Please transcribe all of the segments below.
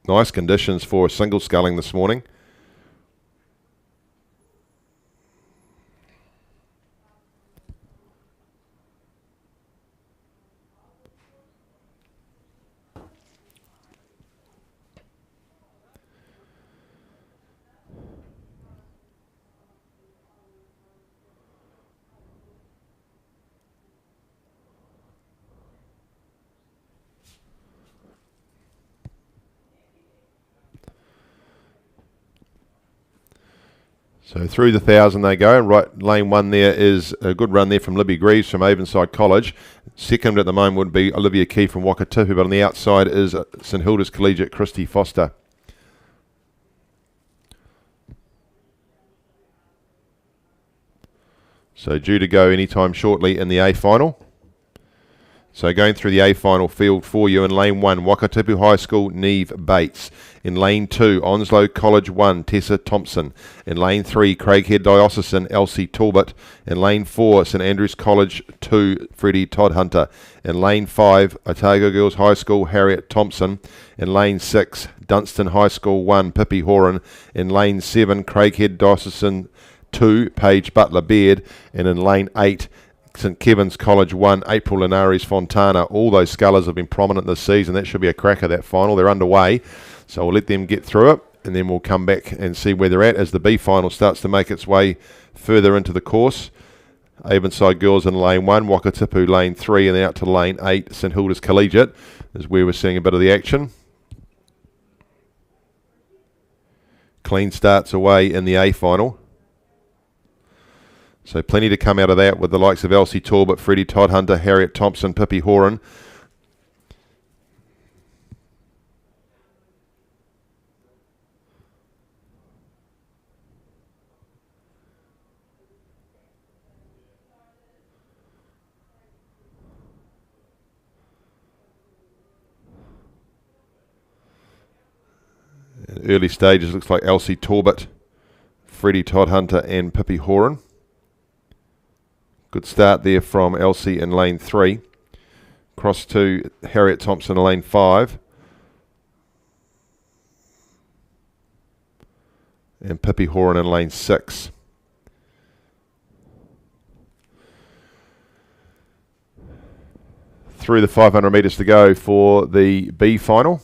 Nice conditions for single sculling this morning. So through the 1,000 they go, and right lane 1 there is a good run there from Libby Greaves from Avonside College. Second at the moment would be Olivia Key from Wakatipu, but on the outside is St Hilda's Collegiate Christy Foster. So due to go anytime shortly in the A final. So going through the A final field for you in lane 1, Wakatipu High School, Neve Bates. In lane 2, Onslow College 1, Tessa Thompson. In lane 3, Craighead Diocesan, Elsie Talbot. In lane 4, St Andrews College 2, Freddie Todhunter. In lane 5, Otago Girls High School, Harriet Thompson. In lane 6, Dunstan High School 1, Pippi Horan. In lane 7, Craighead Diocesan 2, Paige Butler Baird. And in lane 8, St Kevin's College 1, April Linares Fontana. All those scullers have been prominent this season. That should be a cracker, that final. They're underway, so we'll let them get through it, and then we'll come back and see where they're at as the B final starts to make its way further into the course. Avonside Girls in lane 1, Wakatipu lane 3, and then out to lane 8, St Hilda's Collegiate is where we're seeing a bit of the action. Clean starts away in the A final. So plenty to come out of that with the likes of Elsie Talbot, Freddie Todhunter, Harriet Thompson, Pippi Horan. In early stages, looks like Elsie Talbot, Freddie Todhunter and Pippi Horan. Good start there from Elsie in lane 3. Cross to Harriet Thompson in lane 5. And Pippi Horan in lane 6. Through the 500 metres to go for the B final.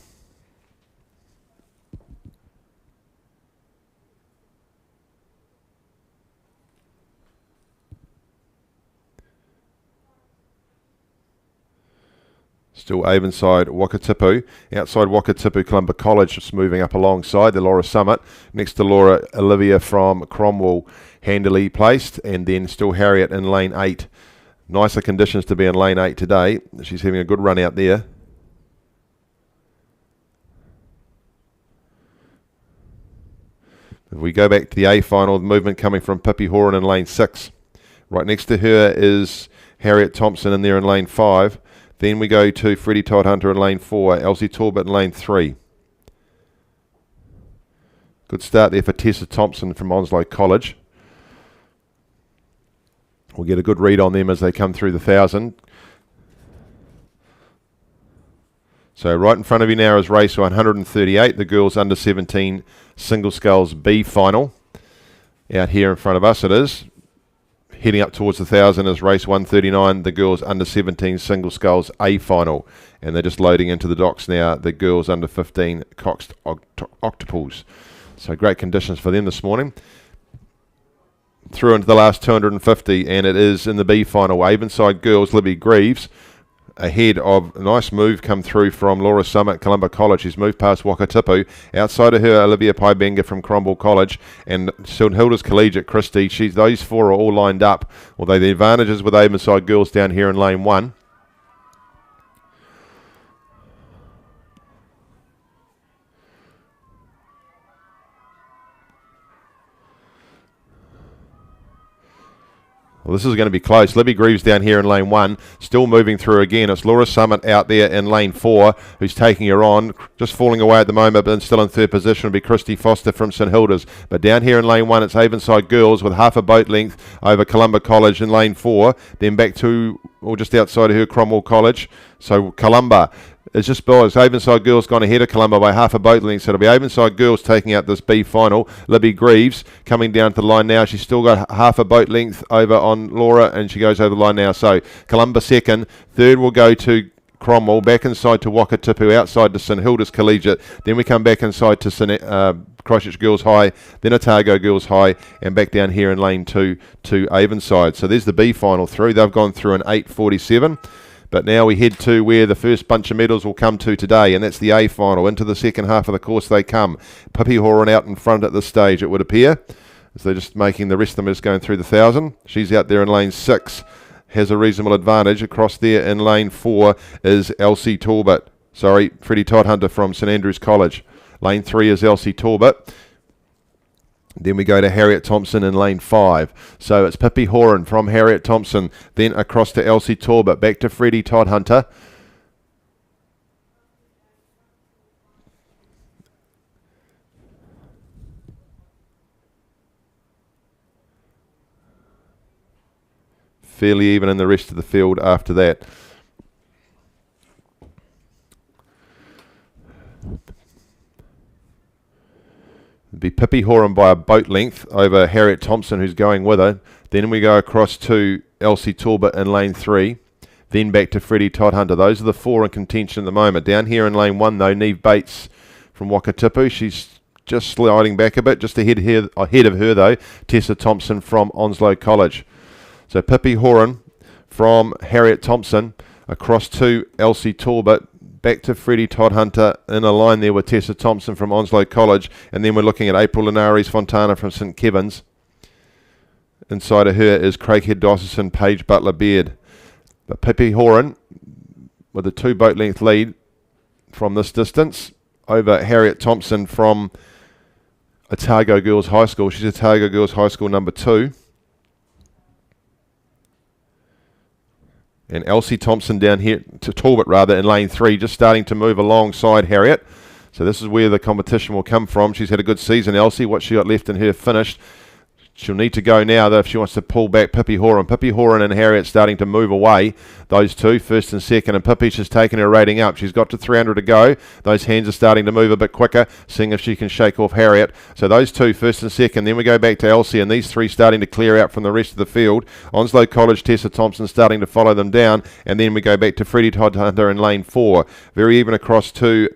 Still Avonside, Wakatipu. Outside Wakatipu, Columba College just moving up alongside the Laura Summit. Next to Laura, Olivia from Cromwell, handily placed. And then still Harriet in lane 8. Nicer conditions to be in lane 8 today. She's having a good run out there. If we go back to the A final, the movement coming from Pippi Horan in lane 6. Right next to her is Harriet Thompson in there in lane 5. Then we go to Freddie Todhunter in lane 4, Elsie Talbot in lane 3. Good start there for Tessa Thompson from Onslow College. We'll get a good read on them as they come through the 1,000. So right in front of you now is race 138, the girls under 17 single sculls B final. Out here in front of us it is. Heading up towards the 1,000 is race 139, the girls under 17 single sculls A final. And they're just loading into the docks now, the girls under 15 coxed octuples. So great conditions for them this morning. Through into the last 250, and it is in the B final. Avonside Girls, Libby Greaves, ahead of a nice move come through from Laura Summit, Columba College. She's moved past Wakatipu. Outside of her, Olivia Piebenga from Cromwell College and St Hilda's Collegiate Christy. Those four are all lined up, although the advantages with Avonside Girls down here in lane 1. Well, this is going to be close. Libby Greaves down here in lane 1, still moving through again. It's Laura Summit out there in lane 4, who's taking her on. Just falling away at the moment, but still in third position will be Christy Foster from St Hilda's. But down here in lane 1, it's Avonside Girls with half a boat length over Columba College in lane 4. Then back to, or just outside of her, Cromwell College. So Columba It's just boys. Avonside Girls gone ahead of Columba by half a boat length. So it'll be Avonside Girls taking out this B final. Libby Greaves coming down to the line now. She's still got half a boat length over on Laura, and she goes over the line now. So Columba second. Third will go to Cromwell, back inside to Wakatipu, outside to St Hilda's Collegiate. Then we come back inside to Christchurch Girls High, then Otago Girls High, and back down here in lane 2 to Avonside. So there's the B final through. They've gone through in 8:47. But now we head to where the first bunch of medals will come to today, and that's the A final. Into the second half of the course they come. Pippi Horan out in front at this stage, it would appear. So they're just making the rest of them just going through the 1,000. She's out there in lane 6. Has a reasonable advantage. Across there in lane 4 is Elsie Talbot. Sorry, Freddie Todhunter from St Andrews College. Lane 3 is Elsie Talbot. Then we go to Harriet Thompson in lane 5. So it's Pippi Horan from Harriet Thompson. Then across to Elsie Talbot. Back to Freddie Todhunter. Fairly even in the rest of the field after that. It'd be Pippi Horan by a boat length over Harriet Thompson, who's going with her. Then we go across to Elsie Talbot in lane 3. Then back to Freddie Todhunter. Those are the 4 in contention at the moment. Down here in lane 1, though, Neve Bates from Wakatipu. She's just sliding back a bit. Just ahead of her, though, Tessa Thompson from Onslow College. So Pippi Horan from Harriet Thompson across to Elsie Talbot. Back to Freddie Todhunter in a line there with Tessa Thompson from Onslow College. And then we're looking at April Linares Fontana from St Kevin's. Inside of her is Craighead Dosserson, Paige Butler Beard. But Pippi Horan with a 2 boat length lead from this distance over Harriet Thompson from Otago Girls High School. She's Otago Girls High School number 2. And Elsie Thompson down here, to Talbot rather, in lane 3, just starting to move alongside Harriet. So this is where the competition will come from. She's had a good season, Elsie. What she got left in her finished. She'll need to go now, though, if she wants to pull back Pippi Horan. Pippi Horan and Harriet starting to move away. Those two, first and second. And Pippi's just taken her rating up. She's got to 300 to go. Those hands are starting to move a bit quicker, seeing if she can shake off Harriet. So those two, first and second. Then we go back to Elsie, and these 3 starting to clear out from the rest of the field. Onslow College, Tessa Thompson starting to follow them down. And then we go back to Freddie Todhunter in lane 4. Very even across to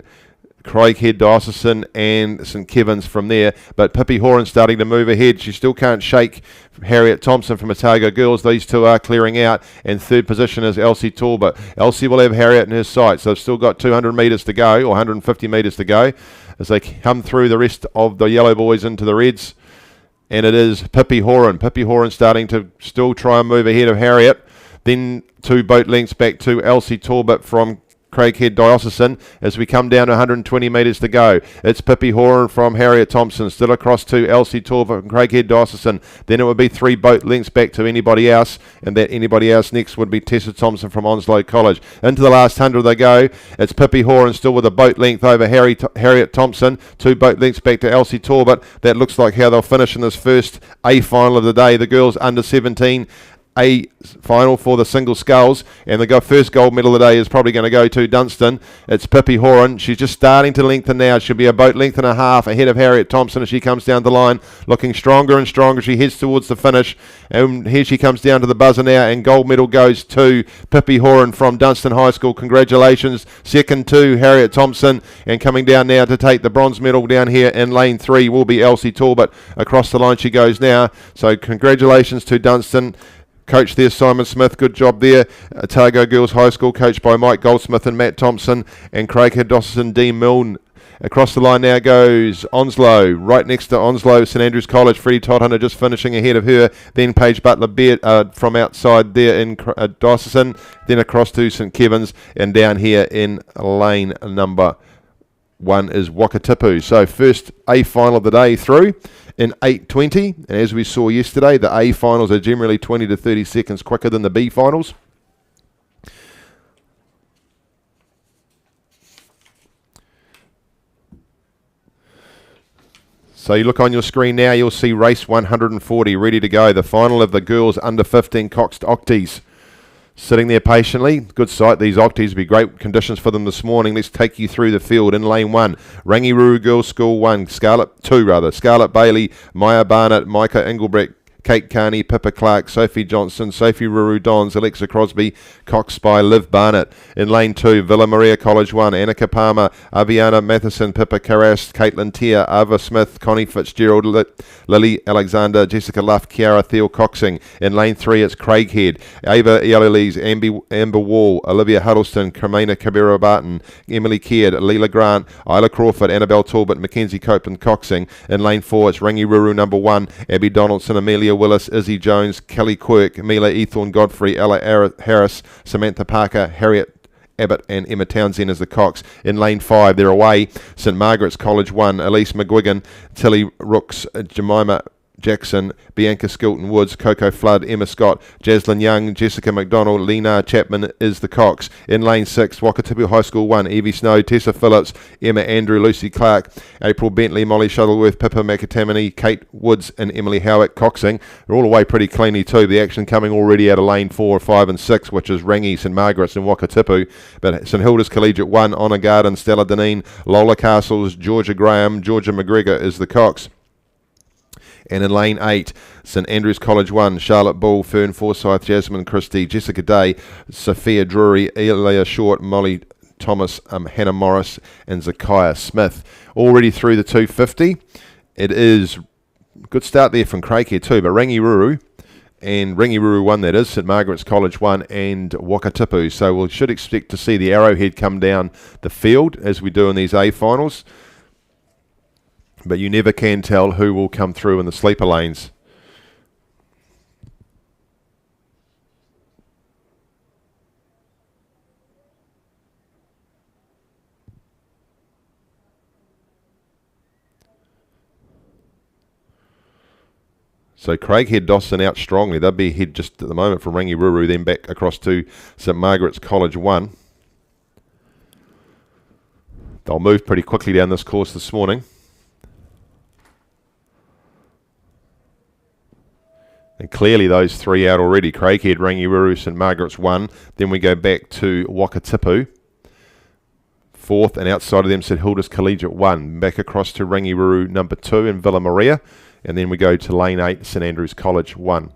Craighead Dosserson and St Kevin's from there, but Pippi Horan starting to move ahead. She still can't shake Harriet Thompson from Otago Girls. These two are clearing out, and third position is Elsie Talbot. Elsie will have Harriet in her sights. They've still got 200 metres to go, or 150 metres to go, as they come through the rest of the yellow boys into the reds. And it is Pippi Horan. Pippi Horan starting to still try and move ahead of Harriet. Then 2 boat lengths back to Elsie Talbot from Craighead Dosserson as we come down to 120 metres to go. It's Pippi Horan from Harriet Thompson, still across to Elsie Talbot from Craighead Dosserson. Then it would be 3 boat lengths back to anybody else, and that anybody else next would be Tessa Thompson from Onslow College. Into the last 100 they go. It's Pippi Horan still with a boat length over Harriet Thompson. 2 boat lengths back to Elsie Talbot. That looks like how they'll finish in this first A final of the day. The girls under 17 A final for the single sculls, and the first gold medal of the day is probably going to go to Dunstan. It's Pippi Horan. She's just starting to lengthen now. She'll be a boat length and a half ahead of Harriet Thompson as she comes down the line, looking stronger and stronger. She heads towards the finish, and here she comes down to the buzzer now, and gold medal goes to Pippi Horan from Dunstan High School. Congratulations. Second to Harriet Thompson, and coming down now to take the bronze medal down here in lane 3 will be Elsie Talbot. Across the line she goes now. So congratulations to Dunstan. Coach there, Simon Smith, good job there. Otago Girls High School, coached by Mike Goldsmith and Matt Thompson, and Craighead Dosserson, Dean Milne. Across the line now goes Onslow, right next to Onslow, St Andrews College. Freddie Todhunter just finishing ahead of her. Then Paige Butler Beard from outside there in Dosserson. Then across to St Kevin's, and down here in lane number 1 is Wakatipu. So first A final of the day through in 8:20, and as we saw yesterday, the A finals are generally 20 to 30 seconds quicker than the B finals. So you look on your screen now, you'll see race 140 ready to go, the final of the girls under 15 coxed octies. Sitting there patiently. Good sight. These octies would be great conditions for them this morning. Let's take you through the field in lane 1. Rangiruru Girls School 1. Scarlet Bailey, Maya Barnett, Micah Engelbrecht, Kate Carney, Pippa Clark, Sophie Johnson, Sophie Ruru Dons, Alexa Crosby, Cox Spy, Liv Barnett. In lane 2, Villa Maria College 1, Annika Palmer, Aviana Matheson, Pippa Carras, Caitlin Tier, Ava Smith, Connie Fitzgerald, Lily Alexander, Jessica Luff, Kiara Thiel Coxing. In lane 3, it's Craighead, Ava Eloise, Amber Wall, Olivia Huddleston, Carmina Cabero Barton, Emily Keard, Leela Grant, Isla Crawford, Annabelle Talbot, Mackenzie Copeland Coxing. In lane 4, it's Rangiruru number 1, Abby Donaldson, Amelia Willis, Izzy Jones, Kelly Quirk, Mila Ethorn Godfrey, Ella Harris, Samantha Parker, Harriet Abbott and Emma Townsend as the Cox. In lane 5, they're away. St Margaret's College 1, Elise McGuigan, Tilly Rooks, Jemima Jackson, Bianca Skilton Woods, Coco Flood, Emma Scott, Jaslyn Young, Jessica McDonald, Lena Chapman is the Cox. In lane 6, Wakatipu High School 1, Evie Snow, Tessa Phillips, Emma Andrew, Lucy Clark, April Bentley, Molly Shuttleworth, Pippa McAtamany, Kate Woods and Emily Howick Coxing. They're all away pretty cleanly too. The action coming already out of lane 4, 5 and 6, which is Rangi, St Margaret's and Wakatipu. But St Hilda's Collegiate 1, Honor Garden, Stella Deneen, Lola Castles, Georgia Graham, Georgia McGregor is the Cox. And in lane 8, St Andrew's College 1, Charlotte Bull, Fern Forsyth, Jasmine Christie, Jessica Day, Sophia Drury, Elia Short, Molly Thomas, Hannah Morris and Zakiah Smith. Already through the 250. It is a good start there from Craighead too, but Rangiruru and Rangiruru 1, that is, St Margaret's College 1 and Wakatipu. So we should expect to see the arrowhead come down the field as we do in these A finals. But you never can tell who will come through in the sleeper lanes. So Craighead Dawson out strongly. They'll be ahead just at the moment from Rangiruru, then back across to St Margaret's College 1. They'll move pretty quickly down this course this morning. And clearly those three out already. Craighead, Rangiruru, St Margaret's 1. Then we go back to Wakatipu, 4th, and outside of them St Hilda's Collegiate 1. Back across to Rangiruru number 2 and Villa Maria. And then we go to lane 8, St Andrew's College 1.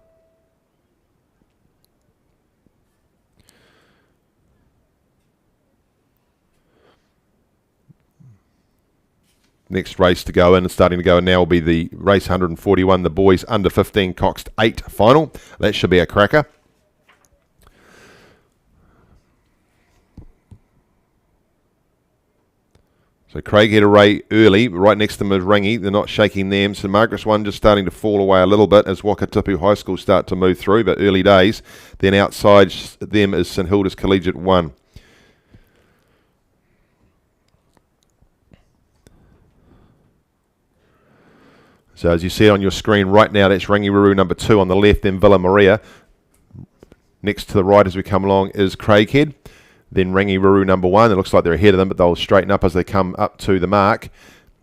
Next race to go in and starting to go in now will be the race 141, the boys under 15 coxed 8 final. That should be a cracker. So Craighead Array early, right next to them is Rangi. They're not shaking them. St Margaret's 1 just starting to fall away a little bit as Wakatipu High School start to move through, but early days. Then outside them is St Hilda's Collegiate 1. So as you see on your screen right now, that's Rangiruru number 2 on the left, then Villa Maria. Next to the right as we come along is Craighead. Then Rangiruru number 1. It looks like they're ahead of them, but they'll straighten up as they come up to the mark.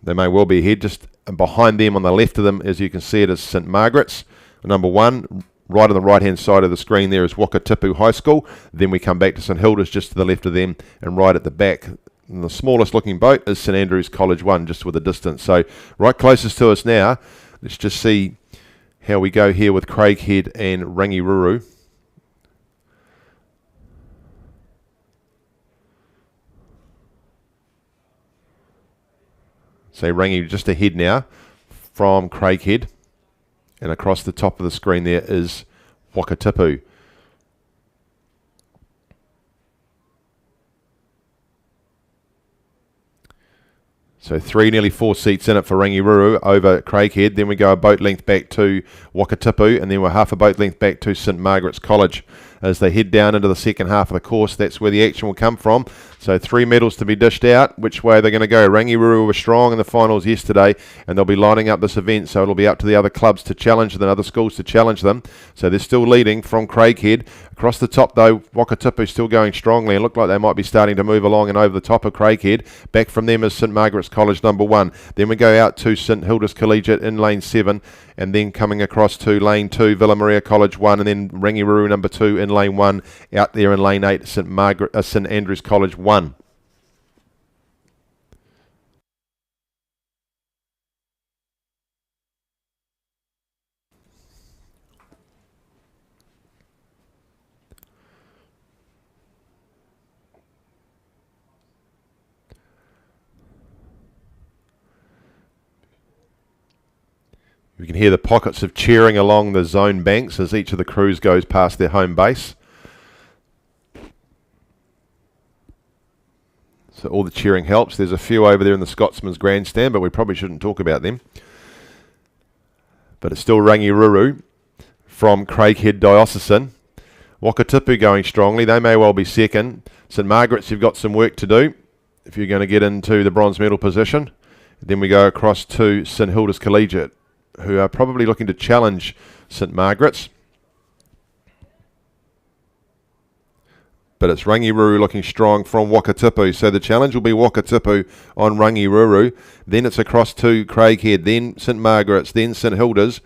They may well be ahead. Just behind them on the left of them, as you can see, it is St Margaret's number 1. Right on the right-hand side of the screen there is Wakatipu High School. Then we come back to St Hilda's just to the left of them, and right at the back, the smallest looking boat is St Andrew's College 1, just with a distance. So right closest to us now, let's just see how we go here with Craighead and Rangiruru. So Rangi just ahead now from Craighead, and across the top of the screen there is Wakatipu. So 3, nearly 4 seats in it for Rangiruru over Craighead. Then we go a boat length back to Wakatipu, and then we're half a boat length back to St Margaret's College. As they head down into the second half of the course, that's where the action will come from. So 3 medals to be dished out. Which way they're going to go? Rangiruru were strong in the finals yesterday, and they'll be lining up this event, so it'll be up to the other clubs to challenge them, other schools to challenge them. So they're still leading from Craighead. Across the top, though, Wakatipu still going strongly, and look like they might be starting to move along and over the top of Craighead. Back from them is St Margaret's College number 1. Then we go out to St Hilda's Collegiate in lane 7, and then coming across to lane 2, Villa Maria College 1, and then Rangiruru number 2 in lane 1, out there in lane 8, St Andrews College 1. You can hear the pockets of cheering along the zone banks as each of the crews goes past their home base. So all the cheering helps. There's a few over there in the Scotsman's grandstand, but we probably shouldn't talk about them. But it's still Rangiruru from Craighead Diocesan. Wakatipu going strongly. They may well be second. St Margaret's, you've got some work to do if you're going to get into the bronze medal position. Then we go across to St Hilda's Collegiate, who are probably looking to challenge St Margaret's. But it's Rangiruru looking strong from Wakatipu. So the challenge will be Wakatipu on Rangiruru. Then it's across to Craighead, then St Margaret's, then St Hilda's.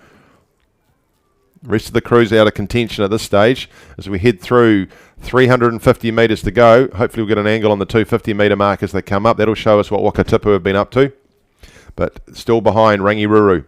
The rest of the crews out of contention at this stage as we head through 350 metres to go. Hopefully we'll get an angle on the 250 metre mark as they come up. That'll show us what Wakatipu have been up to. But still behind Rangiruru.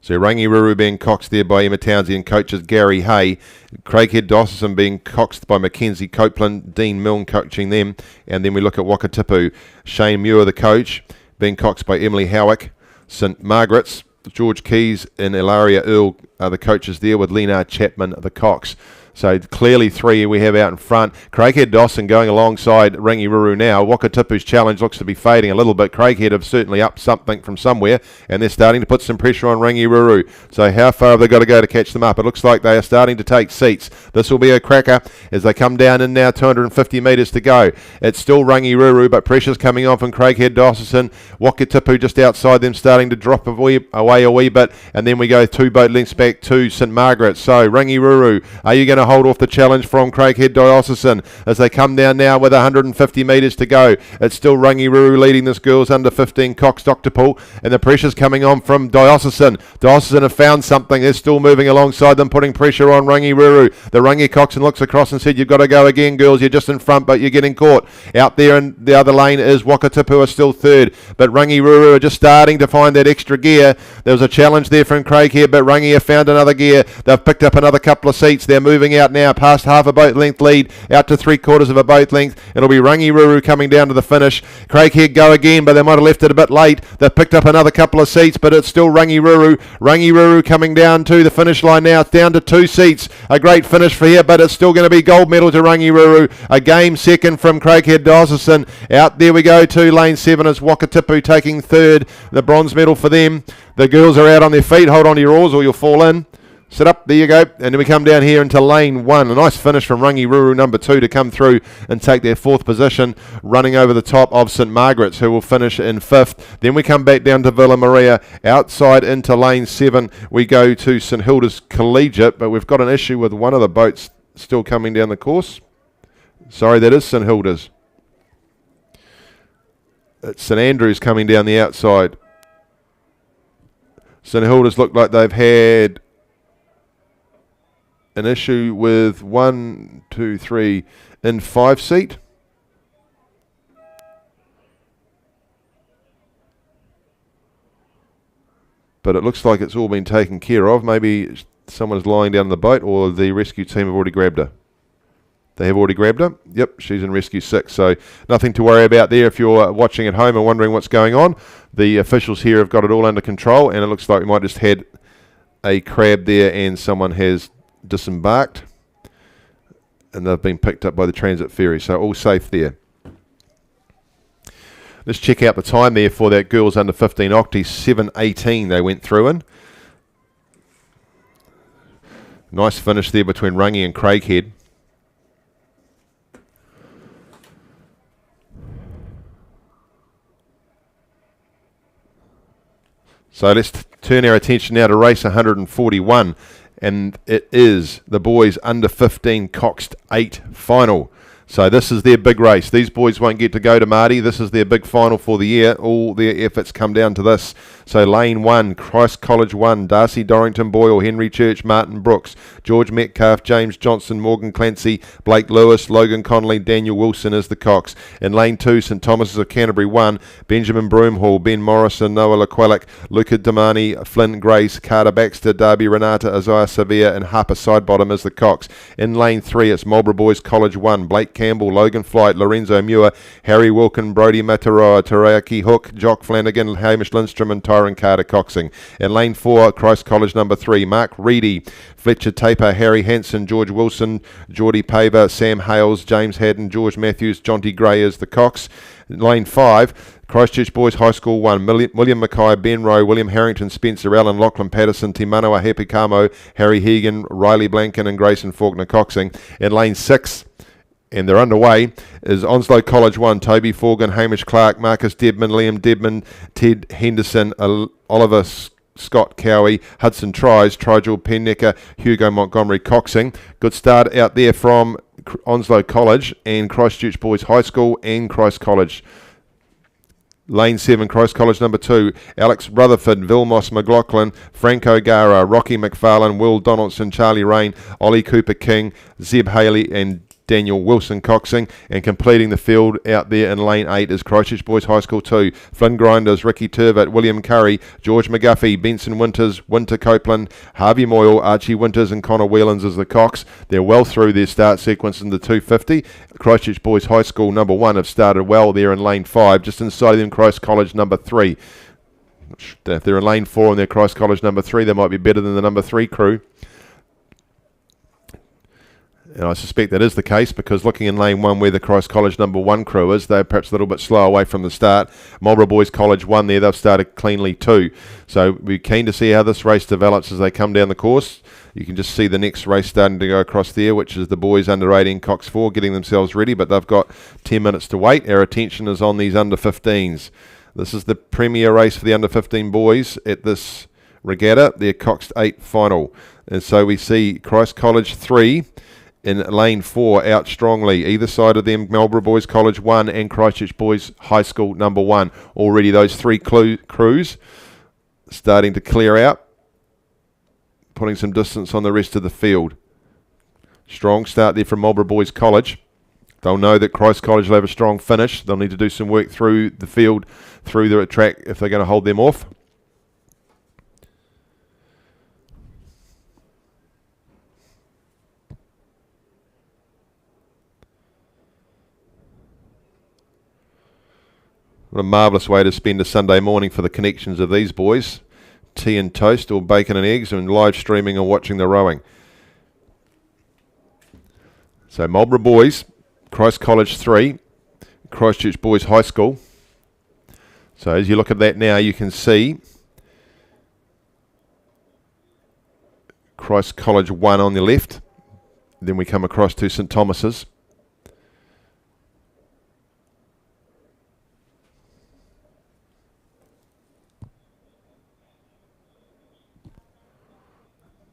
So Rangiruru being coxed there by Emma Townsend and coaches Gary Hay. Craighead Diocesan being coxed by Mackenzie Copeland, Dean Milne coaching them. And then we look at Wakatipu. Shane Muir, the coach, being coxed by Emily Howick. St Margaret's, George Keys and Ilaria Earl are the coaches there with Leonard Chapman, the cox. So clearly 3 we have out in front. Craighead Dawson going alongside Rangiruru now. Wakatipu's challenge looks to be fading a little bit. Craighead have certainly upped something from somewhere, and they're starting to put some pressure on Rangiruru. So how far have they got to go to catch them up? It looks like they are starting to take seats. This will be a cracker as they come down in now, 250 metres to go. It's still Rangiruru, but pressure's coming on from Craighead Dawson. Wakatipu just outside them, starting to drop away a wee bit, and then we go 2 boat lengths back to St Margaret's. So Rangiruru, are you going to hold off the challenge from Craighead Diocesan as they come down now with 150 metres to go? It's still Rangiruru leading this girls under 15 coxed octuple, and the pressure's coming on from Diocesan. Diocesan have found something. They're still moving alongside them, putting pressure on Rangiruru. The Rangi Coxon looks across and said, you've got to go again, girls. You're just in front, but you're getting caught. Out there in the other lane is Wakatipu, are still third, but Rangiruru are just starting to find that extra gear. There was a challenge there from Craighead, but Rangi have found another gear. They've picked up another couple of seats. They're moving out now past half a boat length lead, out to 3/4 of a boat length. It'll be Rangiruru coming down to the finish. Craighead go again, but they might have left it a bit late. They've picked up another couple of seats, but it's still Rangiruru. Rangiruru coming down to the finish line now. It's down to 2 seats. A great finish for here, but it's still going to be gold medal to Rangiruru. A game second from Craighead Diocesan. Out there we go to lane 7 as Wakatipu taking third. The bronze medal for them. The girls are out on their feet. Hold on to your oars or you'll fall in. Sit up, there you go, and then we come down here into lane 1. A nice finish from Rangiruru number 2 to come through and take their 4th position, running over the top of St Margaret's, who will finish in 5th. Then we come back down to Villa Maria. Outside into lane 7, we go to St Hilda's Collegiate, but we've got an issue with one of the boats still coming down the course. Sorry, that is St Hilda's. It's St Andrews coming down the outside. St Hilda's look like they've had an issue with 1, 2, 3 in 5 seat. But it looks like it's all been taken care of. Maybe someone's lying down in the boat, or the rescue team have already grabbed her. They have already grabbed her. Yep, she's in rescue 6. So nothing to worry about there if you're watching at home and wondering what's going on. The officials here have got it all under control, and it looks like we might just had a crab there and someone has disembarked, and they've been picked up by the transit ferry, so all safe there. Let's check out the time there for that girls under 15 octi. 7:18 they went through in. Nice finish there between Rangi and Craighead. So let's turn our attention now to race 141. And it is the boys under 15 coxed 8 final. So this is their big race. These boys won't get to go to Marty. This is their big final for the year. All their efforts come down to this. So lane 1, Christ College 1, Darcy Dorrington Boyle, Henry Church, Martin Brooks, George Metcalf, James Johnson, Morgan Clancy, Blake Lewis, Logan Connolly, Daniel Wilson is the Cox. In lane 2, St Thomas's of Canterbury 1, Benjamin Broomhall, Ben Morrison, Noah Laquellic, Luca Damani, Flynn Grace, Carter Baxter, Darby Renata, Isaiah Sevilla and Harper Sidebottom is the Cox. In lane 3, it's Marlborough Boys College 1, Blake Campbell, Logan Flight, Lorenzo Muir, Harry Wilkin, Brody Mataroa, Teriyaki Hook, Jock Flanagan, Hamish Lindstrom and Tyron Carter coxing. In lane 4, Christ College number 3, Mark Reedy, Fletcher Taper, Harry Hanson, George Wilson, Geordie Paver, Sam Hales, James Haddon, George Matthews, Jonty Gray is the Cox. In lane 5, Christchurch Boys High School 1, William Mackay, Ben Rowe, William Harrington, Spencer Allen, Lachlan Patterson, Timanoa Happy Camo, Harry Hegan, Riley Blanken and Grayson Faulkner coxing. In lane 6, and they're underway, is Onslow College 1, Toby Forgan, Hamish Clark, Marcus Debman, Liam Debman, Ted Henderson, Oliver Scott Cowie, Hudson Tries, Trigel Pennecker, Hugo Montgomery coxing. Good start out there from Onslow College and Christchurch Boys High School and Christ College. Lane 7, Christ College number 2, Alex Rutherford, Vilmos McLaughlin, Frank O'Gara, Rocky McFarlane, Will Donaldson, Charlie Rain, Ollie Cooper King, Zeb Haley and Daniel Wilson coxing, and completing the field out there in lane 8 is Christchurch Boys High School 2, Flynn Grinders, Ricky Turvitt, William Curry, George McGuffey, Benson Winters, Winter Copeland, Harvey Moyle, Archie Winters and Connor Whelans as the Cox. They're well through their start sequence in the 250. Christchurch Boys High School number 1 have started well there in lane 5, just inside of them Christ College number 3. If they're in lane 4 and they're Christ College number 3, they might be better than the number 3 crew. And I suspect that is the case because looking in lane 1 where the Christ College number 1 crew is, they're perhaps a little bit slow away from the start. Marlborough Boys College 1 there, they've started cleanly too. So we're keen to see how this race develops as they come down the course. You can just see the next race starting to go across there, which is the boys under 18 Cox 4 getting themselves ready, but they've got 10 minutes to wait. Our attention is on these under 15s. This is the premier race for the under 15 boys at this regatta, their Coxed 8 final. And so we see Christ College 3 in lane 4 out strongly. Either side of them, Marlborough Boys College 1 and Christchurch Boys High School number 1. Already those 3 crews starting to clear out, putting some distance on the rest of the field. Strong start there from Marlborough Boys College. They'll know that Christ College will have a strong finish. They'll need to do some work through the field, through the track if they're going to hold them off. What a marvellous way to spend a Sunday morning for the connections of these boys. Tea and toast or bacon and eggs and live streaming or watching the rowing. So Marlborough Boys, Christ College 3, Christchurch Boys High School. So as you look at that now, you can see Christ College 1 on the left. Then we come across to St Thomas's.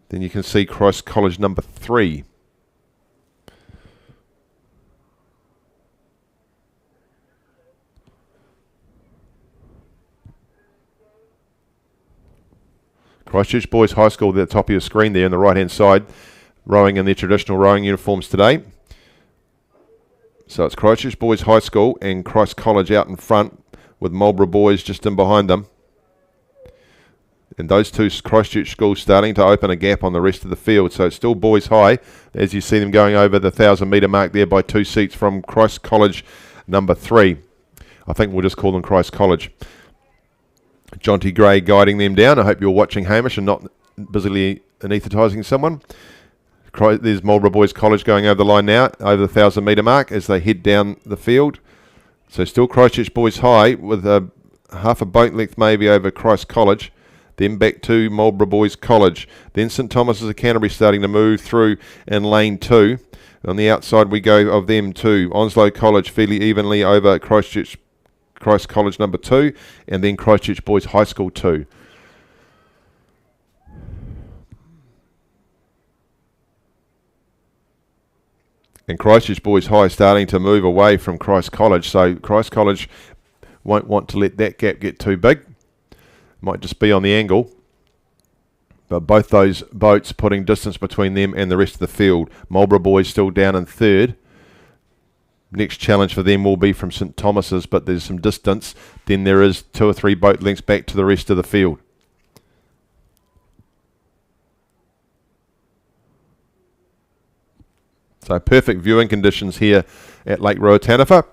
Then you can see Christ College number 3. Christchurch Boys High School at the top of your screen there on the right hand side, rowing in their traditional rowing uniforms today. So it's Christchurch Boys High School and Christ College out in front with Marlborough Boys just in behind them. And those two Christchurch schools starting to open a gap on the rest of the field. So it's still boys high as you see them going over the 1,000 metre mark there by 2 seats from Christ College number 3. I think we'll just call them Christ College. Jonty Gray guiding them down. I hope you're watching, Hamish, and not busily anaesthetising someone. There's Marlborough Boys College going over the line now, over the 1,000 metre mark as they head down the field. So still Christchurch Boys high with a half a boat length maybe over Christ College. Then back to Marlborough Boys College. Then St Thomas's of Canterbury starting to move through in lane 2. On the outside we go of them too. Onslow College fairly evenly over Christ College number 2. And then Christchurch Boys High School 2. And Christchurch Boys High starting to move away from Christ College, so Christ College won't want to let that gap get too big. Might just be on the angle. But both those boats putting distance between them and the rest of the field. Marlborough Boys still down in third. Next challenge for them will be from St Thomas's, but there's some distance. Then there is 2 or 3 boat lengths back to the rest of the field. So perfect viewing conditions here at Lake Ruataniwha.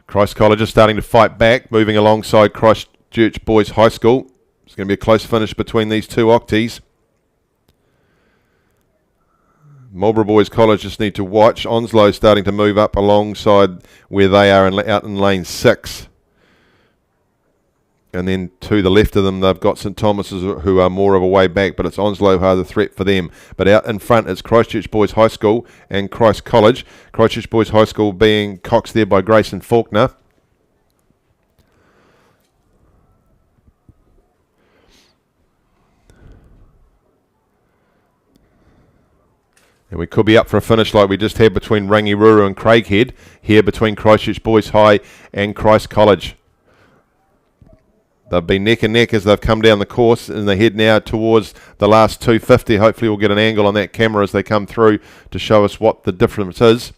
Christ College is starting to fight back, moving alongside Christchurch Boys High School. It's going to be a close finish between these two octies. Marlborough Boys College just need to watch. Onslow starting to move up alongside where they are out in lane 6. And then to the left of them, they've got St Thomas's, who are more of a way back, but it's Onslow who are the threat for them. But out in front is Christchurch Boys High School and Christ College. Christchurch Boys High School being coxed there by Grayson Faulkner. And we could be up for a finish like we just had between Rangiruru and Craighead, here between Christchurch Boys High and Christ College. They've been neck and neck as they've come down the course, and they head now towards the last 250. Hopefully we'll get an angle on that camera as they come through to show us what the difference is.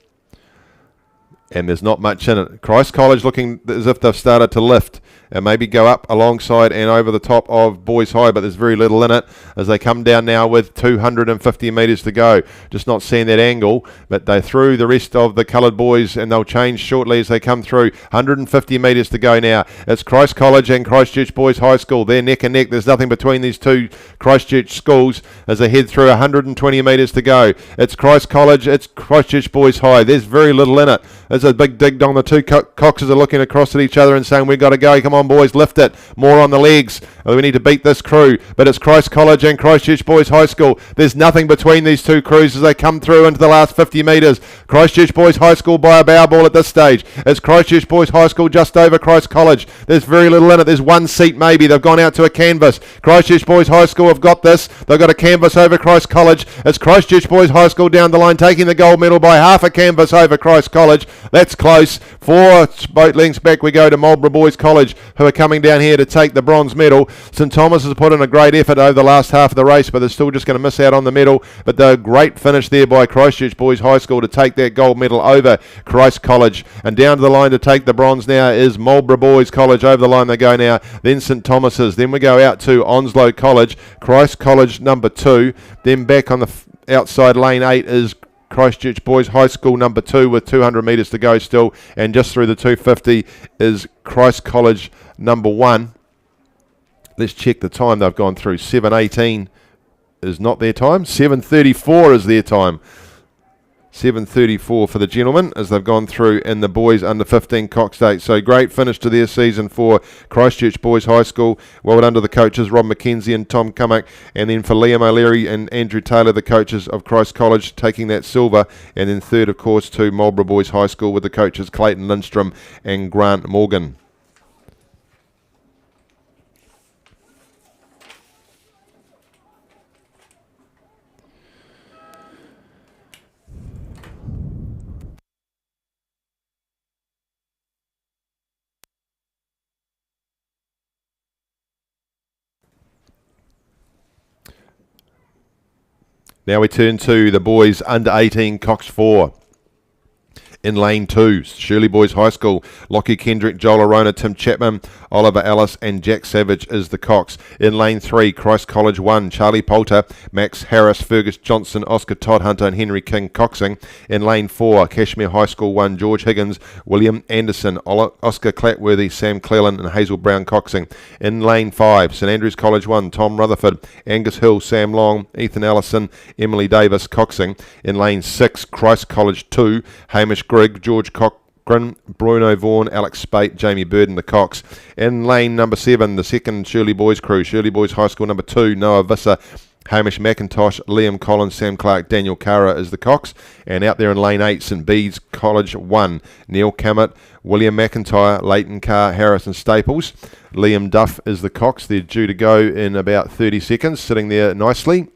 And there's not much in it. Christ College looking as if they've started to lift and maybe go up alongside and over the top of Boys High, but there's very little in it as they come down now with 250 metres to go. Just not seeing that angle, but they're through the rest of the coloured boys, and they'll change shortly as they come through. 150 metres to go now. It's Christ College and Christchurch Boys High School. They're neck and neck. There's nothing between these two Christchurch schools as they head through. 120 metres to go. It's Christ College, it's Christchurch Boys High. There's very little in it. There's a big dig dong. The two coxes are looking across at each other and saying, we've got to go. Come on, boys, lift it. More on the legs. We need to beat this crew. But it's Christ College and Christchurch Boys High School. There's nothing between these two crews as they come through into the last 50 metres. Christchurch Boys High School by a bow ball at this stage. It's Christchurch Boys High School just over Christ College. There's very little in it. There's one seat maybe. They've gone out to a canvas. Christchurch Boys High School have got this. They've got a canvas over Christ College. It's Christchurch Boys High School down the line taking the gold medal by half a canvas over Christ College. That's close. 4 boat lengths back we go to Marlborough Boys College, who are coming down here to take the bronze medal. St Thomas has put in a great effort over the last half of the race, but they're still just going to miss out on the medal. But the great finish there by Christchurch Boys High School to take that gold medal over Christ College. And down to the line to take the bronze now is Marlborough Boys College. Over the line they go now. Then St Thomas's. Then we go out to Onslow College. Christ College number 2. Then back on the outside lane 8 is Christchurch Boys High School number 2 with 200 metres to go still, and just through the 250 is Christ College number 1. Let's check the time they've gone through. 7:18 is not their time. 7:34 is their time. 7:34 for the gentlemen as they've gone through in the boys under 15 coxed 8. So great finish to their season for Christchurch Boys High School. Well done to the coaches, Rob McKenzie and Tom Cummock. And then for Liam O'Leary and Andrew Taylor, the coaches of Christ College, taking that silver. And then third, of course, to Marlborough Boys High School with the coaches Clayton Lindstrom and Grant Morgan. Now we turn to the boys under 18 coxed 4. In lane 2, Shirley Boys High School, Lockie Kendrick, Joel Arona, Tim Chapman, Oliver Ellis and Jack Savage is the cox. In lane 3, Christ College 1, Charlie Poulter, Max Harris, Fergus Johnson, Oscar Toddhunter and Henry King coxing. In lane 4, Cashmere High School 1, George Higgins, William Anderson, Oscar Clatworthy, Sam Cleland and Hazel Brown coxing. In lane 5, St Andrews College 1, Tom Rutherford, Angus Hill, Sam Long, Ethan Allison, Emily Davis coxing. In lane 6, Christ College 2, Hamish Grigg, George Cochran, Bruno Vaughan, Alex Spate, Jamie Burden, the cox. In lane number 7, the second Shirley Boys crew, Shirley Boys High School number 2, Noah Visser, Hamish McIntosh, Liam Collins, Sam Clark, Daniel Cara is the cox. And out there in lane 8, St Bede's College 1, Neil Cammett, William McIntyre, Leighton Carr, Harrison Staples. Liam Duff is the cox. They're due to go in about 30 seconds, sitting there nicely.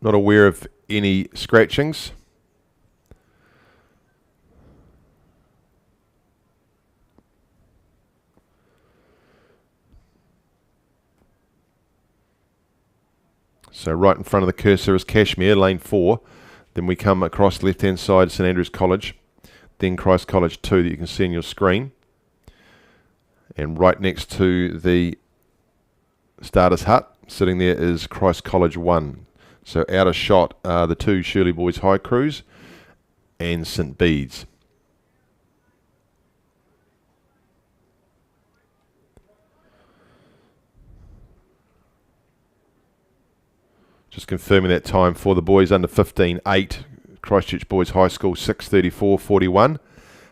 Not aware of any scratchings. So right in front of the cursor is Cashmere, lane 4. Then we come across the left-hand side, St Andrews College. Then Christ College 2 that you can see on your screen. And right next to the starter's hut, sitting there is Christ College 1. So out of shot are the two Shirley Boys High Crews and St Bede's. Just confirming that time for the boys under 15, 8, Christchurch Boys High School 6:34.41,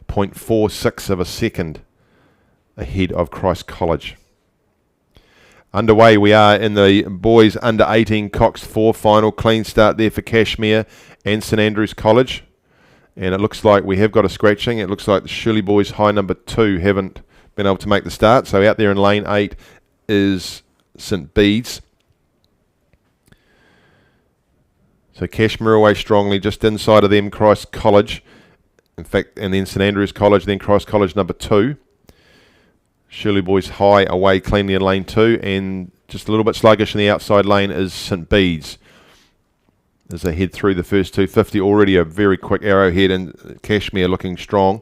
0.46 of a second ahead of Christ College. Underway we are in the boys under 18 coxed 4 final. Clean start there for Cashmere and St Andrews College. And it looks like we have got a scratching. It looks like the Shirley Boys High number 2 haven't been able to make the start. So out there in lane 8 is St Bede's. So Cashmere away strongly, just inside of them Christ College. In fact, and then St Andrews College, then Christ College number 2. Shirley Boys High away cleanly in lane 2, and just a little bit sluggish in the outside lane is St Bede's. As they head through the first 250, already a very quick arrowhead, and Cashmere looking strong.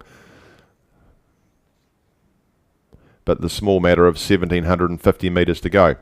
But the small matter of 1,750 metres to go.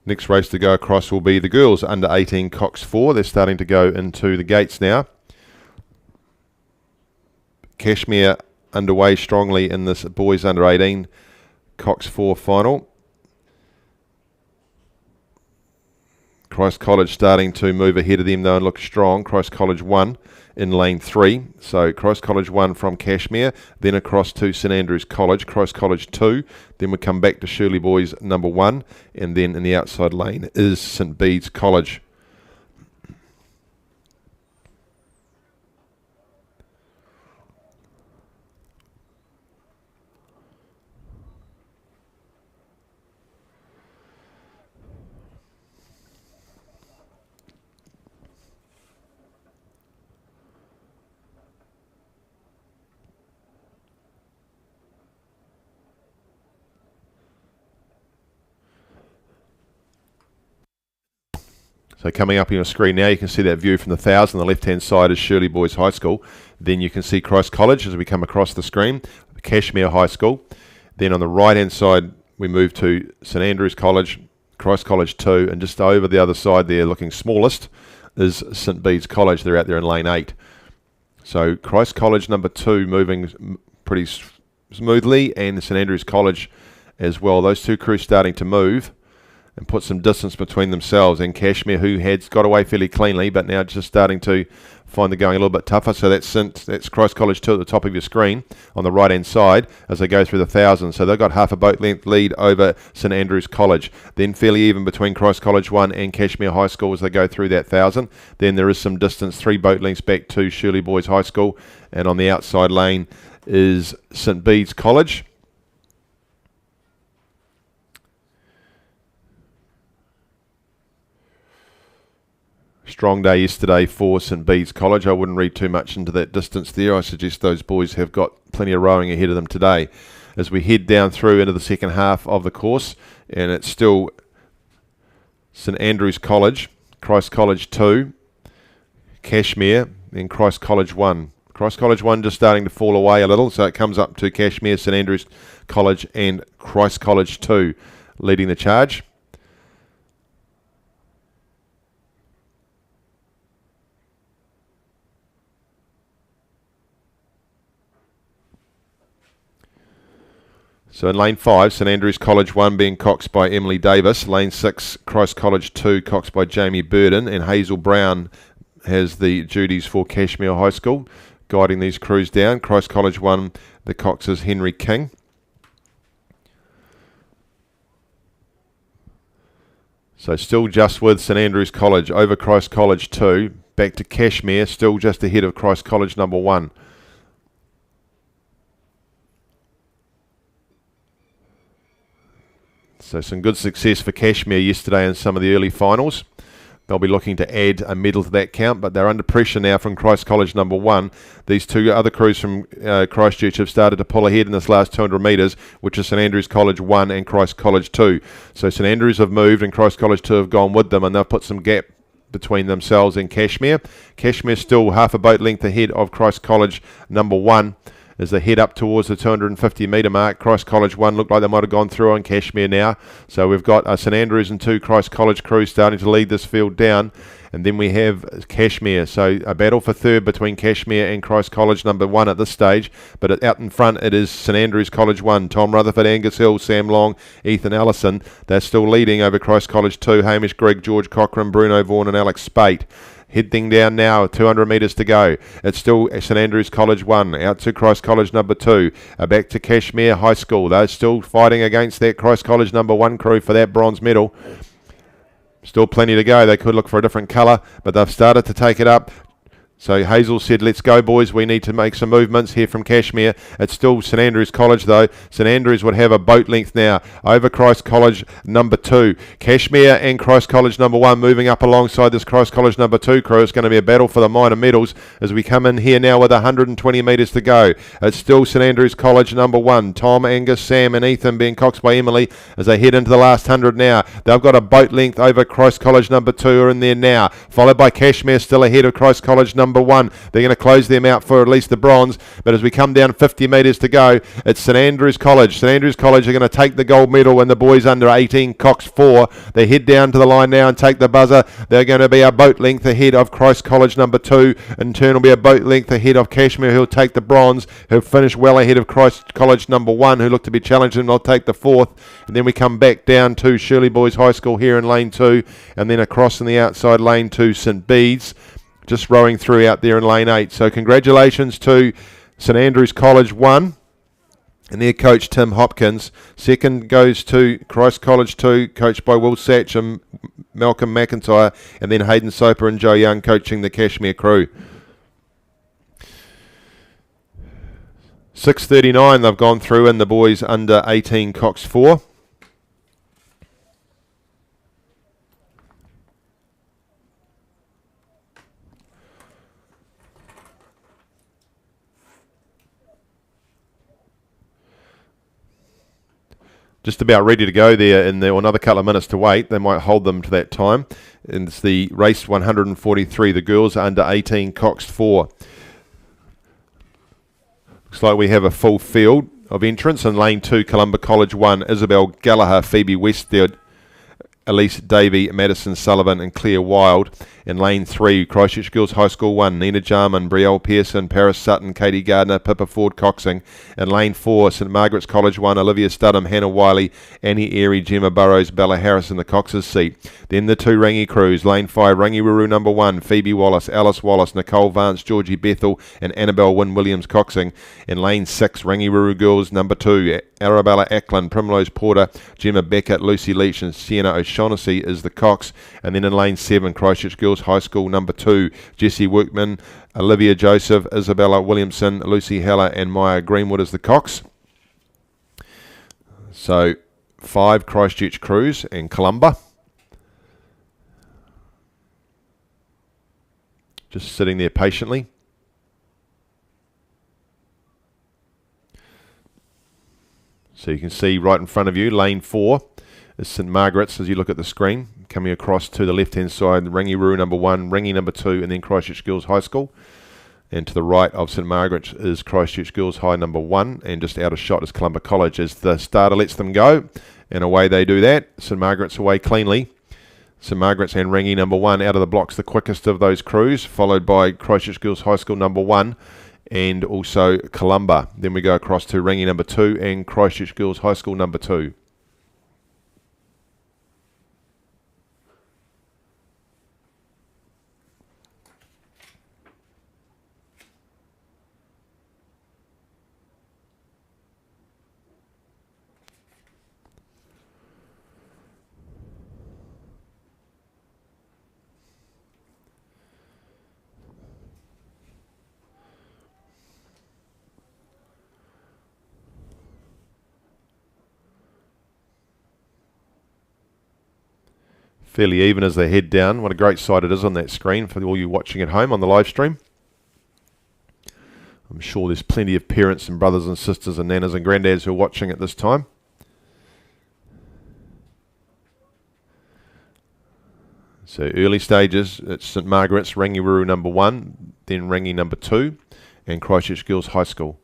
Next race to go across will be the girls under 18 Cox 4. They're starting to go into the gates now. Cashmere underway strongly in this boys under 18 Cox 4 final. Christ College starting to move ahead of them though and look strong. Christ College 1 in lane 3. So Christ College 1 from Cashmere, then across to St Andrews College, Christ College 2, then we come back to Shirley Boys number 1, and then in the outside lane is St Bede's College. So coming up on your screen now, you can see that view from the 1,000. The left-hand side is Shirley Boys High School. Then you can see Christ College as we come across the screen, Cashmere High School. Then on the right-hand side, we move to St Andrews College, Christ College 2, and just over the other side there, looking smallest, is St Bede's College. They're out there in lane 8. So Christ College number 2 moving pretty smoothly, and St Andrews College as well. Those two crews starting to move and put some distance between themselves, and Cashmere, who had got away fairly cleanly, but now just starting to find the going a little bit tougher. So that's Christ College 2 at the top of your screen on the right-hand side as they go through the 1,000. So they've got half a boat length lead over St Andrews College. Then fairly even between Christ College 1 and Cashmere High School as they go through that 1,000. Then there is some distance, 3 boat lengths back to Shirley Boys High School, and on the outside lane is St Bede's College. Strong day yesterday for St Bede's College. I wouldn't read too much into that distance there. I suggest those boys have got plenty of rowing ahead of them today. As we head down through into the second half of the course, and it's still St Andrews College, Christ College 2, Cashmere, then Christ College 1. Christ College 1 just starting to fall away a little, so it comes up to Cashmere, St Andrews College and Christ College 2 leading the charge. So in lane 5, St Andrews College 1 being coxed by Emily Davis. Lane 6, Christ College 2 coxed by Jamie Burden. And Hazel Brown has the duties for Cashmere High School, guiding these crews down. Christ College 1, the cox is Henry King. So still just with St Andrews College over Christ College 2. Back to Cashmere, still just ahead of Christ College number 1. So some good success for Cashmere yesterday in some of the early finals. They'll be looking to add a medal to that count, but they're under pressure now from Christ College number 1. These two other crews from Christchurch have started to pull ahead in this last 200 metres, which is St Andrews College 1 and Christ College 2. So St Andrews have moved and Christ College 2 have gone with them, and they've put some gap between themselves and Cashmere. Cashmere still half a boat length ahead of Christ College number 1. As they head up towards the 250 metre mark, Christ College 1 looked like they might have gone through on Cashmere now. So we've got St Andrews and 2 Christ College crews starting to lead this field down. And then we have Cashmere. So a battle for third between Cashmere and Christ College number 1 at this stage. But out in front it is St Andrews College 1. Tom Rutherford, Angus Hill, Sam Long, Ethan Allison. They're still leading over Christ College 2. Hamish Grigg, George Cochran, Bruno Vaughan and Alex Spate. Heading down now, 200 metres to go. It's still St Andrews College 1, out to Christ College number 2, back to Cashmere High School. They're still fighting against that Christ College number 1 crew for that bronze medal. Still plenty to go. They could look for a different colour, but they've started to take it up. So Hazel said, let's go, boys. We need to make some movements here from Cashmere. It's still St Andrews College, though. St Andrews would have a boat length now over Christ College number 2. Cashmere and Christ College number 1 moving up alongside this Christ College number 2 crew. It's going to be a battle for the minor medals as we come in here now with 120 metres to go. It's still St Andrews College number 1. Tom, Angus, Sam and Ethan being coxed by Emily as they head into the last 100 now. They've got a boat length over Christ College number 2 are in there now, followed by Cashmere still ahead of Christ College number 1. They're going to close them out for at least the bronze, but as we come down 50 metres to go, it's St Andrews College. St Andrews College are going to take the gold medal and the boys under 18 cox 4. They head down to the line now and take the buzzer. They're going to be a boat length ahead of Christ College number 2. In turn will be a boat length ahead of Cashmere, who'll take the bronze, who'll finish well ahead of Christ College number 1, who look to be challenged, and they'll take the 4th. And then we come back down to Shirley Boys High School here in lane 2, and then across in the outside lane 2 St Bede's. Just rowing through out there in lane 8. So congratulations to St Andrews College 1 and their coach Tim Hopkins. Second goes to Christ College 2, coached by Will Satcham, Malcolm McIntyre, and then Hayden Soper and Joe Young coaching the Cashmere crew. 6:39 they've gone through in the boys under 18 cox 4. Just about ready to go there another couple of minutes to wait. They might hold them to that time. And it's the race 143. The girls are under 18 coxed 4. Looks like we have a full field of entrants. In lane 2, Columba College 1, Isabel Gallagher, Phoebe Westfield, Elise Davey, Madison Sullivan and Claire Wild. In lane 3, Christchurch Girls High School 1, Nina Jarman, Brielle Pearson, Paris Sutton, Katie Gardner, Pippa Ford Coxing. In lane 4, St Margaret's College 1, Olivia Studham, Hannah Wiley, Annie Airy, Gemma Burrows, Bella Harris in the Cox's seat. Then the 2 Rangi crews, lane 5, Rangiwaru number 1, Phoebe Wallace, Alice Wallace, Nicole Vance, Georgie Bethel and Annabelle Wynne Williams Coxing. In lane 6, Rangiwaru Girls number 2, Arabella Ackland, Primrose Porter, Gemma Beckett, Lucy Leach and Sienna O'Shaughnessy is the cox. And then in lane 7, Christchurch Girls High School number 2, Jessie Workman, Olivia Joseph, Isabella Williamson, Lucy Heller and Maya Greenwood is the cox. So 5 Christchurch crews and Columba. Just sitting there patiently. So you can see right in front of you, lane 4 is St Margaret's as you look at the screen. Coming across to the left-hand side, Rangiwaru number 1, Rangi number 2, and then Christchurch Girls High School. And to the right of St Margaret's is Christchurch Girls High number 1, and just out of shot is Columba College as the starter lets them go. And away they do that. St Margaret's away cleanly. St Margaret's and Rangi number 1 out of the blocks, the quickest of those crews, followed by Christchurch Girls High School number 1. and also Columba. Then we go across to Rangi number 2 and Christchurch Girls High School number 2. Fairly even as they head down. What a great sight it is on that screen for all you watching at home on the live stream. I'm sure there's plenty of parents and brothers and sisters and nanas and granddads who are watching at this time. So early stages, it's St Margaret's, Rangiwaru number 1, then Rangi number 2, and Christchurch Girls High School.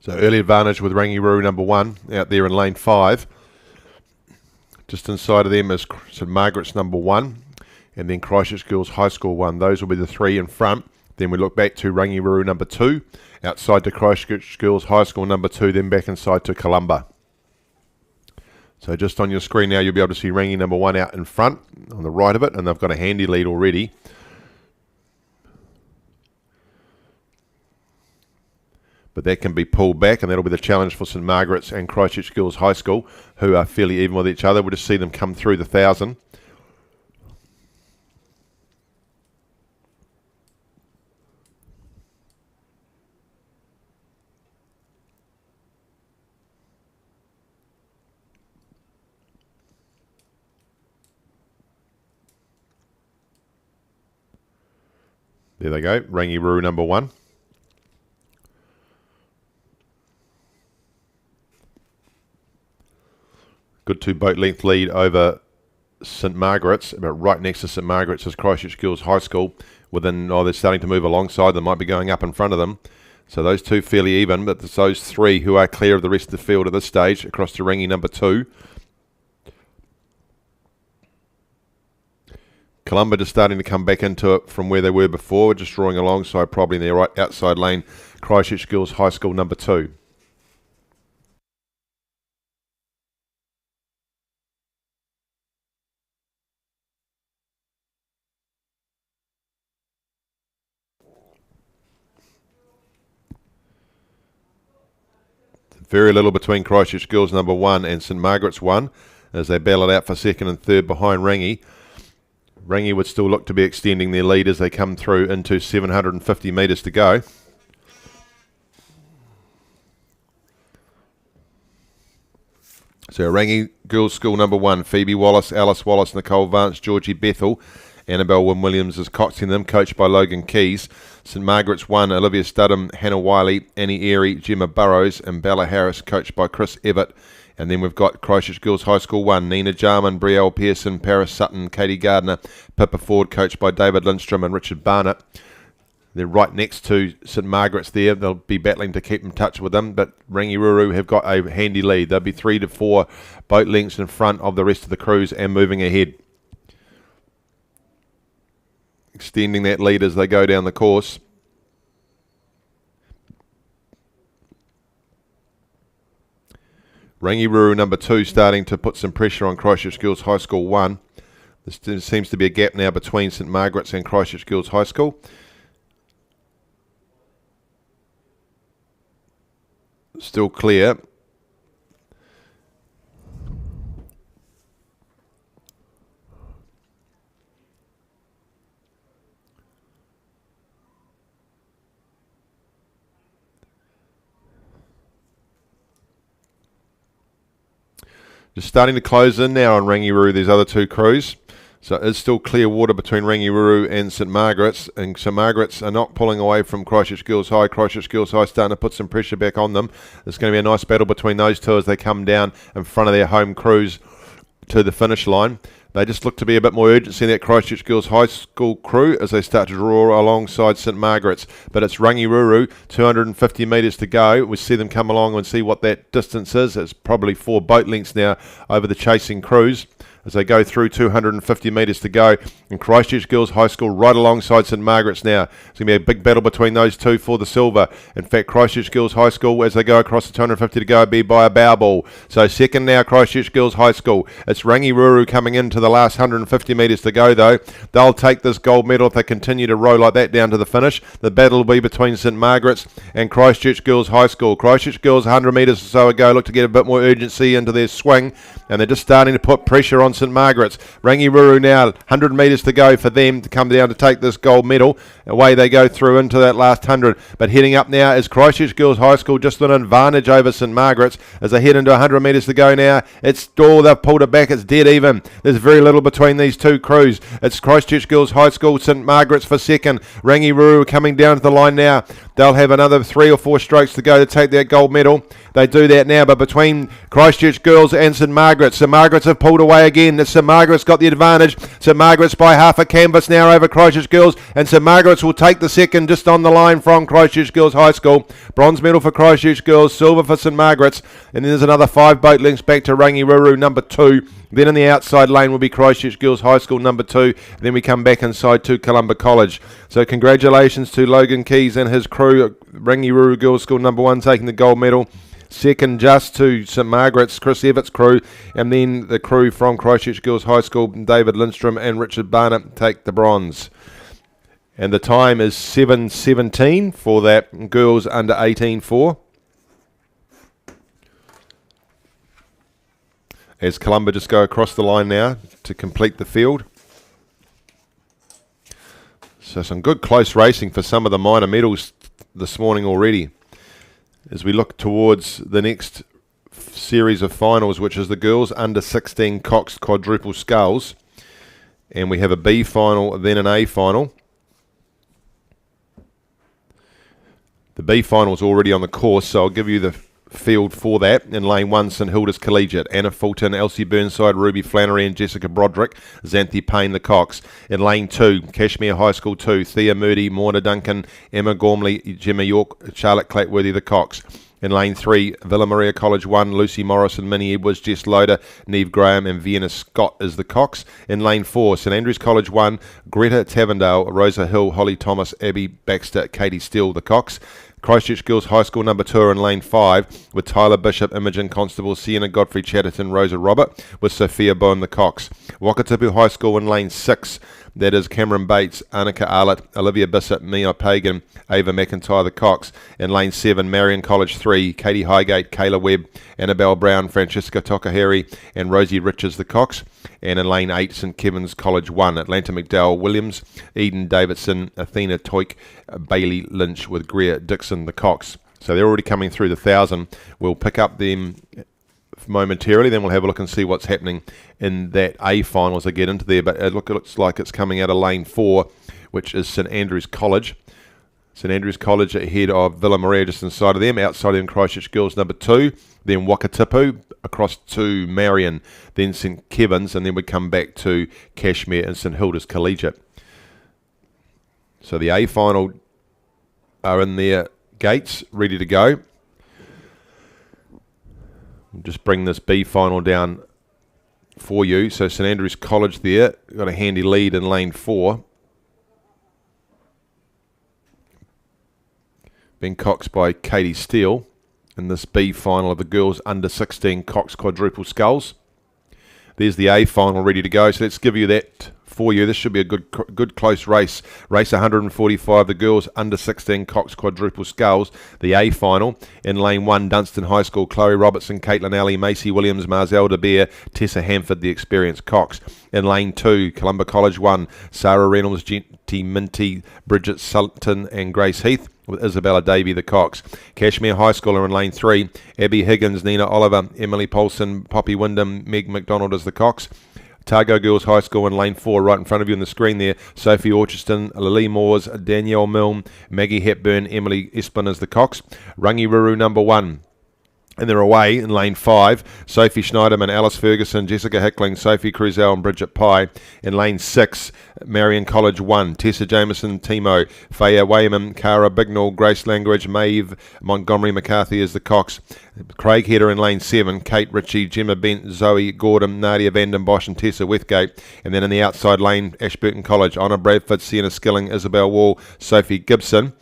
So early advantage with Rangiwaru number 1 out there in lane 5. Just inside of them is St Margaret's number 1 and then Christchurch Girls High School 1. Those will be the 3 in front. Then we look back to Rangiwaru number 2, outside to Christchurch Girls High School number 2, then back inside to Columba. So just on your screen now you'll be able to see Rangi number 1 out in front on the right of it, and they've got a handy lead already. But that can be pulled back, and that'll be the challenge for St Margaret's and Christchurch Girls High School, who are fairly even with each other. We'll just see them come through the 1,000. There they go, Rangiwaru number 1. Good 2 boat length lead over St Margaret's, about right next to St Margaret's is Christchurch Girls High School. They're starting to move alongside them, might be going up in front of them. So those 2 fairly even, but it's those 3 who are clear of the rest of the field at this stage, across to Rangi number 2. Columba just starting to come back into it from where they were before, just drawing alongside probably in their right outside lane, Christchurch Girls High School number 2. Very little between Christchurch Girls number 1 and St Margaret's 1 as they battle it out for second and third behind Rangi. Rangi would still look to be extending their lead as they come through into 750 metres to go. So Rangi Girls School number 1, Phoebe Wallace, Alice Wallace, Nicole Vance, Georgie Bethel, Annabelle Wynne-Williams is coxing them, coached by Logan Keys. St Margaret's 1, Olivia Studham, Hannah Wiley, Annie Airy, Gemma Burrows, and Bella Harris, coached by Chris Evett. And then we've got Christchurch Girls High School 1, Nina Jarman, Brielle Pearson, Paris Sutton, Katie Gardner, Pippa Ford, coached by David Lindstrom and Richard Barnett. They're right next to St Margaret's there. They'll be battling to keep in touch with them, but Rangiwaru have got a handy lead. They'll be 3 to 4 boat lengths in front of the rest of the crews and moving ahead. Extending that lead as they go down the course. Rangiruru number 2 starting to put some pressure on Christchurch Girls High School 1. There seems to be a gap now between St Margaret's and Christchurch Girls High School. Still clear. Just starting to close in now on Rangiruru, these other two crews. So it's still clear water between Rangiruru and St Margaret's, and St Margaret's are not pulling away from Christchurch Girls High. Christchurch Girls High starting to put some pressure back on them. There's going to be a nice battle between those two as they come down in front of their home crews to the finish line. They just look to be a bit more urgency in that Christchurch Girls High School crew as they start to draw alongside St Margaret's. But it's Rangiruru, 250 metres to go. We see them come along and see what that distance is. It's probably 4 boat lengths now over the chasing crews as they go through 250 metres to go. And Christchurch Girls High School right alongside St Margaret's now. It's going to be a big battle between those two for the silver. In fact, Christchurch Girls High School, as they go across the 250 to go, be by a bow ball. So second now, Christchurch Girls High School. It's Rangiruru coming into the last 150 metres to go, though. They'll take this gold medal if they continue to row like that down to the finish. The battle will be between St Margaret's and Christchurch Girls High School. Christchurch Girls 100 metres or so ago look to get a bit more urgency into their swing, and they're just starting to put pressure on St Margaret's. Rangiruru now, 100 metres to go for them to come down to take this gold medal. Away they go through into that last 100. But heading up now is Christchurch Girls High School, just an advantage over St Margaret's as they head into 100 metres to go now. It's they've pulled it back, it's dead even. There's very little between these two crews. It's Christchurch Girls High School, St Margaret's for second. Rangiruru coming down to the line now. They'll have another 3 or 4 strokes to go to take that gold medal. They do that now, but between Christchurch Girls and St Margaret's have pulled away again. St Margaret's got the advantage. St Margaret's by half a canvas now over Christchurch Girls, and St Margaret's will take the second just on the line from Christchurch Girls High School. Bronze medal for Christchurch Girls, silver for St Margaret's, and then there's another 5 boat links back to Rangiruru number 2. Then in the outside lane will be Christchurch Girls High School number 2. Then we come back inside to Columba College. So congratulations to Logan Keys and his crew. Rangiruru Girls School number 1 taking the gold medal. Second just to St Margaret's, Chris Everett's crew, and then the crew from Christchurch Girls High School, David Lindstrom and Richard Barnett, take the bronze. And the time is 7:17 for that girls under 18 4. As Columba just go across the line now to complete the field. So some good close racing for some of the minor medals this morning already. As we look towards the next series of finals, which is the girls under 16 coxed quadruple sculls. And we have a B final, then an A final. The B final is already on the course, so I'll give you the field for that. In lane 1, St Hilda's Collegiate, Anna Fulton, Elsie Burnside, Ruby Flannery and Jessica Broderick, Xanthi Payne the Cox. In lane 2, Cashmere High School 2, Thea Moody, Morna Duncan, Emma Gormley, Gemma York, Charlotte Clateworthy the Cox. In lane 3, Villa Maria College 1, Lucy Morrison, Minnie Edwards, Jess Loader, Neve Graham and Vienna Scott is the Cox. In lane 4, St Andrews College 1, Greta Tavendale, Rosa Hill, Holly Thomas, Abby Baxter, Katie Steele the Cox. Christchurch Girls High School number 2 are in lane 5 with Tyler Bishop, Imogen Constable, Sienna Godfrey Chatterton, Rosa Robert with Sophia Bowen the Cox. Wakatipu High School in lane 6, that is Cameron Bates, Annika Arlett, Olivia Bissett, Mia Pagan, Ava McIntyre the Cox. In lane 7, Marion College 3, Katie Highgate, Kayla Webb, Annabelle Brown, Francesca Tokahari and Rosie Richards the Cox. And in lane 8, St Kevin's College 1, Atlanta McDowell Williams, Eden Davidson, Athena Toik, Bailey Lynch with Greer Dixon the Cox. So they're already coming through the 1,000. We'll pick up them momentarily, then we'll have a look and see what's happening in that A final as I get into there. But it looks like it's coming out of lane 4, which is St Andrews College. St Andrews College ahead of Villa Maria just inside of them. Outside of them, Christchurch Girls number 2. Then Wakatipu across to Marion. Then St Kevin's, and then we come back to Cashmere and St Hilda's Collegiate. So the A final are in their gates, ready to go. We'll just bring this B final down for you. So St Andrews College there, got a handy lead in lane 4. Being coxed by Katie Steele. in this B final of the girls under 16 coxed quadruple sculls. There's the A final ready to go. So let's give you that for you. This should be a good close race. Race 145, the girls under 16 coxed quadruple sculls. The A final in lane 1, Dunstan High School, Chloe Robertson, Caitlin Alley, Macy Williams, Marzelle De Beer, Tessa Hamford, the experienced cox. In lane 2, Columba College 1, Sarah Reynolds, Genty Minty, Bridget Sutton and Grace Heath, with Isabella Davey, the cox. Cashmere High School are in lane 3, Abby Higgins, Nina Oliver, Emily Paulson, Poppy Wyndham, Meg McDonald as the cox. Targo Girls High School in lane 4, right in front of you on the screen there, Sophie Orchiston, Lily Moores, Danielle Milne, Maggie Hepburn, Emily Espin as the cox. Rangiruru number 1. And they're away in lane 5, Sophie Schneiderman, Alice Ferguson, Jessica Hickling, Sophie Cruzel and Bridget Pye. In lane 6, Marion College 1, Tessa Jameson, Timo, Faya Wayman, Cara Bignall, Grace Langridge, Maeve Montgomery McCarthy as the cox. Craig Header in lane 7, Kate Ritchie, Gemma Bent, Zoe Gordon, Nadia Vanden Bosch and Tessa Withgate. And then in the outside lane, Ashburton College, Honor Bradford, Sienna Skilling, Isabel Wall, Sophie Gibson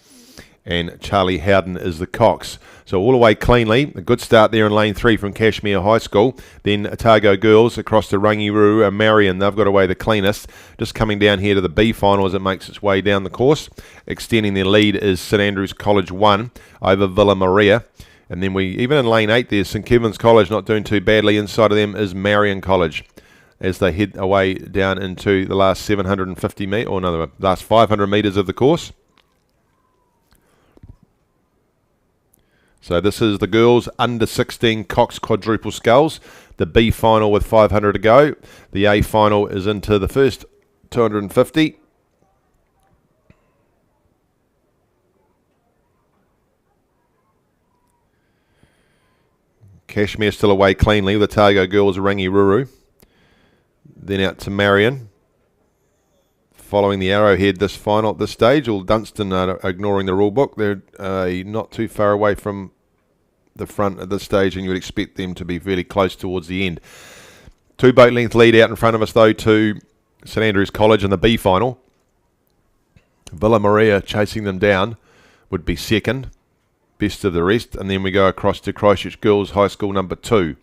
and Charlie Howden is the cox. So all the way cleanly, a good start there in lane 3 from Cashmere High School. Then Otago Girls across to Rangiruru and Marion, they've got away the cleanest. Just coming down here to the B final as it makes its way down the course. Extending their lead is St Andrews College 1 over Villa Maria. And then even in lane 8 there's St Kevin's College not doing too badly. Inside of them is Marion College as they head away down into the last 750 metres, or no, the last 500 metres of the course. So this is the girls under 16 coxed quadruple sculls. The B final with 500 to go. The A final is into the first 250. Cashmere still away cleanly. The Otago girls are Rangiruru. Then out to Marion. Following the arrowhead this final at this stage. All Dunstan are ignoring the rule book. They're not too far away from the front at this stage, and you would expect them to be fairly close towards the end. 2 boat length lead out in front of us though to St Andrews College in the B final. Villa Maria chasing them down would be second, best of the rest, and then we go across to Christchurch Girls High School number 2.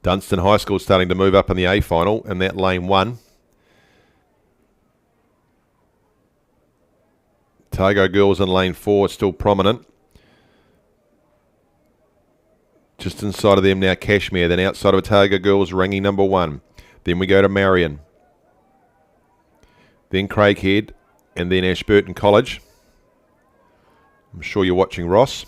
Dunstan High School starting to move up in the A final in that lane 1. Otago Girls in lane 4 still prominent. Just inside of them now Cashmere. Then outside of Otago Girls, Rangi number 1. Then we go to Marion. Then Craighead. And then Ashburton College. I'm sure you're watching Ross.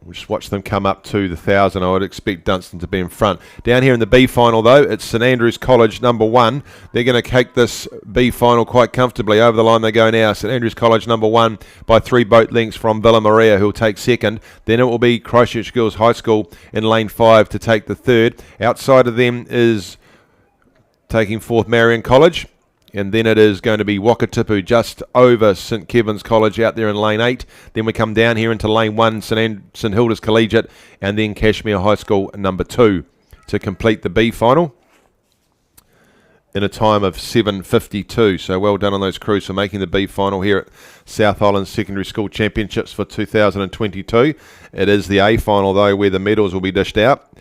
We'll just watch them come up to the 1,000. I would expect Dunstan to be in front. Down here in the B final, though, it's St Andrews College, number 1. They're going to cake this B final quite comfortably. Over the line they go now. St Andrews College, number 1, by 3 boat lengths from Villa Maria, who'll take second. Then it will be Christchurch Girls High School in lane 5 to take the third. Outside of them is taking fourth Marion College. And then it is going to be Wakatipu just over St Kevin's College out there in lane 8. Then we come down here into lane 1, St Hilda's Collegiate, and then Cashmere High School number 2 to complete the B final in a time of 7:52. So well done on those crews for making the B final here at South Island Secondary School Championships for 2022. It is the A final, though, where the medals will be dished out.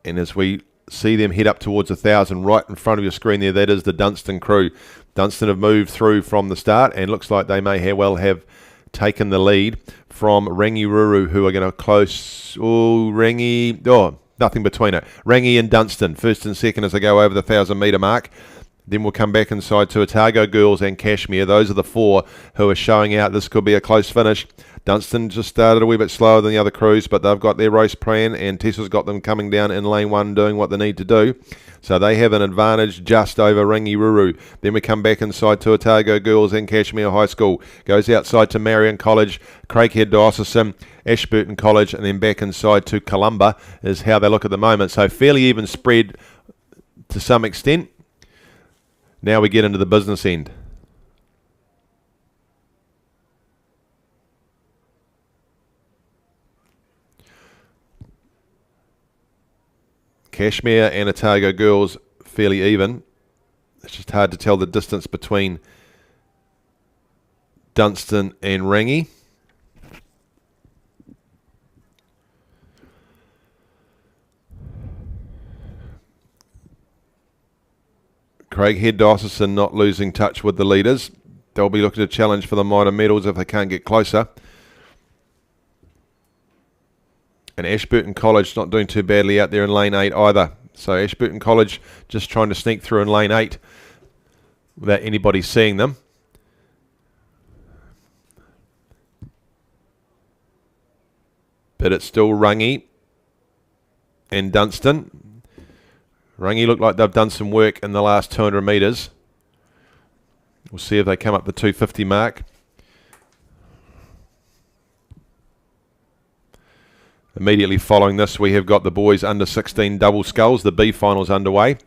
And as we see them head up towards 1,000 right in front of your screen there, that is the Dunstan crew. Dunstan have moved through from the start and looks like they may well have taken the lead from Rangiruru, who are going to close. Nothing between it. Rangi and Dunstan, first and second as they go over the 1,000 metre mark. Then we'll come back inside to Otago Girls and Cashmere. Those are the four who are showing out. This could be a close finish. Dunstan just started a wee bit slower than the other crews, but they've got their race plan, and Tessa's got them coming down in lane 1 doing what they need to do. So they have an advantage just over Ringi Ruru. Then we come back inside to Otago Girls and Cashmere High School. Goes outside to Marion College, Craighead Diocesan, Ashburton College, and then back inside to Columba is how they look at the moment. So fairly even spread to some extent. Now we get into the business end. Cashmere and Otago Girls fairly even. It's just hard to tell the distance between Dunstan and Rangi. Craighead Diocesan not losing touch with the leaders. They'll be looking to challenge for the minor medals if they can't get closer. And Ashburton College not doing too badly out there in lane 8 either. So Ashburton College just trying to sneak through in lane 8 without anybody seeing them. But it's still Rangi and Dunstan. Rangi look like they've done some work in the last 200 metres. We'll see if they come up the 250 mark. Immediately following this, we have got the boys under 16 double sculls. The B finals underway.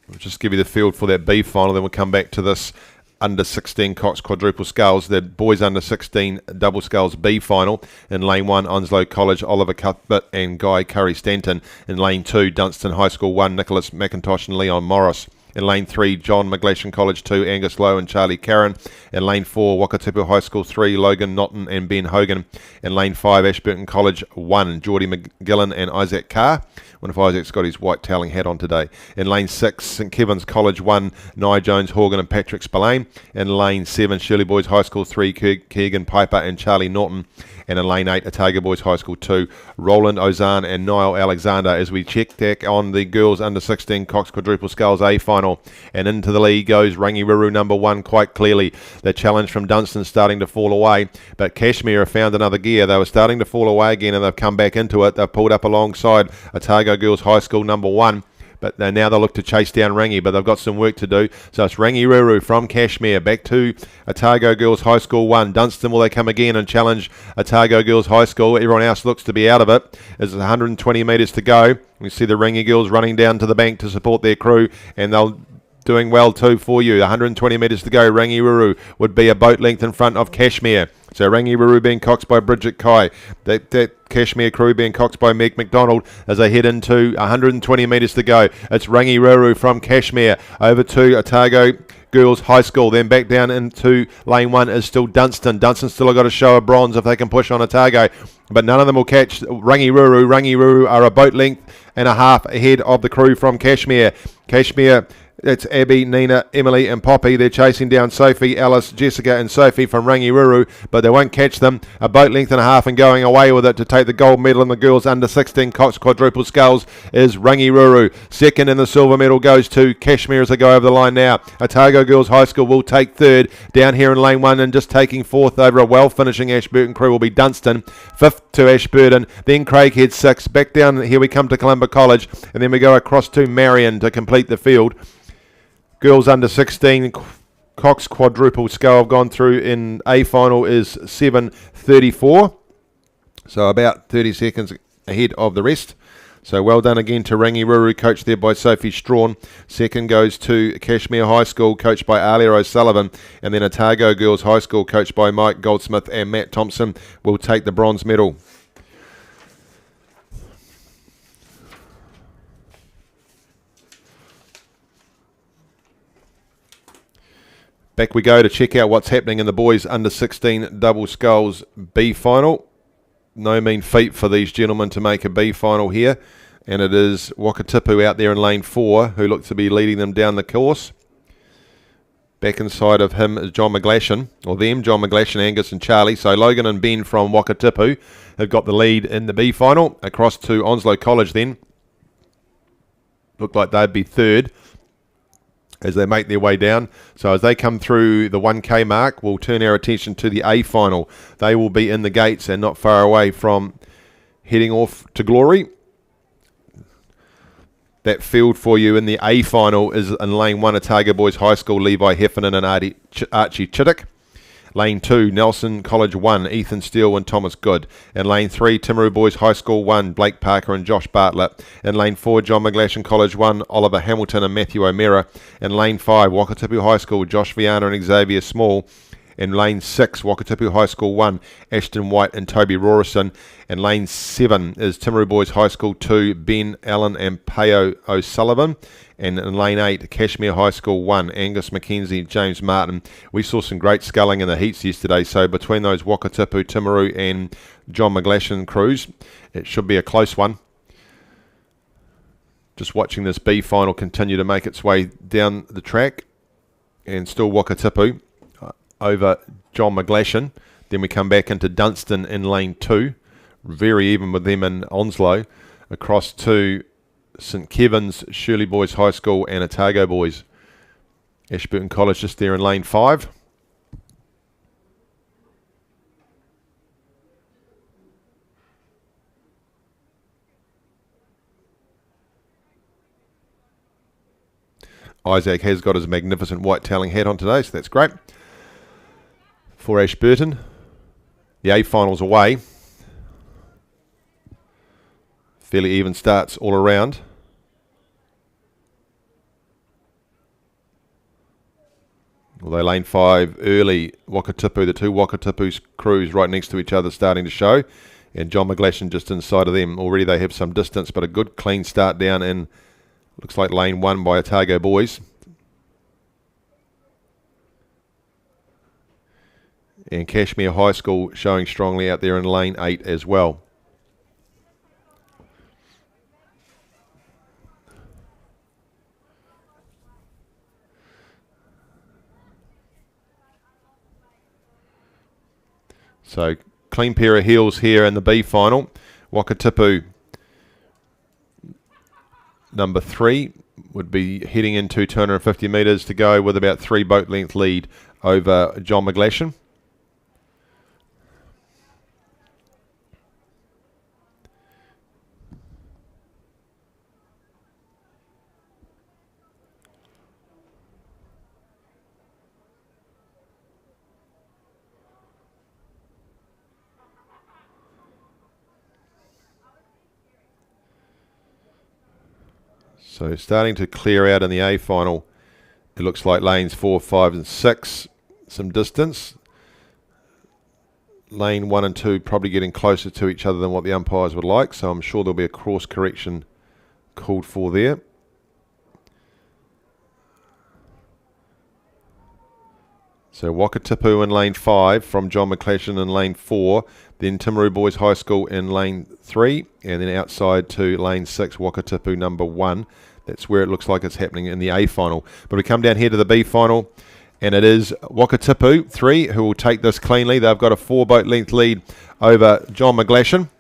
We'll just give you the field for that B final, then we'll come back to this under 16 Cox quadruple sculls. The boys under 16 double sculls B final. In lane 1, Onslow College, Oliver Cuthbert and Guy Curry Stanton. In lane 2, Dunstan High School 1, Nicholas McIntosh and Leon Morris. In lane 3, John McGlashan College 2, Angus Lowe and Charlie Carron. In lane 4, Wakatipu High School 3, Logan Naughton and Ben Hogan. In lane 5, Ashburton College 1, Geordie McGillan and Isaac Carr. I wonder if Isaac's got his white toweling hat on today. In lane 6, St Kevin's College 1, Nye Jones, Horgan and Patrick Spillane. In lane 7, Shirley Boys High School 3, Keegan Piper and Charlie Norton. And in lane 8, Otago Boys High School 2, Roland Ozan and Niall Alexander, as we check back on the girls under 16 Cox quadruple sculls A final. And into the lead goes Rangi Ruru number 1 quite clearly. The challenge from Dunstan starting to fall away, but Cashmere have found another gear. They were starting to fall away again and they've come back into it. They've pulled up alongside Otago Girls High School number 1. But now they'll look to chase down Rangi, but they've got some work to do. So it's Rangi Ruru from Cashmere back to Otago Girls High School 1. Dunstan, will they come again and challenge Otago Girls High School? Everyone else looks to be out of it. There's 120 metres to go. We see the Rangi girls running down to the bank to support their crew, and they'll doing well too for you. 120 metres to go. Rangi Ruru would be a boat length in front of Cashmere. So Rangi Ruru being coxed by Bridget Kai. That Cashmere crew being coxed by Meg McDonald as they head into 120 metres to go. It's Rangi Ruru from Cashmere over to Otago Girls High School. Then back down into lane 1 is still Dunstan. Dunstan still got to show a bronze if they can push on Otago. But none of them will catch Rangi Ruru. Rangi Ruru are a boat length and a half ahead of the crew from Cashmere. Cashmere, it's Abby, Nina, Emily and Poppy. They're chasing down Sophie, Alice, Jessica and Sophie from Rangi Ruru, but they won't catch them. A boat length and a half and going away with it to take the gold medal in the girls under 16 Cox quadruple sculls is Rangi Ruru. Second and the silver medal goes to Cashmere as they go over the line now. Otago Girls High School will take third down here in lane 1, and just taking fourth over a well finishing Ashburton crew will be Dunstan. Fifth to Ashburton, then Craighead 6. Back down here we come to Columba College, and then we go across to Marion to complete the field. Girls under 16 Cox quadruple skull have gone through in A final is 7:34. So about 30 seconds ahead of the rest. So well done again to Rangi Ruru, coached there by Sophie Strawn. Second goes to Cashmere High School, coached by Alia O'Sullivan. And then Otago Girls High School, coached by Mike Goldsmith and Matt Thompson, will take the bronze medal. Back we go to check out what's happening in the boys under 16 double sculls B final. No mean feat for these gentlemen to make a B final here. And it is Wakatipu out there in lane 4 who look to be leading them down the course. Back inside of him is John McGlashan, or them, John McGlashan, Angus and Charlie. So Logan and Ben from Wakatipu have got the lead in the B final. Across to Onslow College then. look like they'd be third as they make their way down. So as they come through the 1K mark, we'll turn our attention to the A final. They will be in the gates and not far away from heading off to glory. That field for you in the A final is in lane 1, Otago Boys High School, Levi Heffernan and Archie Chittick. Lane 2, Nelson College 1, Ethan Steele and Thomas Good. In lane 3, Timaru Boys High School 1, Blake Parker and Josh Bartlett. In lane 4, John McGlashan College 1, Oliver Hamilton and Matthew O'Meara. In lane 5, Wakatipu High School, Josh Viana and Xavier Small. In lane 6, Wakatipu High School 1, Ashton White and Toby Rorison. In lane 7 is Timaru Boys High School 2, Ben Allen and Peo O'Sullivan. And in lane 8, Cashmere High School 1, Angus McKenzie, James Martin. We saw some great sculling in the heats yesterday, so between those Wakatipu, Timaru and John McGlashan crews, it should be a close one. Just watching this B final continue to make its way down the track, and still Wakatipu over John McGlashan. Then we come back into Dunstan in lane 2, very even with them in Onslow, across to St Kevin's, Shirley Boys High School and Otago Boys. Ashburton College just there in lane 5. Isaac has got his magnificent white toweling hat on today, so that's great. For Ashburton, the A finals away. Fairly even starts all around. Although lane 5 early, Wakatipu, the two Wakatipu's crews right next to each other starting to show. And John McGlashan just inside of them. Already they have some distance, but a good clean start down in, looks like lane 1 by Otago Boys. And Cashmere High School showing strongly out there in lane 8 as well. So, clean pair of heels here in the B final. Wakatipu, number 3, would be heading into 250 metres to go with about 3 boat length lead over John McGlashan. So starting to clear out in the A final. It looks like lanes 4, 5 and 6, some distance. Lane 1 and 2 probably getting closer to each other than what the umpires would like, so I'm sure there'll be a course correction called for there. So Wakatipu in lane 5 from John McGlashan in lane 4, then Timaru Boys High School in lane 3, and then outside to lane 6, Wakatipu number 1. That's where it looks like it's happening in the A final. But we come down here to the B final, and it is Wakatipu 3 who will take this cleanly. They've got a 4 boat length lead over John McGlashan.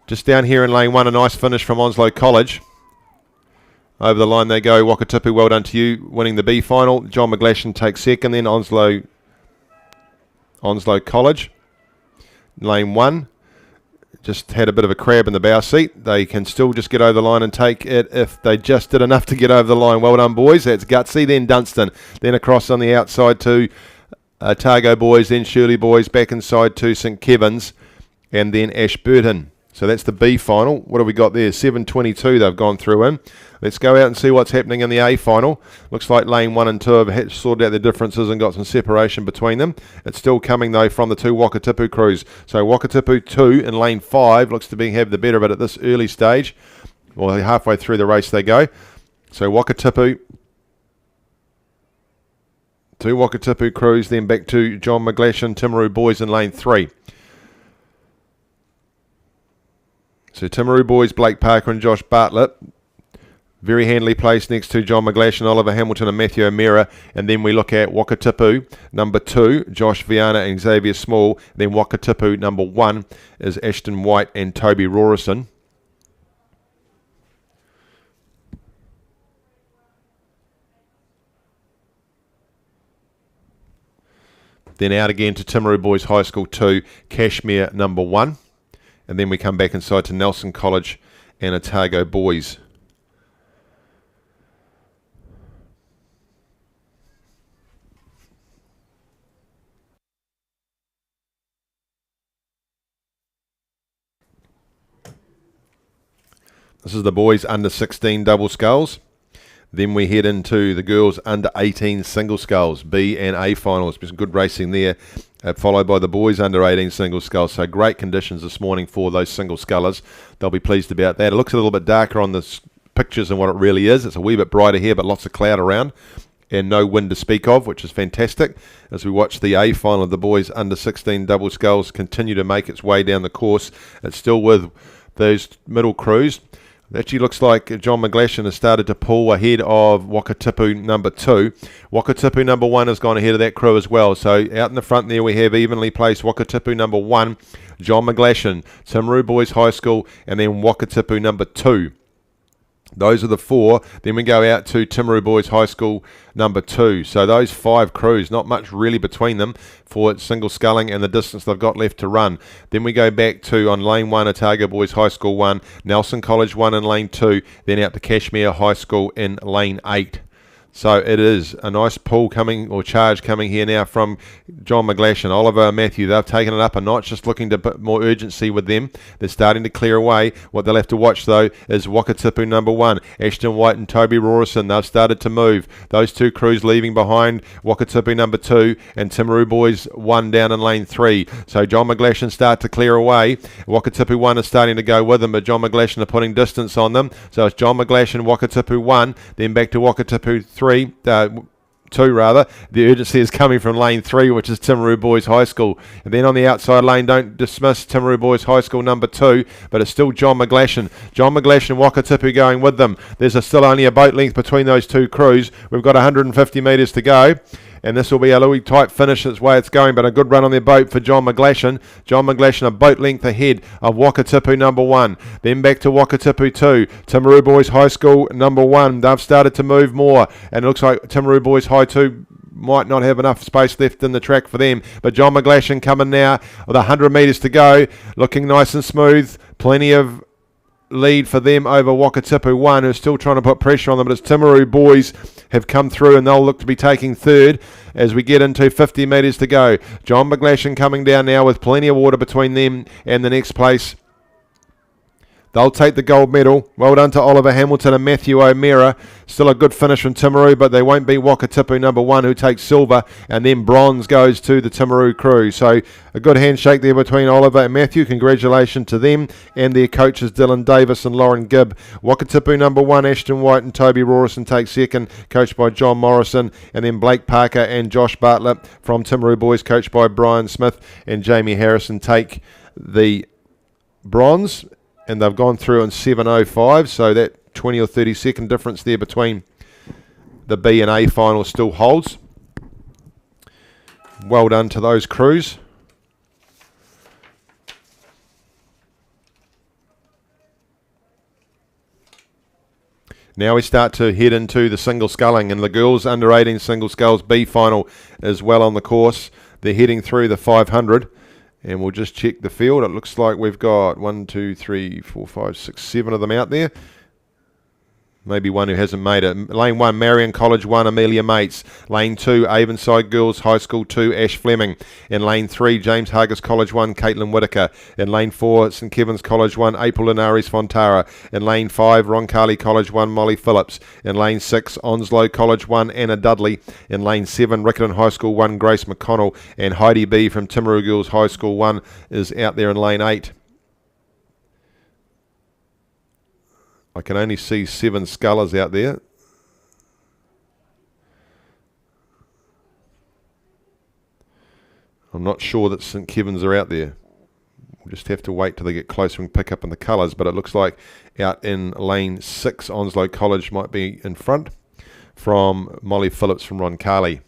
Just down here in lane 1, a nice finish from Onslow College. Over the line they go. Wakatipu, well done to you, winning the B final. John McGlashan takes second, then Onslow College. Lane 1. Just had a bit of a crab in the bow seat. They can still just get over the line and take it if they just did enough to get over the line. Well done, boys. That's gutsy. Then Dunstan. Then across on the outside to Otago Boys. Then Shirley Boys back inside to St Kevin's. And then Ashburton. So that's the B final. What have we got there? 7:22 they've gone through in. Let's go out and see what's happening in the A final. Looks like lane 1 and 2 have sorted out the differences and got some separation between them. It's still coming though from the two Wakatipu crews. So Wakatipu 2 in lane 5 looks to have the better of it at this early stage. Well, halfway through the race they go. So Wakatipu, 2 Wakatipu crews, then back to John McGlashan, Timaru Boys in lane 3. So Timaru Boys, Blake Parker and Josh Bartlett. Very handily placed next to John McGlashan, Oliver Hamilton and Matthew O'Meara. And then we look at Wakatipu, number 2, Josh Viana and Xavier Small. Then Wakatipu, number 1, is Ashton White and Toby Rorison. Then out again to Timaru Boys High School 2, Cashmere number 1. And then we come back inside to Nelson College and Otago Boys. This is the boys under 16 double sculls. Then we head into the girls under 18 single sculls, B and A finals. Been some good racing there, followed by the boys under 18 single sculls. So great conditions this morning for those single scullers. They'll be pleased about that. It looks a little bit darker on the pictures than what it really is. It's a wee bit brighter here, but lots of cloud around and no wind to speak of, which is fantastic. As we watch the A final of the boys under 16 double sculls continue to make its way down the course. It's still with those middle crews. It actually looks like John McGlashan has started to pull ahead of Wakatipu number 2. Wakatipu number 1 has gone ahead of that crew as well. So out in the front there we have evenly placed Wakatipu number 1, John McGlashan, Timaru Boys High School, and then Wakatipu number 2. Those are the 4. Then we go out to Timaru Boys High School number 2. So those 5 crews, not much really between them for single sculling and the distance they've got left to run. Then we go back to, on lane 1, Otago Boys High School 1, Nelson College 1 in lane 2, then out to Cashmere High School in lane 8. So it is a nice pull coming, or charge coming here now from John McGlashan, Oliver and Matthew. They've taken it up a notch, just looking to put more urgency with them. They're starting to clear away. What they'll have to watch, though, is Wakatipu number 1, Ashton White and Toby Rawson. They've started to move. Those 2 crews leaving behind Wakatipu number 2 and Timaru Boys 1 down in lane 3. So John McGlashan start to clear away. Wakatipu 1 is starting to go with them, but John McGlashan are putting distance on them. So it's John McGlashan, Wakatipu 1, then back to Wakatipu 2 rather. The urgency is coming from lane 3, which is Timaru Boys High School. And then on the outside lane, don't dismiss Timaru Boys High School number 2, but it's still John McGlashan. John McGlashan and Wakatipu going with them. There's still only a boat length between those 2 crews. We've got 150 metres to go. And this will be a little tight finish, that's the way it's going, but a good run on their boat for John McGlashan. John McGlashan a boat length ahead of Wakatipu number 1. Then back to Wakatipu 2. Timaru Boys High School number 1. They've started to move more, and it looks like Timaru Boys High 2 might not have enough space left in the track for them. But John McGlashan coming now with 100 metres to go, looking nice and smooth. Plenty of lead for them over Wakatipu 1, who's still trying to put pressure on them, but it's Timaru Boys have come through and they'll look to be taking 3rd as we get into 50 metres to go. John McGlashan coming down now with plenty of water between them and the next place. They'll take the gold medal. Well done to Oliver Hamilton and Matthew O'Meara. Still a good finish from Timaru, but they won't beat Wakatipu number 1, who takes silver, and then bronze goes to the Timaru crew. So a good handshake there between Oliver and Matthew. Congratulations to them and their coaches Dylan Davis and Lauren Gibb. Wakatipu number 1, Ashton White and Toby Rawson take second, coached by John Morrison, and then Blake Parker and Josh Bartlett from Timaru Boys, coached by Brian Smith and Jamie Harrison, take the bronze. And they've gone through in 7:05, so that 20 or 30 second difference there between the B and A final still holds. Well done to those crews. Now we start to head into the single sculling, and the girls under 18 single sculls B final is well on the course. They're heading through the 500. And we'll just check the field. It looks like we've got 1, 2, 3, 4, 5, 6, 7 of them out there. Maybe one who hasn't made it. Lane 1, Marion College 1, Amelia Mates. Lane 2, Avonside Girls High School 2, Ash Fleming. In lane 3, James Hargis College 1, Caitlin Whitaker. In lane 4, St Kevin's College 1, April Linares Fontara. In lane 5, Roncalli College 1, Molly Phillips. In lane 6, Onslow College 1, Anna Dudley. In lane 7, Riccarton High School 1, Grace McConnell. And Heidi B from Timaru Girls High School 1 is out there in lane 8. I can only see 7 scullers out there. I'm not sure that St Kevin's are out there. We'll just have to wait till they get closer and pick up in the colours, but it looks like out in lane 6, Onslow College might be in front from Molly Phillips from Roncalli.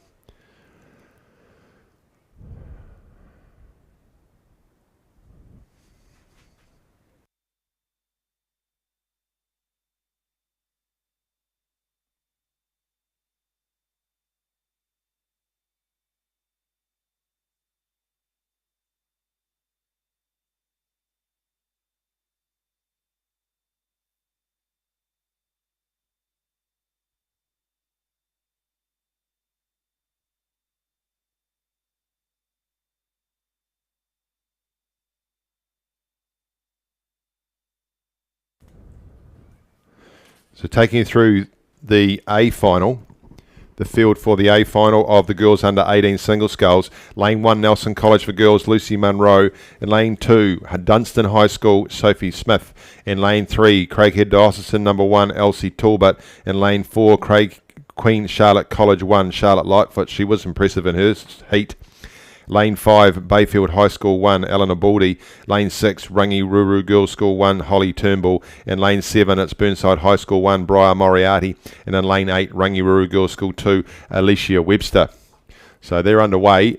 So taking you through the A final, the field for the A final of the girls under 18 single sculls. Lane 1, Nelson College for girls, Lucy Munro. In lane 2, Dunstan High School, Sophie Smith. In lane 3, Craighead Diocesan number 1, Elsie Talbot. In lane 4, Queen Charlotte College 1, Charlotte Lightfoot. She was impressive in her heat. Lane 5, Bayfield High School 1, Eleanor Baldy. Lane 6, Rangiruru Girls School 1, Holly Turnbull. In lane 7, it's Burnside High School 1, Briar Moriarty. And in lane 8, Rangiruru Girls School 2, Alicia Webster. So they're underway,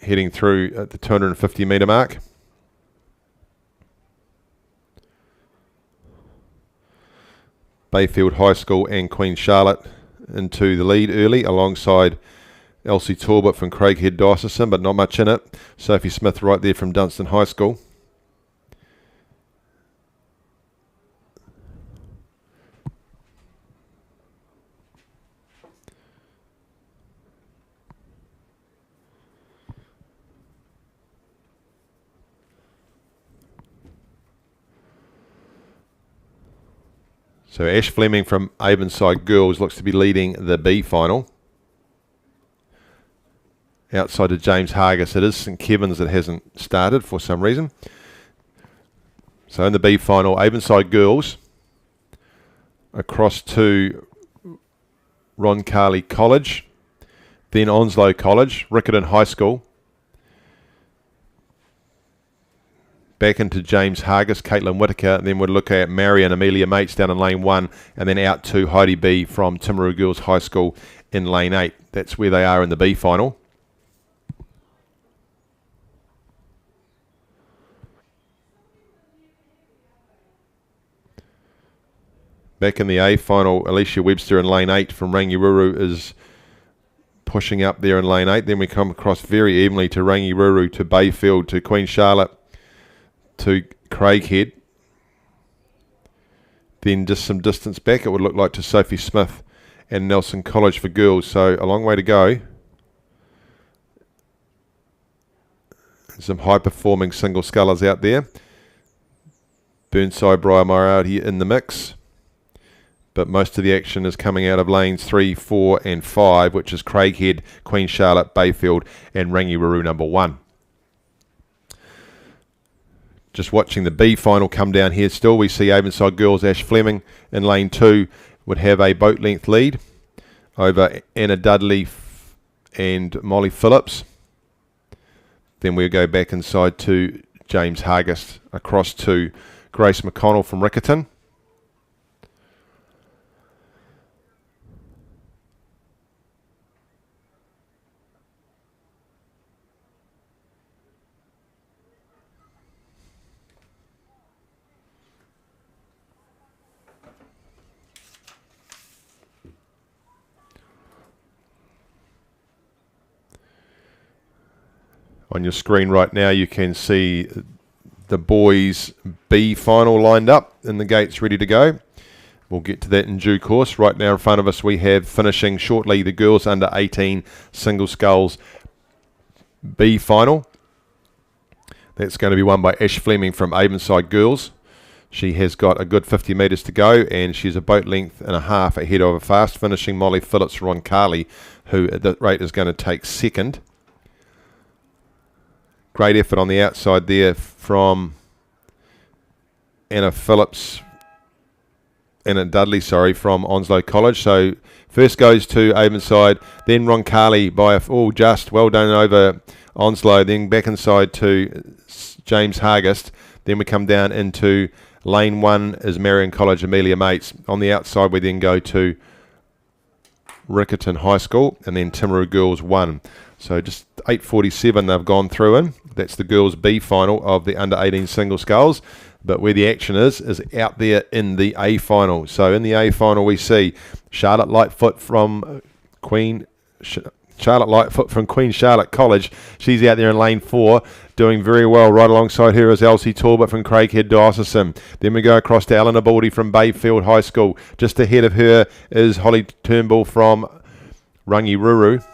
heading through at the 250 metre mark. Bayfield High School and Queen Charlotte into the lead early, alongside Elsie Talbot from Craighead Diocesan, but not much in it. Sophie Smith right there from Dunstan High School. So Ash Fleming from Avonside Girls looks to be leading the B final. Outside to James Hargis, it is St Kevin's that hasn't started for some reason. So in the B final, Avonside Girls across to Roncalli College, then Onslow College, Riccarton High School, back into James Hargis, Caitlin Whitaker, and then we'll look at Mary and Amelia Mates down in lane 1, and then out to Heidi B from Timaru Girls High School in lane 8. That's where they are in the B final. Back in the A final, Alicia Webster in lane 8 from Rangiruru is pushing up there in lane 8. Then we come across very evenly to Rangiruru, to Bayfield, to Queen Charlotte, to Craighead. Then just some distance back, it would look like, to Sophie Smith and Nelson College for girls. So a long way to go. Some high-performing single scullers out there. Burnside, Briar Moriarty in the mix. But most of the action is coming out of lanes 3, 4 and 5, which is Craighead, Queen Charlotte, Bayfield and Rangiruru number 1. Just watching the B final come down here still, we see Avonside Girls, Ash Fleming in lane 2 would have a boat length lead over Anna Dudley and Molly Phillips. Then we'll go back inside to James Hargis, across to Grace McConnell from Riccarton. On your screen right now, you can see the boys' B final lined up and the gates ready to go. We'll get to that in due course. Right now in front of us, we have finishing shortly the girls under 18 single sculls B final. That's going to be won by Ash Fleming from Avonside Girls. She has got a good 50 metres to go, and she's a boat length and a half ahead of a fast finishing Molly Phillips Roncalli, who at that rate is going to take second. Great effort on the outside there from Anna Dudley, from Onslow College. So first goes to Avonside, then Roncalli by just well done over Onslow, then back inside to James Hargis. Then we come down into lane 1 is Marion College, Amelia Mates. On the outside we then go to Riccarton High School and then Timaru Girls 1. So just 8:47 they've gone through in. That's the girls' B final of the under 18 single sculls. But where the action is out there in the A final. So in the A final we see Charlotte Lightfoot from Queen Charlotte College. She's out there in lane 4, doing very well. Right alongside her is Elsie Talbot from Craighead Diocesan. Then we go across to Eleanor Baldy from Bayfield High School. Just ahead of her is Holly Turnbull from Rangiruru.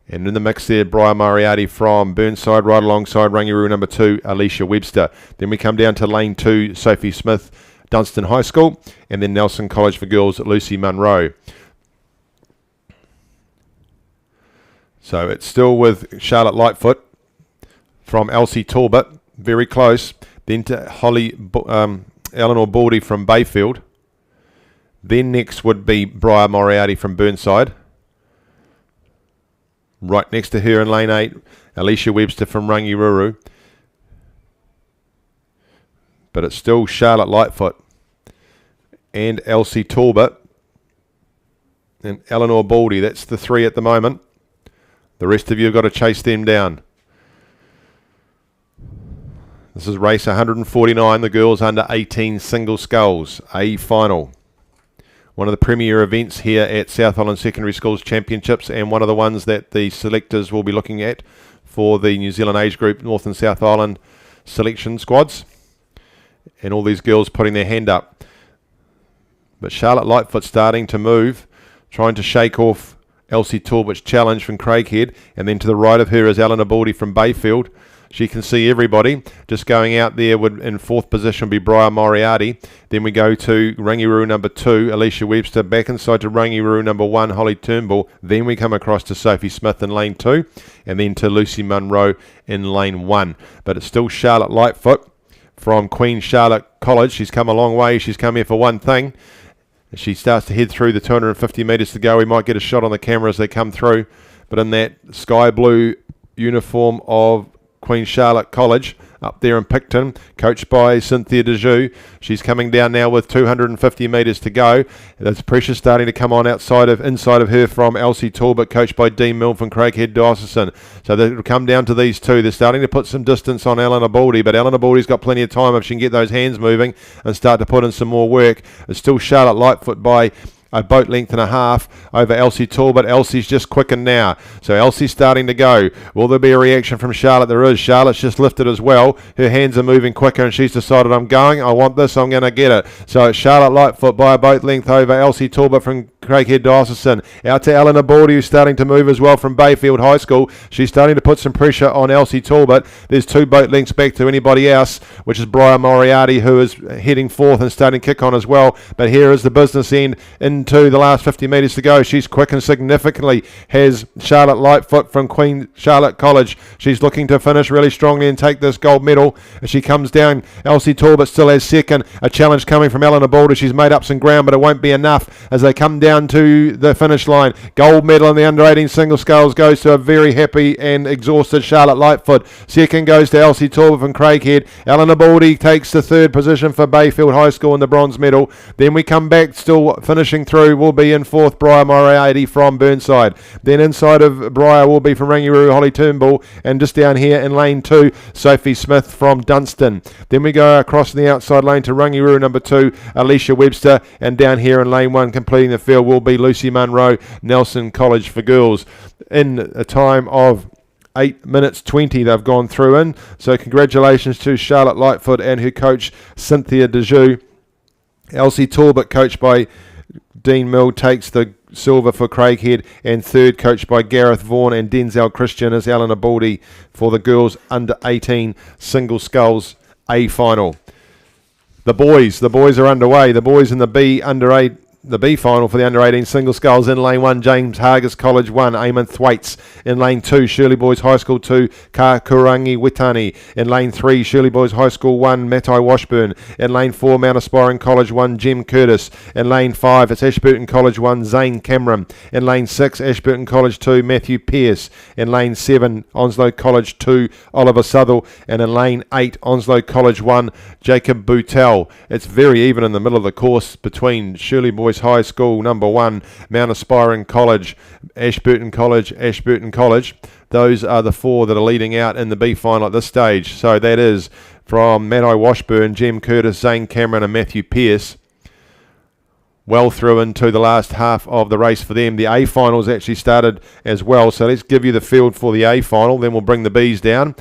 And in the mix there, Brian Moriarty from Burnside, right alongside Rangiru number 2, Alicia Webster. Then we come down to lane 2, Sophie Smith, Dunstan High School, and then Nelson College for Girls, Lucy Munro. So it's still with Charlotte Lightfoot from Elsie Talbot, very close. Then to Eleanor Baldy from Bayfield. Then next would be Brian Moriarty from Burnside. Right next to her in lane 8, Alicia Webster from Rangiruru. But it's still Charlotte Lightfoot and Elsie Talbot and Eleanor Baldy. That's the 3 at the moment. The rest of you have got to chase them down. This is race 149, the girls under 18 single sculls, A final. One of the premier events here at South Island Secondary Schools Championships, and one of the ones that the selectors will be looking at for the New Zealand age group North and South Island selection squads. And all these girls putting their hand up. But Charlotte Lightfoot starting to move, trying to shake off Elsie Talbot's challenge from Craighead, and then to the right of her is Eleanor Baldy from Bayfield. She can see everybody. Just going out there would in 4th position be Brian Moriarty. Then we go to Rangiru number 2, Alicia Webster. Back inside to Rangiru number 1, Holly Turnbull. Then we come across to Sophie Smith in lane 2. And then to Lucy Munro in lane 1. But it's still Charlotte Lightfoot from Queen Charlotte College. She's come a long way. She's come here for one thing. She starts to head through the 250 metres to go. We might get a shot on the camera as they come through. But in that sky blue uniform of Queen Charlotte College up there in Picton, coached by Cynthia Dejoux. She's coming down now with 250 metres to go. There's pressure starting to come on inside of her from Elsie Talbot, coached by Dean Milne from Craighead Diocesan. So it'll come down to these two. They're starting to put some distance on Eleanor Baldy, but Eleanor Baldy's got plenty of time if she can get those hands moving and start to put in some more work. It's still Charlotte Lightfoot by a boat length and a half over Elsie Talbot. Elsie's just quickened now. So Elsie's starting to go. Will there be a reaction from Charlotte? There is. Charlotte's just lifted as well. Her hands are moving quicker and she's decided, I'm going. I want this. I'm going to get it. So it's Charlotte Lightfoot by a boat length over Elsie Talbot from Craighead Diocesan. Out to Eleanor Baldy, who's starting to move as well from Bayfield High School. She's starting to put some pressure on Elsie Talbot. There's 2 boat lengths back to anybody else, which is Brian Moriarty, who is heading 4th and starting to kick on as well. But here is the business end into the last 50 metres to go. She's quickened significantly, has Charlotte Lightfoot from Queen Charlotte College. She's looking to finish really strongly and take this gold medal. As she comes down, Elsie Talbot still has second. A challenge coming from Eleanor Baldy. She's made up some ground, but it won't be enough as they come down to the finish line. Gold medal in the under 18 single sculls goes to a very happy and exhausted Charlotte Lightfoot. Second goes to Elsie Talbot from Craighead. Eleanor Baldy takes the 3rd position for Bayfield High School in the bronze medal. Then we come back, still finishing through will be in 4th, Briar Moriarty from Burnside. Then inside of Briar will be from Rangiru, Holly Turnbull, and just down here in lane 2, Sophie Smith from Dunstan. Then we go across the outside lane to Rangiru number 2, Alicia Webster, and down here in lane 1 completing the field will be Lucy Munro, Nelson College for Girls. In a time of 8 minutes 20 they've gone through in. So congratulations to Charlotte Lightfoot and her coach Cynthia Dejoux. Elsie Talbot, coached by Dean Mill, takes the silver for Craighead, and 3rd, coached by Gareth Vaughan and Denzel Christian, is Eleanor Baldy for the girls under 18 single sculls A final. The boys are underway. The boys in the B final for the under 18 single sculls. In lane 1, James Hargis College 1, Eamon Thwaites. In lane 2, Shirley Boys High School 2, Kakurangi Witani. In lane 3, Shirley Boys High School 1, Matai Washburn. In lane 4, Mount Aspiring College 1, Jem Curtis. In lane 5, it's Ashburton College 1, Zane Cameron. In lane 6, Ashburton College 2, Matthew Pearce. In lane 7, Onslow College 2, Oliver Southall. And in lane 8, Onslow College 1, Jacob Boutel. It's very even in the middle of the course between Shirley Boys High School number 1, Mount Aspiring College, Ashburton College. Those are the 4 that are leading out in the B final at this stage. So that is from Matai Washburn, Jem Curtis, Zane Cameron and Matthew Pearce. Well through into the last half of the race for them. The A finals actually started as well. So let's give you the field for the A final. Then we'll bring the Bs down.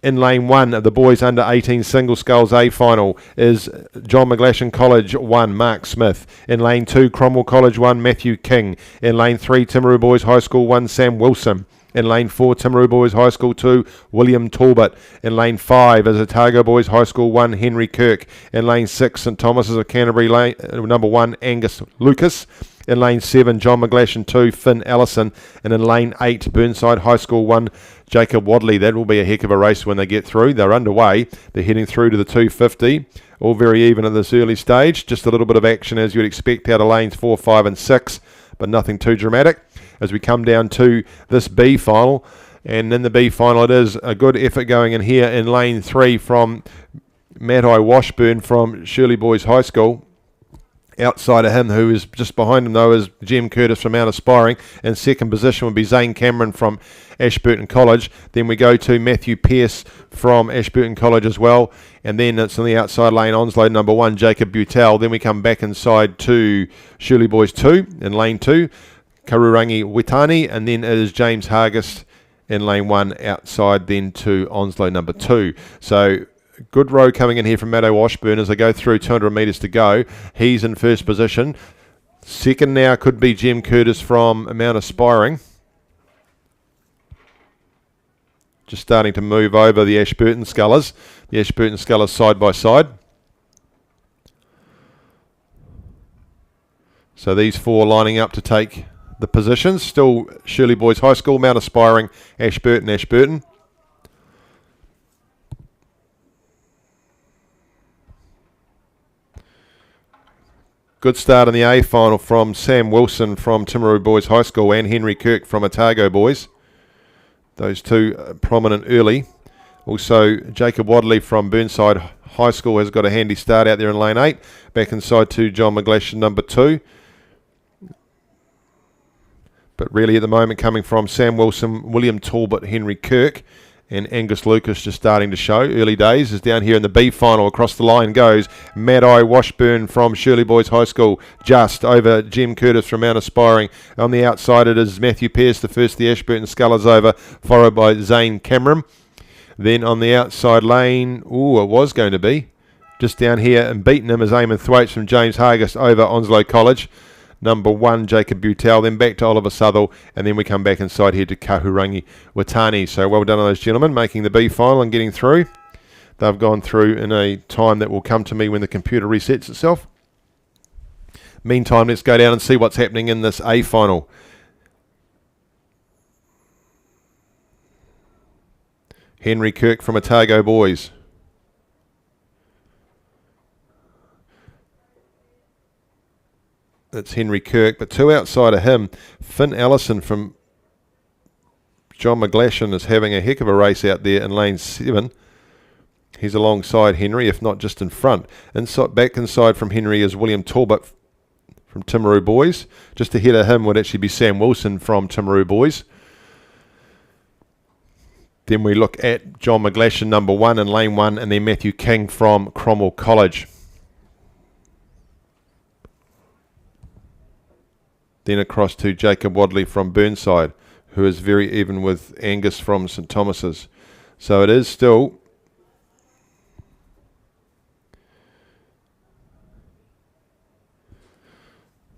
In lane 1 of the boys under 18 single sculls A final is John McGlashan College 1, Mark Smith. In lane 2, Cromwell College 1, Matthew King. In lane 3, Timaru Boys High School 1, Sam Wilson. In lane 4, Timaru Boys High School 2, William Talbot. In lane 5 is Otago Boys High School 1, Henry Kirk. In lane 6, St Thomas's of Canterbury number 1, Angus Lucas. In lane 7, John McGlashan 2, Finn Ellison. And in lane 8, Burnside High School 1, Jacob Wadley. That will be a heck of a race when they get through. They're underway. They're heading through to the 250. All very even at this early stage. Just a little bit of action as you'd expect out of lanes 4, 5 and 6, but nothing too dramatic. As we come down to this B final, and in the B final it is a good effort going in here in lane 3 from Matt-I Washburn from Shirley Boys High School. Outside of him, who is just behind him though, is Jem Curtis from Mount Aspiring. In second position would be Zane Cameron from Ashburton College. Then we go to Matthew Pearce from Ashburton College as well. And then it's on the outside lane, Onslow number 1, Jacob Butel. Then we come back inside to Shirley Boys 2 in lane 2, Karurangi Witani. And then it is James Hargis in lane 1 outside then to Onslow number 2. So good row coming in here from Matt-I Washburn as they go through 200 metres to go. He's in first position. Second now could be Jem Curtis from Mount Aspiring. Just starting to move over the Ashburton Scullers. The Ashburton Scullers side by side. So these four lining up to take the positions. Still Shirley Boys High School, Mount Aspiring, Ashburton, Ashburton. Good start in the A final from Sam Wilson from Timaru Boys High School and Henry Kirk from Otago Boys. Those two prominent early. Also, Jacob Wadley from Burnside High School has got a handy start out there in lane 8. Back inside to John McGlashan, number 2. But really at the moment coming from Sam Wilson, William Talbot, Henry Kirk, and Angus Lucas just starting to show. Early days is down here in the B final. Across the line goes Matt-I Washburn from Shirley Boys High School, just over Jem Curtis from Mount Aspiring. On the outside it is Matthew Pearce, the first the Ashburton Scullers over, followed by Zane Cameron. Then on the outside lane, it was going to be, just down here and beating him is Eamon Thwaites from James Hargis over Onslow College. Number 1, Jacob Butel, then back to Oliver Southall, and then we come back inside here to Kahurangi Watani. So well done on those gentlemen, making the B final and getting through. They've gone through in a time that will come to me when the computer resets itself. Meantime, let's go down and see what's happening in this A final. Henry Kirk from Otago Boys. That's Henry Kirk, but two outside of him, Finn Ellison from John McGlashan is having a heck of a race out there in lane 7. He's alongside Henry, if not just in front. Back inside from Henry is William Talbot from Timaru Boys. Just ahead of him would actually be Sam Wilson from Timaru Boys. Then we look at John McGlashan, number 1 in lane 1, and then Matthew King from Cromwell College. Then across to Jacob Wadley from Burnside, who is very even with Angus from St Thomas's. So it is still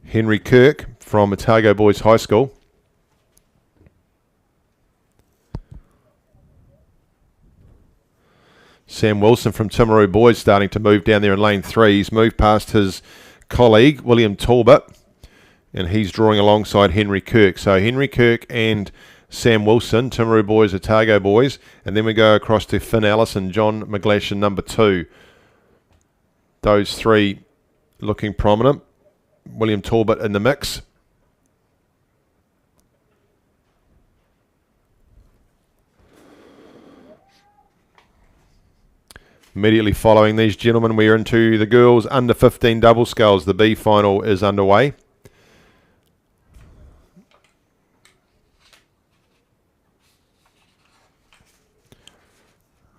Henry Kirk from Otago Boys High School. Sam Wilson from Timaru Boys starting to move down there in lane 3. He's moved past his colleague, William Talbot, and he's drawing alongside Henry Kirk. So Henry Kirk and Sam Wilson, Timaru Boys, Otago Boys. And then we go across to Finn Ellison, John McGlashan, number 2. Those three looking prominent. William Talbot in the mix. Immediately following these gentlemen, we're into the girls under 15 double sculls. The B final is underway.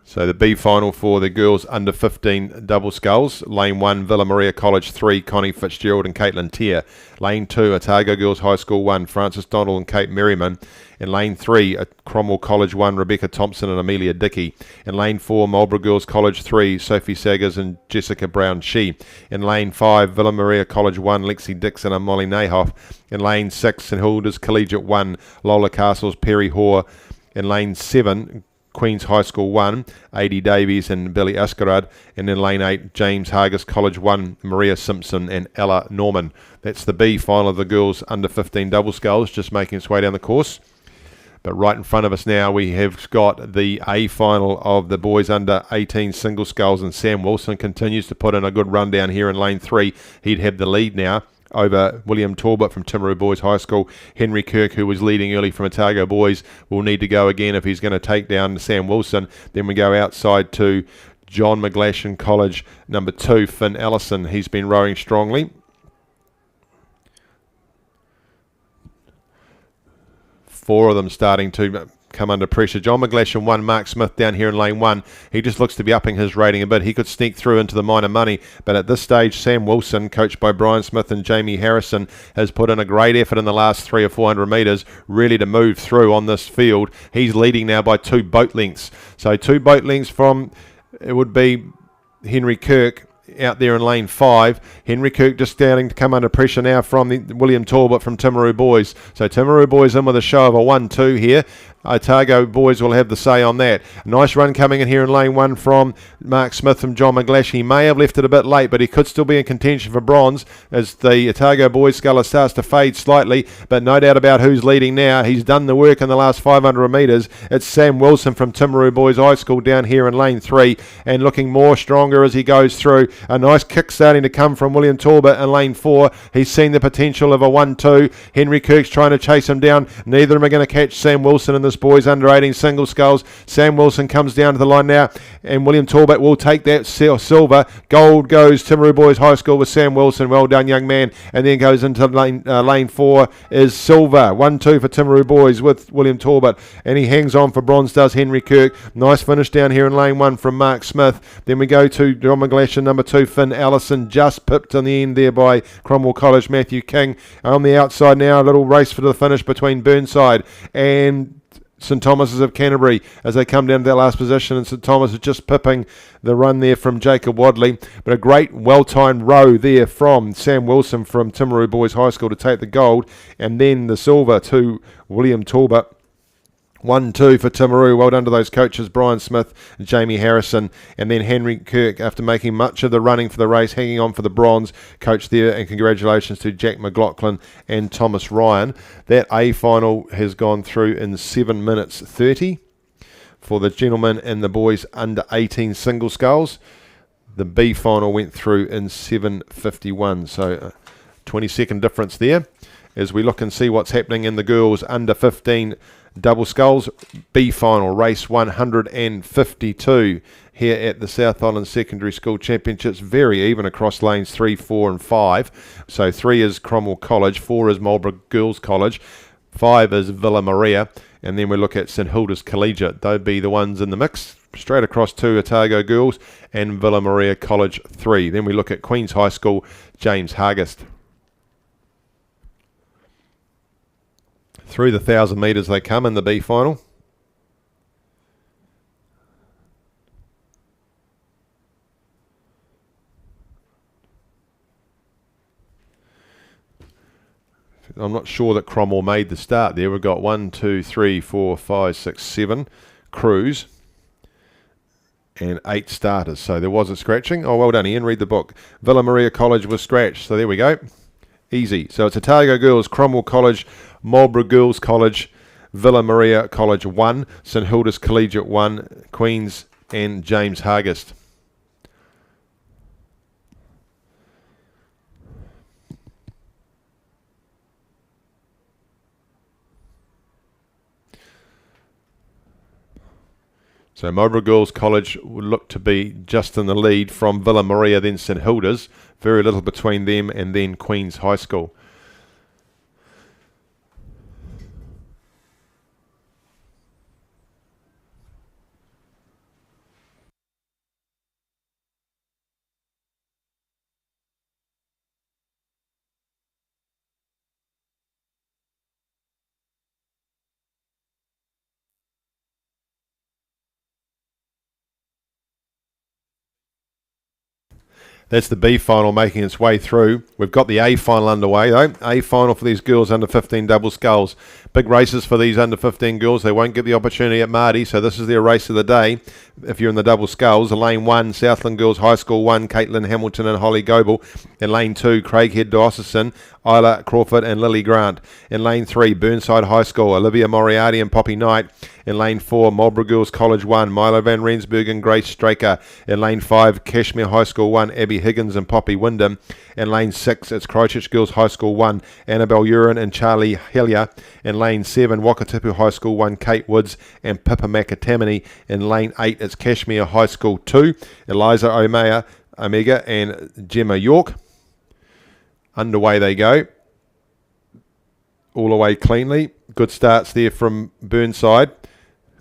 So the B final for the girls under 15 double sculls. Lane 1, Villa Maria College 3, Connie Fitzgerald and Caitlin Tier. Lane 2, Otago Girls High School 1, Frances Donald and Kate Merriman. In Lane 3, Cromwell College 1, Rebecca Thompson and Amelia Dickey. In Lane 4, Marlborough Girls College 3, Sophie Saggers and Jessica Brown-Shee. In Lane 5, Villa Maria College 1, Lexi Dixon and Molly Nahoff. In Lane 6, St Hilda's Collegiate 1, Lola Castles, Perry Hoare. In Lane 7, Queen's High School 1, A.D. Davies and Billy Askerad. And in Lane 8, James Hargis College 1, Maria Simpson and Ella Norman. That's the B final of the girls under 15 double sculls, just making its way down the course. But right in front of us now, we have got the A final of the boys under 18 single sculls, and Sam Wilson continues to put in a good run down here in Lane 3. He'd have the lead now over William Talbot from Timaru Boys High School. Henry Kirk, who was leading early from Otago Boys, will need to go again if he's going to take down Sam Wilson. Then we go outside to John McGlashan College, number 2, Finn Ellison. He's been rowing strongly. Four of them starting to come under pressure. John McGlashan won. Mark Smith down here in Lane 1. He just looks to be upping his rating a bit. He could sneak through into the minor money, but at this stage, Sam Wilson, coached by Brian Smith and Jamie Harrison, has put in a great effort in the last 300 or 400 metres, really to move through on this field. He's leading now by 2 boat lengths. So 2 boat lengths from, it would be Henry Kirk out there in Lane 5. Henry Kirk just starting to come under pressure now from William Talbot from Timaru Boys. So Timaru Boys in with a show of a 1-2 here. Otago Boys will have the say on that. Nice run coming in here in Lane 1 from Mark Smith from John McGlash. He may have left it a bit late, but he could still be in contention for bronze as the Otago Boys sculler starts to fade slightly, but no doubt about who's leading now. He's done the work in the last 500 metres. It's Sam Wilson from Timaru Boys High School down here in Lane 3 and looking more stronger as he goes through. A nice kick starting to come from William Talbot in Lane 4. He's seen the potential of a 1-2. Henry Kirk's trying to chase him down. Neither of them are going to catch Sam Wilson in this boys under 18 single sculls. Sam Wilson comes down to the line now, and William Talbot will take that silver. Gold goes Timaru Boys High School with Sam Wilson. Well done, young man. And then goes into lane 4 is silver. 1-2 for Timaru Boys with William Talbot, and he hangs on for bronze does Henry Kirk. Nice finish down here in lane 1 from Mark Smith. Then we go to John McGlashan, number 2, Finn Ellison, just pipped on the end there by Cromwell College Matthew King. On the outside now, a little race for the finish between Burnside and St Thomas's of Canterbury as they come down to that last position, and St Thomas is just pipping the run there from Jacob Wadley. But a great well-timed row there from Sam Wilson from Timaru Boys High School to take the gold, and then the silver to William Talbot. 1-2 for Timaru. Well done to those coaches, Brian Smith and Jamie Harrison. And then Henry Kirk, after making much of the running for the race, hanging on for the bronze, coach there. And congratulations to Jack McLaughlin and Thomas Ryan. That A final has gone through in 7 minutes 30 for the gentlemen and the boys under 18 single sculls. The B final went through in 7:51. So a 20-second difference there as we look and see what's happening in the girls under 15 double sculls. B final, race 152 here at the South Island Secondary School Championships. Very even across lanes 3, 4 and 5. So 3 is Cromwell College, 4 is Marlborough Girls College, 5 is Villa Maria, and then we look at St Hilda's Collegiate. They'll be the ones in the mix. Straight across to Otago Girls and Villa Maria College 3. Then we look at Queen's High School, James Hargis. Through the 1,000 metres they come in the B final. I'm not sure that Cromwell made the start there. We've got 1, 2, 3, 4, 5, 6, 7 crews and 8 starters. So there was a scratching. Oh, well done, Ian. Read the book. Villa Maria College was scratched. So there we go. Easy. So it's Otago Girls, Cromwell College, Marlborough Girls College, Villa Maria College 1, St Hilda's Collegiate 1, Queen's and James Hargis. So Marlborough Girls College would look to be just in the lead from Villa Maria, then St Hilda's. Very little between them and then Queen's High School. That's the B final making its way through. We've got the A final underway though. A final for these girls under 15 double sculls. Big races for these under 15 girls. They won't get the opportunity at Marty, so this is their race of the day. If you're in the double sculls, lane 1, Southland Girls High School 1, Caitlin Hamilton and Holly Goebel. In lane 2, Craighead Diocesan, Isla Crawford and Lily Grant. In lane 3, Burnside High School, Olivia Moriarty and Poppy Knight. In lane 4, Marlborough Girls College 1, Milo Van Rensburg and Grace Straker. In lane 5, Cashmere High School 1, Abby Higgins and Poppy Wyndham. In lane 6, it's Christchurch Girls High School 1, Annabelle Urin and Charlie Hellier. In lane 7, Wakatipu High School 1, Kate Woods and Pippa McAtamany. In lane 8, it's Cashmere High School 2, Eliza Omega and Gemma York. Underway they go. All away cleanly. Good starts there from Burnside,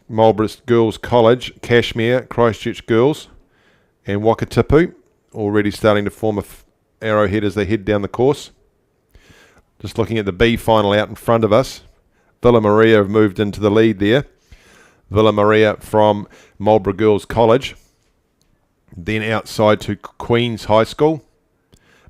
Marlborough Girls College, Cashmere, Christchurch Girls and Wakatipu. Already starting to form a arrowhead as they head down the course. Just looking at the B final out in front of us. Villa Maria have moved into the lead there. Villa Maria from Marlborough Girls College. Then outside to Queen's High School.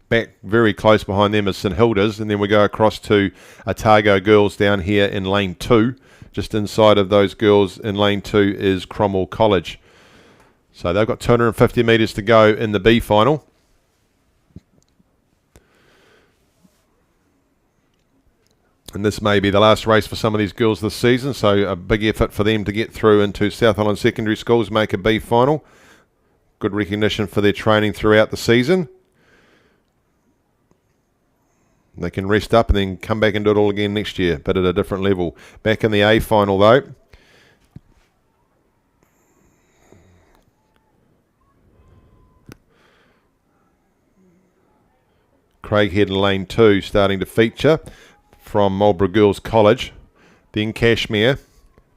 Back very close behind them is St Hilda's. And then we go across to Otago Girls down here in lane 2. Just inside of those girls in lane 2 is Cromwell College. So they've got 250 metres to go in the B final. And this may be the last race for some of these girls this season, so a big effort for them to get through into South Island Secondary Schools, make a B final. Good recognition for their training throughout the season. They can rest up and then come back and do it all again next year, but at a different level. Back in the A final though. Craighead in lane 2 starting to feature from Marlborough Girls College. Then Cashmere,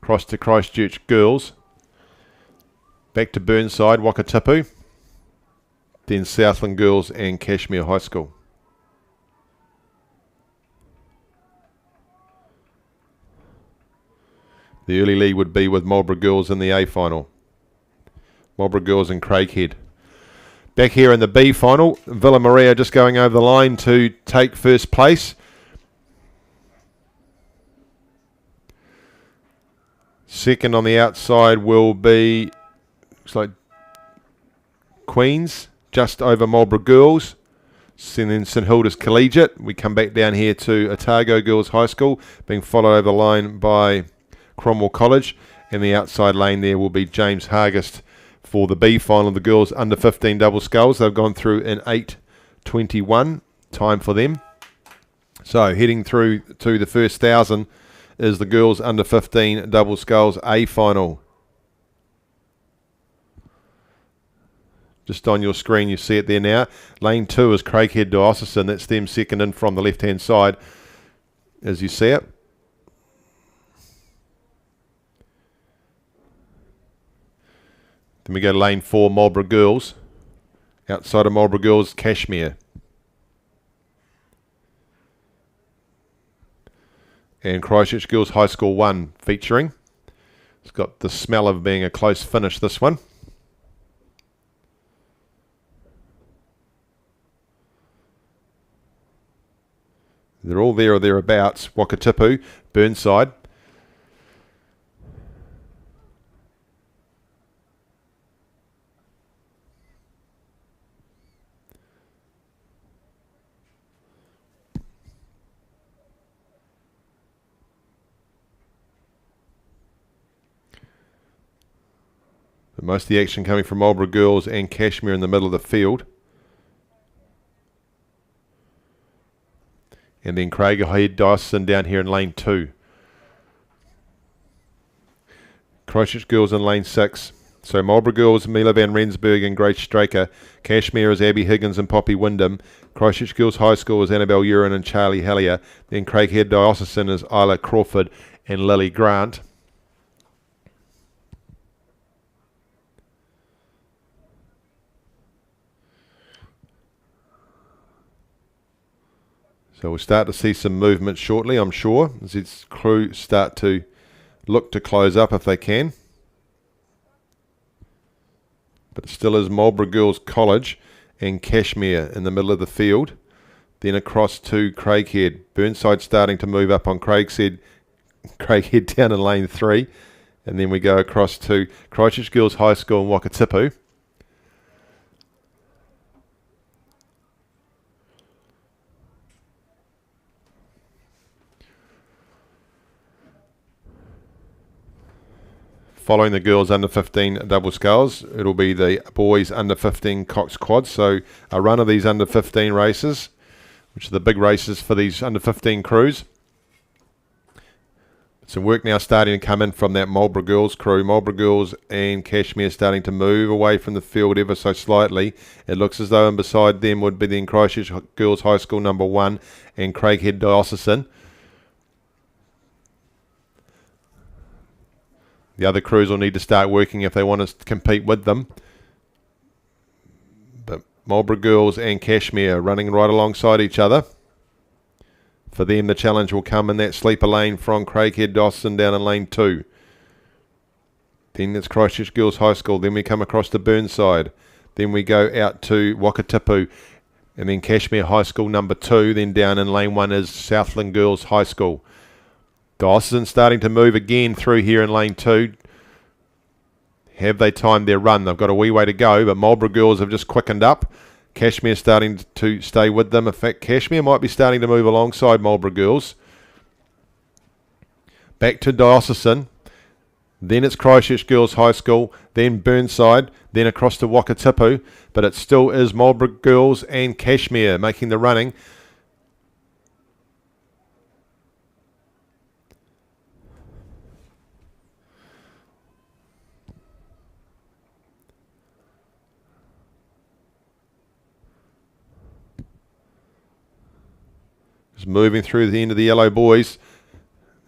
across to Christchurch Girls. Back to Burnside, Wakatipu. Then Southland Girls and Cashmere High School. The early lead would be with Marlborough Girls in the A final. Marlborough Girls and Craighead. Back here in the B final, Villa Maria just going over the line to take first place. Second on the outside will be, looks like Queens, just over Marlborough Girls. And then St Hilda's Collegiate. We come back down here to Otago Girls High School, being followed over the line by Cromwell College. And the outside lane there will be James Hargest for the B final of the girls under 15 double sculls. They've gone through in 8:21 time for them. So heading through to the first 1,000 is the girls under 15 double sculls A final. Just on your screen you see it there now. Lane 2 is Craighead Diocesan. That's them second in from the left hand side as you see it. Then we go to lane 4, Marlborough Girls. Outside of Marlborough Girls, Cashmere. And Christchurch Girls High School 1 featuring. It's got the smell of being a close finish, this one. They're all there or thereabouts. Wakatipu, Burnside. But most of the action coming from Marlborough Girls and Cashmere in the middle of the field. And then Craighead Diocesan down here in lane 2. Christchurch Girls in lane 6. So Marlborough Girls, Mila Van Rensburg and Grace Straker. Cashmere is Abby Higgins and Poppy Wyndham. Christchurch Girls High School is Annabelle Urin and Charlie Hellier. Then Craighead Diocesan is Isla Crawford and Lily Grant. So we'll start to see some movement shortly, I'm sure, as its crew start to look to close up if they can. But it still is Marlborough Girls College and Cashmere in the middle of the field. Then across to Craighead. Burnside starting to move up on Craighead down in lane 3. And then we go across to Christchurch Girls High School in Wakatipu. Following the girls under 15 double sculls, it'll be the boys under 15 coxed quads. So a run of these under 15 races, which are the big races for these under 15 crews. Some work now starting to come in from that Marlborough Girls crew. Marlborough Girls and Cashmere starting to move away from the field ever so slightly. It looks as though and beside them would be the Christchurch Girls High School number 1 and Craighead Diocesan. The other crews will need to start working if they want to compete with them. But Marlborough Girls and Cashmere running right alongside each other. For them, the challenge will come in that sleeper lane from Craighead Dawson down in lane 2. Then it's Christchurch Girls High School. Then we come across to Burnside. Then we go out to Wakatipu. And then Cashmere High School number 2. Then down in lane 1 is Southland Girls High School. Dawson starting to move again through here in lane 2. Have they timed their run? They've got a wee way to go, but Marlborough Girls have just quickened up. Cashmere starting to stay with them. In fact, Cashmere might be starting to move alongside Marlborough Girls. Back to Diocesan. Then it's Christchurch Girls High School. Then Burnside. Then across to Wakatipu. But it still is Marlborough Girls and Cashmere making the running. Moving through the end of the yellow boys.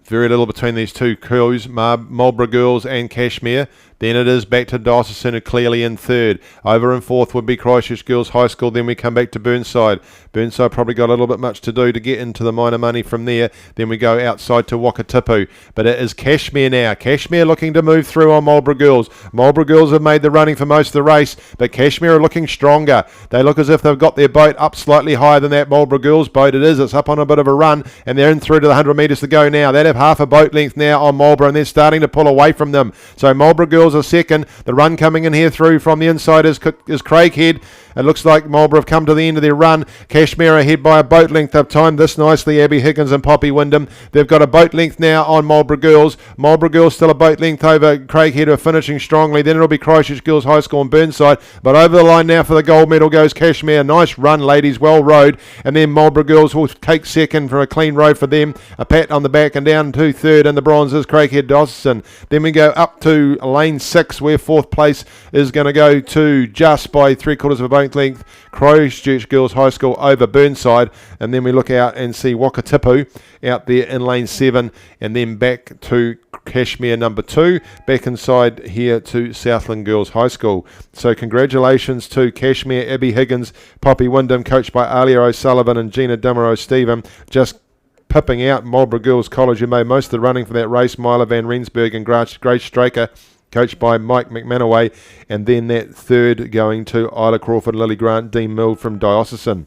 Very little between these two crews, Marlborough Girls and Cashmere. Then it is back to Diocesan, clearly in third. Over in fourth would be Christchurch Girls High School. Then we come back to Burnside. Burnside probably got a little bit much to do to get into the minor money from there. Then we go outside to Wakatipu. But it is Cashmere now. Cashmere looking to move through on Marlborough Girls. Marlborough Girls have made the running for most of the race, but Cashmere are looking stronger. They look as if they've got their boat up slightly higher than that Marlborough Girls boat. It is. It's up on a bit of a run, and they're in through to the 100 metres to go now. They have half a boat length now on Marlborough, and they're starting to pull away from them. So Marlborough Girls are second. The run coming in here through from the inside is Craighead. It looks like Marlborough have come to the end of their run. Cashmere ahead by a boat length. They've timed this nicely, Abby Higgins and Poppy Wyndham. They've got a boat length now on Marlborough Girls. Marlborough Girls still a boat length over Craighead, who are finishing strongly. Then it'll be Christchurch Girls High School and Burnside. But over the line now for the gold medal goes Cashmere. Nice run, ladies, well rowed. And then Marlborough Girls will take second for a clean row for them. A pat on the back and down to third, and the bronze is Craighead Dawson. Then we go up to lane 6, where fourth place is going to go to, just by 3/4 of a boat length, Christchurch Girls High School over Burnside. And then we look out and see Wakatipu out there in lane 7, and then back to Cashmere number 2, back inside here to Southland Girls High School. So congratulations to Cashmere, Abby Higgins, Poppy Wyndham, coached by Alia O'Sullivan and Gina Demerow-Stephen, just pipping out Marlborough Girls College, who made most of the running for that race. Mila Van Rensburg and Grace Straker, coached by Mike McManaway, and then that third going to Isla Crawford, Lily Grant, Dean Mill from Diocesan.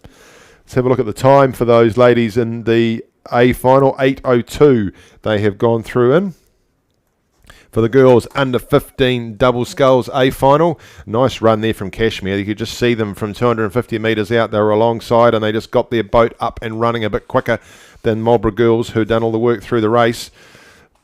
Let's have a look at the time for those ladies in the A final. 8:02 they have gone through in. For the girls under 15 double sculls A final, nice run there from Cashmere. You could just see them from 250 metres out. They were alongside, and they just got their boat up and running a bit quicker than Marlborough Girls, who had done all the work through the race.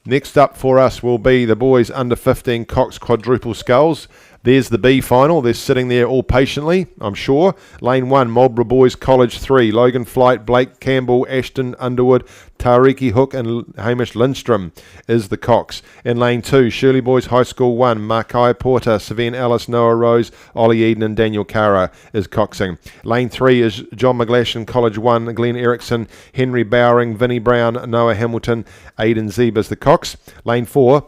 Next up for us will be the boys under 15 coxed quadruple sculls. There's the B final. They're sitting there all patiently, I'm sure. Lane 1, Marlborough Boys College 3. Logan Flight, Blake Campbell, Ashton Underwood, Tariki Hook and Hamish Lindstrom is the cox. In lane 2, Shirley Boys High School 1. Mackay Porter, Savine Ellis, Noah Rose, Ollie Eden and Daniel Cara is coxing. Lane 3 is John McGlashan College 1. Glenn Erickson, Henry Bowering, Vinnie Brown, Noah Hamilton, Aidan Zeeb is the cox. Lane 4,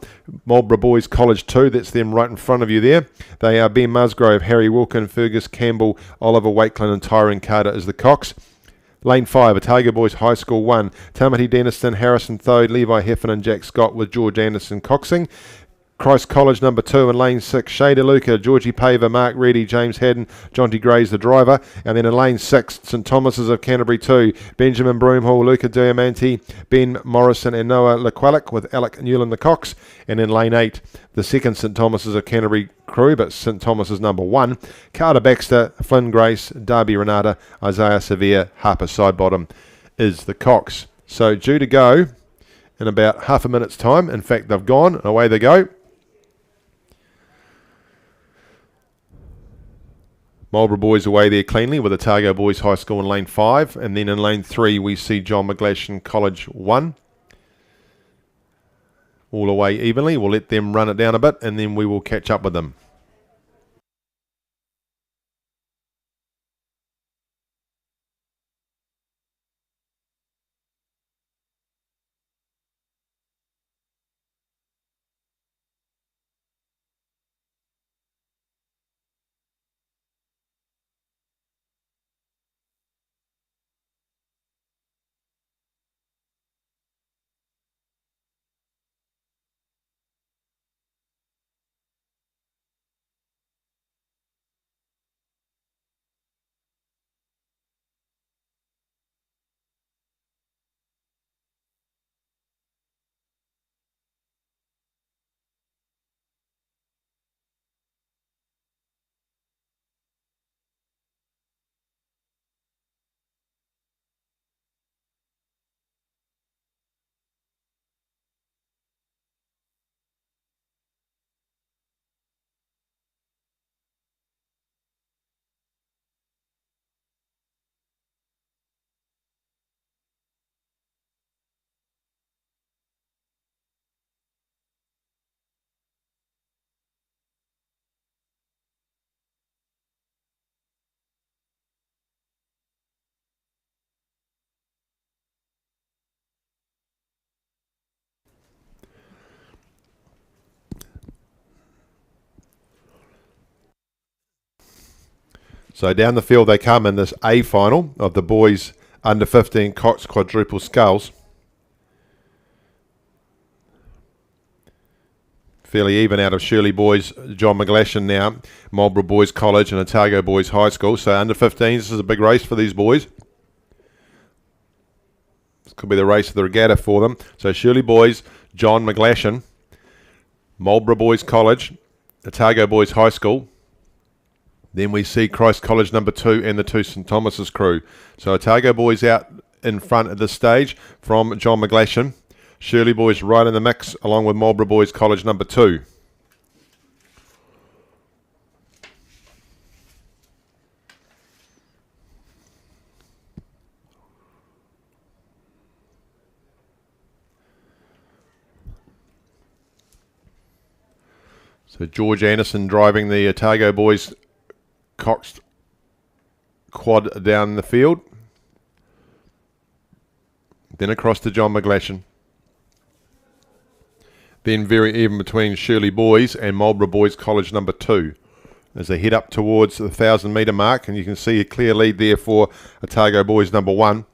Marlborough Boys College 2. That's them right in front of you there. They are Ben Musgrove, Harry Wilkin, Fergus Campbell, Oliver Wakelin and Tyrone Carter is the cox. Lane 5, Otago Boys High School 1. Tamati Denniston, Harrison Thode, Levi Heffernan, Jack Scott with George Anderson coxing. Christ College number 2 in lane 6. Shea DeLuca, Georgie Paver, Mark Reddy, James Haddon, Jonty Gray's the driver. And then in lane 6, St Thomas's of Canterbury 2. Benjamin Broomhall, Luca Diamanti, Ben Morrison and Noah Lequelic with Alec Newland the Cox. And in lane 8, the second St Thomas's of Canterbury crew, but St Thomas's number 1. Carter Baxter, Flynn Grace, Darby Renata, Isaiah Severe, Harper Sidebottom is the Cox. So due to go in about half a minute's time. In fact, they've gone. Away they go. Marlborough Boys away there cleanly with Otago Boys High School in lane 5. And then in lane 3 we see John McGlashan College 1. All away evenly. We'll let them run it down a bit and then we will catch up with them. So down the field they come in this A final of the boys under 15 coxed quadruple sculls. Fairly even out of Shirley Boys, John McGlashan now, Marlborough Boys College and Otago Boys High School. So under 15s, this is a big race for these boys. This could be the race of the regatta for them. So Shirley Boys, John McGlashan, Marlborough Boys College, Otago Boys High School. Then we see Christ College number 2 and the 2 St Thomas's crew. So Otago Boys out in front at this stage from John McGlashan. Shirley Boys right in the mix along with Marlborough Boys College number 2. So George Anderson driving the Otago Boys coxed quad down the field. Then across to John McGlashan. Then very even between Shirley Boys and Marlborough Boys College number 2 as they head up towards the 1,000-metre mark, and you can see a clear lead there for Otago Boys number 1.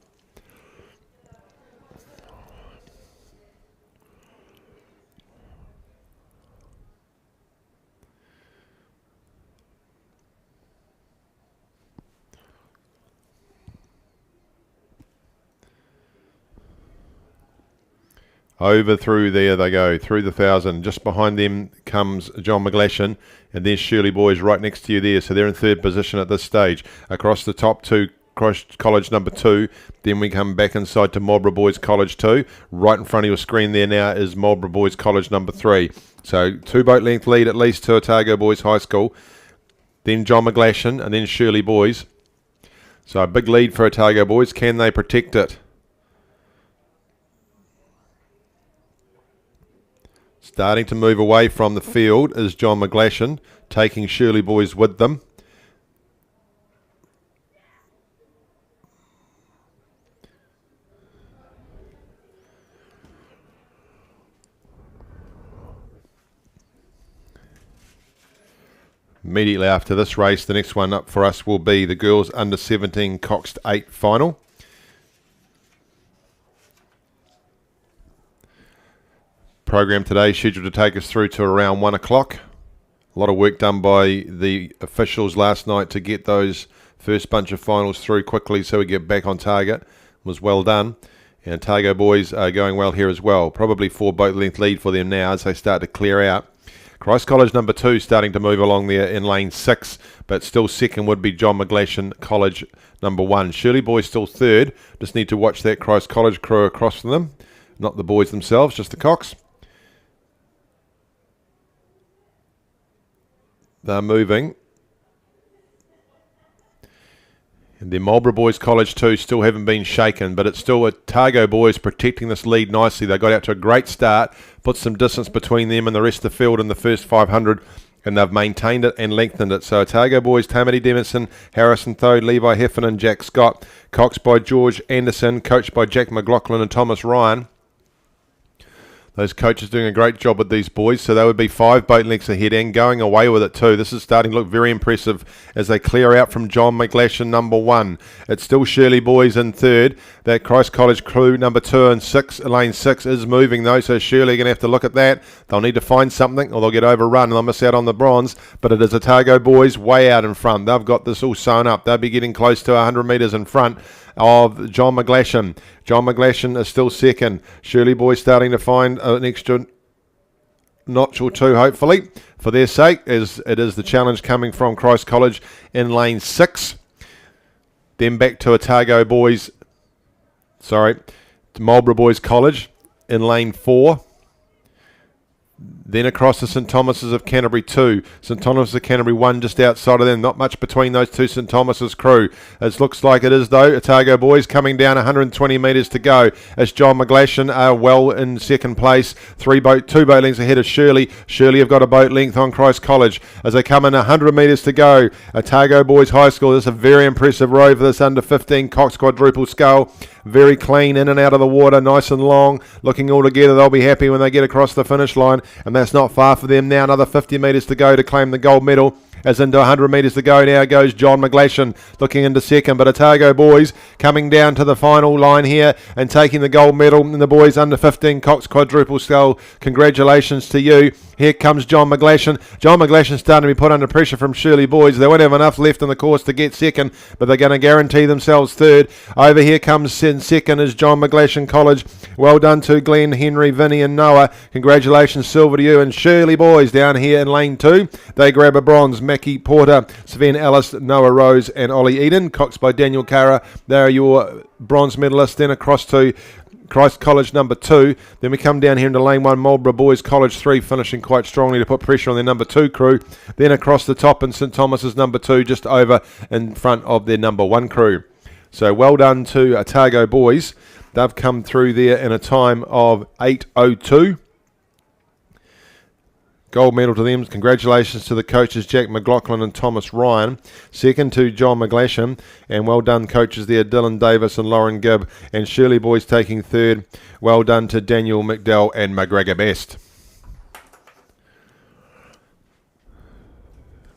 Over through there they go, through the 1,000. Just behind them comes John McGlashan, and there's Shirley Boys right next to you there. So they're in 3rd position at this stage. Across the top 2, Christ College number 2. Then we come back inside to Marlborough Boys College 2. Right in front of your screen there now is Marlborough Boys College number 3. So 2 boat length lead at least to Otago Boys High School. Then John McGlashan, and then Shirley Boys. So a big lead for Otago Boys. Can they protect it? Starting to move away from the field is John McGlashan, taking Shirley Boys with them. Immediately after this race, the next one up for us will be the girls under 17 coxed 8 final. program today, scheduled to take us through to around 1 o'clock. A lot of work done by the officials last night to get those first bunch of finals through quickly so we get back on target. It was well done. And Otago boys are going well here as well. Probably 4 boat length lead for them now as they start to clear out. Christ College number 2 starting to move along there in lane 6, but still second would be John McGlashan College number 1. Shirley boys still third. Just need to watch that Christ College crew across from them. Not the boys themselves, just the cocks. They're moving. And the Marlborough Boys College 2 still haven't been shaken, but it's still Otago boys protecting this lead nicely. They got out to a great start, put some distance between them and the rest of the field in the first 500, and they've maintained it and lengthened it. So Otago boys, Tamati Demison, Harrison Thode, Levi Heffernan, Jack Scott, coxed by George Anderson, coached by Jack McLaughlin and Thomas Ryan. Those coaches doing a great job with these boys, so they would be 5 boat lengths ahead and going away with it too. This is starting to look very impressive as they clear out from John McGlashan number 1. It's still Shirley boys in third. That Christ College crew number 2 and 6, lane 6 is moving though, so Shirley are going to have to look at that. They'll need to find something or they'll get overrun and they'll miss out on the bronze, but it is Otago boys way out in front. They've got this all sewn up. They'll be getting close to 100 metres in front of John McGlashan. John McGlashan is still second. Shirley boys starting to find an extra notch or two, hopefully, for their sake, as it is the challenge coming from Christ College in lane 6. Then back to Otago boys, to Marlborough Boys College in lane 4. Then across to St Thomas's of Canterbury 2. St Thomas's of Canterbury 1 just outside of them. Not much between those two St Thomas's crew. It looks like it is though. Otago boys coming down 120 metres to go as John McGlashan are well in second place. 2 boat lengths ahead of Shirley. Shirley have got a boat length on Christ College as they come in 100 metres to go. Otago Boys High School. This is a very impressive row for this under 15 Cox quadruple scull. Very clean, in and out of the water, nice and long. Looking all together, they'll be happy when they get across the finish line. And that's not far for them now. Another 50 metres to go to claim the gold medal. As into 100 metres to go now goes John McGlashan looking into second, but Otago boys coming down to the final line here and taking the gold medal. And the boys under 15 Cox quadruple skull, congratulations to you. Here comes John McGlashan. John McGlashan starting to be put under pressure from Shirley boys. They won't have enough left in the course to get second, but they're going to guarantee themselves third. Over here comes in second is John McGlashan College. Well done to Glenn, Henry, Vinny and Noah. Congratulations, silver to you. And Shirley boys down here in lane 2. They grab a bronze. Mackie Porter, Sven Ellis, Noah Rose and Ollie Eden. Coxed by Daniel Carra. They are your bronze medalists. Then across to Christ College number 2. Then we come down here into lane 1, Marlborough Boys College 3, finishing quite strongly to put pressure on their number 2 crew. Then across the top in St Thomas's number 2, just over in front of their number 1 crew. So well done to Otago boys. They've come through there in a time of 8:02. Gold medal to them. Congratulations to the coaches Jack McLaughlin and Thomas Ryan. Second to John McGlashan. And well done coaches there, Dylan Davis and Lauren Gibb. And Shirley boys taking third. Well done to Daniel McDowell and McGregor Best.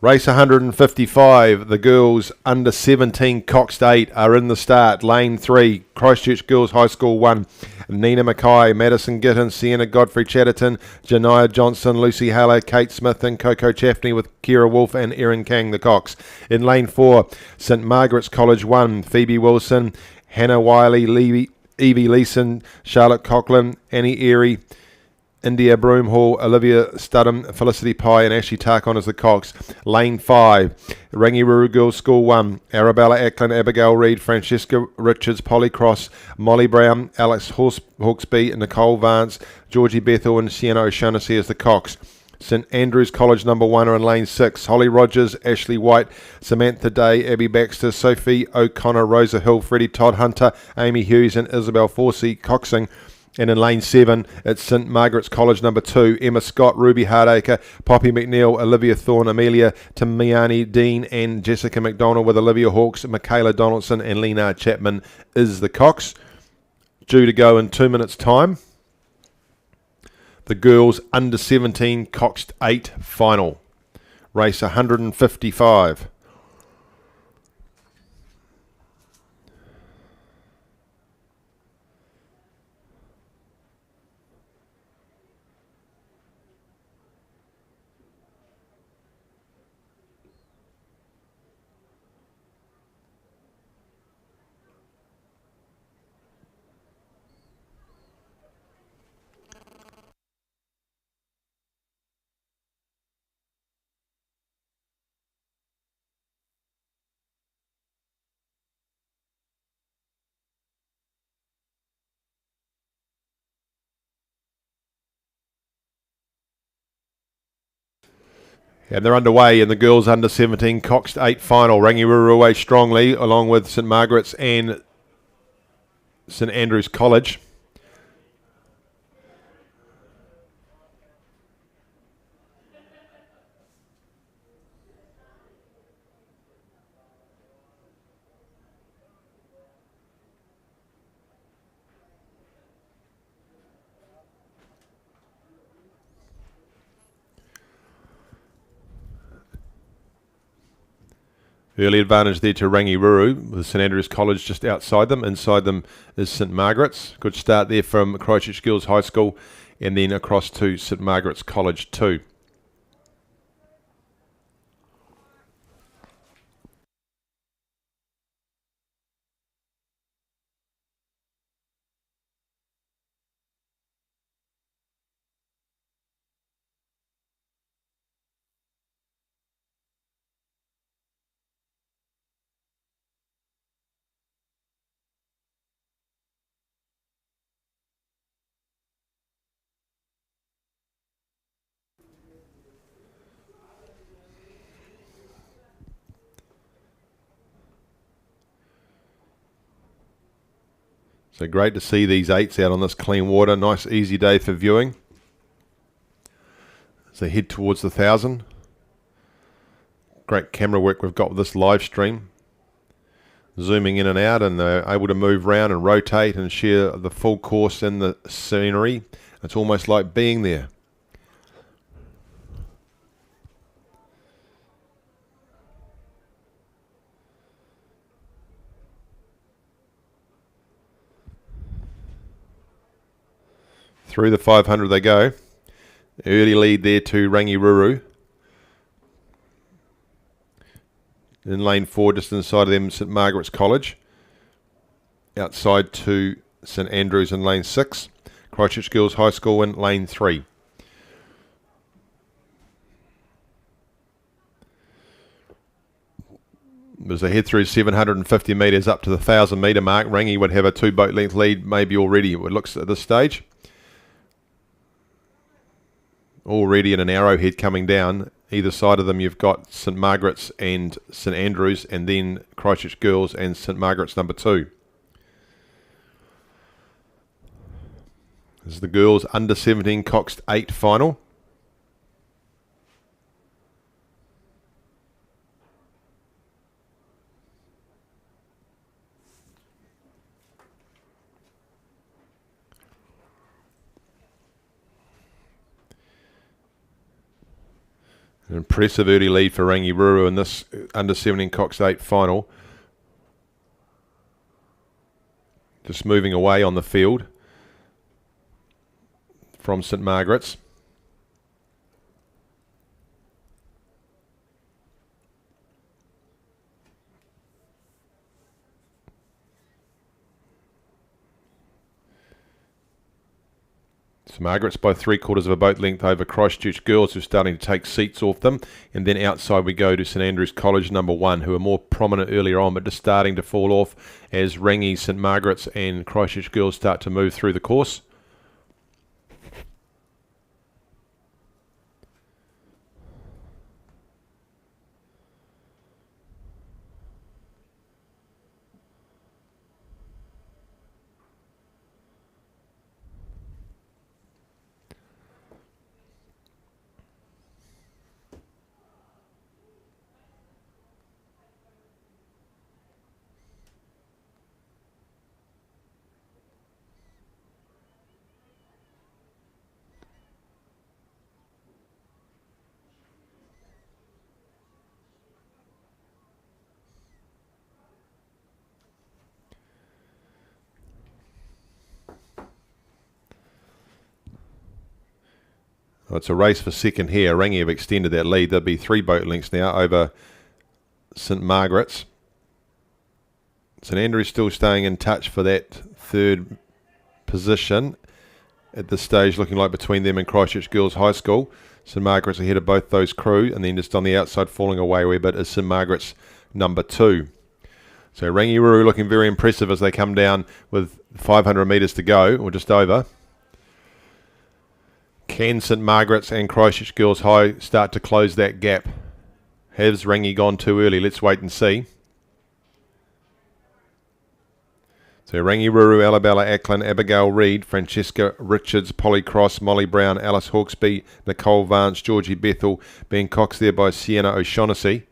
Race 155, the girls under 17 Coxed 8 are in the start. Lane 3, Christchurch Girls High School 1. Nina Mackay, Madison Gittin, Sienna Godfrey Chatterton, Janiyah Johnson, Lucy Haller, Kate Smith and Coco Chaffney with Kira Wolf and Erin Kang, the Cox. In lane 4, St Margaret's College 1, Phoebe Wilson, Hannah Wiley, Evie Leeson, Charlotte Coughlin, Annie Erie, India Broomhall, Olivia Studham, Felicity Pye and Ashley Tarkon as the Cox. Lane 5, Rangiroa Girls School 1, Arabella Ackland, Abigail Reid, Francesca Richards, Polly Cross, Molly Brown, Alex Hawksby, Nicole Vance, Georgie Bethel and Sienna O'Shaughnessy as the Cox. St Andrews College number 1 are in lane 6. Holly Rogers, Ashley White, Samantha Day, Abby Baxter, Sophie O'Connor, Rosa Hill, Freddie Todd Hunter, Amy Hughes and Isabel Forsey coxing. And in lane 7, it's St Margaret's College number 2, Emma Scott, Ruby Hardacre, Poppy McNeil, Olivia Thorne, Amelia Tamiani, Dean and Jessica McDonald with Olivia Hawkes, Michaela Donaldson and Lena Chapman is the Cox. Due to go in 2 minutes' time. The girls under 17 Coxed 8 final. Race 155. And they're underway in the girls under 17 coxed 8 final. Rangiruru away strongly along with St Margaret's and St Andrew's College. Early advantage there to Rangiruru with St Andrew's College just outside them. Inside them is St Margaret's. Good start there from Christchurch Girls High School and then across to St Margaret's College 2. So great to see these 8s out on this clean water. Nice easy day for viewing. As they head towards the 1,000. Great camera work we've got with this live stream. Zooming in and out, and they're able to move around and rotate and share the full course in the scenery. It's almost like being there. Through the 500 they go. Early lead there to Rangiruru. In lane 4, just inside of them, St Margaret's College. Outside to St Andrews in lane 6. Christchurch Girls High School in lane 3. As they head through 750 metres up to the 1,000 metre mark, Rangi would have a 2 boat length lead maybe already, it looks at this stage. Already in an arrowhead coming down. Either side of them you've got St Margaret's and St Andrews, and then Christchurch Girls and St Margaret's number 2. This is the girls under 17 coxed 8 final. An impressive early lead for Rangiruru in this under 17 coxed 8 final. Just moving away on the field from St Margaret's. St Margaret's by 3/4 of a boat length over Christchurch Girls, who are starting to take seats off them. And then outside we go to St Andrew's College number 1, who are more prominent earlier on, but just starting to fall off as Rangi, St Margaret's and Christchurch Girls start to move through the course. Well, it's a race for second here. Rangi have extended that lead. There'll be 3 boat lengths now over St Margaret's. St Andrews still staying in touch for that 3rd position at this stage, looking like between them and Christchurch Girls High School. St Margaret's ahead of both those crew, and then just on the outside falling away a wee bit is St Margaret's number 2. So Rangiruru looking very impressive as they come down with 500 metres to go, or just over. Can St Margaret's and Christchurch Girls High start to close that gap? Has Rangi gone too early? Let's wait and see. So Rangi Ruru, Alabella Ackland, Abigail Reid, Francesca Richards, Polly Cross, Molly Brown, Alice Hawkesby, Nicole Vance, Georgie Bethel, being coxed there by Sienna O'Shaughnessy.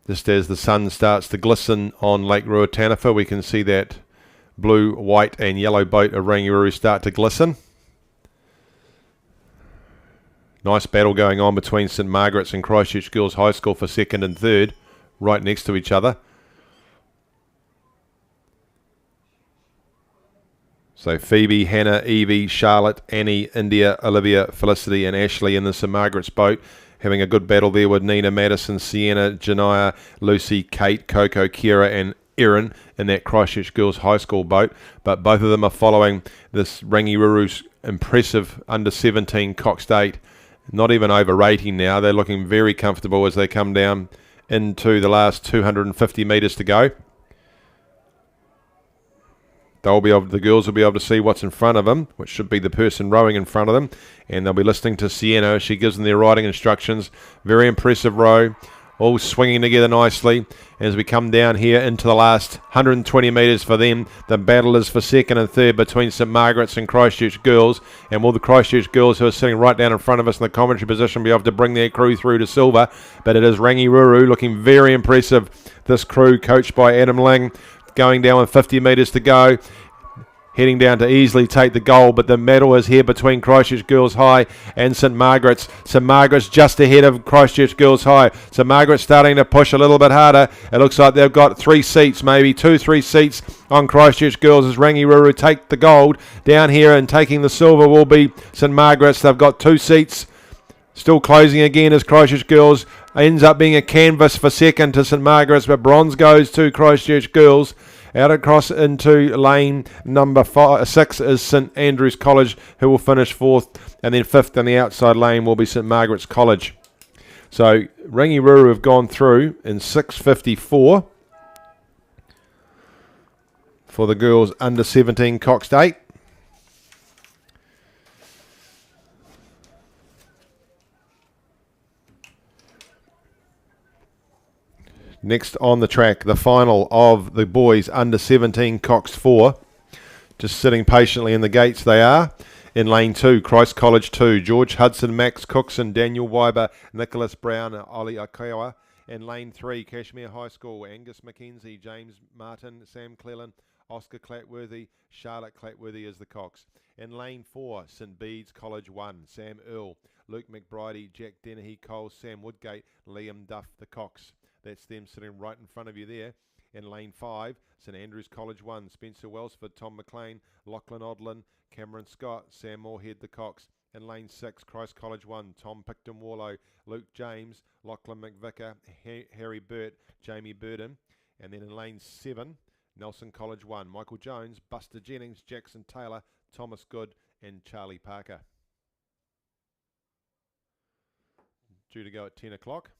Just as the sun starts to glisten on Lake Ruataniwha, we can see that blue, white and yellow boat of Rangi Ruru start to glisten. Nice battle going on between St Margaret's and Christchurch Girls High School for second and third, right next to each other. So Phoebe, Hannah, Evie, Charlotte, Annie, India, Olivia, Felicity and Ashley in the St Margaret's boat, having a good battle there with Nina, Madison, Sienna, Janaya, Lucy, Kate, Coco, Kira and Erin in that Christchurch Girls High School boat. But both of them are following this Rangi Ruru's impressive under 17 coxed 8. Not even over rating now. They're looking very comfortable as they come down into the last 250 metres to go. The girls will be able to see what's in front of them, which should be the person rowing in front of them, and they'll be listening to Sienna as she gives them their riding instructions. Very impressive row, all swinging together nicely. As we come down here into the last 120 metres for them, the battle is for second and third between St Margaret's and Christchurch Girls, and will the Christchurch Girls, who are sitting right down in front of us in the commentary position, be able to bring their crew through to silver? But it is Rangi Ruru looking very impressive. This crew coached by Adam Ling, going down with 50 metres to go, heading down to easily take the goal, but the medal is here between Christchurch Girls High and St Margaret's. St Margaret's just ahead of Christchurch Girls High. St Margaret's starting to push a little bit harder. It looks like they've got 3 seats, maybe 2-3 seats on Christchurch Girls as Rangi Ruru take the gold. Down here and taking the silver will be St Margaret's. They've got 2 seats. Still closing again as Christchurch Girls ends up being a canvas for second to St Margaret's, but bronze goes to Christchurch Girls. Out across into lane number 6 is St Andrews College, who will finish 4th, and then 5th on the outside lane will be St Margaret's College. So Rangi Ruru have gone through in 6:54 for the girls under 17 coxed 8. Next on the track, the final of the boys under 17 coxed 4. Just sitting patiently in the gates they are. In lane 2, Christ College 2, George Hudson, Max Cookson, Daniel Weiber, Nicholas Brown, Ollie Akawa. In lane 3, Cashmere High School, Angus McKenzie, James Martin, Sam Cleland, Oscar Clatworthy, Charlotte Clatworthy is the cox. In lane 4, St Bede's College 1, Sam Earl, Luke McBridey, Jack Dennehy, Cole, Sam Woodgate, Liam Duff the cox. That's them sitting right in front of you there. In lane 5, St Andrews College 1, Spencer Welsford, Tom McLean, Lachlan Odlin, Cameron Scott, Sam Moorhead the cox. In lane 6, Christ College 1, Tom Picton Warlow, Luke James, Lachlan McVicker, Harry Burt, Jamie Burden. And then in lane 7, Nelson College 1, Michael Jones, Buster Jennings, Jackson Taylor, Thomas Good and Charlie Parker. Due to go at 10 o'clock.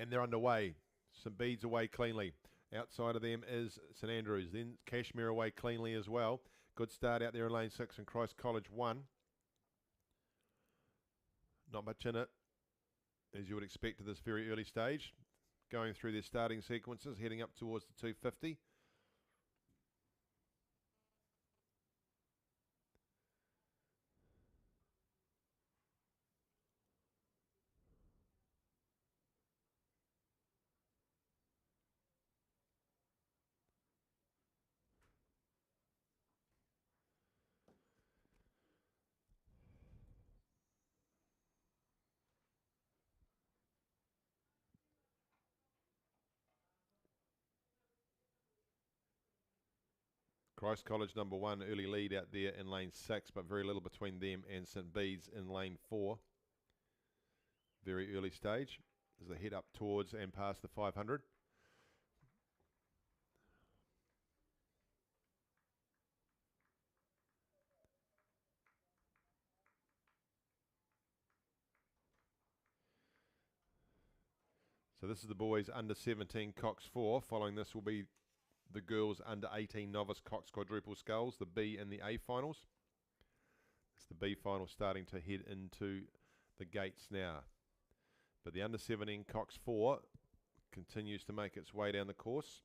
And they're underway. St Bede's away cleanly. Outside of them is St Andrews. Then Cashmere away cleanly as well. Good start out there in lane 6 and Christ College 1. Not much in it, as you would expect at this very early stage. Going through their starting sequences, heading up towards the 250. Christ College number 1, early lead out there in lane 6, but very little between them and St Bede's in lane 4. Very early stage. as they head up towards and past the 500. So this is the boys under 17 Cox 4. Following this will be the girls under 18 novice Cox quadruple sculls, the B and the A finals. It's the B final starting to head into the gates now. But the under 17 Cox 4 continues to make its way down the course.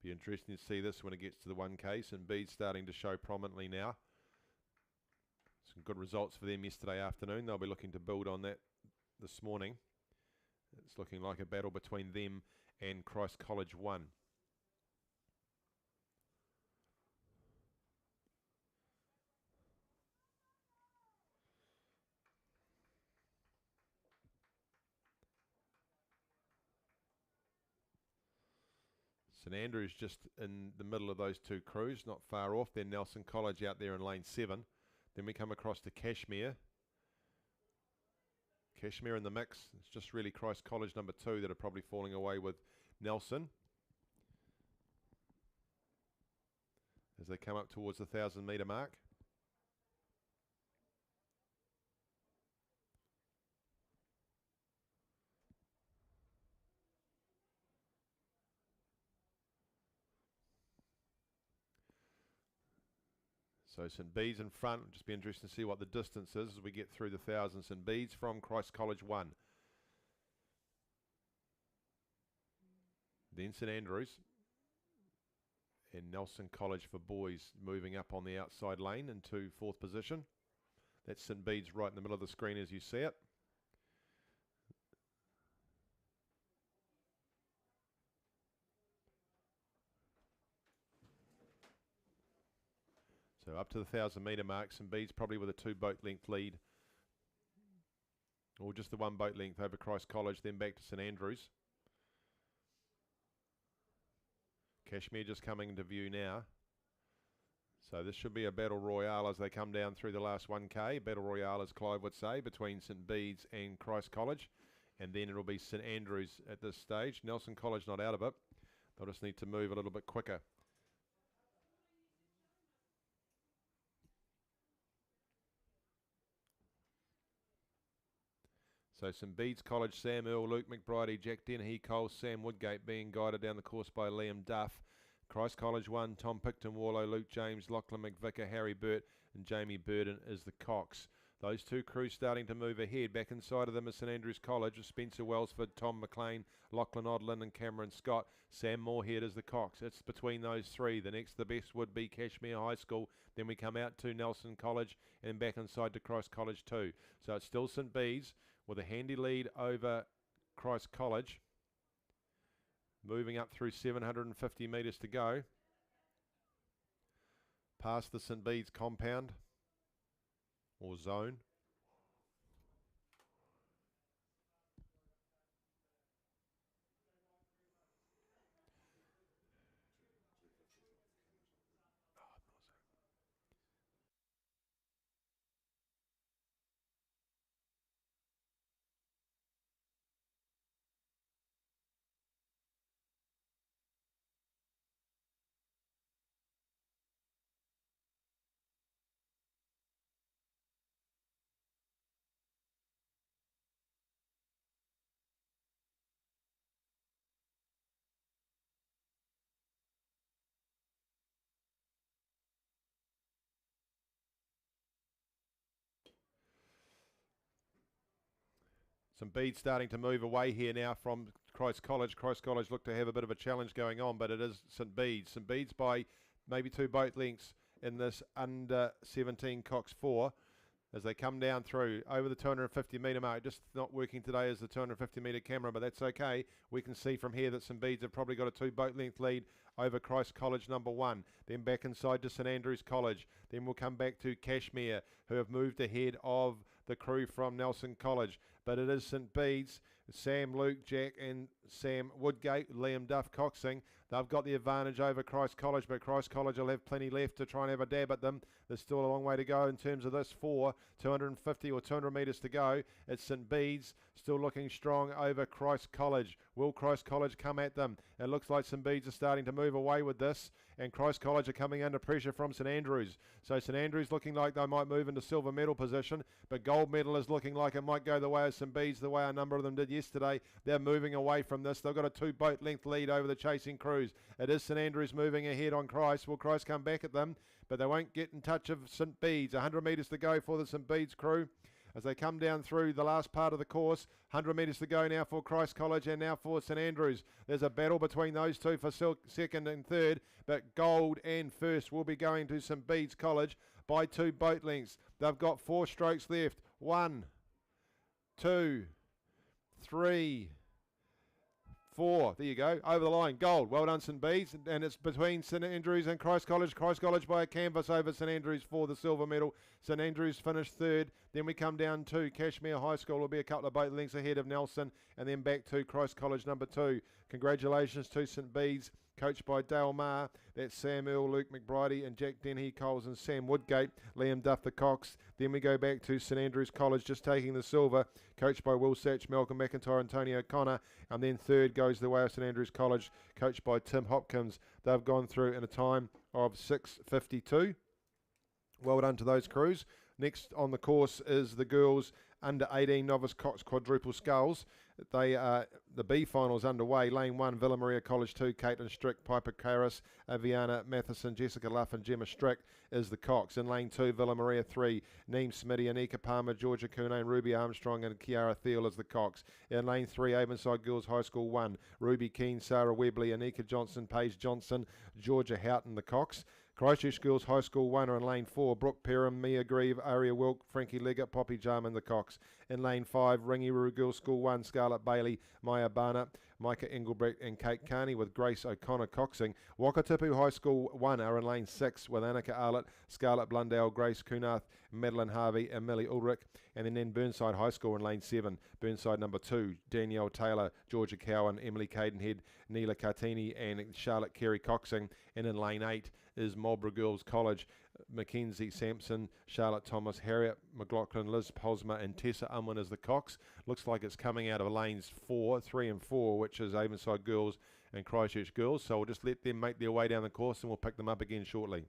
Be interesting to see this when it gets to the 1K. St Bede's starting to show prominently now. Some good results for them yesterday afternoon. They'll be looking to build on that this morning. It's looking like a battle between them and Christ College 1. St Andrews just in the middle of those two crews, not far off. Then Nelson College out there in lane 7. Then we come across to Cashmere. Cashmere in the mix. It's just really Christ College number 2 that are probably falling away with Nelson. As they come up towards the 1,000 metre mark. So St Bede's in front. It'll just be interesting to see what the distance is as we get through the 1,000. St Bede's from Christ College 1. Then St Andrews and Nelson College for boys moving up on the outside lane into 4th position. That's St Bede's right in the middle of the screen as you see it. So up to the 1,000 metre mark, St Bede's probably with a 2 boat length lead. Or just the 1 boat length over Christ College, then back to St Andrews. Cashmere just coming into view now. So this should be a battle royale as they come down through the last 1K. Battle royale, as Clive would say, between St Bede's and Christ College. And then it'll be St Andrews at this stage. Nelson College not out of it. They'll just need to move a little bit quicker. So St Bede's College, Sam Earl, Luke McBridey, Jack Dennehy, Cole, Sam Woodgate being guided down the course by Liam Duff. Christ College 1, Tom Picton, Warlow, Luke James, Lachlan McVicker, Harry Burt and Jamie Burden is the Cox. Those two crews starting to move ahead. Back inside of them is St Andrews College with Spencer Wellsford, Tom McLean, Lachlan Odlin and Cameron Scott. Sam Moorhead is the Cox. It's between those three. The next the best would be Cashmere High School. Then we come out to Nelson College and back inside to Christ College 2. So it's still St Bede's with a handy lead over Christ College. Moving up through 750 metres to go. Past the St Bede's compound or zone. St Bede's starting to move away here now from Christ College. Christ College look to have a bit of a challenge going on, but it is St Bede's. St Bede's by maybe 2 boat lengths in this under 17 Cox 4 as they come down through over the 250 metre mark. Just not working today as the 250 metre camera, but that's okay. We can see from here that St Bede's have probably got a 2 boat length lead over Christ College number 1. Then back inside to St Andrews College. Then we'll come back to Cashmere, who have moved ahead of the crew from Nelson College. But it is St Bede's Sam, Luke, Jack and Sam Woodgate, Liam Duff coxing. They've got the advantage over Christ College, but Christ College will have plenty left to try and have a dab at them. There's still a long way to go in terms of this 250 or 200 metres to go. It's St Bede's still looking strong over Christ College. Will Christ College come at them? It looks like St Bede's are starting to move away with this, and Christ College are coming under pressure from St Andrews. So St Andrews looking like they might move into silver medal position, but gold medal is looking like it might go the way of St Bede's, the way a number of them did yesterday. They're moving away from this. They've got a 2 boat length lead over the chasing crews. It is St Andrews moving ahead on Christ. Will Christ come back at them? But they won't get in touch of St Bede's. 100 metres to go for the St Bede's crew as they come down through the last part of the course. 100 metres to go now for Christ College and now for St Andrews. There's a battle between those two for second and third, but gold and first will be going to St Bede's College by 2 boat lengths. They've got 4 strokes left. 1, 2, 3, 4. There you go. Over the line. Gold. Well done, St Bede's. And it's between St Andrews and Christ College. Christ College by a canvas over St Andrews for the silver medal. St Andrews finished third. Then we come down to Cashmere High School. Will be a couple of boat lengths ahead of Nelson. And then back to Christ College number 2. Congratulations to St Bede's, coached by Dale Maher. That's Sam Earl, Luke McBridie and Jack Dennehy Coles and Sam Woodgate. Liam Duff the Cox. Then we go back to St Andrews College, just taking the silver, coached by Will Satch, Malcolm McIntyre and Tony O'Connor. And then third goes the way of St Andrews College, coached by Tim Hopkins. They've gone through in a time of 6:52. Well done to those crews. Next on the course is the girls under 18 novice cox quadruple sculls. The B finals underway. Lane 1, Villa Maria College 2, Caitlin Strick, Piper Karras, Aviana Matheson, Jessica Luff and Gemma Strick is the cox. In Lane 2, Villa Maria 3, Neem Smitty, Anika Palmer, Georgia Cunane, Ruby Armstrong and Kiara Thiel is the cox. In Lane 3, Avonside Girls High School 1, Ruby Keane, Sarah Webley, Anika Johnson, Paige Johnson, Georgia Houghton the cox. Christchurch Girls High School 1 are in Lane 4, Brooke Perham, Mia Grieve, Aria Wilk, Frankie Leggett, Poppy Jarman the cox. In Lane 5, Ringiru Girls School 1, Scarlett Bailey, Maya Barnett, Micah Engelbrecht and Kate Carney with Grace O'Connor coxing. Wakatipu High School 1 are in Lane 6 with Annika Arlett, Scarlett Blundell, Grace Kunath, Madeline Harvey and Millie Ulrich. And then Burnside High School in Lane 7, Burnside number 2, Danielle Taylor, Georgia Cowan, Emily Cadenhead, Neela Cartini and Charlotte Carey coxing. And in Lane 8 is Marlborough Girls College, Mackenzie Sampson, Charlotte Thomas, Harriet McLaughlin, Liz Posma and Tessa Unwin as the cox. Looks like it's coming out of lanes 3 and 4, which is Avonside Girls and Christchurch Girls. So we'll just let them make their way down the course and we'll pick them up again shortly.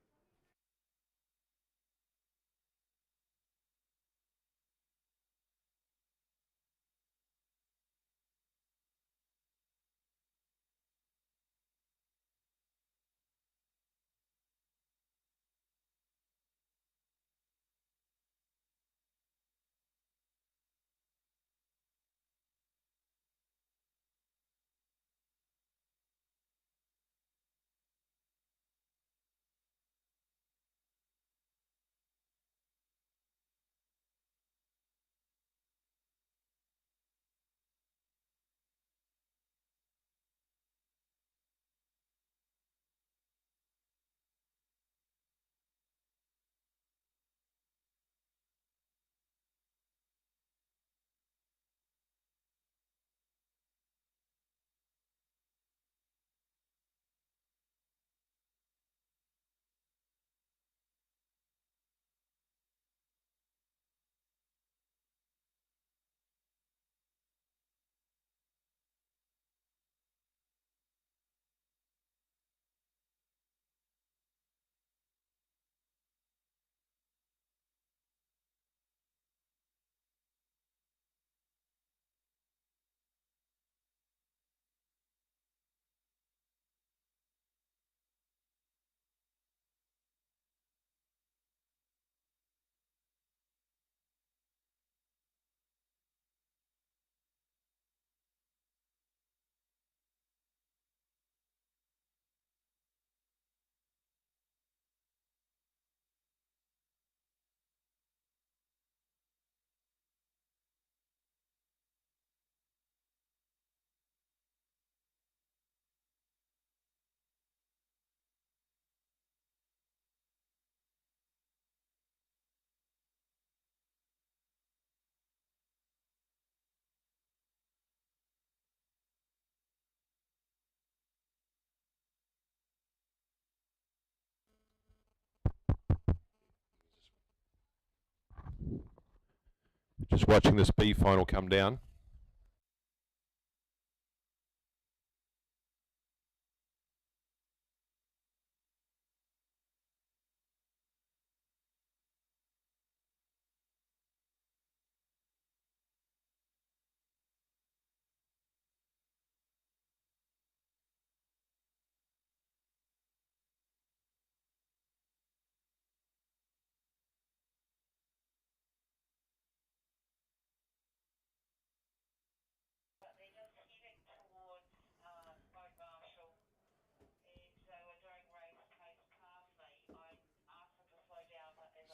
Just watching this B final come down.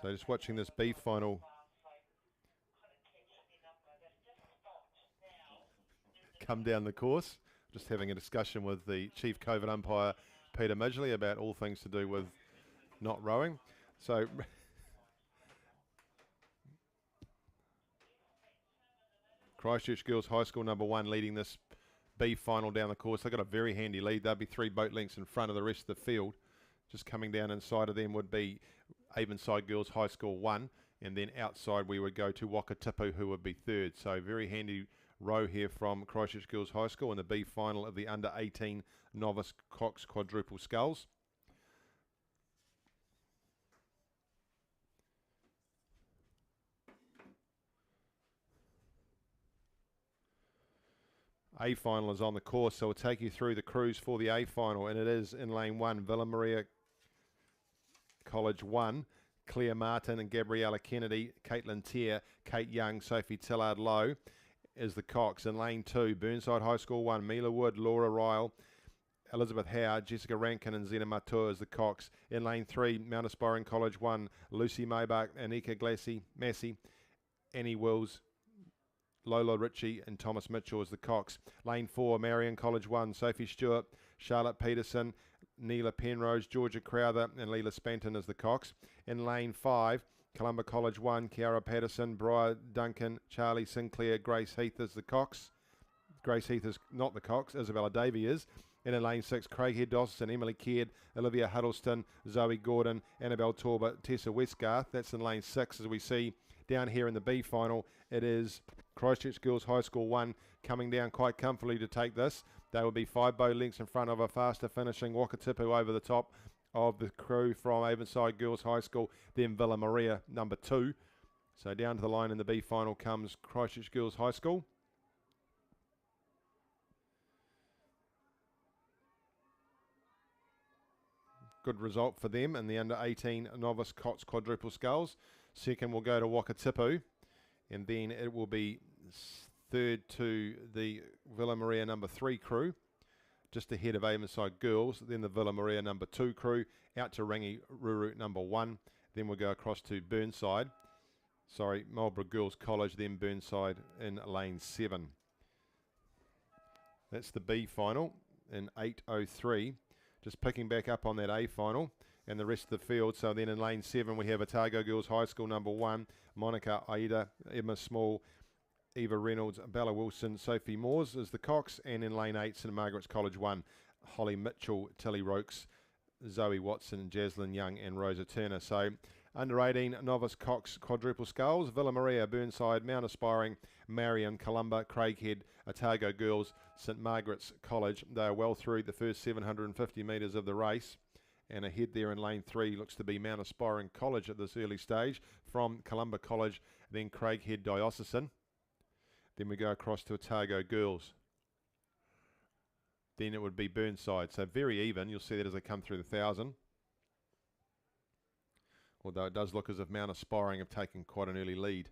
So just watching this B final come down the course. Just having a discussion with the chief COVID umpire, Peter Midgley, about all things to do with not rowing. So Christchurch Girls High School #1 leading this B final down the course. They've got a very handy lead. They'll be 3 boat lengths in front of the rest of the field. Just coming down inside of them would be Avonside Girls High School 1, and then outside we would go to Wakatipu, who would be 3rd. So very handy row here from Christchurch Girls High School in the B final of the under-18 novice coxed quadruple sculls. A final is on the course, so we'll take you through the crews for the A final, and it is in lane 1, Villa Maria College 1, Claire Martin and Gabriella Kennedy, Caitlin Tier, Kate Young, Sophie Tillard Lowe is the cox. In lane 2, Burnside High School 1, Mila Wood, Laura Ryle, Elizabeth Howe, Jessica Rankin and Zena Matua is the cox. In lane 3, Mount Aspiring College 1, Lucy Maybach, Anika Massey, Annie Wills, Lola Ritchie and Thomas Mitchell is the cox. Lane 4, Marion College 1, Sophie Stewart, Charlotte Peterson, Neela Penrose, Georgia Crowther and Leela Spanton is the cox. In lane 5, Columba College 1, Kiara Patterson, Briar Duncan, Charlie Sinclair, Grace Heath is the cox. Grace Heath is not the cox, Isabella Davey is. And in lane 6, Craighead Dawson, Emily Caird, Olivia Huddleston, Zoe Gordon, Annabelle Torber, Tessa Westgarth. That's in lane 6. As we see down here in the B final, it is Christchurch Girls High School 1 coming down quite comfortably to take this. They will be 5 bow lengths in front of a faster finishing Wakatipu over the top of the crew from Avonside Girls High School, then Villa Maria #2. So down to the line in the B final comes Christchurch Girls High School. Good result for them in the under-18 novice cox quadruple sculls. Second will go to Wakatipu, and then it will be 3rd to the Villa Maria #3 crew, just ahead of Avonside Girls, then the Villa Maria #2 crew, out to Rangiruru #1, then we'll go across to Marlborough Girls College, then Burnside in lane 7. That's the B final in 8:03. Just picking back up on that A final and the rest of the field. So then in lane 7 we have Otago Girls High School #1, Monica Aida, Emma Small, Eva Reynolds, Bella Wilson, Sophie Moores is the cox. And in lane 8, St Margaret's College 1, Holly Mitchell, Tilly Rokes, Zoe Watson, Jaslyn Young and Rosa Turner. So under 18 novice cox quadruple sculls, Villa Maria, Burnside, Mount Aspiring, Marion, Columba, Craighead, Otago Girls, St Margaret's College. They are well through the first 750 metres of the race. And ahead there in lane 3 looks to be Mount Aspiring College at this early stage from Columba College, then Craighead Diocesan. Then we go across to Otago Girls. Then it would be Burnside. So very even. You'll see that as they come through the 1,000. Although it does look as if Mount Aspiring have taken quite an early lead.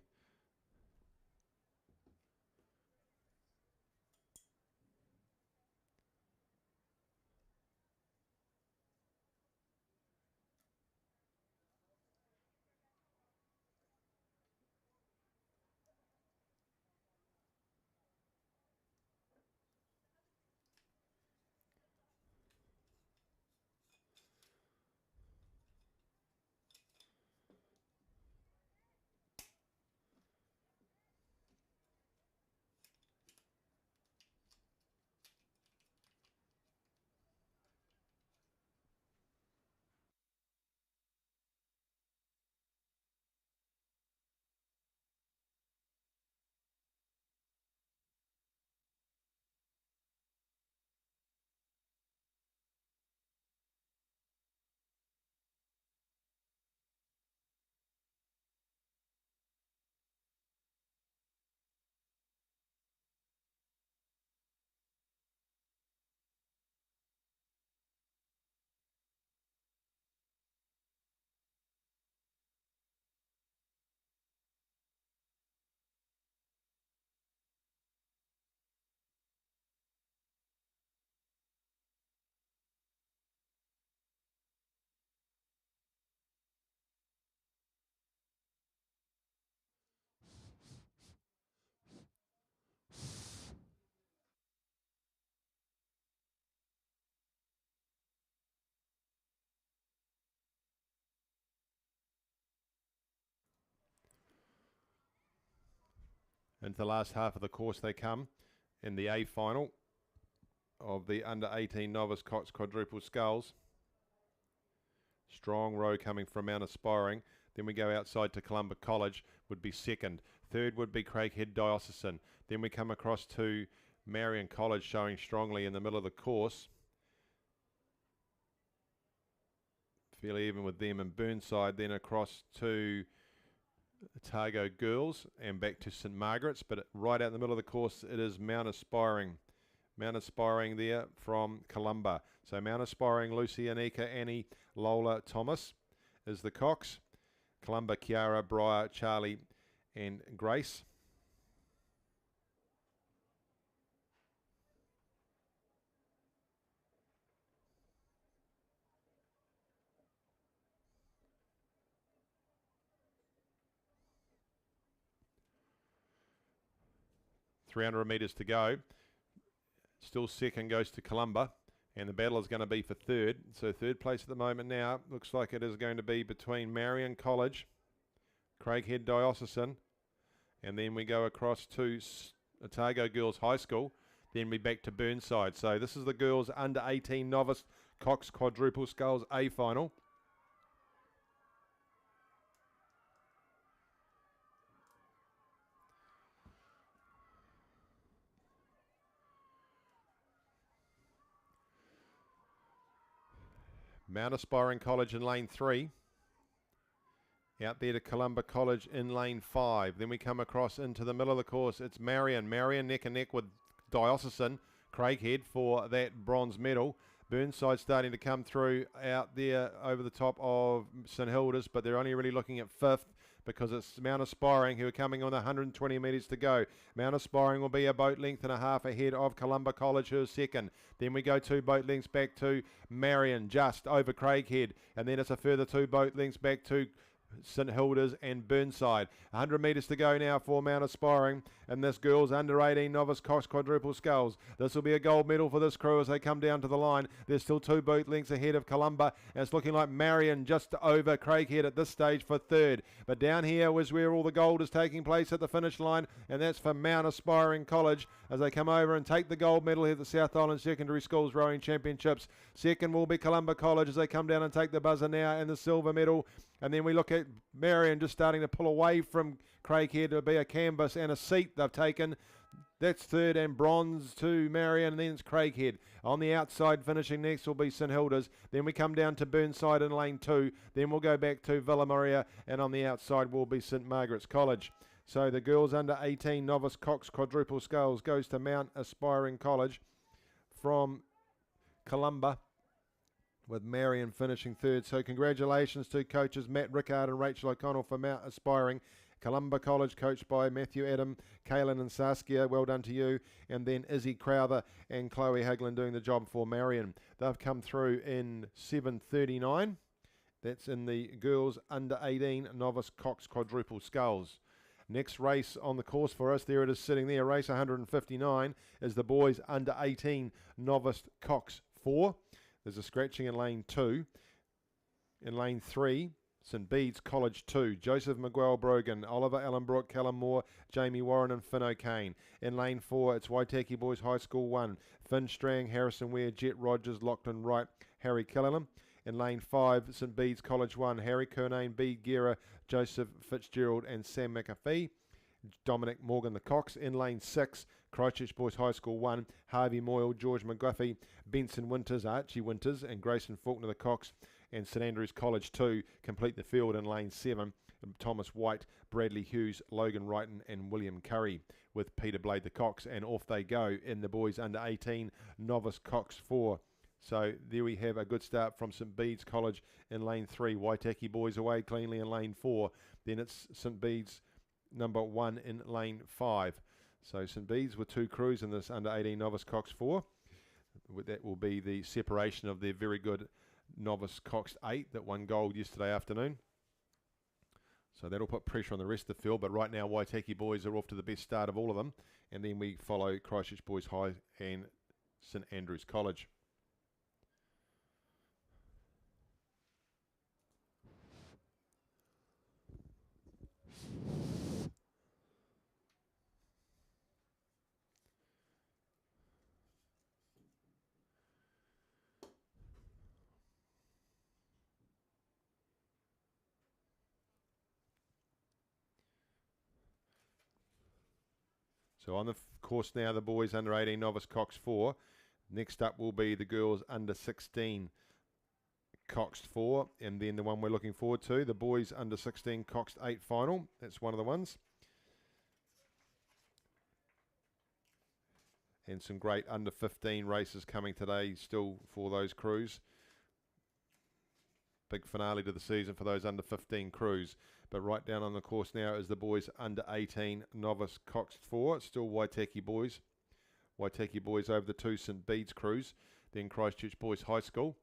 Into the last half of the course they come in the A final of the under 18 novice coxed quadruple sculls. Strong row coming from Mount Aspiring. Then we go outside to Columba College, would be second. Third would be Craighead Diocesan. Then we come across to Marion College, showing strongly in the middle of the course. Fairly even with them and Burnside. Then across to Otago Girls and back to St Margaret's. But right out in the middle of the course, it is Mount Aspiring. Mount Aspiring there from Columba. So Mount Aspiring, Lucy, Anika, Annie, Lola, Thomas is the cox. Columba, Kiara, Briar, Charlie and Grace. .300 metres to go. Still second goes to Columba, and the battle is going to be for third. So third place at the moment now looks like it is going to be between Marion College, Craighead Diocesan, and then we go across to Otago Girls High School. Then we back to Burnside. So this is the girls under 18 novice Cox quadruple sculls A final. Mount Aspiring College in lane 3. Out there to Columba College in lane 5. Then we come across into the middle of the course. It's Marion. Marion neck and neck with Diocesan, Craighead for that bronze medal. Burnside starting to come through out there over the top of St Hilda's, but they're only really looking at 5th because it's Mount Aspiring who are coming on 120 metres to go. Mount Aspiring will be a boat length and a half ahead of Columba College, who is second. Then we go 2 boat lengths back to Marion, just over Craighead, and then it's a further 2 boat lengths back to St Hilda's and Burnside. 100 metres to go now for Mount Aspiring, and this girls under 18 novice Cox quadruple sculls. This will be a gold medal for this crew as they come down to the line. There's still 2 boat lengths ahead of Columba, and it's looking like Marion just over Craighead at this stage for third. But down here was where all the gold is taking place at the finish line, and that's for Mount Aspiring College as they come over and take the gold medal here at the South Island Secondary Schools Rowing Championships. Second will be Columba College as they come down and take the buzzer now and the silver medal. And then we look at Marion just starting to pull away from Craighead. It'll be a canvas and a seat they've taken. That's third, and bronze to Marion, and then it's Craighead. On the outside, finishing next will be St Hilda's. Then we come down to Burnside in lane 2. Then we'll go back to Villa Maria, and on the outside will be St Margaret's College. So the girls under 18 novice Cox quadruple sculls goes to Mount Aspiring College from Columba, with Marion finishing third. So congratulations to coaches Matt Rickard and Rachel O'Connell for Mount Aspiring. Columba College coached by Matthew Adam, Kaylin and Saskia, well done to you. And then Izzy Crowther and Chloe Haglin doing the job for Marion. They've come through in 7:39. That's in the girls under 18 novice Cox quadruple sculls. Next race on the course for us, there it is sitting there, race 159, is the boys under 18 novice Cox 4. There's a scratching in lane 2. In lane 3, St Bede's College 2. Joseph Miguel Brogan, Oliver Ellenbrook, Callum Moore, Jamie Warren and Finn O'Kane. In lane 4, it's Waitaki Boys High School 1. Finn Strang, Harrison Ware, Jet Rogers, Lachlan Wright, Harry Killenham. In lane 5, St Bede's College 1. Harry Kernane, B. Guerra, Joseph Fitzgerald and Sam McAfee. Dominic Morgan the Cox. In lane 6, Christchurch Boys High School 1, Harvey Moyle, George McGuffey, Benson Winters, Archie Winters and Grayson Faulkner the Cox, and St Andrews College 2 complete the field in lane 7, Thomas White, Bradley Hughes, Logan Wrighton and William Curry with Peter Blade the Cox, and off they go in the boys under 18 novice Cox 4. So there we have a good start from St Bede's College in lane 3. Waitaki Boys away cleanly in lane 4. Then it's St Bede's number 1 in lane 5. So St Bede's with 2 crews in this under 18 novice Cox 4. That will be the separation of their very good novice Cox 8 that won gold yesterday afternoon. So that'll put pressure on the rest of the field, but right now Waitaki Boys are off to the best start of all of them, and then we follow Christchurch Boys High and St Andrews College. So on the course now, the boys under 18 novice coxed 4. Next up will be the girls under 16 coxed 4. And then the one we're looking forward to, the boys under 16 coxed 8 final. That's one of the ones. And some great under 15 races coming today still for those crews. Big finale to the season for those under 15 crews. But right down on the course now is the boys under 18 novice coxed 4. It's still Waitaki boys. Waitaki boys over the 2 St Bede's crews. Then Christchurch Boys High School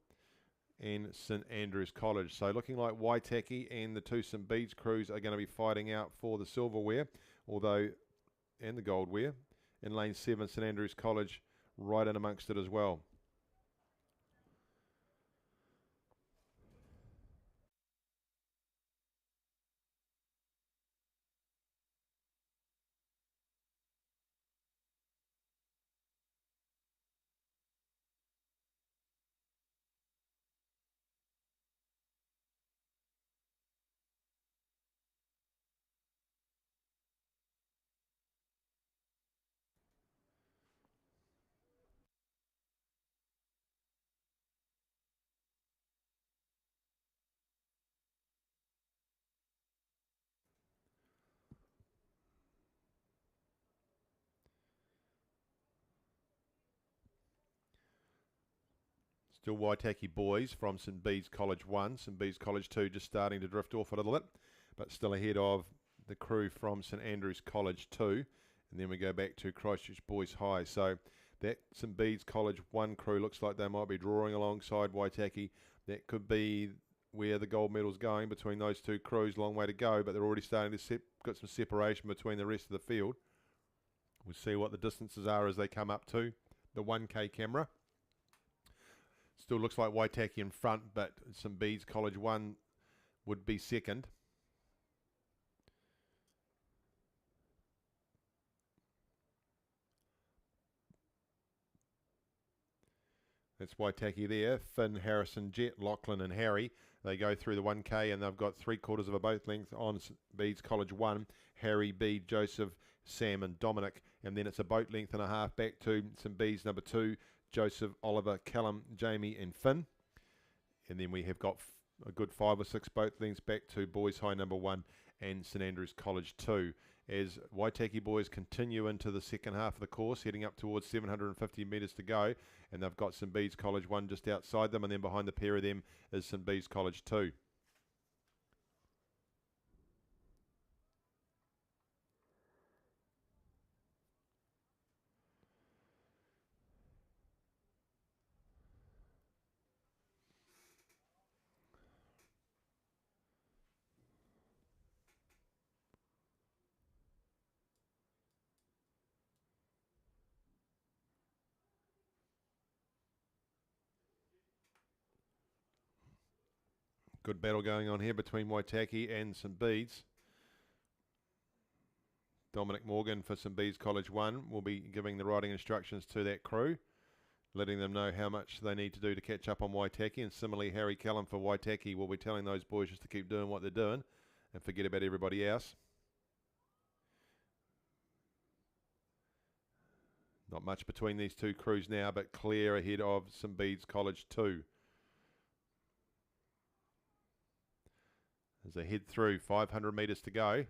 and St Andrews College. So looking like Waitaki and the 2 St Bede's crews are going to be fighting out for the silverware, and the goldware. In lane 7, St Andrews College right in amongst it as well. Still Waitaki boys from St Bede's College 1, St Bede's College 2 just starting to drift off a little bit, but still ahead of the crew from St Andrews College 2. And then we go back to Christchurch Boys High. So that St Bede's College 1 crew looks like they might be drawing alongside Waitaki. That could be where the gold medal's going between those two crews. Long way to go, but they're already starting to got some separation between the rest of the field. We'll see what the distances are as they come up to the 1K camera. Still looks like Waitaki in front, but St Bede's College 1 would be second. That's Waitaki there. Finn, Harrison, Jet, Lachlan and Harry. They go through the 1K and they've got 3/4 of a boat length on St Bede's College 1. Harry, Bede, Joseph, Sam and Dominic. And then it's a boat length and a half back to St Bede's number 2, Joseph, Oliver, Callum, Jamie and Finn. And then we have got a good 5 or 6 boat lengths back to Boys High number 1 and St Andrews College 2. As Waitaki boys continue into the second half of the course, heading up towards 750 metres to go, and they've got St Bede's College 1 just outside them, and then behind the pair of them is St Bede's College 2. Good battle going on here between Waitaki and St Bede's. Dominic Morgan for St Bede's College 1 will be giving the riding instructions to that crew, letting them know how much they need to do to catch up on Waitaki. And similarly, Harry Callum for Waitaki will be telling those boys just to keep doing what they're doing and forget about everybody else. Not much between these two crews now, but clear ahead of St Bede's College 2. As they head through, 500 metres to go.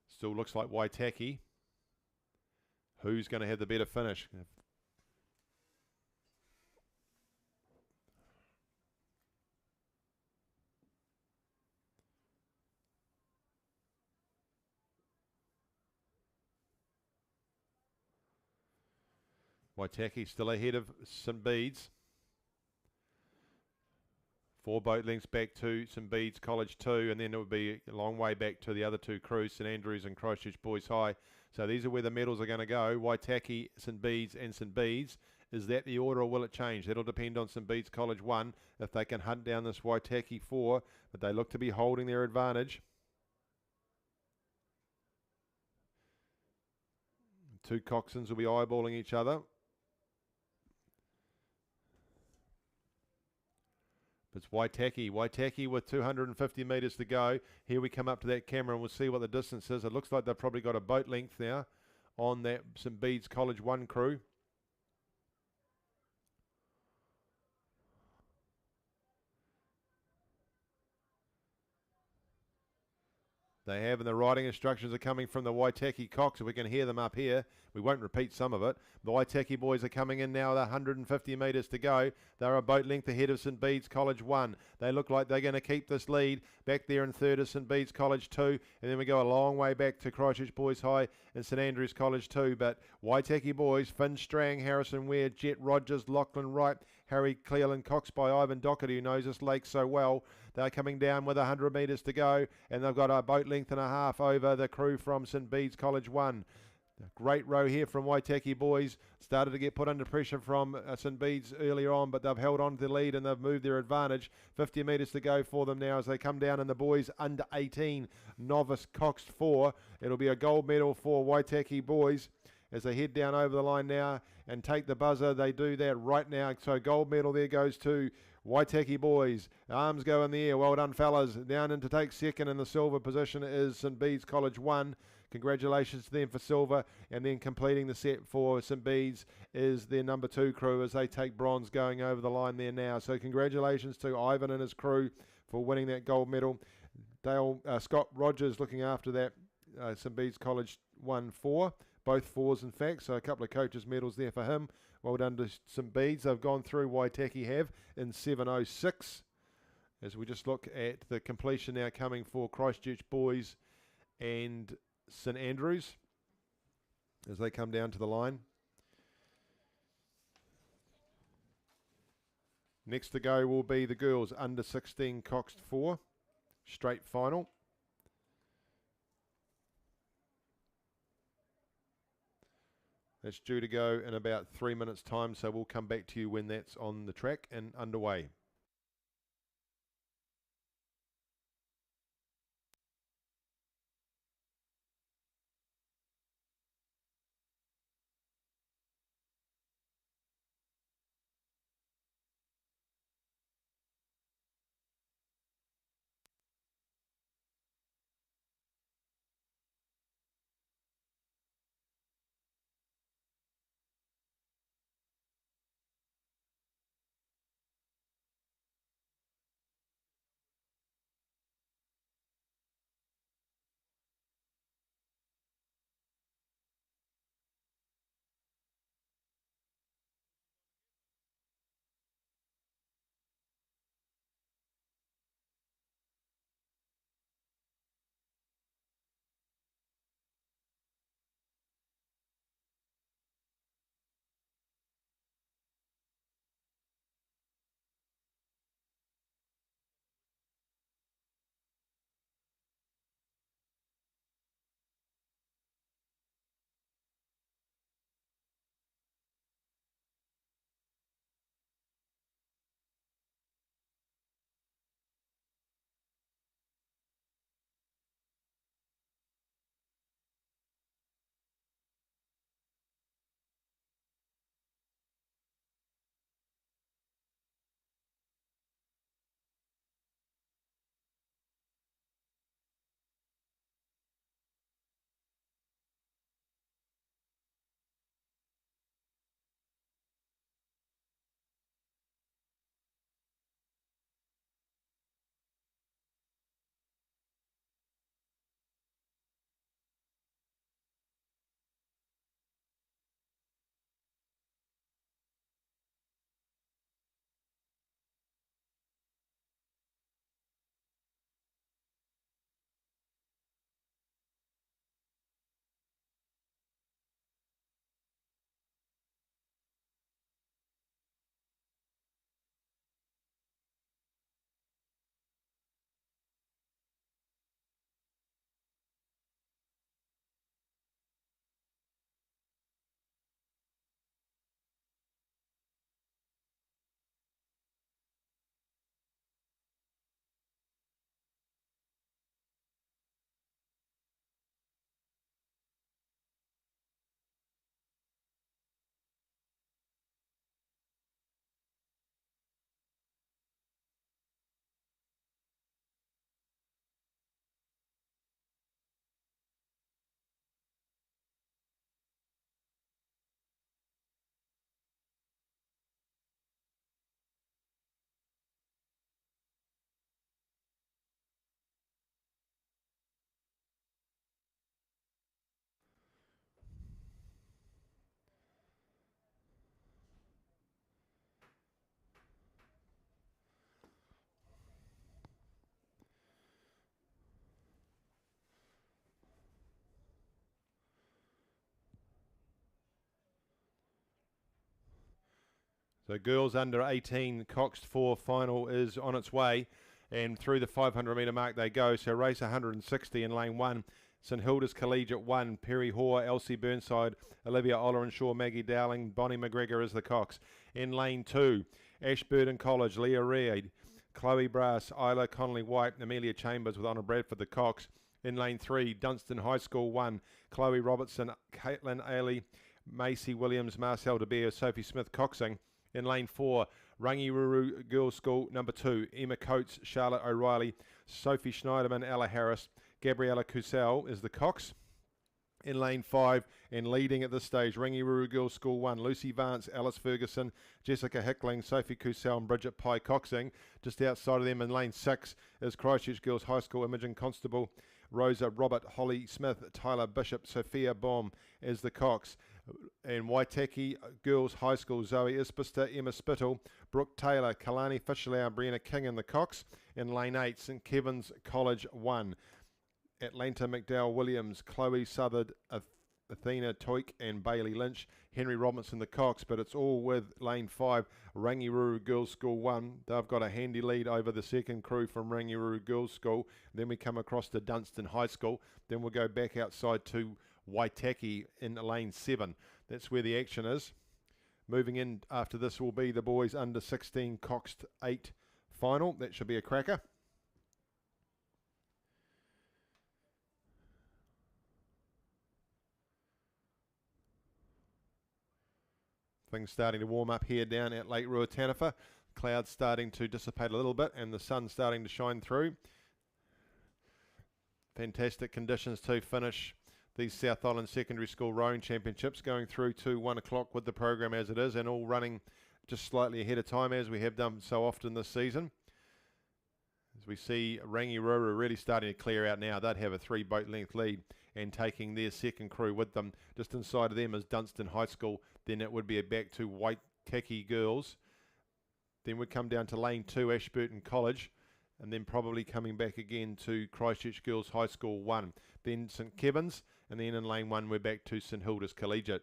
Still looks like Waitaki. Who's going to have the better finish? Waitaki still ahead of St Bede's. 4 boat lengths back to St Bede's College 2, and then it would be a long way back to the other two crews, St Andrews and Christchurch Boys High. So these are where the medals are going to go. Waitaki, St Bede's and St Bede's. Is that the order or will it change? That'll depend on St Bede's College 1 if they can hunt down this Waitaki 4, but they look to be holding their advantage. Two coxswains will be eyeballing each other. It's Waitaki. Waitaki with 250 metres to go. Here we come up to that camera and we'll see what the distance is. It looks like they've probably got a boat length now on that St Bede's College 1 crew. They have, and the riding instructions are coming from the Waitaki Cox. If we can hear them up here, we won't repeat some of it. The Waitaki boys are coming in now with 150 metres to go. They're a boat length ahead of St Bede's College 1. They look like they're going to keep this lead. Back there in third is St Bede's College 2. And then we go a long way back to Christchurch Boys High and St Andrews College 2. But Waitaki boys, Finn Strang, Harrison Ware, Jet Rogers, Lachlan Wright, Harry Cleland, Cox by Ivan Doherty, who knows this lake so well. They're coming down with 100 metres to go. And they've got a boat length and a half over the crew from St Bede's College 1. A great row here from Waitaki boys. Started to get put under pressure from St Bede's earlier on, but they've held on to the lead and they've moved their advantage. 50 metres to go for them now as they come down, and the boys under 18 novice coxed 4. It'll be a gold medal for Waitaki boys as they head down over the line now and take the buzzer. They do that right now. So gold medal there goes to Waitaki boys. Arms go in the air. Well done, fellas. Down in to take second in the silver position is St Bede's College 1. Congratulations to them for silver. And then completing the set for St Bede's is their number 2 crew as they take bronze going over the line there now. So congratulations to Ivan and his crew for winning that gold medal. Scott Rogers looking after that St Bede's College 1-4. Both 4s, in fact, so a couple of coaches' medals there for him. Well done to St Bede's. They've gone through, Waitaki have, in 7:06. As we just look at the completion now coming for Christchurch Boys and St Andrews as they come down to the line. Next to go will be the girls under 16 coxed 4, straight final. That's due to go in about 3 minutes' time, so we'll come back to you when that's on the track and underway. So girls under 18, coxed 4 final is on its way, and through the 500 metre mark they go. So race 160 in lane 1. St Hilda's Collegiate 1, Perry Hoare, Elsie Burnside, Olivia Ollerenshaw, Maggie Dowling, Bonnie McGregor is the cox. In lane 2, Ashburton College, Leah Reid, Chloe Brass, Isla Connolly White, Amelia Chambers with Honor Bradford the cox. In lane 3, Dunstan High School 1, Chloe Robertson, Caitlin Ailey, Macy Williams, Marcel De Beer, Sophie Smith coxing. In lane 4, Rangiruru Girls School number 2, Emma Coates, Charlotte O'Reilly, Sophie Schneiderman, Ella Harris, Gabriella Cusell is the cox. In lane 5 and leading at this stage, Rangiruru Girls School 1, Lucy Vance, Alice Ferguson, Jessica Hickling, Sophie Cusell and Bridget Pye coxing. Just outside of them in lane 6 is Christchurch Girls High School, Imogen Constable, Rosa Robert, Holly Smith, Tyler Bishop, Sophia Baum is the cox. In Waitaki Girls High School, Zoe Ispista, Emma Spittle, Brooke Taylor, Kalani Fisherlau, Brianna King in the cox. In lane 8, St Kevin's College 1, Atlanta McDowell Williams, Chloe Southard, Athena Toik and Bailey Lynch, Henry Robinson the cox, but it's all with lane 5, Rangiruru Girls School 1. They've got a handy lead over the second crew from Rangiruru Girls School. Then we come across to Dunstan High School. Then we'll go back outside to Waitaki in lane 7. That's where the action is. Moving in after this will be the boys under 16 coxed 8 final. That should be a cracker. Things starting to warm up here down at Lake Ruataniwha. Clouds starting to dissipate a little bit and the sun starting to shine through. Fantastic conditions to finish these South Island Secondary School Rowing Championships, going through to 1 o'clock with the program as it is, and all running just slightly ahead of time as we have done so often this season. As we see Rangiruru really starting to clear out now. They'd have a 3 boat length lead and taking their second crew with them. Just inside of them is Dunstan High School. Then it would be back to Waitaki Girls. Then we'd come down to lane 2, Ashburton College. And then probably coming back again to Christchurch Girls High School 1. Then St Kevin's. And then in lane 1 we're back to St Hilda's Collegiate.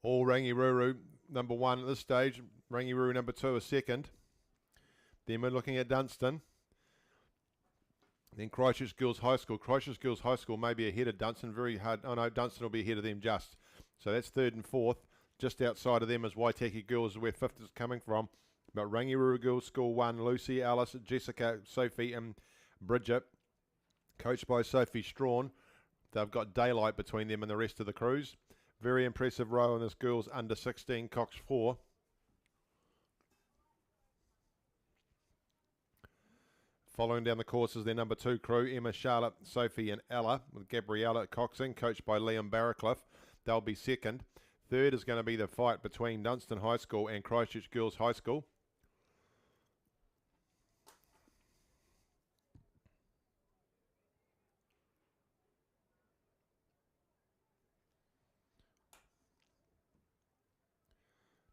All Rangiruru number 1 at this stage. Rangiruru number 2 is second. Then we're looking at Dunstan. Then Christchurch Girls High School. Christchurch Girls High School may be ahead of Dunstan. Very hard. Oh no, Dunstan will be ahead of them just. So that's 3rd and 4th. Just outside of them is Waitaki Girls, where 5th is coming from. But Rangiruru Girls School 1, Lucy, Alice, Jessica, Sophie and Bridget, coached by Sophie Strawn. They've got daylight between them and the rest of the crews. Very impressive row in this girls under 16 cox 4. Following down the course is their number 2 crew, Emma, Charlotte, Sophie and Ella, with Gabriella coxing, coached by Liam Barraclough. They'll be second. Third is going to be the fight between Dunstan High School and Christchurch Girls High School.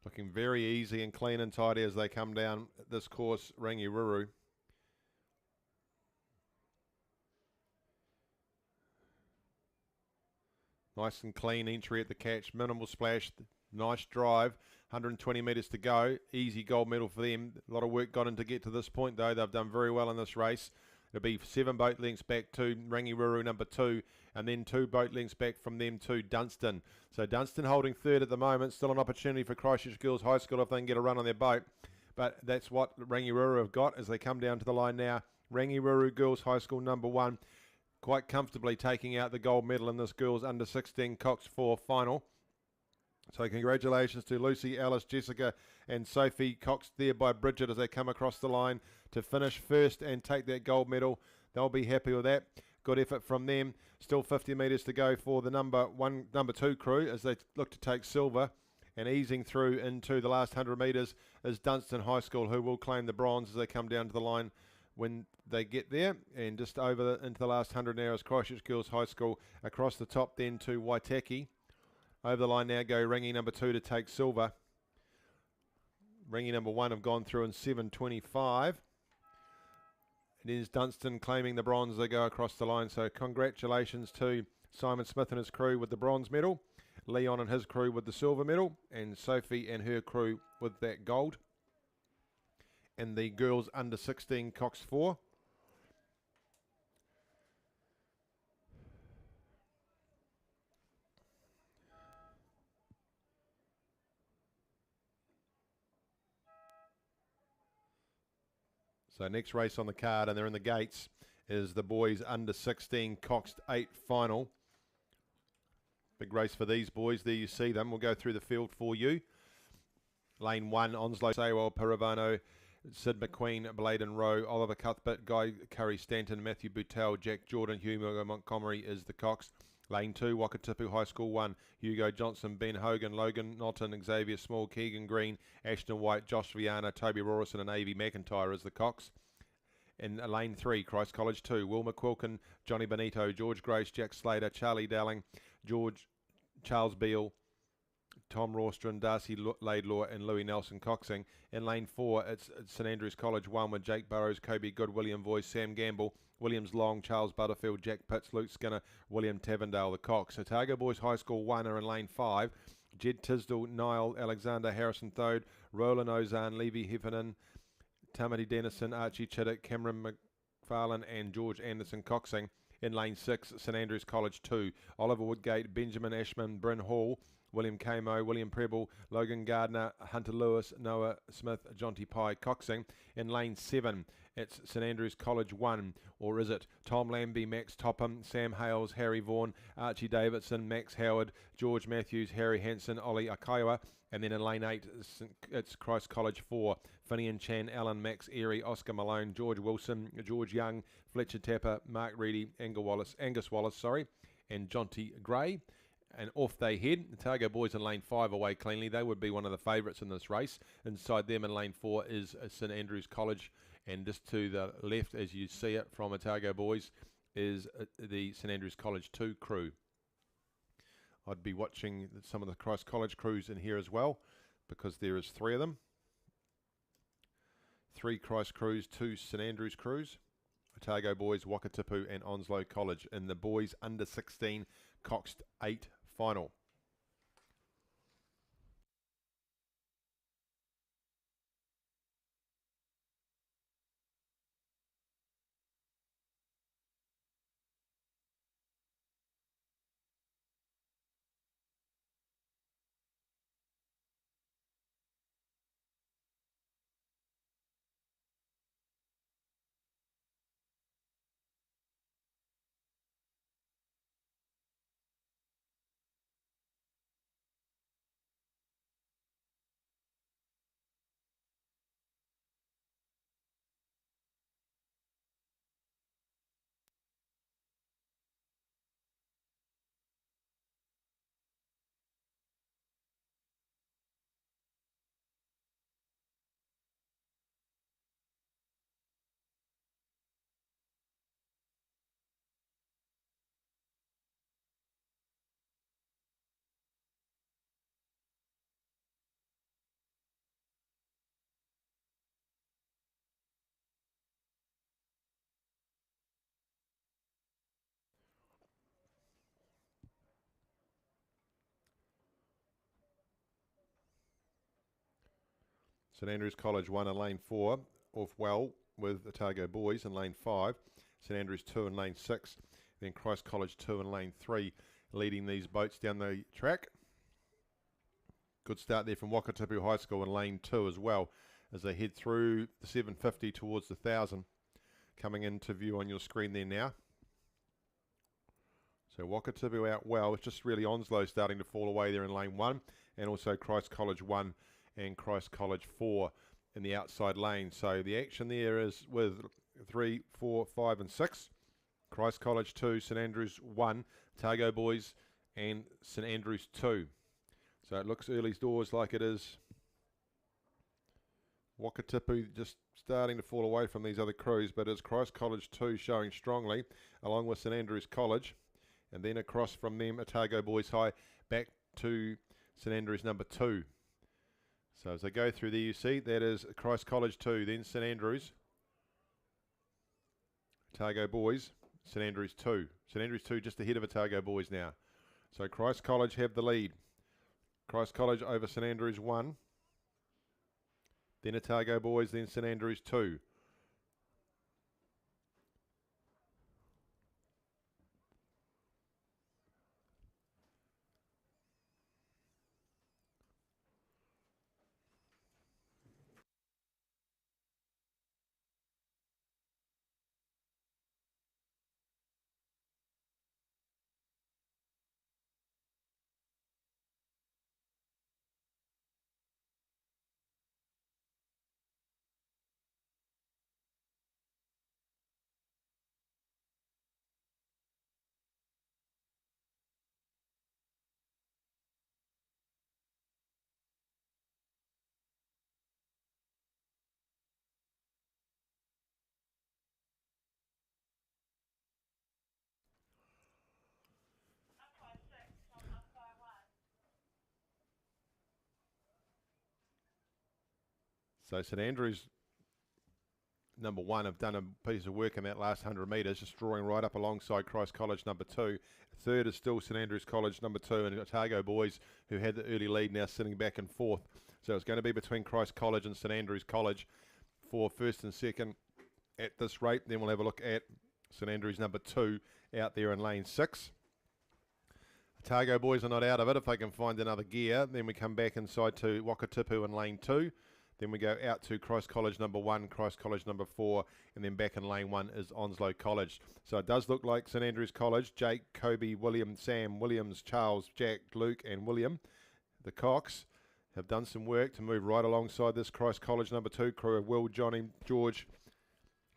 Looking very easy and clean and tidy as they come down this course, Rangiruru. Nice and clean entry at the catch, minimal splash, nice drive, 120 metres to go. Easy gold medal for them. A lot of work got in to get to this point though. They've done very well in this race. It'll be 7 boat lengths back to Rangiruru number 2 and then 2 boat lengths back from them to Dunstan. So Dunstan holding 3rd at the moment. Still an opportunity for Christchurch Girls High School if they can get a run on their boat. But that's what Rangiruru have got as they come down to the line now. Rangiruru Girls High School number 1. quite comfortably taking out the gold medal in this girls under 16 Cox 4 final. So congratulations to Lucy, Alice, Jessica and Sophie, coxed there by Bridget as they come across the line to finish first and take that gold medal. They'll be happy with that. Good effort from them. Still 50 metres to go for the number 2 crew as they look to take silver. And easing through into the last 100 metres is Dunstan High School, who will claim the bronze as they come down to the line when they get there. And just into the last 100 now is Christchurch Girls High School. Across the top then to Waitaki. Over the line now go Ringy number 2 to take silver. Ringy number 1 have gone through in 7:25. It is Dunstan claiming the bronze as they go across the line. So congratulations to Simon Smith and his crew with the bronze medal. Leon and his crew with the silver medal. And Sophie and her crew with that gold. And the girls under 16 Cox 4. So next race on the card, and they're in the gates, is the boys under 16 Coxed 8 final. Big race for these boys. There you see them. We'll go through the field for you. Lane 1, Onslow, Saywell, Paravano, Sid McQueen, Bladen Rowe, Oliver Cuthbert, Guy Curry Stanton, Matthew Boutel, Jack Jordan, Hugo Montgomery is the Cox. Lane 2, Wakatipu High School 1, Hugo Johnson, Ben Hogan, Logan Naughton, Xavier Small, Keegan Green, Ashton White, Josh Viana, Toby Rawson and Avi McIntyre is the Cox. In lane 3, Christ College 2, Will McQuilkin, Johnny Benito, George Grace, Jack Slater, Charlie Dowling, Charles Beale, Tom Rawstron, Darcy Laidlaw and Louis Nelson coxing. In lane 4, it's St Andrews College 1 with Jake Burrows, Kobe Good, William Voice, Sam Gamble, Williams Long, Charles Butterfield, Jack Pitts, Luke Skinner, William Tavendale, the Cox. Otago Boys High School 1 are in lane 5. Jed Tisdall, Niall, Alexander, Harrison Thode, Roland Ozan, Levy Heffernan, Tamati Dennison, Archie Chittick, Cameron McFarlane and George Anderson coxing. In lane 6, St Andrews College 2, Oliver Woodgate, Benjamin Ashman, Bryn Hall, William Camo, William Preble, Logan Gardner, Hunter Lewis, Noah Smith, Jonty Pye coxing. In lane 7, it's St Andrews College 1, or is it Tom Lambie, Max Topham, Sam Hales, Harry Vaughan, Archie Davidson, Max Howard, George Matthews, Harry Hansen, Ollie Akaiwa. And then in lane 8, it's Christ College 4, Finian Chan, Alan Max Erie, Oscar Malone, George Wilson, George Young, Fletcher Tapper, Mark Reedy, Angus Wallace, and Jonty Gray. And off they head. The Otago Boys in lane 5 away cleanly. They would be one of the favourites in this race. Inside them in lane 4 is St Andrews College. And just to the left, as you see it from Otago Boys, is the St Andrews College 2 crew. I'd be watching some of the Christ College crews in here as well, because there is 3 of them. 3 Christ crews, 2 St Andrews crews. Otago Boys, Wakatipu and Onslow College in the boys under 16 Coxed 8 final. St Andrews College 1 in lane 4, off well with Otago Boys in lane 5. St Andrews 2 in lane 6. Then Christ College 2 in lane 3, leading these boats down the track. Good start there from Wakatipu High School in lane 2 as well, as they head through the 750 towards the 1,000. Coming into view on your screen there now. So Wakatipu out well. It's just really Onslow starting to fall away there in lane 1, and also Christ College 1 and Christ College 4 in the outside lane. So the action there is with 3, 4, 5 and 6. Christ College 2, St Andrews 1, Otago Boys and St Andrews 2. So it looks early doors like it is Wakatipu just starting to fall away from these other crews, but it's Christ College 2 showing strongly, along with St Andrews College. And then across from them, Otago Boys High, back to St Andrews number 2. So as they go through there, you see, that is Christ College 2, then St Andrews, Otago Boys, St Andrews 2. St Andrews 2 just ahead of Otago Boys now. So Christ College have the lead. Christ College over St Andrews 1. Then Otago Boys, then St Andrews 2. So St Andrews number 1 have done a piece of work in that last 100 metres, just drawing right up alongside Christ College number 2. Third is still St Andrews College number 2 and Otago Boys, who had the early lead, now sitting back in 4th. So it's going to be between Christ College and St Andrews College for first and second at this rate. Then we'll have a look at St Andrews number 2 out there in lane 6. Otago Boys are not out of it if they can find another gear. Then we come back inside to Wakatipu in lane 2. Then we go out to Christ College number 1, Christ College number 4, and then back in lane 1 is Onslow College. So it does look like St Andrews College, Jake, Kobe, William, Sam, Williams, Charles, Jack, Luke, and William, the Cox, have done some work to move right alongside this Christ College number 2 crew of Will, Johnny, George,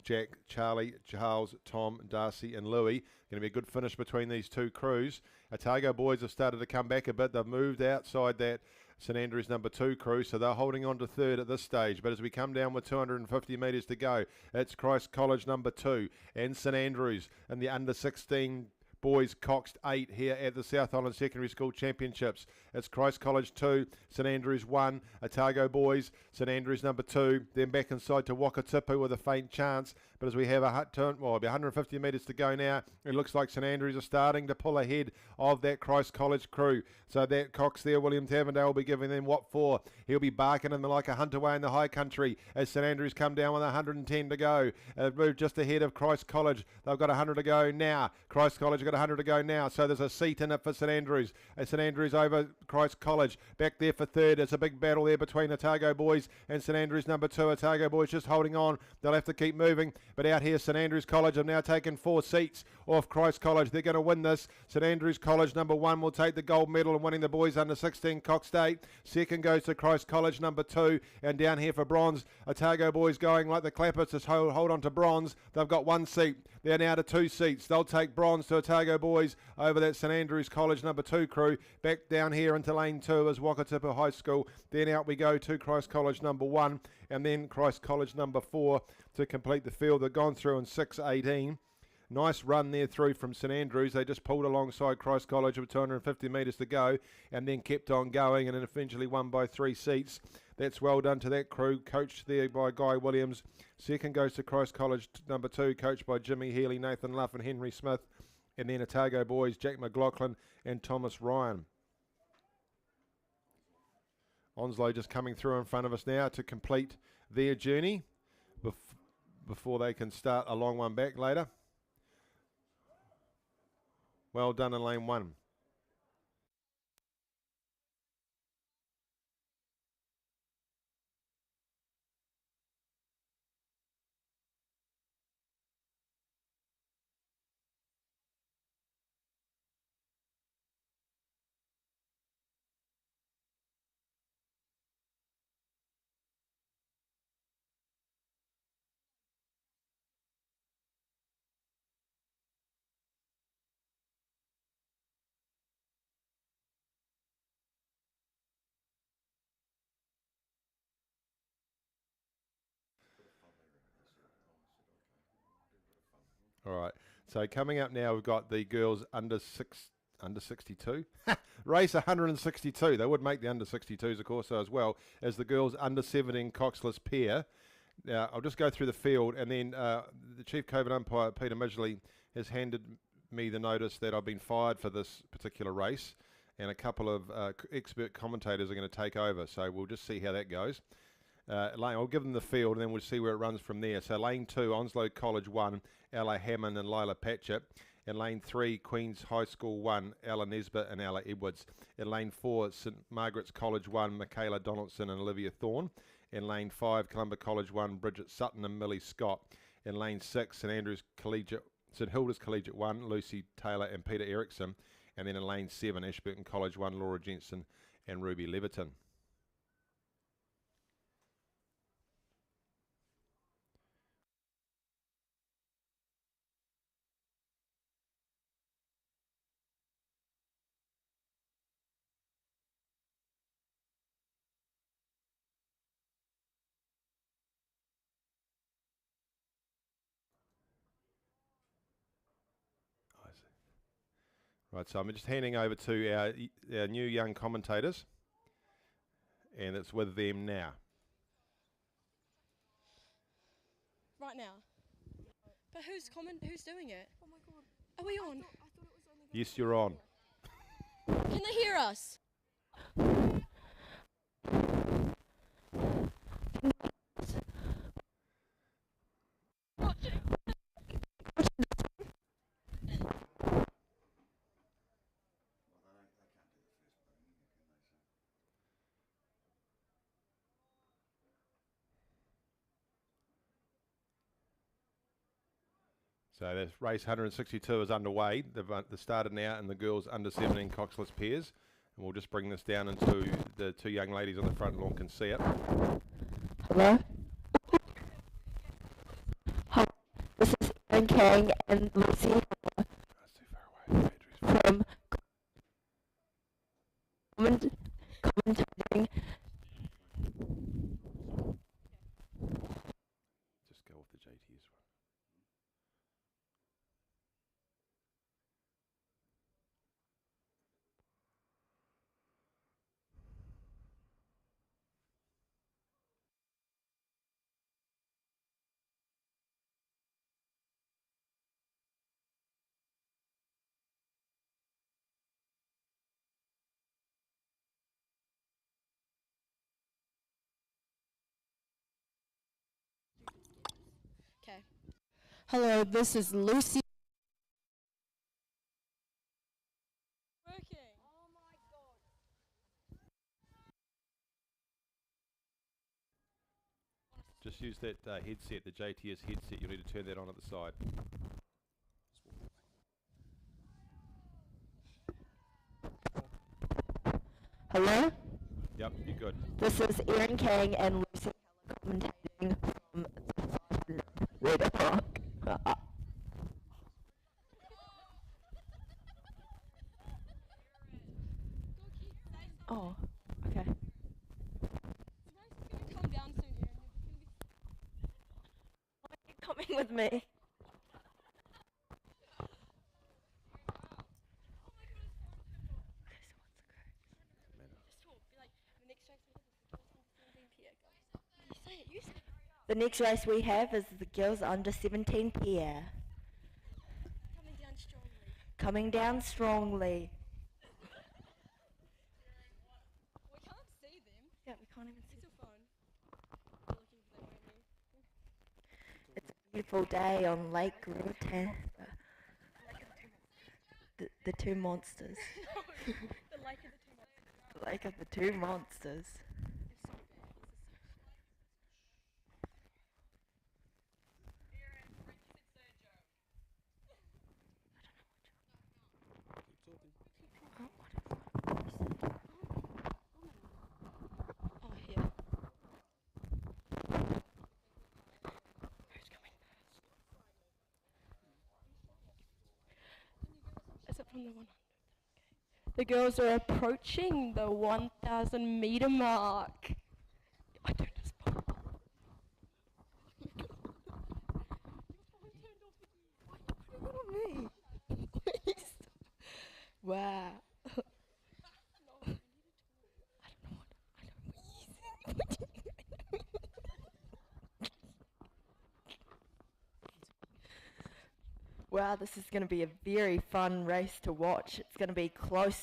Jack, Charlie, Charles, Tom, Darcy and Louis. Going to be a good finish between these two crews. Otago Boys have started to come back a bit. They've moved outside that St Andrews number 2 crew, so they're holding on to third at this stage. But as we come down with 250 metres to go, it's Christ College number 2 and St Andrews in the under 16 boys coxed 8 here at the South Island Secondary School Championships. It's Christ College 2, St Andrews 1, Otago Boys, St Andrews number 2, then back inside to Wakatipu with a faint chance. But as we have about 150 metres to go now, it looks like St Andrews are starting to pull ahead of that Christ College crew. So that Cox there, William Tavendale, will be giving them what for. He'll be barking them like a hunt away in the high country as St Andrews come down with 110 to go. They've moved just ahead of Christ College. They've got 100 to go now. Christ College got 100 to go now, so there's a seat in it for St Andrews. St Andrews over Christ College. Back there for third. It's a big battle there between Otago Boys and St Andrews number 2. Otago Boys just holding on. They'll have to keep moving. But out here, St Andrews College have now taken 4 seats off Christ College. They're going to win this. St Andrews College number 1 will take the gold medal in winning the boys under 16 coxed 8. Second goes to Christ College number 2. And down here for bronze, Otago Boys going like the Clappers to hold on to bronze. They've got 1 seat. They're now to 2 seats. They'll take bronze to Otago Boys over that St Andrews College number 2 crew. Back down here into lane 2 is Wakatipu High School. Then out we go to Christ College number 1 and then Christ College number 4 to complete the field. They've gone through in 6:18. Nice run there through from St Andrews. They just pulled alongside Christ College with 250 metres to go and then kept on going and then eventually won by 3 seats. That's well done to that crew, coached there by Guy Williams. Second goes to Christ College number 2, coached by Jimmy Healy, Nathan Luff and Henry Smith. And then Otago Boys, Jack McLaughlin and Thomas Ryan. Onslow just coming through in front of us now to complete their journey before they can start a long one back later. Well done in lane 1. All right. So coming up now, we've got the girls under 62. Race 162. They would make the under 62s, of course, as well as the girls under 17 coxless pair. Now, I'll just go through the field, and then the chief COVID umpire, Peter Midgley, has handed me the notice that I've been fired for this particular race, and a couple of expert commentators are going to take over. So we'll just see how that goes. I'll give them the field, and then we'll see where it runs from there. So lane 2, Onslow College 1, Ella Hammond and Lila Patchett. In lane 3, Queen's High School 1, Ella Nesbitt and Ella Edwards. In lane 4, St Margaret's College 1, Michaela Donaldson and Olivia Thorne. In lane 5, Columba College 1, Bridget Sutton and Millie Scott. In lane 6, St Hilda's Collegiate 1, Lucy Taylor and Peter Erickson. And then in lane 7, Ashburton College 1, Laura Jensen and Ruby Leverton. I see. Right, so I'm just handing over to our new young commentators, and it's with them now. Right now. But who's doing it? Oh my god. Are we on? I thought it was only Yes, you're on. Can they hear us? So the race 162 is underway. They've started now, and the girls under 17 coxless pairs. And we'll just bring this down into the two young ladies on the front lawn can see it. Hello? Hi, this is Erin Kang and Lucy That's too far away. from commentating. Just go with the JTS one. Okay. Hello, this is Lucy. Working. Oh my god. Just use that headset, the JTS headset. You'll need to turn that on at the side. Hello? Yep, you're good. This is Erin Kang and Lucy commentating from Red Park. Oh, okay. Come down soon, Erin. Why are you coming with me? Okay, so what's the code? Just talk. Be like, the next race we have is the 17 PA, guys. You say it, you say it. The next race we have is the girls under 17 pair. Coming down strongly. Coming down strongly. We can't see them. Yeah, we can't even see. It's your phone. You're looking for them, aren't you? It's a beautiful day on Lake Rotan. The two monsters. The lake of the two monsters. The Lake of the Two Monsters. It's so bad. Oh, whatever. Oh, yeah. Who's coming first? Is it from the 100? Okay. The girls are approaching the 1,000 meter mark. I don't just Wow. I don't know what. I don't know what you Wow, this is going to be a very fun race to watch. It's going to be close.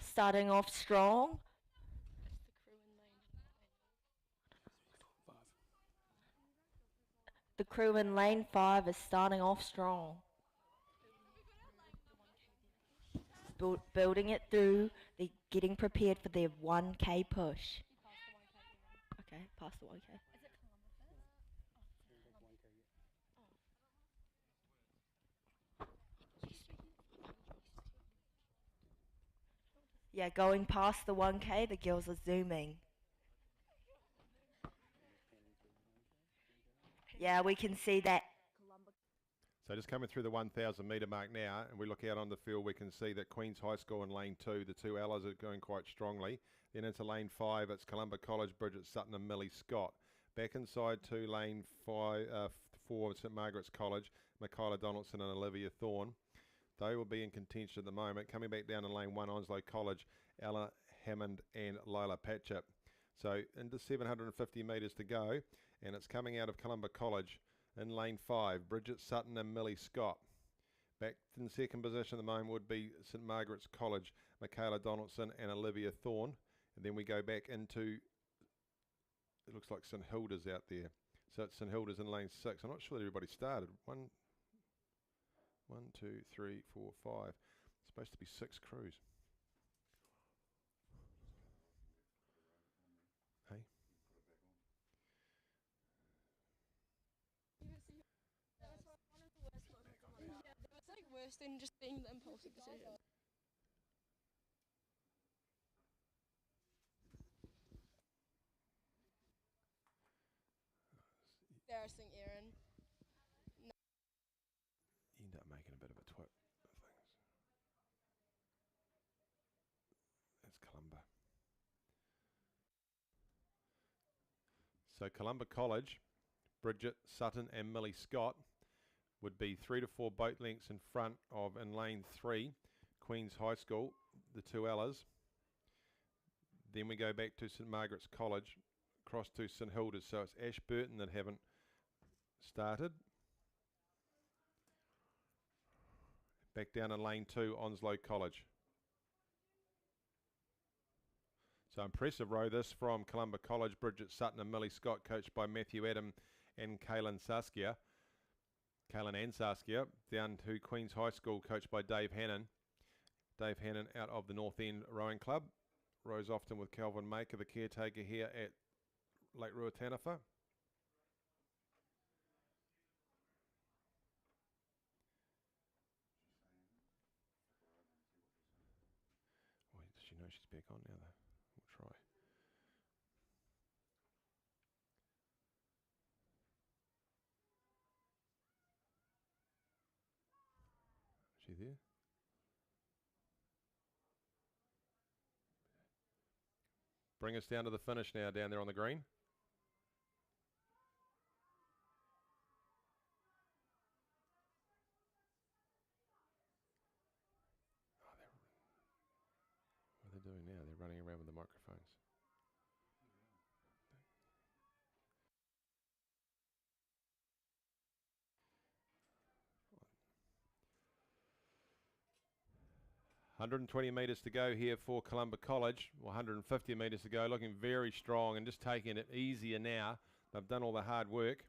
Starting off strong. The crew in lane 5 is starting off strong. Building it through, they're getting prepared for their 1K push. Okay, past the 1K. Yeah, going past the 1K, the girls are zooming. Yeah, we can see that. So just coming through the 1,000 metre mark now, and we look out on the field, we can see that Queen's High School in lane 2, the two Ellas are going quite strongly. Then into lane 5, it's Columba College, Bridget Sutton and Millie Scott. Back inside to lane 4, St Margaret's College, Michaela Donaldson and Olivia Thorne. They will be in contention at the moment. Coming back down in lane 1, Onslow College, Ella Hammond and Lila Patchett. So into 750 metres to go, and it's coming out of Columba College. In lane 5, Bridget Sutton and Millie Scott. Back in second position at the moment would be St Margaret's College, Michaela Donaldson and Olivia Thorne. And then we go back into, it looks like St Hilda's out there. So it's St Hilda's in lane 6. I'm not sure that everybody started. 1, 2, 3, 4, 5. It's supposed to be 6 crews. Hey? Yeah, it's like worse than just being the impulsive decision. Embarrassing, Aaron. You end up making a bit of a twit of things. That's Columba. So Columba College, Bridget Sutton and Millie Scott would be 3 to 4 boat lengths in front of, in lane 3, Queen's High School, the two Ellas. Then we go back to St Margaret's College, across to St Hilda's. So it's Ashburton that haven't started. Back down in lane 2, Onslow College. So impressive row this from Columba College, Bridget Sutton and Millie Scott, coached by Matthew Adam and Kaylin and Saskia, down to Queen's High School, coached by Dave Hannon. Dave Hannon out of the North End Rowing Club. Rows often with Calvin Maker, the caretaker here at Lake Ruataniwha. Wait, does she know she's back on now though? We'll try. Is she there? Bring us down to the finish now, down there on the green. Oh, what are they doing now? They're running around with the microphones. $120 metres to go here for Columba College. 150 metres to go, looking very strong and just taking it easier now. They've done all the hard work.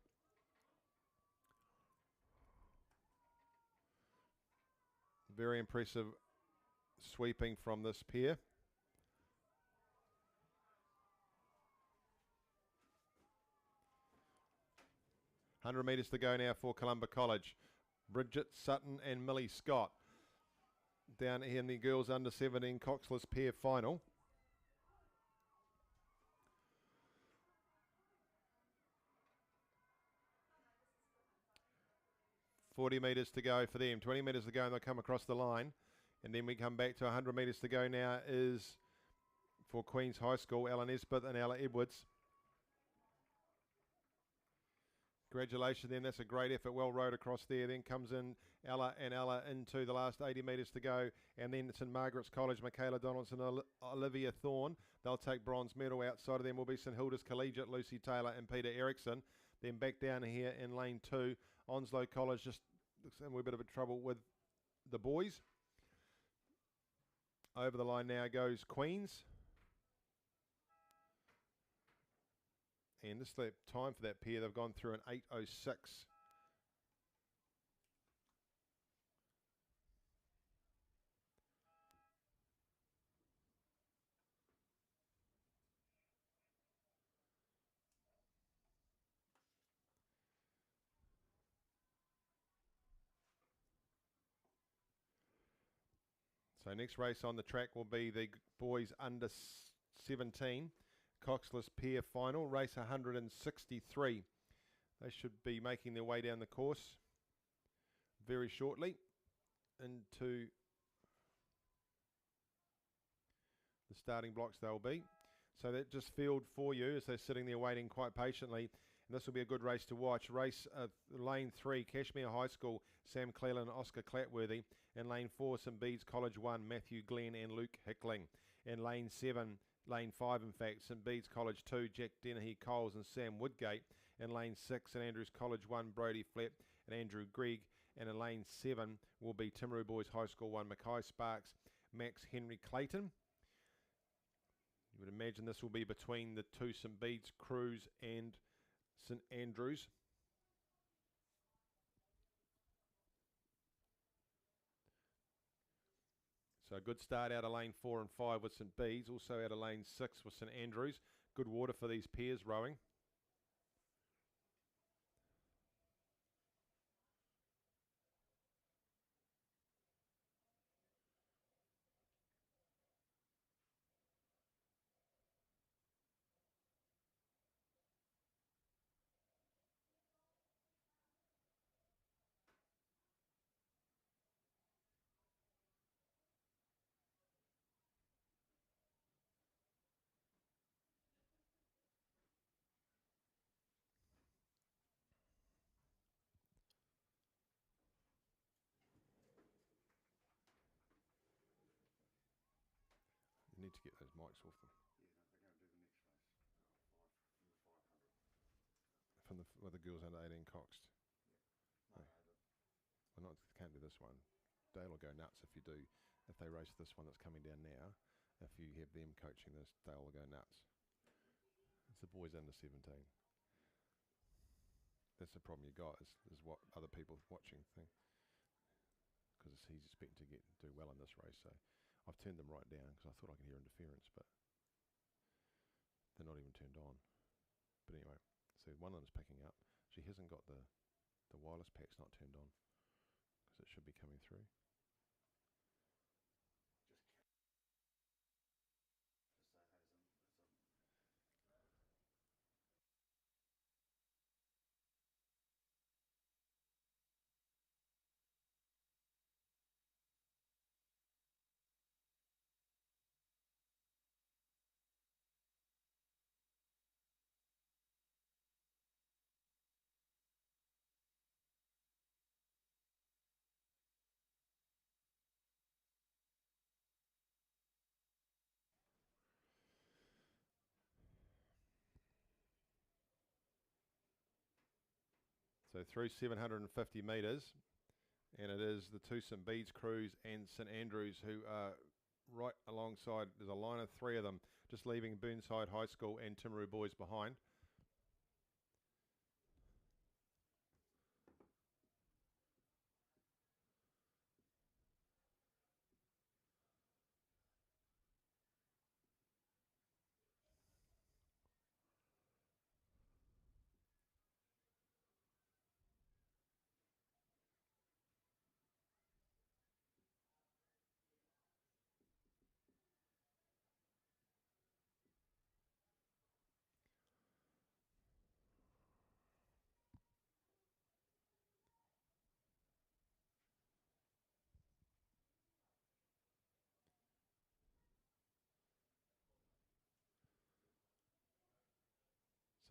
Very impressive sweeping from this pair. $100 metres to go now for Columba College. Bridget Sutton and Millie Scott down here in the girls under 17 coxless pair final. $40 metres to go for them. 20 metres to go and they'll come across the line. And then we come back to 100 metres to go now is for Queen's High School, Ella Nesbitt and Ella Edwards. Congratulations then, that's a great effort, well rowed across there. Then comes in Ella and Ella into the last 80 metres to go. And then St Margaret's College, Michaela Donaldson, Olivia Thorne. They'll take bronze medal. Outside of them will be St Hilda's Collegiate, Lucy Taylor and Peter Erickson. Then back down here in lane 2, Onslow College just looks like we're a bit of a trouble with the boys. Over the line now goes Queens. And this time for that pair, they've gone through an 8:06. So next race on the track will be the boys under 17 coxless pair final, race 163. They should be making their way down the course very shortly into the starting blocks they'll be. So that just field for you as they're sitting there waiting quite patiently. And this will be a good race to watch. Race lane 3, Cashmere High School, Sam Cleland and Oscar Clatworthy. And lane 4, St Bede's College 1, Matthew Glenn and Luke Hickling. And lane 7, lane 5 in fact, St Bede's College 2, Jack Dennehy Coles and Sam Woodgate. And lane 6, St Andrews College 1, Brody Flepp and Andrew Gregg. And in lane 7 will be Timaru Boys High School 1, Mackay Sparks, Max Henry Clayton. You would imagine this will be between the two St Bede's crews and St Andrews. So a good start out of lane 4 and 5 with St Bede's, also out of lane 6 with St Andrews. Good water for these pairs rowing. You need to get those mics off them. Yeah, no, they're going to do the next race. From the 500. With the girls under 18 coxed. Yeah. No, Well, not can't do this one. Dale will go nuts if you do. If they race this one that's coming down now, if you have them coaching this, Dale will go nuts. It's the boys under 17. That's the problem you got is what other people watching think. Because he's expecting to do well in this race. So I've turned them right down because I thought I could hear interference, but they're not even turned on. But anyway, so one of them's picking up. She hasn't got the wireless pack's not turned on because it should be coming through. just say has a So through 750 metres, and it is the two St Bede's crews and St Andrews who are right alongside. There's a line of 3 of them just leaving Burnside High School and Timaru Boys behind.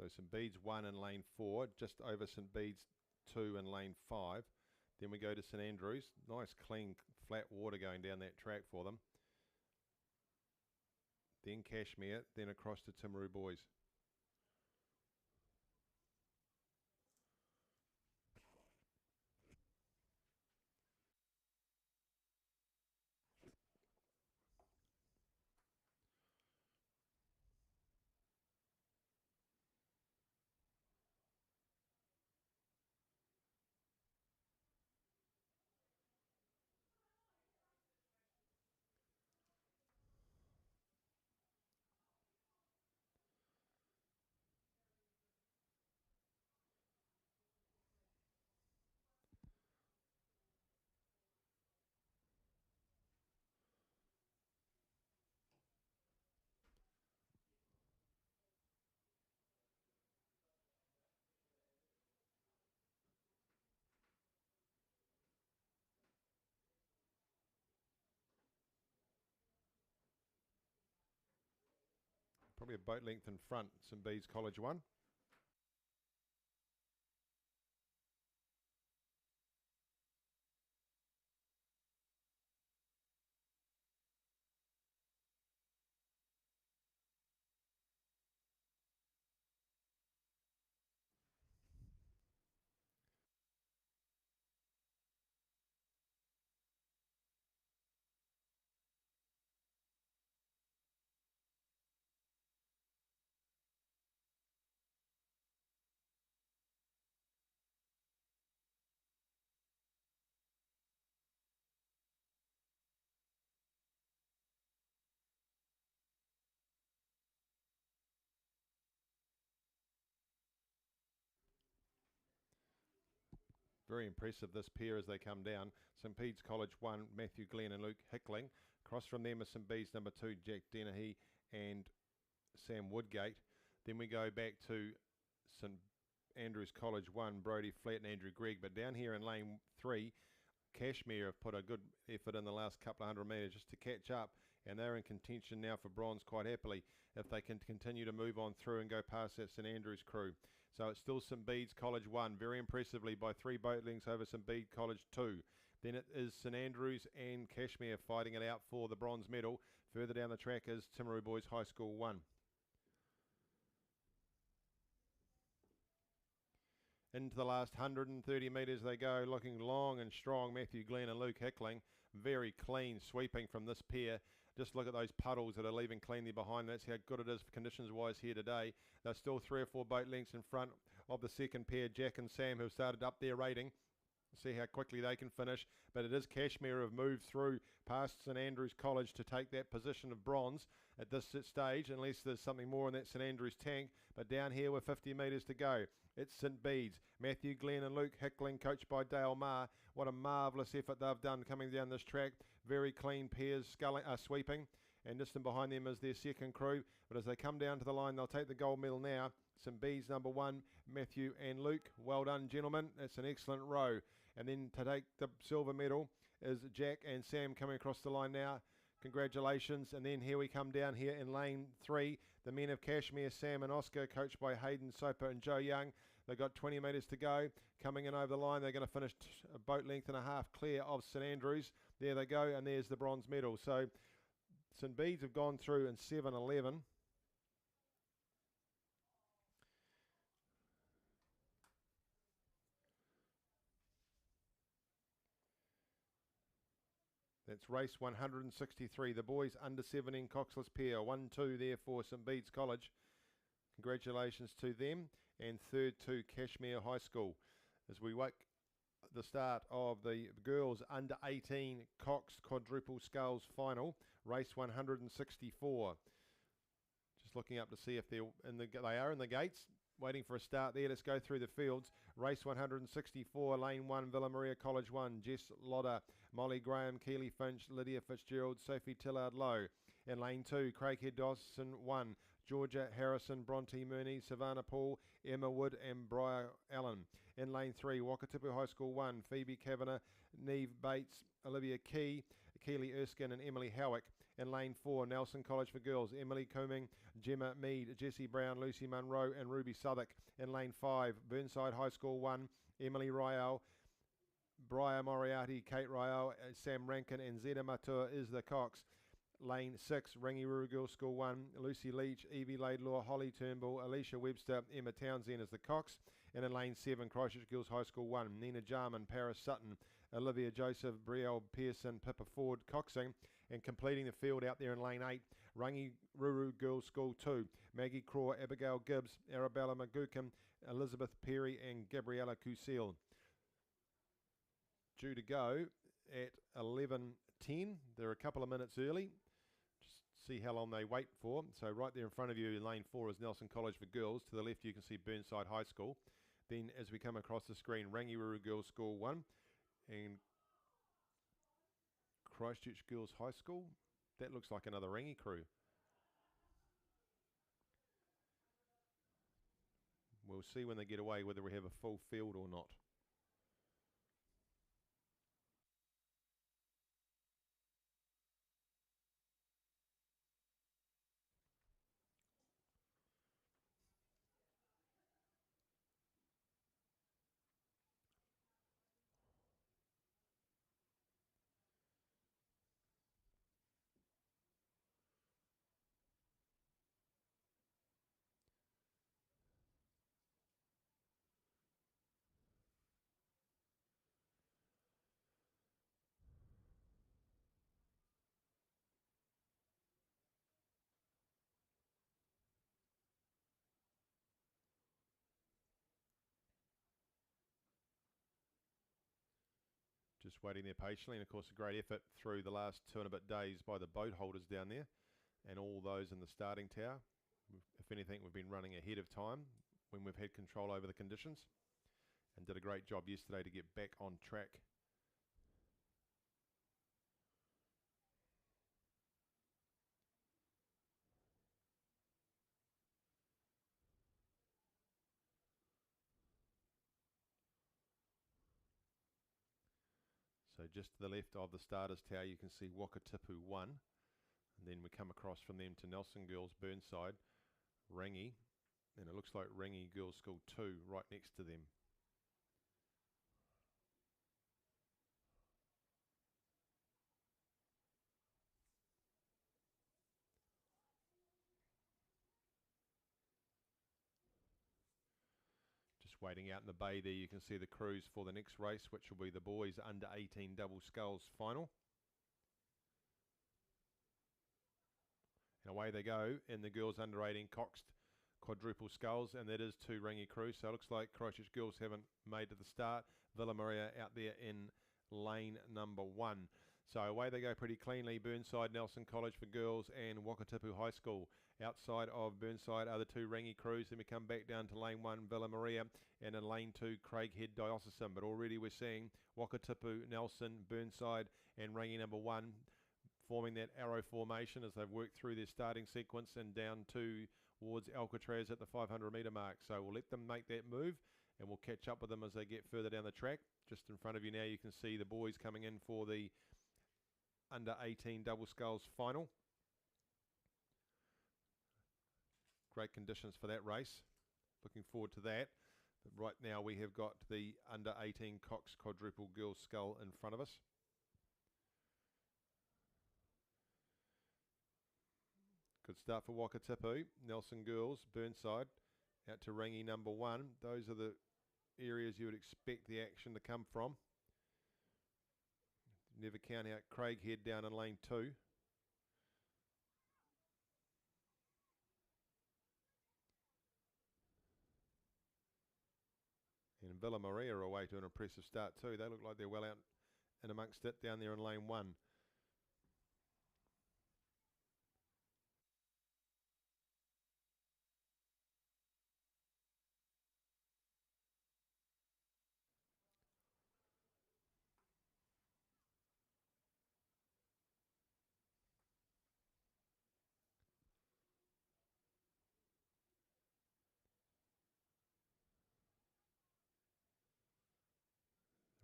So St Bede's 1 in lane 4, just over St Bede's 2 in lane 5. Then we go to St Andrews. Nice clean flat water going down that track for them. Then Cashmere, then across to Timaru Boys. Probably a boat length in front, St Bede's College 1. Very impressive, this pair, as they come down. St Bede's College 1, Matthew Glenn and Luke Hickling. Across from them is St Bede's number 2, Jack Dennehy and Sam Woodgate. Then we go back to St Andrews College 1, Brodie Flatt and Andrew Gregg. But down here in lane 3, Cashmere have put a good effort in the last couple of 100 metres just to catch up, and they're in contention now for bronze quite happily if they can continue to move on through and go past that St Andrews crew. So it's still St Bede's College 1, very impressively by 3 boat lengths over St Bede College 2. Then it is St Andrews and Cashmere fighting it out for the bronze medal. Further down the track is Timaru Boys High School 1. Into the last 130 metres they go, looking long and strong. Matthew Glenn and Luke Hickling, very clean sweeping from this pair. Just look at those puddles that are leaving cleanly behind. That's how good it is conditions-wise here today. They're still 3 or 4 boat lengths in front of the second pair, Jack and Sam, who've started up their rating. See how quickly they can finish. But it is Cashmere who have moved through past St Andrews College to take that position of bronze at this stage, unless there's something more in that St Andrews tank. But down here with 50 metres to go, it's St Bede's. Matthew Glenn and Luke Hickling, coached by Dale Marr. What a marvellous effort they've done coming down this track. Very clean pairs sweeping. And just in behind them is their second crew. But as they come down to the line, they'll take the gold medal now. St Bede's number 1, Matthew and Luke. Well done, gentlemen. That's an excellent row. And then to take the silver medal is Jack and Sam coming across the line now. Congratulations. And then here we come down here in lane 3. The men of Cashmere, Sam and Oscar, coached by Hayden Soper and Joe Young. They've got 20 metres to go. Coming in over the line, they're going to finish a boat length and a half clear of St Andrews. There they go, and there's the bronze medal. So St Bede's have gone through in 7:11. That's race 163. The boys under 17 coxless pair. 1-2 there for St Bede's College. Congratulations to them. And third to Cashmere High School. As we wake the start of the girls under 18 coxed quadruple sculls final. Race 164. Just looking up to see if they're they are in the gates. Waiting for a start there. Let's go through the fields. Race 164, lane 1, Villa Maria College 1, Jess Lodder, Molly Graham, Keely Finch, Lydia Fitzgerald, Sophie Tillard Lowe. In lane 2, Craighead Dawson 1, Georgia Harrison, Bronte Mooney, Savannah Paul, Emma Wood and Briar Allen. In lane 3, Wakatipu High School 1, Phoebe Kavanagh, Neve Bates, Olivia Key, Keely Erskine and Emily Howick. In lane 4, Nelson College for girls, Emily Cooming, Gemma Mead, Jessie Brown, Lucy Munro and Ruby Southwick. In lane 5, Burnside High School 1, Emily Ryall, Briar Moriarty, Kate Ryall, Sam Rankin and Zeta Matua is the Cox. Lane 6, Rangiru Girls School 1, Lucy Leach, Evie Laidlaw, Holly Turnbull, Alicia Webster, Emma Townsend is the Cox. And in lane 7, Christchurch Girls High School 1, Nina Jarman, Paris Sutton, Olivia Joseph, Brielle Pearson, Pippa Ford coxing. And completing the field out there in lane 8, Rangiru Girls School 2, Maggie Craw, Abigail Gibbs, Arabella Magukum, Elizabeth Perry and Gabriella Cusil. Due to go at 11:10. They're a couple of minutes early. Just see how long they wait for. So right there in front of you in lane 4 is Nelson College for girls. To the left you can see Burnside High School. Then as we come across the screen, Rangiru Girls School 1 and Christchurch Girls High School. That looks like another Rangi crew. We'll see when they get away whether we have a full field or not. Just waiting there patiently, and of course a great effort through the last 2 and a bit days by the boat holders down there and all those in the starting tower. If anything, we've been running ahead of time when we've had control over the conditions and did a great job yesterday to get back on track. So just to the left of the starters tower you can see Wakatipu 1, and then we come across from them to Nelson Girls Burnside, Rangi, and it looks like Rangi Girls School 2 right next to them. Just waiting out in the bay there, you can see the crews for the next race, which will be the boys under 18 double sculls final. And away they go in the girls under 18 coxed quadruple sculls, and that is 2 Rangi crews. So it looks like Christchurch girls haven't made to the start. Villa Maria out there in lane number 1. So away they go pretty cleanly. Burnside Nelson College for girls and Wakatipu High School. Outside of Burnside are the 2 Rangi crews. Then we come back down to lane 1 Villa Maria, and in lane 2 Craighead Diocesan. But already we're seeing Wakatipu, Nelson, Burnside and Rangi number 1 forming that arrow formation as they've worked through their starting sequence and down towards Alcatraz at the 500 metre mark. So we'll let them make that move and we'll catch up with them as they get further down the track. Just in front of you now you can see the boys coming in for the under 18 double sculls final. Great conditions for that race. Looking forward to that. But right now we have got the under 18 Cox quadruple girls scull in front of us. Good start for Wakatipu. Nelson Girls, Burnside, out to Rangi number 1. Those are the areas you would expect the action to come from. Never count out Craighead down in lane 2. And Villa Maria are away to an impressive start too. They look like they're well out and amongst it down there in lane 1.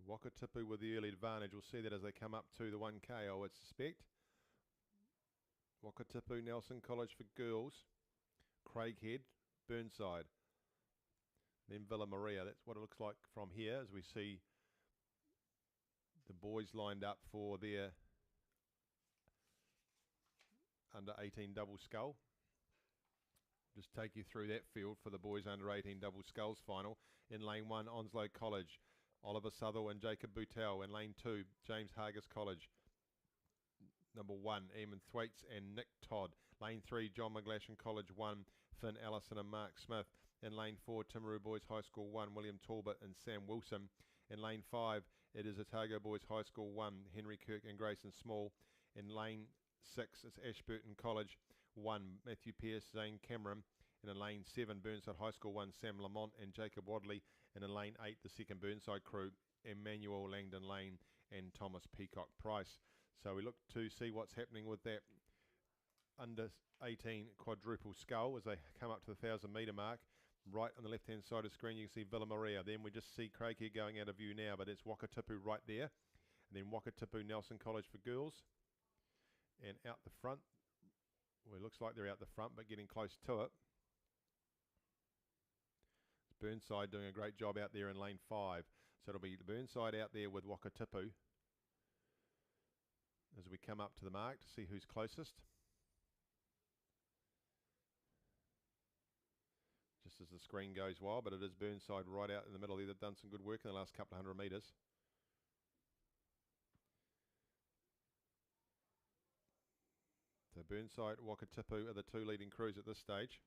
Wakatipu with the early advantage. We'll see that as they come up to the 1K, I would suspect. Wakatipu Nelson College for girls, Craighead, Burnside. Then Villa Maria. That's what it looks like from here as we see the boys lined up for their under 18 double scull. Just take you through that field for the boys under 18 double sculls final. In lane 1, Onslow College, Oliver Southall and Jacob Boutel. In lane 2, James Hargis College. Number 1, Eamon Thwaites and Nick Todd. Lane 3, John McGlashan College 1, Finn Allison and Mark Smith. In lane 4, Timaru Boys High School 1, William Talbot and Sam Wilson. In lane 5, it is Otago Boys High School 1, Henry Kirk and Grayson Small. In lane 6, it's Ashburton College 1, Matthew Pearce, Zane Cameron. And in lane 7, Burnside High School 1, Sam Lamont and Jacob Wadley. And in lane 8, the second Burnside crew, Emmanuel Langdon Lane and Thomas Peacock Price. So we look to see what's happening with that under 18 quadruple scull as they come up to the 1,000 metre mark. Right on the left hand side of the screen you can see Villa Maria. Then we just see Craighead going out of view now, but it's Wakatipu right there. And then Wakatipu Nelson College for girls. And out the front, well, it looks like they're out the front but getting close to it. Burnside doing a great job out there in lane 5. So it'll be the Burnside out there with Wakatipu as we come up to the mark to see who's closest. Just as the screen goes wild, but it is Burnside right out in the middle. They've done some good work in the last couple of 100 metres. So Burnside, Wakatipu are the two leading crews at this stage.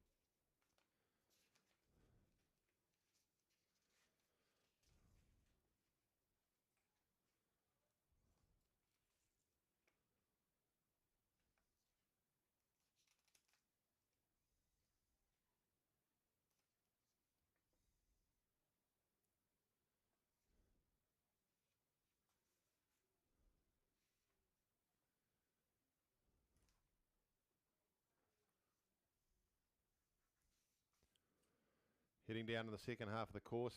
Heading down to the second half of the course,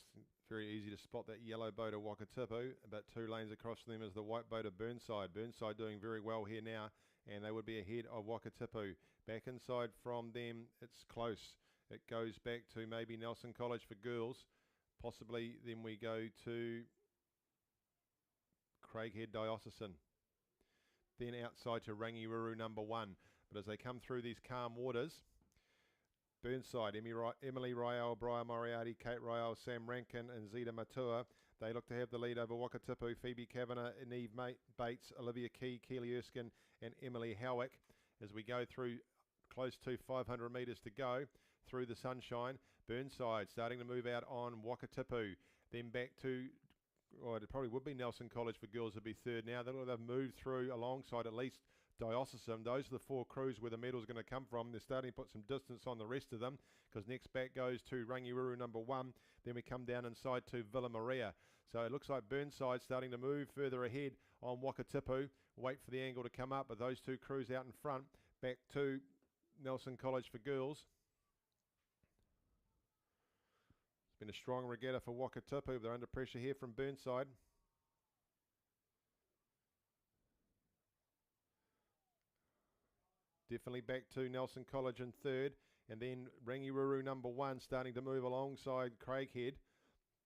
very easy to spot that yellow boat of Wakatipu. About 2 lanes across from them is the white boat of Burnside. Burnside doing very well here now, and they would be ahead of Wakatipu. Back inside from them, it's close. It goes back to maybe Nelson College for girls. Possibly then we go to Craighead Diocesan. Then outside to Rangiuru number 1. But as they come through these calm waters, Burnside, Emily Ryall, Brian Moriarty, Kate Ryall, Sam Rankin and Zeta Matua. They look to have the lead over Wakatipu, Phoebe Kavanagh, Neve Bates, Olivia Key, Keely Erskine and Emily Howick. As we go through close to 500 metres to go through the sunshine, Burnside starting to move out on Wakatipu. Then back to, well, it probably would be Nelson College for girls would be third now. They've moved through alongside at least Diocesan. Those are the 4 crews where the medal's going to come from. They're starting to put some distance on the rest of them because next back goes to Rangiuru number 1. Then we come down inside to Villa Maria. So it looks like Burnside starting to move further ahead on Wakatipu. Wait for the angle to come up, but those 2 crews out in front. Back to Nelson College for girls. It's been a strong regatta for Wakatipu. They're under pressure here from Burnside. Definitely back to Nelson College in third. And then Rangiuru number 1 starting to move alongside Craighead.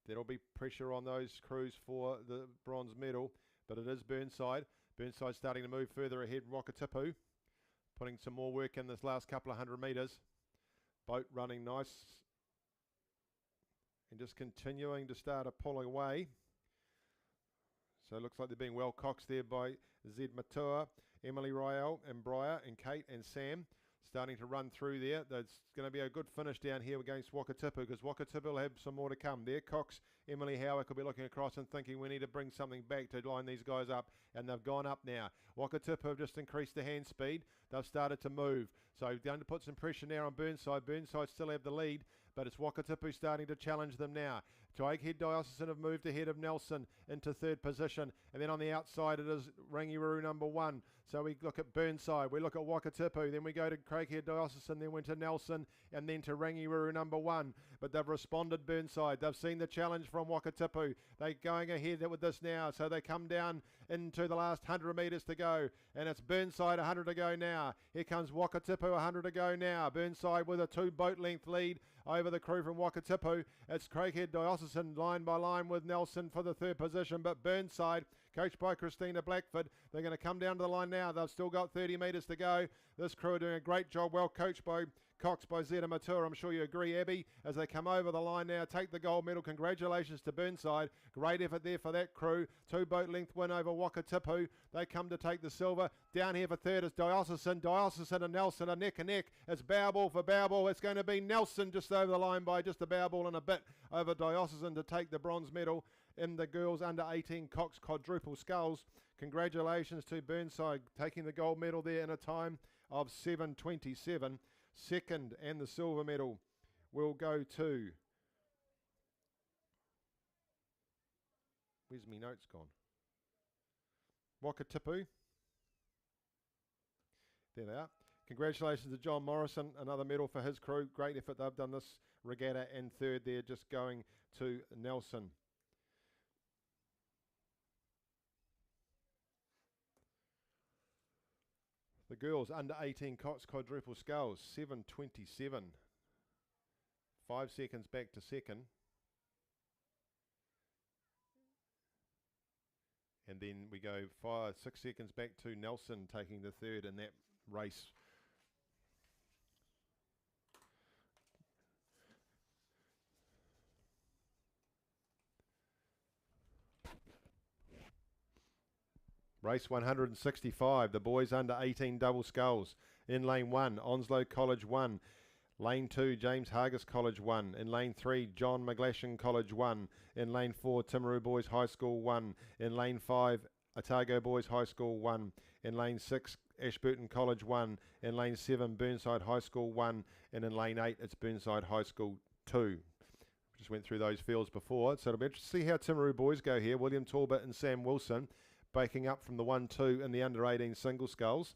There'll be pressure on those crews for the bronze medal. But it is Burnside. Burnside starting to move further ahead. Wakatipu putting some more work in this last couple of 100 metres. Boat running nice. And just continuing to start a pull away. So it looks like they're being well coxed there by Zed Matua, Emily Ryall and Briar and Kate and Sam starting to run through there. There's going to be a good finish down here against Wakatipu because Wakatipu will have some more to come there. Cox, Emily Howick will be looking across and thinking we need to bring something back to line these guys up, and they've gone up now. Wakatipu have just increased the hand speed. They've started to move. So going to put some pressure now on Burnside. Burnside still have the lead, but it's Wakatipu starting to challenge them now. Craighead Diocesan have moved ahead of Nelson into third position. And then on the outside it is Rangiwaru number 1. So we look at Burnside, we look at Wakatipu, then we go to Craighead Diocesan, then went to Nelson, and then to Rangiwaru number 1. But they've responded, Burnside. They've seen the challenge from Wakatipu. They're going ahead with this now. So they come down into the last 100 metres to go. And it's Burnside 100 to go now. Here comes Wakatipu 100 to go now. Burnside with a 2 boat length lead over the crew from Wakatipu. It's Craighead Diocesan line by line with Nelson for the third position, but Burnside, coached by Christina Blackford, they're going to come down to the line now. They've still got 30 metres to go. This crew are doing a great job, well coached by Cox by Zeta Matura. I'm sure you agree, Abby, as they come over the line now, take the gold medal. Congratulations to Burnside. Great effort there for that crew. 2 boat length win over Wakatipu. They come to take the silver. Down here for third is Diocesan. Diocesan and Nelson are neck and neck. It's bow ball for bow ball. It's going to be Nelson just over the line by just a bow ball and a bit over Diocesan to take the bronze medal in the girls under 18 Cox quadruple sculls. Congratulations to Burnside taking the gold medal there in a time of 7:27. Second and the silver medal will go to, where's me notes gone? Wakatipu. There they are. Congratulations to John Morrison, another medal for his crew. Great effort, they've done this regatta, and third there just going to Nelson. The girls under 18 Cox quadruple sculls, 7:27. 5 seconds back to second. And then we go 6 seconds back to Nelson taking the third in that race. Race 165, the boys under 18 double sculls. In lane 1, Onslow College 1. Lane 2, James Hargis College 1. In lane 3, John McGlashan College 1. In lane 4, Timaru Boys High School 1. In lane 5, Otago Boys High School 1. In lane 6, Ashburton College 1. In lane 7, Burnside High School 1. And in lane 8, it's Burnside High School 2. Just went through those fields before, so it'll be interesting to see how Timaru Boys go here. William Talbot and Sam Wilson breaking up from the 1-2 in the under-18 single sculls.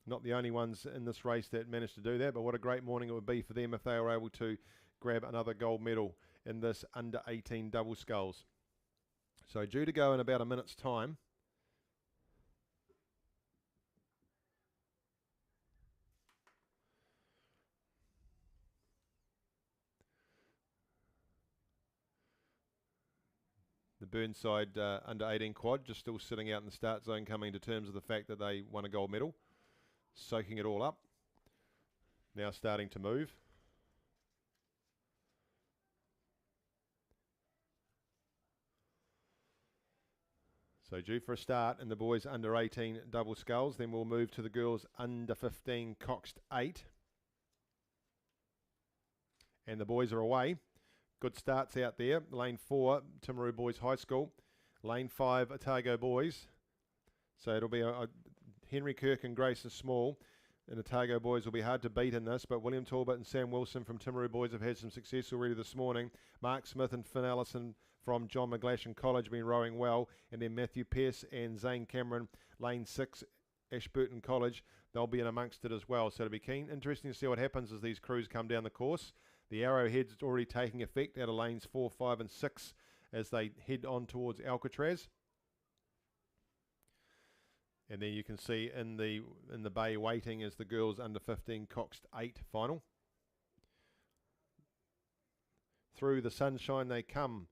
Not the only ones in this race that managed to do that, but what a great morning it would be for them if they were able to grab another gold medal in this under-18 double sculls. So due to go in about a minute's time. The Burnside under 18 quad just still sitting out in the start zone, coming to terms with the fact that they won a gold medal, soaking it all up. Now starting to move. So due for a start in the boys under 18 double sculls. Then we'll move to the girls under 15 coxed 8. And the boys are away. Good starts out there. Lane 4, Timaru Boys High School. Lane 5, Otago Boys. So it'll be a Henry Kirk and Grayson Small. And Otago Boys will be hard to beat in this, but William Talbot and Sam Wilson from Timaru Boys have had some success already this morning. Mark Smith and Finn Allison from John McGlashan College have been rowing well. And then Matthew Pearce and Zane Cameron, Lane 6, Ashburton College, they'll be in amongst it as well. So it'll be interesting to see what happens as these crews come down the course. The arrowhead's already taking effect out of lanes 4, 5 and 6 as they head on towards Alcatraz. And then you can see in the bay waiting is the girls under 15 coxed 8 final. Through the sunshine they come,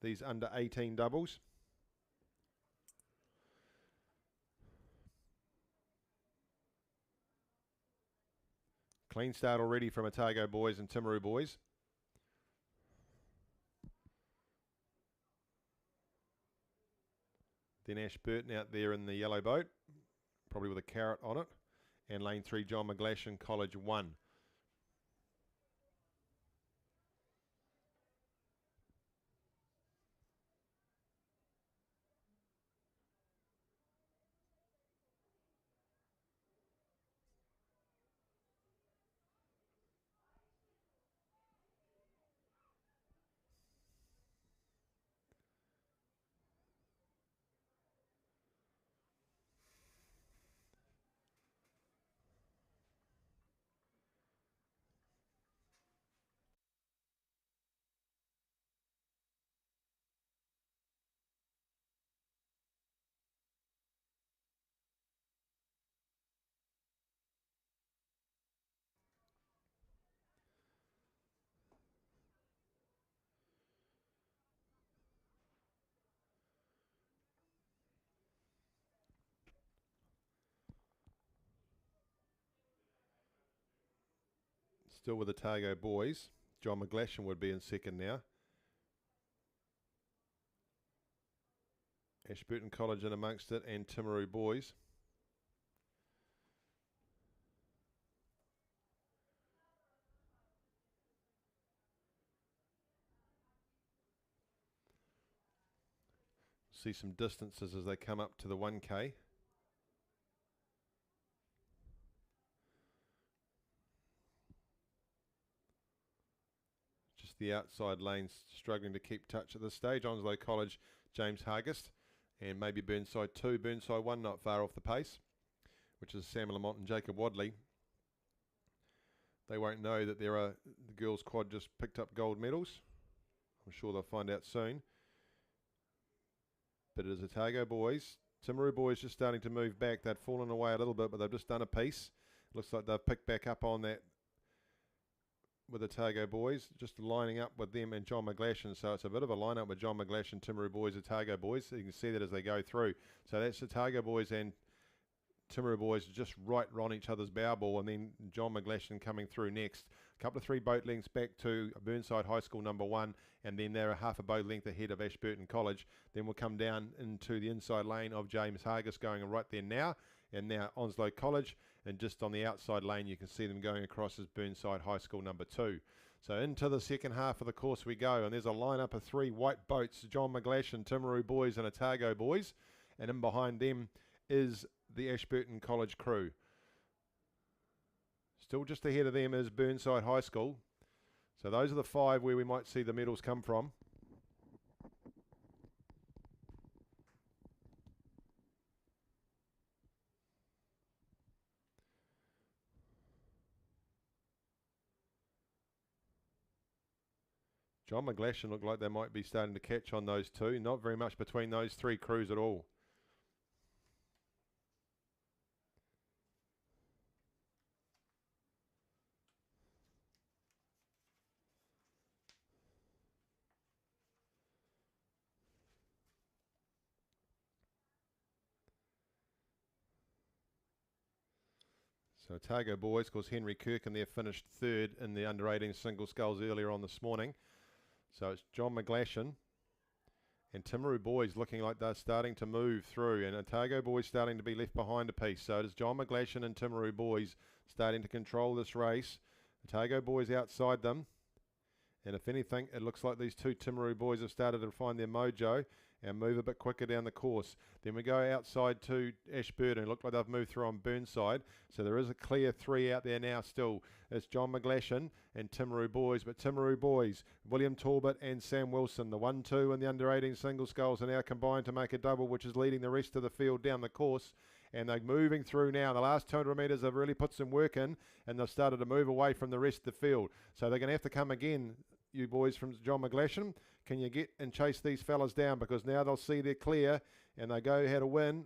these under 18 doubles. Clean start already from Otago Boys and Timaru Boys. Then Ashburton out there in the yellow boat, probably with a carrot on it. And lane 3, John McGlashan College 1. Still with the Otago boys. John McGlashan would be in second now. Ashburton College in amongst it, and Timaru boys. See some distances as they come up to the 1K. Just the outside lanes struggling to keep touch at this stage. Onslow College, James Hargest, and maybe Burnside 2, Burnside 1 not far off the pace, which is Sam Lamont and Jacob Wadley. They won't know that the girls' quad just picked up gold medals. I'm sure they'll find out soon. But it is Otago boys. Timaru boys just starting to move back. They'd fallen away a little bit, but they've just done a piece. Looks like they've picked back up on that with the Otago boys, just lining up with them and John McGlashan. So it's a bit of a lineup with John McGlashan, Timaru boys, Otago boys. So you can see that as they go through. So that's Otago boys and Timaru boys just right on each other's bow ball, and then John McGlashan coming through next. A couple of 3 boat lengths back to Burnside High School number 1, and then they're a half a boat length ahead of Ashburton College. Then we'll come down into the inside lane of James Hargest going right there now, and now Onslow College, and just on the outside lane you can see them going across as Burnside High School number 2. So into the second half of the course we go, and there's a lineup of 3 white boats, John McGlashan, Timaru boys and Otago boys, and in behind them is the Ashburton College crew. Still just ahead of them is Burnside High School. So those are the 5 where we might see the medals come from. John McGlashan looked like they might be starting to catch on those 2. Not very much between those 3 crews at all. So Otago boys, of course, Henry Kirk, and they're finished 3rd in the under-18 single sculls earlier on this morning. So it's John McGlashan and Timaru boys looking like they're starting to move through, and Otago boys starting to be left behind a piece. So it is John McGlashan and Timaru boys starting to control this race. Otago boys outside them. And if anything, it looks like these 2 Timaru boys have started to find their mojo and move a bit quicker down the course. Then we go outside to Ashburton. It looked like they've moved through on Burnside. So there is a clear 3 out there now still. It's John McGlashan and Timaru boys. But Timaru boys, William Talbot and Sam Wilson, the 1-2 and the under-18 single sculls are now combined to make a double, which is leading the rest of the field down the course. And they're moving through now. The last 200 metres have really put some work in, and they've started to move away from the rest of the field. So they're going to have to come again, you boys from John McGlashan. Can you get and chase these fellas down? Because now they'll see they're clear, and they go how to win.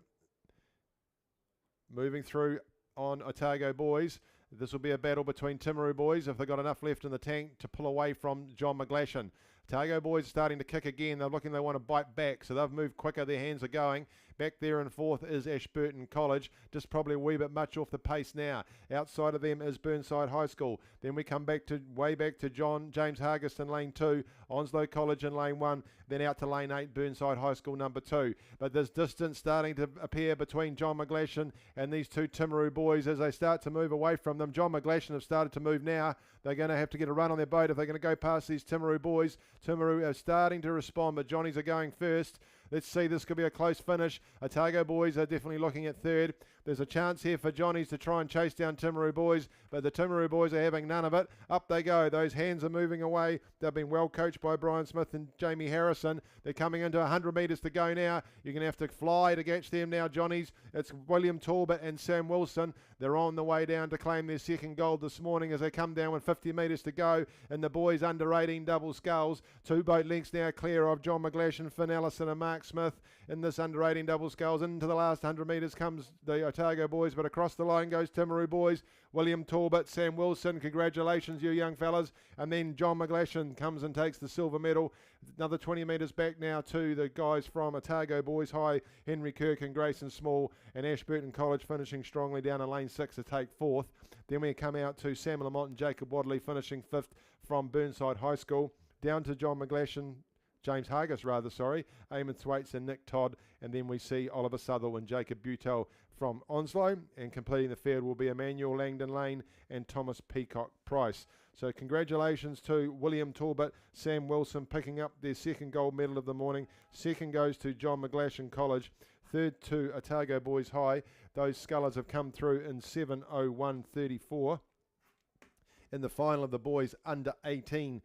Moving through on Otago boys. This will be a battle between Timaru boys if they've got enough left in the tank to pull away from John McGlashan. Otago boys starting to kick again. They're looking, they want to bite back, so they've moved quicker. Their hands are going. Back there in 4th is Ashburton College, just probably a wee bit much off the pace now. Outside of them is Burnside High School. Then we come back to way back to James Hargest in lane 2, Onslow College in lane 1, then out to lane 8, Burnside High School number 2. But there's distance starting to appear between John McGlashan and these 2 Timaru boys as they start to move away from them. John McGlashan have started to move now. They're going to have to get a run on their boat if they're going to go past these Timaru boys. Timaru are starting to respond, but Johnnies are going first. Let's see, this could be a close finish. Otago boys are definitely looking at 3rd. There's a chance here for Johnnies to try and chase down Timaru boys, but the Timaru boys are having none of it. Up they go. Those hands are moving away. They've been well coached by Brian Smith and Jamie Harrison. They're coming into 100 metres to go now. You're going to have to fly to catch them now, Johnnies. It's William Talbot and Sam Wilson. They're on the way down to claim their 2nd gold this morning as they come down with 50 metres to go. And the boys under 18 double sculls. 2 boat lengths now clear of John McGlashan, Finn Ellison and Mark Mark Smith in this under 18 double sculls. Into the last 100 metres comes the Otago boys, but across the line goes Timaru boys. William Talbot, Sam Wilson, congratulations you young fellas. And then John McGlashan comes and takes the silver medal. Another 20 metres back now to the guys from Otago boys high, Henry Kirk and Grayson Small, and Ashburton College finishing strongly down in lane 6 to take 4th. Then we come out to Sam Lamont and Jacob Wadley finishing 5th from Burnside High School. Down to John McGlashan, James Hargis rather, sorry, Eamon Thwaites and Nick Todd, and then we see Oliver Southall and Jacob Butel from Onslow, and completing the field will be Emmanuel Langdon Lane and Thomas Peacock Price. So congratulations to William Talbot, Sam Wilson picking up their second gold medal of the morning. Second goes to John McGlashan College. Third to Otago Boys High. Those scullers have come through in 7:01:34. In the final of the boys under 18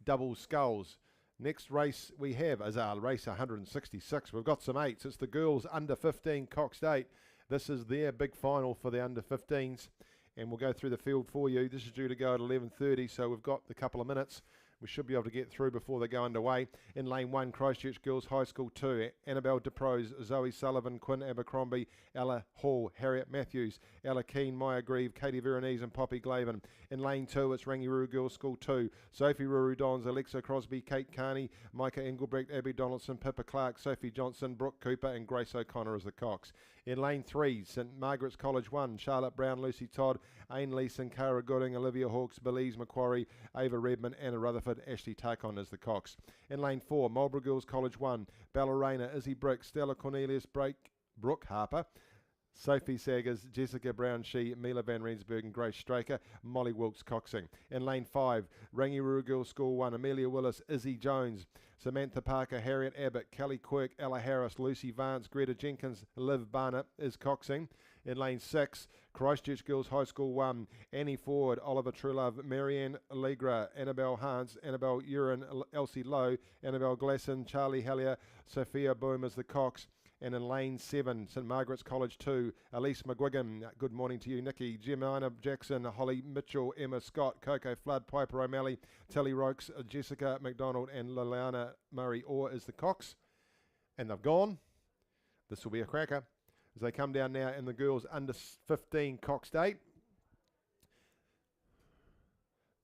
double sculls. Next race we have is our race 166. We've got some 8s. It's the girls under 15 coxed 8. This is their big final for the under 15s. And we'll go through the field for you. This is due to go at 11:30, so we've got a couple of minutes. We should be able to get through before they go underway. In lane 1, Christchurch Girls High School 2, Annabelle DeProse, Zoe Sullivan, Quinn Abercrombie, Ella Hall, Harriet Matthews, Ella Keane, Maya Grieve, Katie Veronese and Poppy Glavin. In lane 2, it's Rangiruru Girls School 2, Sophie Ruru Dons, Alexa Crosby, Kate Carney, Micah Engelbrecht, Abby Donaldson, Pippa Clark, Sophie Johnson, Brooke Cooper and Grace O'Connor as the cocks. In lane 3, St Margaret's College 1, Charlotte Brown, Lucy Todd, Ain Leeson, Cara Gooding, Olivia Hawkes, Belize Macquarie, Ava Redmond, Anna Rutherford, Ashley Tarkon as the cocks. In lane 4, Marlborough Girls College 1, Bella Rayner, Izzy Brick, Stella Cornelius, Brooke Harper, Sophie Saggers, Jessica Brown-Shee, Mila Van Rensburg and Grace Straker, Molly Wilkes coxing. In lane 5, Rangiruru Girls School 1, Amelia Willis, Izzy Jones, Samantha Parker, Harriet Abbott, Kelly Quirk, Ella Harris, Lucy Vance, Greta Jenkins, Liv Barnett is coxing. In lane 6, Christchurch Girls High School 1, Annie Ford, Oliver Truelove, Marianne Allegra, Annabelle Hans, Annabelle Urin, Elsie Lowe, Annabelle Glasson, Charlie Hellier, Sophia Boom as the cocks. And in lane 7, St Margaret's College 2, Elise McGuigan, good morning to you, Nikki, Jemina Jackson, Holly Mitchell, Emma Scott, Coco Flood, Piper O'Malley, Tilly Rokes, Jessica McDonald and Liliana Murray Orr is the cocks. And they've gone. This will be a cracker as they come down now in the girls under 15 coxed 8.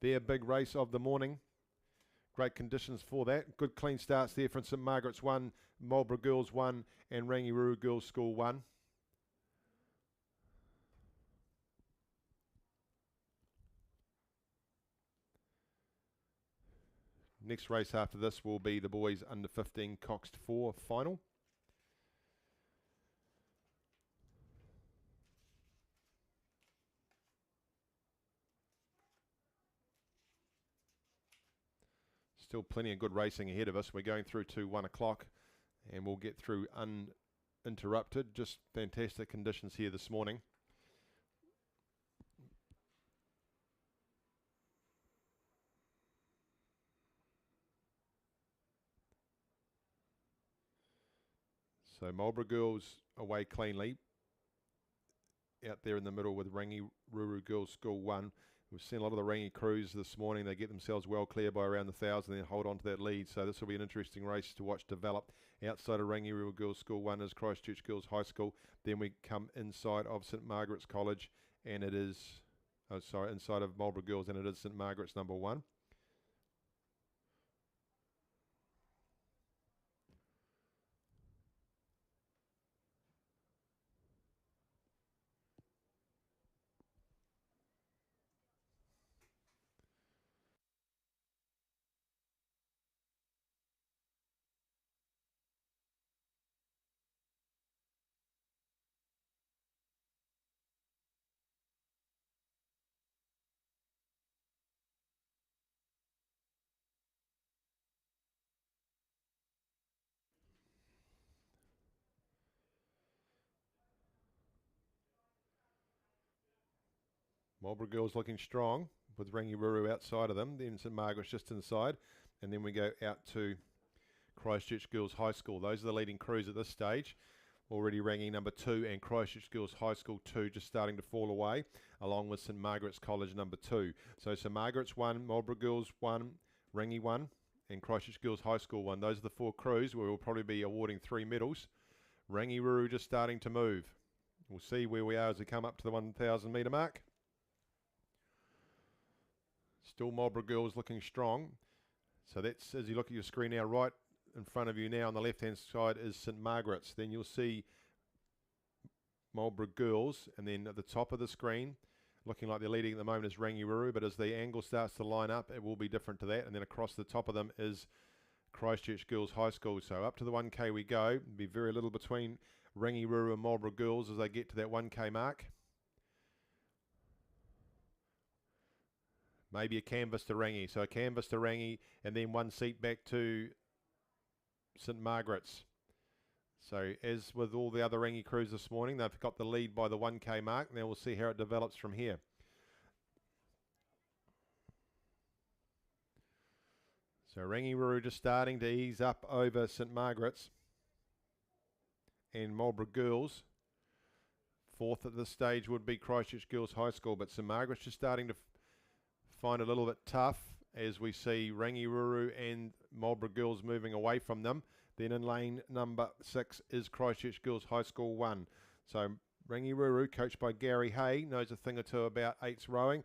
Their big race of the morning. Great conditions for that. Good clean starts there from St Margaret's 1, Marlborough Girls 1 and Rangiruru Girls School 1. Next race after this will be the boys under 15 coxed 4 final. Still plenty of good racing ahead of us. We're going through to 1 o'clock and we'll get through uninterrupted. Just fantastic conditions here this morning. So Marlborough Girls away cleanly. Out there in the middle with Rangiruru Girls School 1. We've seen a lot of the Rangi crews this morning. They get themselves well clear by around the 1,000 and then hold on to that lead. So this will be an interesting race to watch develop. Outside of Rangiruru Girls School 1 is Christchurch Girls High School. Then we come inside of St Margaret's College and it is, inside of Marlborough Girls and it is St Margaret's number 1. Marlborough Girls looking strong with Rangiruru outside of them. Then St Margaret's just inside. And then we go out to Christchurch Girls High School. Those are the leading crews at this stage. Already Rangi number 2 and Christchurch Girls High School 2 just starting to fall away, along with St Margaret's College number 2. So St Margaret's 1, Marlborough Girls 1, Rangi 1. and Christchurch Girls High School 1. Those are the 4 crews where we'll probably be awarding 3 medals. Rangiruru just starting to move. We'll see where we are as we come up to the 1,000 metre mark. Still Marlborough Girls looking strong. So that's, as you look at your screen now, right in front of you now on the left-hand side is St Margaret's. Then you'll see Marlborough Girls, and then at the top of the screen, looking like they're leading at the moment, is Rangiruru, but as the angle starts to line up, it will be different to that. And then across the top of them is Christchurch Girls High School. So up to the 1K we go. There'll be very little between Rangiruru and Marlborough Girls as they get to that 1K mark. Maybe a canvas to Rangi. So a canvas to Rangi, and then 1 seat back to St Margaret's. So as with all the other Rangi crews this morning, they've got the lead by the 1K mark. Now we'll see how it develops from here. So Rangiruru just starting to ease up over St Margaret's and Marlborough Girls. 4th at this stage would be Christchurch Girls High School, but St Margaret's just starting to find it a little bit tough as we see Rangiruru and Marlborough Girls moving away from them. Then in lane number 6 is Christchurch Girls High School 1. So Rangiruru, coached by Gary Hay, knows a thing or two about 8s rowing.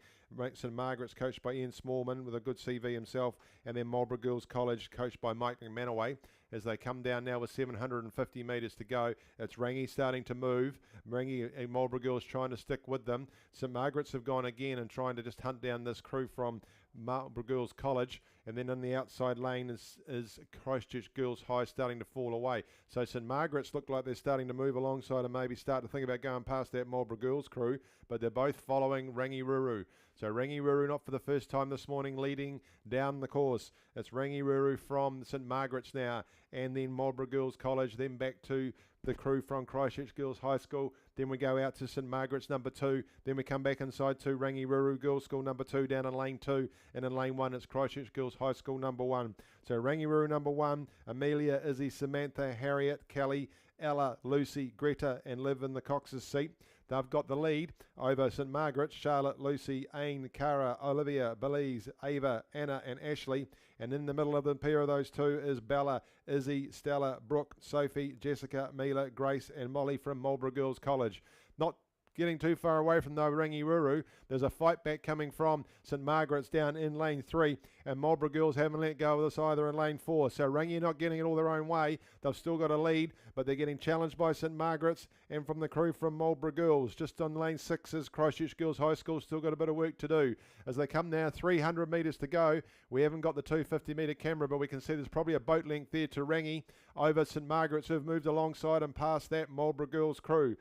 St Margaret's, coached by Ian Smallman, with a good CV himself. And then Marlborough Girls College, coached by Mike McManaway. As they come down now with 750 metres to go, it's Rangi starting to move. Rangi and Marlborough Girls trying to stick with them. St Margaret's have gone again and trying to just hunt down this crew from Marlborough Girls College. And then in the outside lane is Christchurch Girls High starting to fall away. So St Margaret's look like they're starting to move alongside and maybe start to think about going past that Marlborough Girls crew, but they're both following Rangiruru. So Rangiruru, not for the first time this morning, leading down the course. It's Rangiruru from St Margaret's now, and then Marlborough Girls College, then back to the crew from Christchurch Girls High School. Then we go out to St Margaret's number 2. Then we come back inside to Rangiruru Girls School number 2 down in lane 2. And in lane 1, it's Christchurch Girls High School number 1. So Rangiruru number 1, Amelia, Izzy, Samantha, Harriet, Kelly, Ella, Lucy, Greta, and Liv in the Cox's seat. They've got the lead over St Margaret's, Charlotte, Lucy, Aine, Cara, Olivia, Belize, Ava, Anna, and Ashley. And in the middle of the pair of those two is Bella, Izzy, Stella, Brooke, Sophie, Jessica, Mila, Grace, and Molly from Marlborough Girls College. Not getting too far away from the Rangiruru. There's a fight back coming from St Margaret's down in lane 3, and Marlborough Girls haven't let go of this either in lane 4. So Rangi not getting it all their own way. They've still got a lead, but they're getting challenged by St Margaret's and from the crew from Marlborough Girls. Just on lane 6 is Christchurch Girls High School, still got a bit of work to do. As they come now, 300 metres to go. We haven't got the 250 metre camera, but we can see there's probably a boat length there to Rangi over St Margaret's, who've moved alongside and past that Marlborough Girls crew.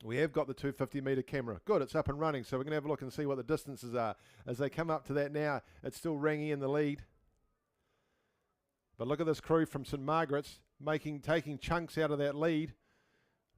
We have got the 250 metre camera. Good, it's up and running, so we're going to have a look and see what the distances are. As they come up to that now, it's still Rangi in the lead. But look at this crew from St Margaret's taking chunks out of that lead.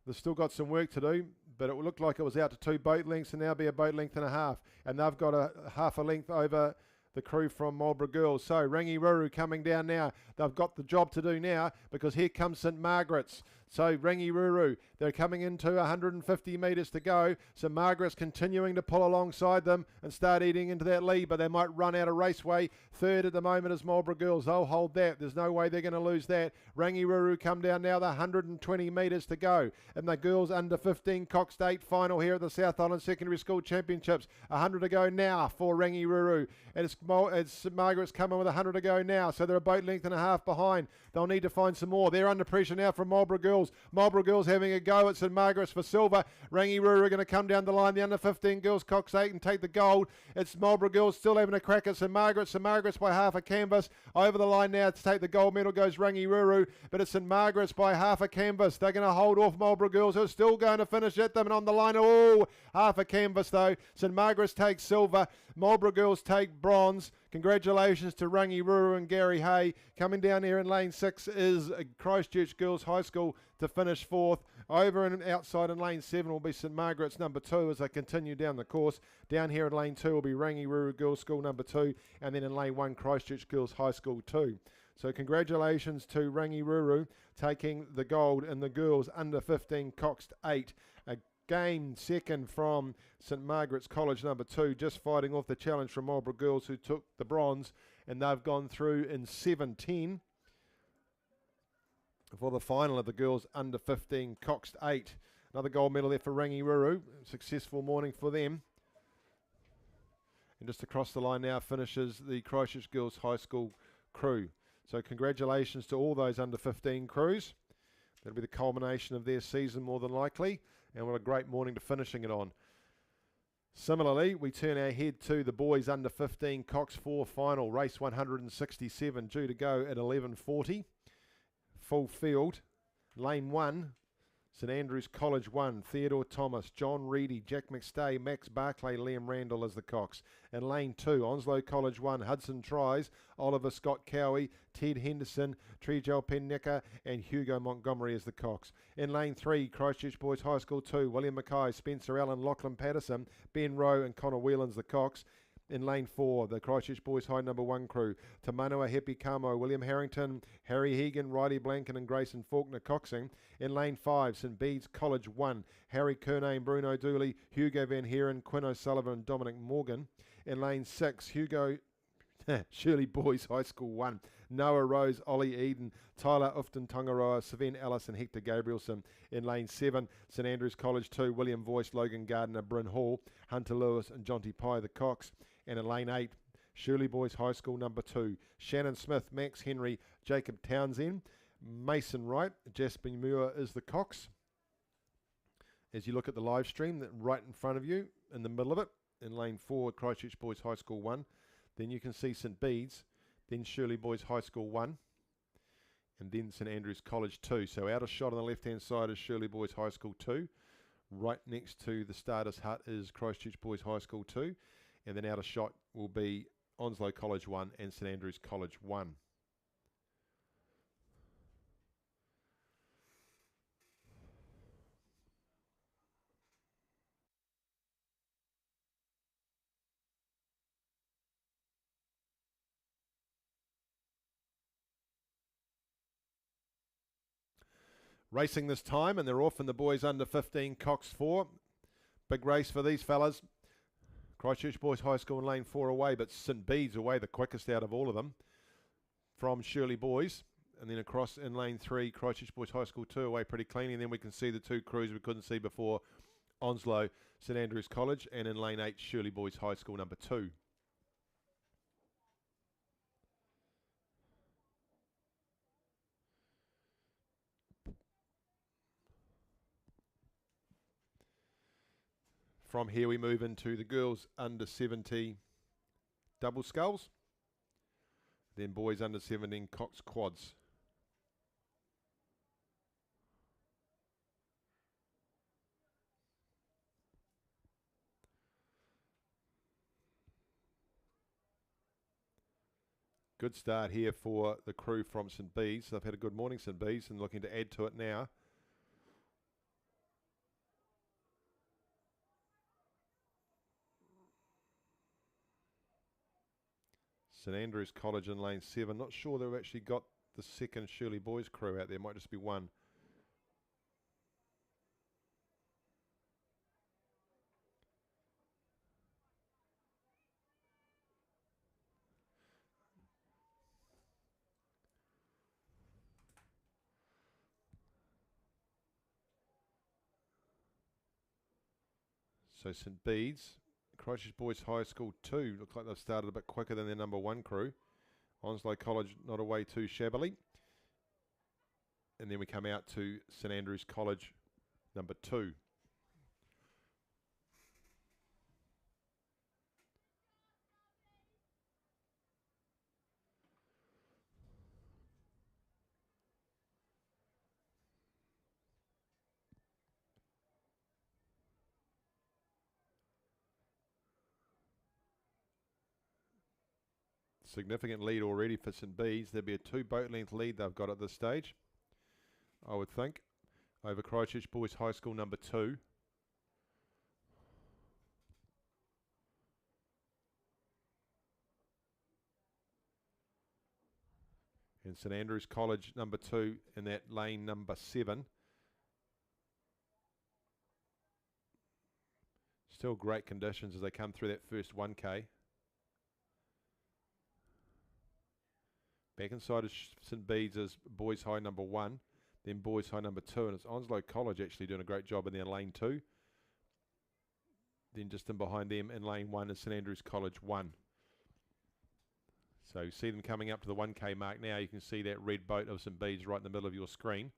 They've still got some work to do, but it looked like it was out to 2 boat lengths and now be a boat length and a half. And they've got a half a length over the crew from Marlborough Girls. So Rangiruru coming down now. They've got the job to do now because here comes St Margaret's. So Rangiruru, they're coming into 150 metres to go. St Margaret's continuing to pull alongside them and start eating into that lead, but they might run out of raceway. 3rd at the moment is Marlborough Girls. They'll hold that. There's no way they're going to lose that. Rangiruru come down now, the 120 metres to go. And the girls under 15 coxed 8 final here at the South Island Secondary School Championships. 100 to go now for Rangiruru. And it's St Margaret's coming with 100 to go now, so they're a boat length and a half behind. They'll need to find some more. They're under pressure now from Marlborough Girls. Marlborough Girls having a go at St Margaret's for silver. Rangiruru are going to come down the line. The under 15 girls cox 8 and take the gold. It's Marlborough Girls still having a crack at St Margaret's. St Margaret's by half a canvas. Over the line now to take the gold medal goes Rangiruru, but it's St Margaret's by half a canvas. They're going to hold off Marlborough Girls, who are still going to finish at them, and on the line, half a canvas though. St Margaret's takes silver. Marlborough Girls take bronze. Congratulations to Rangiruru and Gary Hay. Coming down here in lane 6 is Christchurch Girls High School to finish 4th. Over and outside in lane 7 will be St Margaret's number 2 as they continue down the course. Down here in lane 2 will be Rangiruru Girls School number 2, and then in lane 1 Christchurch Girls High School 2. So congratulations to Rangiruru taking the gold in the girls under 15 coxed 8. Game second from St Margaret's College number 2, just fighting off the challenge from Marlborough Girls, who took the bronze. and they've gone through in 7:10 for the final of the girls under 15 coxed 8. Another gold medal there for Rangiruru. Successful morning for them. And just across the line now finishes the Christchurch Girls High School crew. So congratulations to all those under 15 crews. That'll be the culmination of their season more than likely. And what a great morning to finishing it on. Similarly, we turn our head to the boys under 15 Cox 4 final. Race 167 due to go at 11:40. Full field. Lane 1. St Andrews College 1, Theodore Thomas, John Reedy, Jack McStay, Max Barclay, Liam Randall as the Cox. In lane 2, Onslow College 1, Hudson Tries, Oliver Scott Cowie, Ted Henderson, Trijel Pennecker and Hugo Montgomery as the Cox. In lane 3, Christchurch Boys High School 2, William Mackay, Spencer Allen, Lachlan Patterson, Ben Rowe and Connor Whelan's the Cox. In lane 4, the Christchurch Boys High number 1 crew, Tamanua Happy Kamo, William Harrington, Harry Hegan, Riley Blanken and Grayson Faulkner coxing. In lane 5, St Bede's College 1, Harry Kernane, Bruno Dooley, Hugo Van Heeren, Quinn O'Sullivan and Dominic Morgan. In lane 6, Shirley Boys High School 1, Noah Rose, Ollie Eden, Tyler Ufton Tongaroa, Savine Ellis and Hector Gabrielson. In lane 7, St Andrews College 2, William Voice, Logan Gardner, Bryn Hall, Hunter Lewis and Jonty Pye the Cox. And in lane 8, Shirley Boys High School number 2, Shannon Smith, Max Henry, Jacob Townsend, Mason Wright, Jasper Muir is the Cox. As you look at the live stream, right in front of you, in the middle of it, in lane 4, Christchurch Boys High School 1, then you can see St Bede's, then Shirley Boys High School 1, and then St Andrews College 2. So out of shot on the left-hand side is Shirley Boys High School 2. Right next to the starter's hut is Christchurch Boys High School 2. And then out of shot will be Onslow College 1 and St Andrews College 1. Racing this time, and they're off in the boys under 15 Cox 4. Big race for these fellas. Christchurch Boys High School in lane 4 away, but St Bede's away the quickest out of all of them from Shirley Boys. And then across in lane 3, Christchurch Boys High School 2 away pretty cleanly. And then we can see the two crews we couldn't see before, Onslow, St Andrews College, and in lane 8, Shirley Boys High School number 2. From here we move into the girls under 70 double sculls. Then boys under 17 Cox quads. Good start here for the crew from St Bede's. They've had a good morning, St Bede's, and looking to add to it now. St Andrews College in lane 7. Not sure they've actually got the second Shirley Boys crew out there. Might just be one. So St Bede's, Christchurch Boys High School 2, looks like they've started a bit quicker than their number 1 crew. Onslow College not away too shabbily. And then we come out to St Andrews College number 2. Significant lead already for St Bede's. There'll be a 2 boat length lead they've got at this stage, I would think, over Christchurch Boys High School number 2. And St Andrews College number 2 in that lane number 7. Still great conditions as they come through that first 1K. Back inside of St Bede's is Boys High number 1, then Boys High number 2, and it's Onslow College actually doing a great job in their lane 2. Then just in behind them in lane 1 is St Andrews College 1. So you see them coming up to the 1k mark now. You can see that red boat of St Bede's right in the middle of your screen.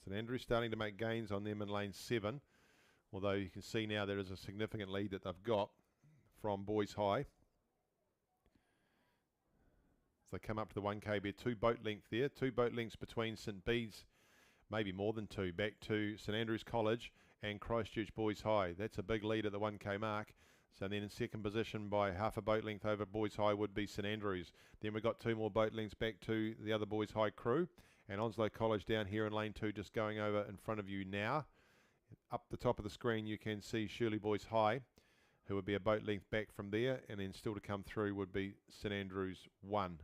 St Andrews starting to make gains on them in lane 7, although you can see now there is a significant lead that they've got from Boys High. So they come up to the 1k, be 2 boat length there, 2 boat lengths between St Bede's, maybe more than 2, back to St Andrews College and Christchurch Boys High. That's a big lead at the 1k mark. So then in second position by half a boat length over Boys High would be St Andrews. Then we've got 2 more boat lengths back to the other Boys High crew. And Onslow College down here in lane 2 just going over in front of you now. Up the top of the screen you can see Shirley Boys High, who would be a boat length back from there. And then still to come through would be St Andrews 1.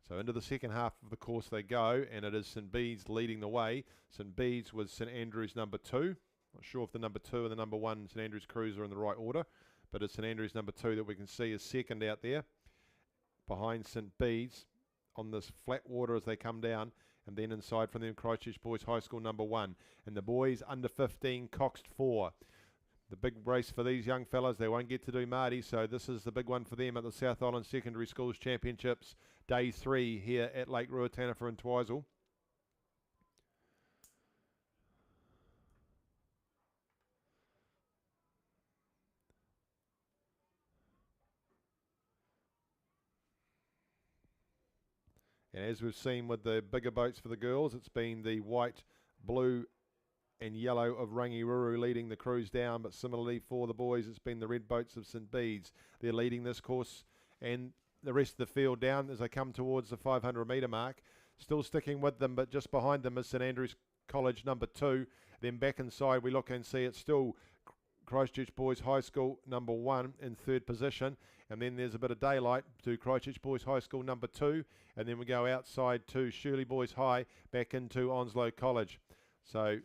So into the second half of the course they go, and it is St Bede's leading the way. St Bede's with St Andrews number 2. Not sure if the number 2 and the number 1 St Andrews crews are in the right order, but it's St Andrews number 2 that we can see is second out there behind St Bede's on this flat water as they come down, and then inside from them Christchurch Boys High School number 1. And the boys under 15 coxed 4. The big race for these young fellas. They won't get to do Marty, so this is the big one for them at the South Island Secondary Schools Championships, Day 3 here at Lake Ruataniwha in Twizel. And as we've seen with the bigger boats for the girls, it's been the white, blue and yellow of Rangiruru leading the crews down, but similarly for the boys it's been the red boats of St Bede's. They're leading this course and the rest of the field down as they come towards the 500 metre mark. Still sticking with them, but just behind them is St Andrews College number 2. Then back inside we look and see it's still Christchurch Boys High School number 1 in third position, and then there's a bit of daylight to Christchurch Boys High School number 2, and then we go outside to Shirley Boys High back into Onslow College. So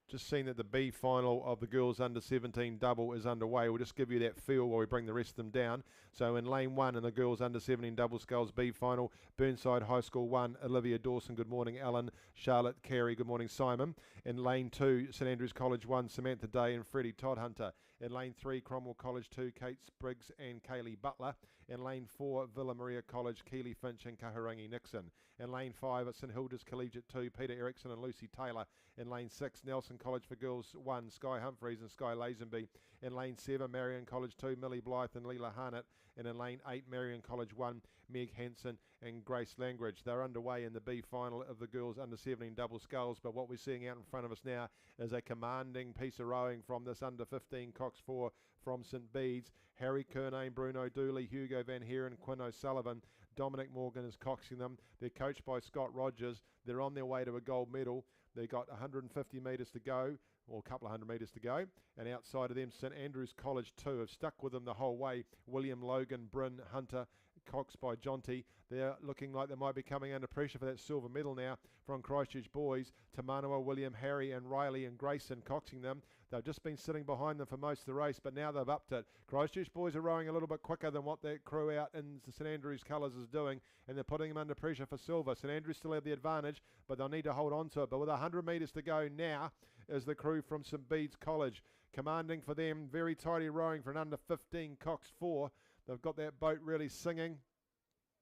just seen that the B final of the girls under 17 double is underway. We'll just give you that feel while we bring the rest of them down. So in lane 1 in the girls under 17 double sculls B final, Burnside High School 1, Olivia Dawson, good morning, Alan, Charlotte Carey, good morning, Simon. In lane 2, St Andrews College 1, Samantha Day and Freddie Todd Hunter. In lane 3, Cromwell College 2, Kate Spriggs and Kaylee Butler. In lane 4, Villa Maria College, Keely Finch and Kahurangi Nixon. In lane 5, at St Hilda's Collegiate 2, Peter Erickson and Lucy Taylor. In lane 6, Nelson College for Girls 1, Sky Humphreys and Sky Lazenby. In lane 7, Marion College 2, Millie Blythe and Leela Harnett. And in lane 8, Marion College 1, Meg Hansen and Grace Langridge. They're underway in the B final of the girls under 17 double sculls, but what we're seeing out in front of us now is a commanding piece of rowing from this under 15 Cox 4 from St Bede's. Harry Kernane, Bruno Dooley, Hugo Van Heeren, Quinn O'Sullivan. Dominic Morgan is coxing them. They're coached by Scott Rogers. They're on their way to a gold medal. They've got 150 metres to go, or a couple of hundred metres to go. And outside of them, St Andrews College 2 have stuck with them the whole way. William, Logan, Bryn, Hunter, coxed by Jonty. They're looking like they might be coming under pressure for that silver medal now from Christchurch Boys. Tamanua, William, Harry and Riley and Grayson coxing them. They've just been sitting behind them for most of the race, but now they've upped it. Christchurch Boys are rowing a little bit quicker than what that crew out in the St Andrews colours is doing, and they're putting them under pressure for silver. St Andrews still have the advantage, but they'll need to hold on to it. But with 100 metres to go now is the crew from St Bede's College. Commanding for them, very tidy rowing for an under 15 Cox 4. They've got that boat really singing.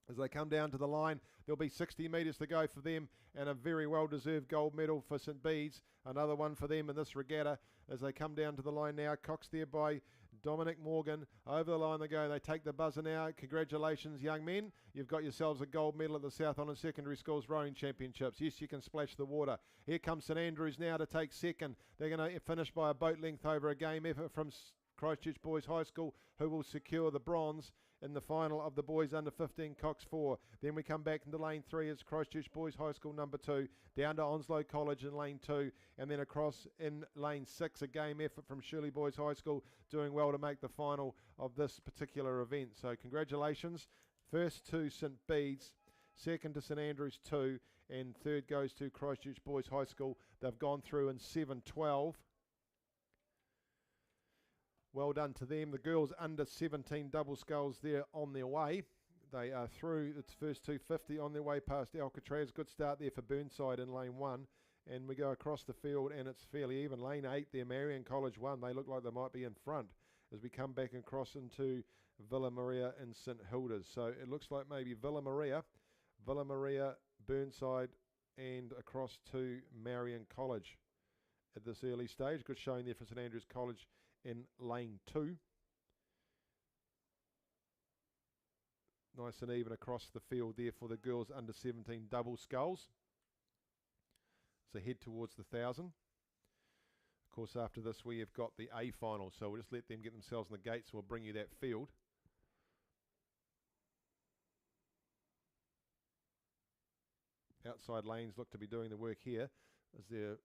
As they come down to the line, there'll be 60 metres to go for them and a very well-deserved gold medal for St Bede's. Another one for them in this regatta as they come down to the line now. Coxed there by Dominic Morgan. Over the line they go. They take the buzzer now. Congratulations, young men. You've got yourselves a gold medal at the South Island Secondary Schools Rowing Championships. Yes, you can splash the water. Here comes St Andrews now to take second. They're going to finish by a boat length over a game effort from Christchurch Boys High School, who will secure the bronze in the final of the boys under 15 Cox 4. Then we come back into lane 3 as Christchurch Boys High School number 2, down to Onslow College in lane 2, and then across in lane 6, a game effort from Shirley Boys High School, doing well to make the final of this particular event. So congratulations. First to St Bede's, second to St Andrews 2, and third goes to Christchurch Boys High School. They've gone through in 7:12. Well done to them. The girls under 17 double sculls there on their way. They are through its first 250 on their way past Alcatraz. Good start there for Burnside in lane 1. And we go across the field and it's fairly even. Lane 8 there, Marion College 1. They look like they might be in front as we come back across into Villa Maria and St Hilda's. So it looks like maybe Villa Maria, Burnside and across to Marion College at this early stage. Good showing there for St Andrews College in lane 2. Nice and even across the field there for the girls under 17 double sculls. So head towards the 1,000. Of course, after this we have got the A final, so we'll just let them get themselves in the gates and we'll bring you that field. Outside lanes look to be doing the work here as they're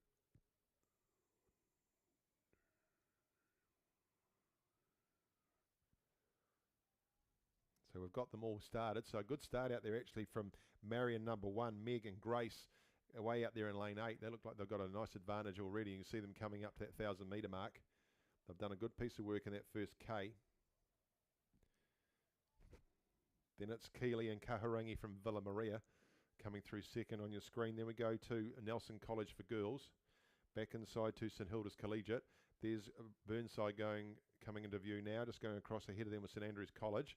so we've got them all started. So a good start out there actually from Marion number 1, Meg and Grace, away out there in lane 8. They look like they've got a nice advantage already. You can see them coming up to that 1,000 metre mark. They've done a good piece of work in that first K. Then it's Keeley and Kahurangi from Villa Maria coming through second on your screen. Then we go to Nelson College for girls. Back inside to St Hilda's Collegiate. There's Burnside coming into view now, just going across ahead of them with St Andrews College.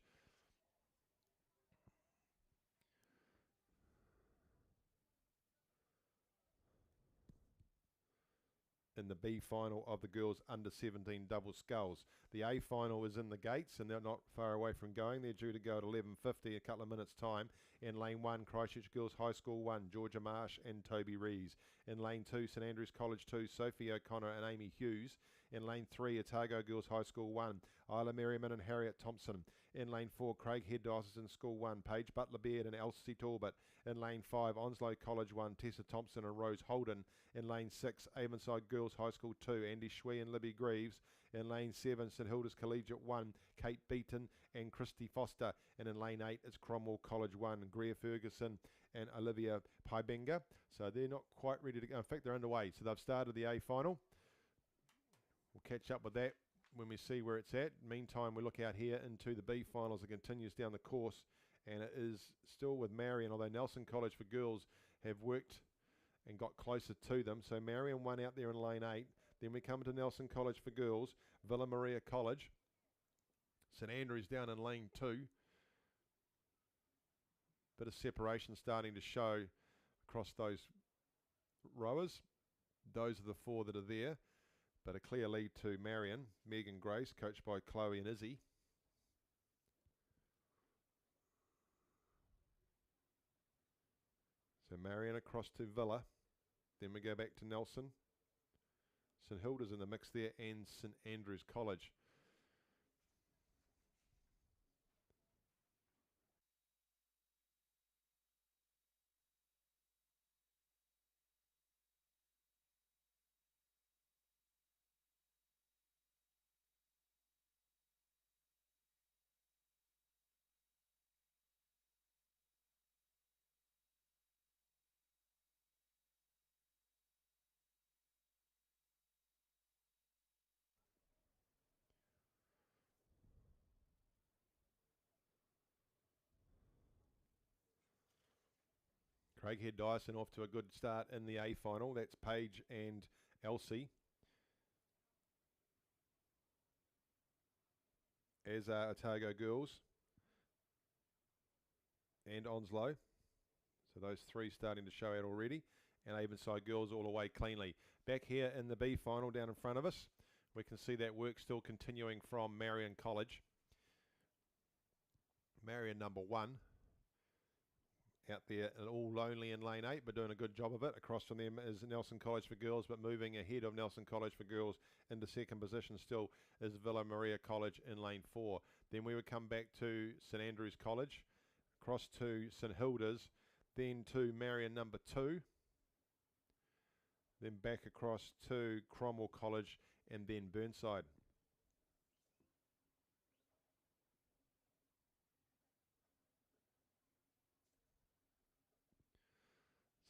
In the B final of the girls under 17 double sculls. The A final is in the gates and they're not far away from going. They're due to go at 11:50, a couple of minutes time. In lane 1, Christchurch Girls High School 1, Georgia Marsh and Toby Rees. In lane 2, St Andrews College 2, Sophie O'Connor and Amy Hughes. In lane 3, Otago Girls High School 1, Isla Merriman and Harriet Thompson. In lane 4, Craighead Diocesan School 1, Paige Butler Beard and Elsie Talbot. In lane 5, Onslow College 1, Tessa Thompson and Rose Holden. In lane 6, Avonside Girls High School 2, Andy Shui and Libby Greaves. In lane 7, St Hilda's Collegiate 1, Kate Beaton and Christy Foster. And in lane 8, it's Cromwell College 1, Greer Ferguson and Olivia Pybenga. So they're not quite ready to go. In fact, they're underway. So they've started the A final. We'll catch up with that when we see where it's at. Meantime, we look out here into the B finals. It continues down the course, and it is still with Marion, although Nelson College for girls have worked and got closer to them. So Marion won out there in lane 8. Then we come to Nelson College for girls, Villa Maria College. St Andrews down in lane 2. Bit of separation starting to show across those rowers. Those are the 4 that are there. But a clear lead to Marion, Meg and Grace, coached by Chloe and Izzy. So Marion across to Villa. Then we go back to Nelson. St Hilda's in the mix there and St Andrews College. Craighead Dyson off to a good start in the A final. That's Paige and Elsie. As are Otago Girls and Onslow. So those 3 starting to show out already. And Avonside Girls all away cleanly. Back here in the B final down in front of us, we can see that work still continuing from Marion College. Marion number 1. Out there all lonely in lane 8, but doing a good job of it. Across from them is Nelson College for girls, but moving ahead of Nelson College for girls into second position still is Villa Maria College in lane 4. Then we would come back to St Andrews College, across to St Hilda's, then to Marion number 2, then back across to Cromwell College and then Burnside.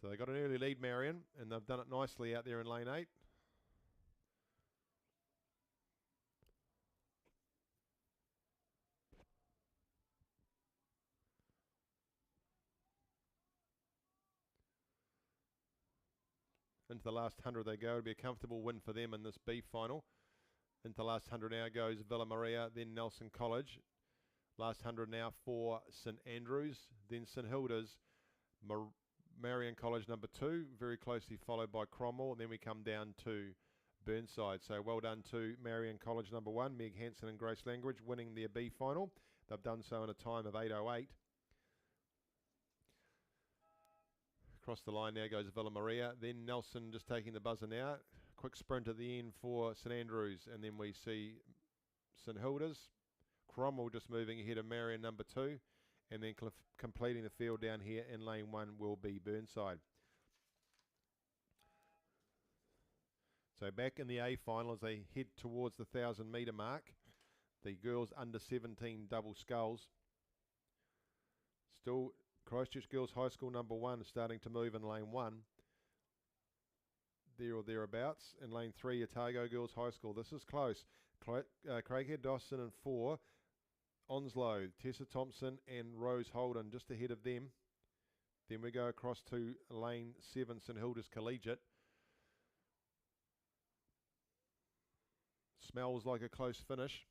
So they got an early lead, Marion, and they've done it nicely out there in lane 8. Into the last 100 they go. It'll be a comfortable win for them in this B final. Into the last 100 now goes Villa Maria, then Nelson College. Last 100 now for St Andrews, then St Hilda's, Marion College number 2, very closely followed by Cromwell, and then we come down to Burnside. So well done to Marion College number 1, Meg Hansen and Grace Langridge, winning their B final. They've done so in a time of 8:08. Across the line now goes Villa Maria, then Nelson just taking the buzzer now. Quick sprint at the end for St Andrews, and then we see St Hilda's. Cromwell just moving ahead of Marion number 2, and then completing the field down here in lane 1 will be Burnside. So back in the A final as they head towards the 1,000 metre mark. The girls under 17 double sculls. Still Christchurch Girls High School number 1 is starting to move in lane 1. There or thereabouts. In lane 3, Otago Girls High School. This is close. Craighead Dawson in 4. Onslow, Tessa Thompson and Rose Holden just ahead of them. Then we go across to lane 7, St Hilda's Collegiate. Smells like a close finish.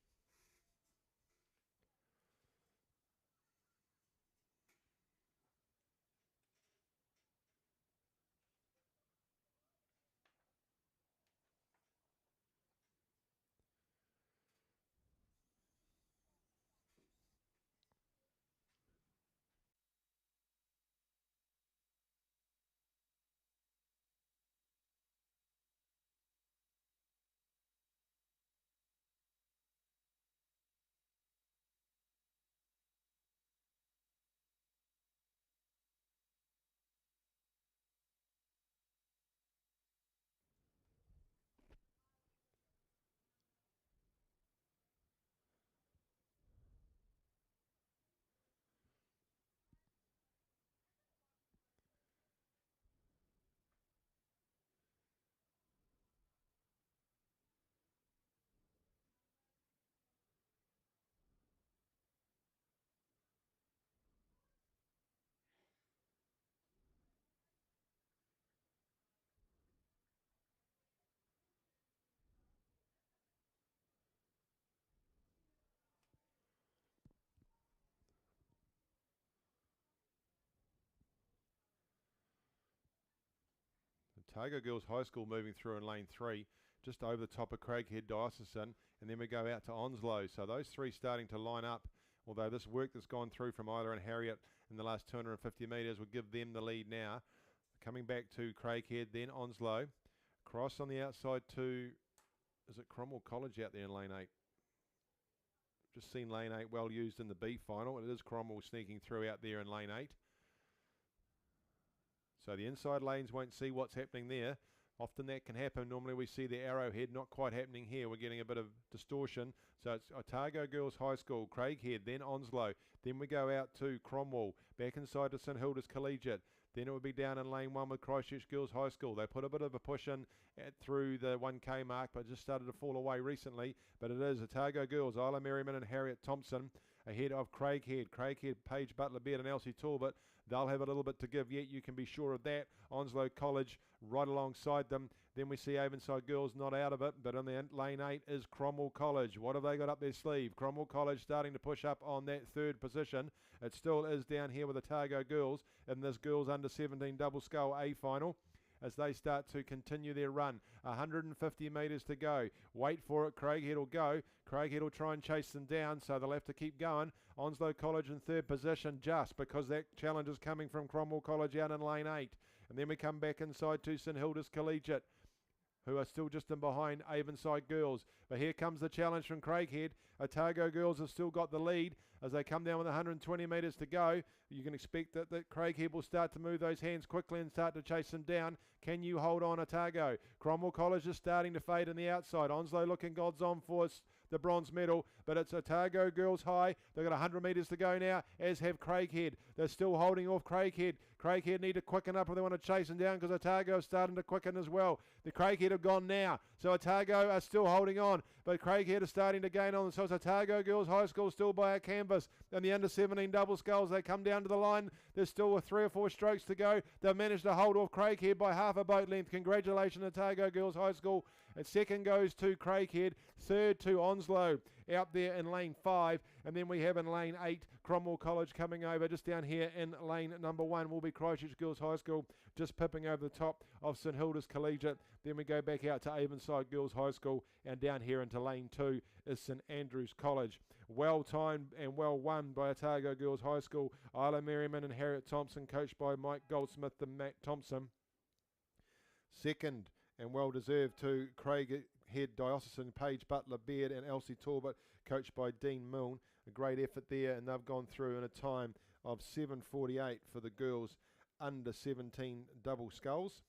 Otago Girls High School moving through in lane 3, just over the top of Craighead Diocesan, and then we go out to Onslow. So those three starting to line up, although this work that's gone through from Isla and Harriet in the last 250 metres will give them the lead now. Coming back to Craighead, then Onslow. Cross on the outside to, is it Cromwell College out there in lane 8? Just seen lane 8 well used in the B final. It is Cromwell sneaking through out there in lane 8. So the inside lanes won't see what's happening there. Often that can happen. Normally we see the arrowhead, not quite happening here. We're getting a bit of distortion. So it's Otago Girls High School, Craighead, then Onslow. Then we go out to Cromwell, back inside to St Hilda's Collegiate. Then it would be down in lane 1 with Christchurch Girls High School. They put a bit of a push in through the 1K mark, but just started to fall away recently. But it is Otago Girls, Isla Merriman and Harriet Thompson ahead of Craighead. Craighead, Paige Butler-Beard and Elsie Talbot. They'll have a little bit to give yet, you can be sure of that. Onslow College right alongside them. Then we see Avonside Girls not out of it, but in the lane 8 is Cromwell College. What have they got up their sleeve? Cromwell College starting to push up on that third position. It still is down here with Otago Girls in this girls under 17 double scull A final, as they start to continue their run. 150 metres to go. Wait for it. Craighead will go. Craighead will try and chase them down, so they'll have to keep going. Onslow College in third position just because that challenge is coming from Cromwell College out in lane 8. And then we come back inside to St Hilda's Collegiate, who are still just in behind Avonside Girls. But here comes the challenge from Craighead. Otago Girls have still got the lead as they come down with 120 metres to go. You can expect that Craighead will start to move those hands quickly and start to chase them down. Can you hold on, Otago? Cromwell College is starting to fade on the outside. Onslow looking gods on for the bronze medal, but it's Otago Girls High. They've got 100 metres to go now, as have Craighead. They're still holding off Craighead. Craighead need to quicken up if they want to chase them down, because Otago is starting to quicken as well. The Craighead have gone now, so Otago are still holding on, but Craighead are starting to gain on. So it's Otago Girls High School still by a canvas, and the under-17 double sculls, they come down to the line. There's still 3 or 4 strokes to go. They've managed to hold off Craighead by half a boat length. Congratulations, Otago Girls High School. And second goes to Craighead, third to Onslow out there in lane 5, and then we have in lane 8 Cromwell College coming over. Just down here in lane number 1 will be Christchurch Girls High School, just pipping over the top of St Hilda's Collegiate. Then we go back out to Avonside Girls High School, and down here into lane 2 is St Andrews College. Well timed and well won by Otago Girls High School. Isla Merriman and Harriet Thompson, coached by Mike Goldsmith and Matt Thompson. Second, and well deserved, to Craighead Diocesan, Paige Butler Beard and Elsie Talbot, coached by Dean Milne. A great effort there, and they've gone through in a time of 7:48 for the girls under 17 double sculls.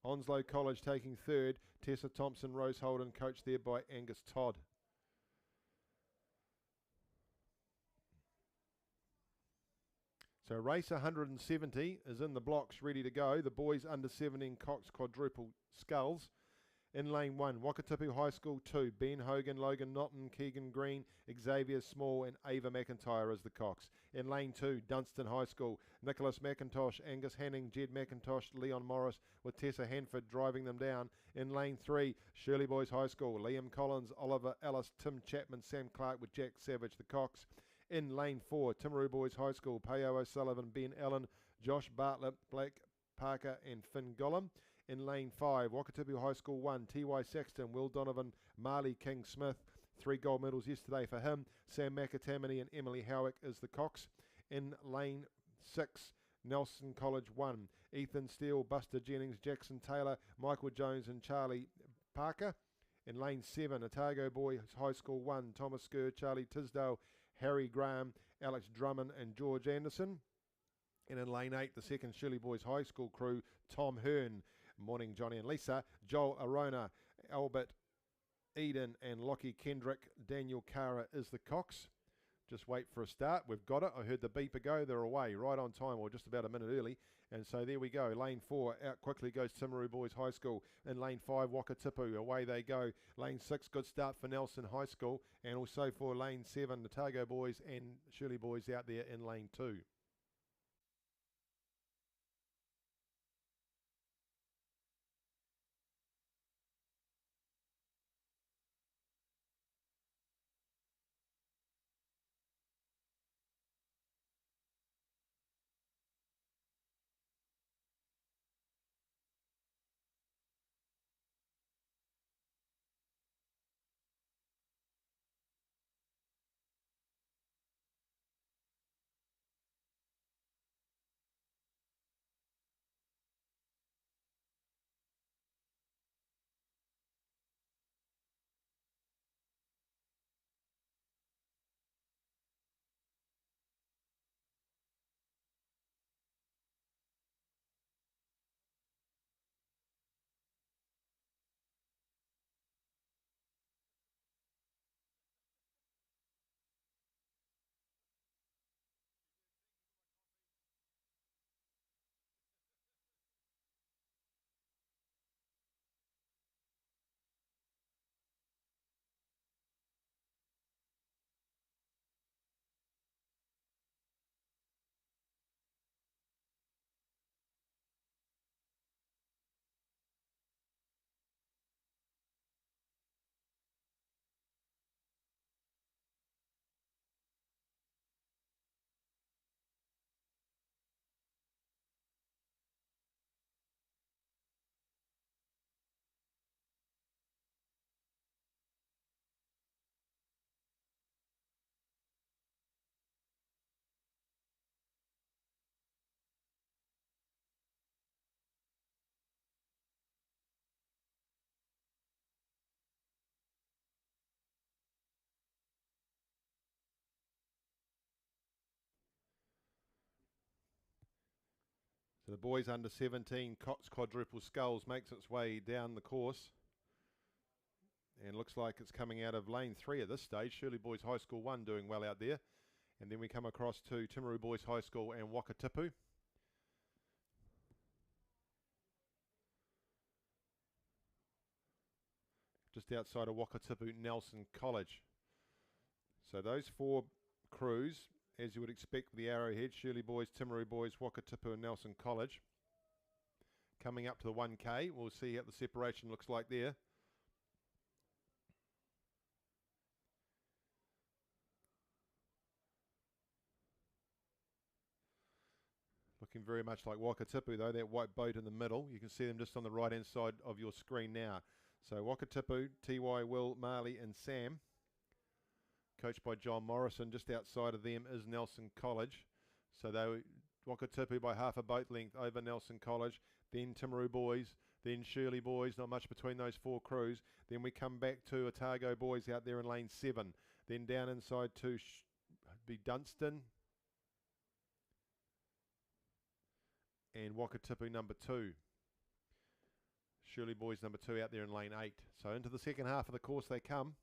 Onslow College taking third, Tessa Thompson, Rose Holden, coached there by Angus Todd. So race 170 is in the blocks, ready to go. The boys under 17 coxed quadruple sculls. In lane 1, Wakatipu High School 2, Ben Hogan, Logan Naughton, Keegan Green, Xavier Small and Ava McIntyre as the cocks. In lane 2, Dunstan High School, Nicholas McIntosh, Angus Hanning, Jed McIntosh, Leon Morris, with Tessa Hanford driving them down. In lane 3, Shirley Boys High School, Liam Collins, Oliver Ellis, Tim Chapman, Sam Clark with Jack Savage the cocks. In lane 4, Timaru Boys High School, Peo O'Sullivan, Ben Allen, Josh Bartlett, Blake Parker and Finn Gollum. In lane 5, Wakatipu High School 1, T.Y. Saxton, Will Donovan, Marley King Smith. 3 gold medals yesterday for him. Sam McAtammany and Emily Howick is the cocks. In lane 6, Nelson College 1, Ethan Steele, Buster Jennings, Jackson Taylor, Michael Jones and Charlie Parker. In lane 7, Otago Boys High School 1, Thomas Skur, Charlie Tisdale, Harry Graham, Alex Drummond and George Anderson. And in lane 8, the second Shirley Boys High School crew, Tom Hearn, morning Johnny and Lisa, Joel Arona, Albert Eden and Lockie Kendrick. Daniel Cara is the cocks. Just wait for a start. We've got it. I heard the beeper go. They're away right on time, or just about a minute early. And so there we go. Lane 4, out quickly goes Timaru Boys High School. In lane 5, Wakatipu, away they go. Lane 6, good start for Nelson High School. And also for lane 7, the Otago Boys and Shirley Boys out there in lane 2. So the boys under 17 Cox quadruple sculls makes its way down the course. And looks like it's coming out of lane 3 at this stage. Shirley Boys High School 1 doing well out there. And then we come across to Timaru Boys High School and Wakatipu. Just outside of Wakatipu, Nelson College. So those 4 crews, as you would expect with the arrowhead, Shirley Boys, Timaru Boys, Wakatipu and Nelson College. Coming up to the 1K, we'll see what the separation looks like there. Looking very much like Wakatipu though, that white boat in the middle. You can see them just on the right hand side of your screen now. So Wakatipu, TY, Will, Marley and Sam. Coached by John Morrison. Just outside of them is Nelson College. So they were Wakatipu by half a boat length over Nelson College. Then Timaru Boys. Then Shirley Boys. Not much between those 4 crews. Then we come back to Otago Boys out there in lane 7. Then down inside to be Dunstan. And Wakatipu number 2. Shirley Boys number 2 out there in lane 8. So into the second half of the course they come.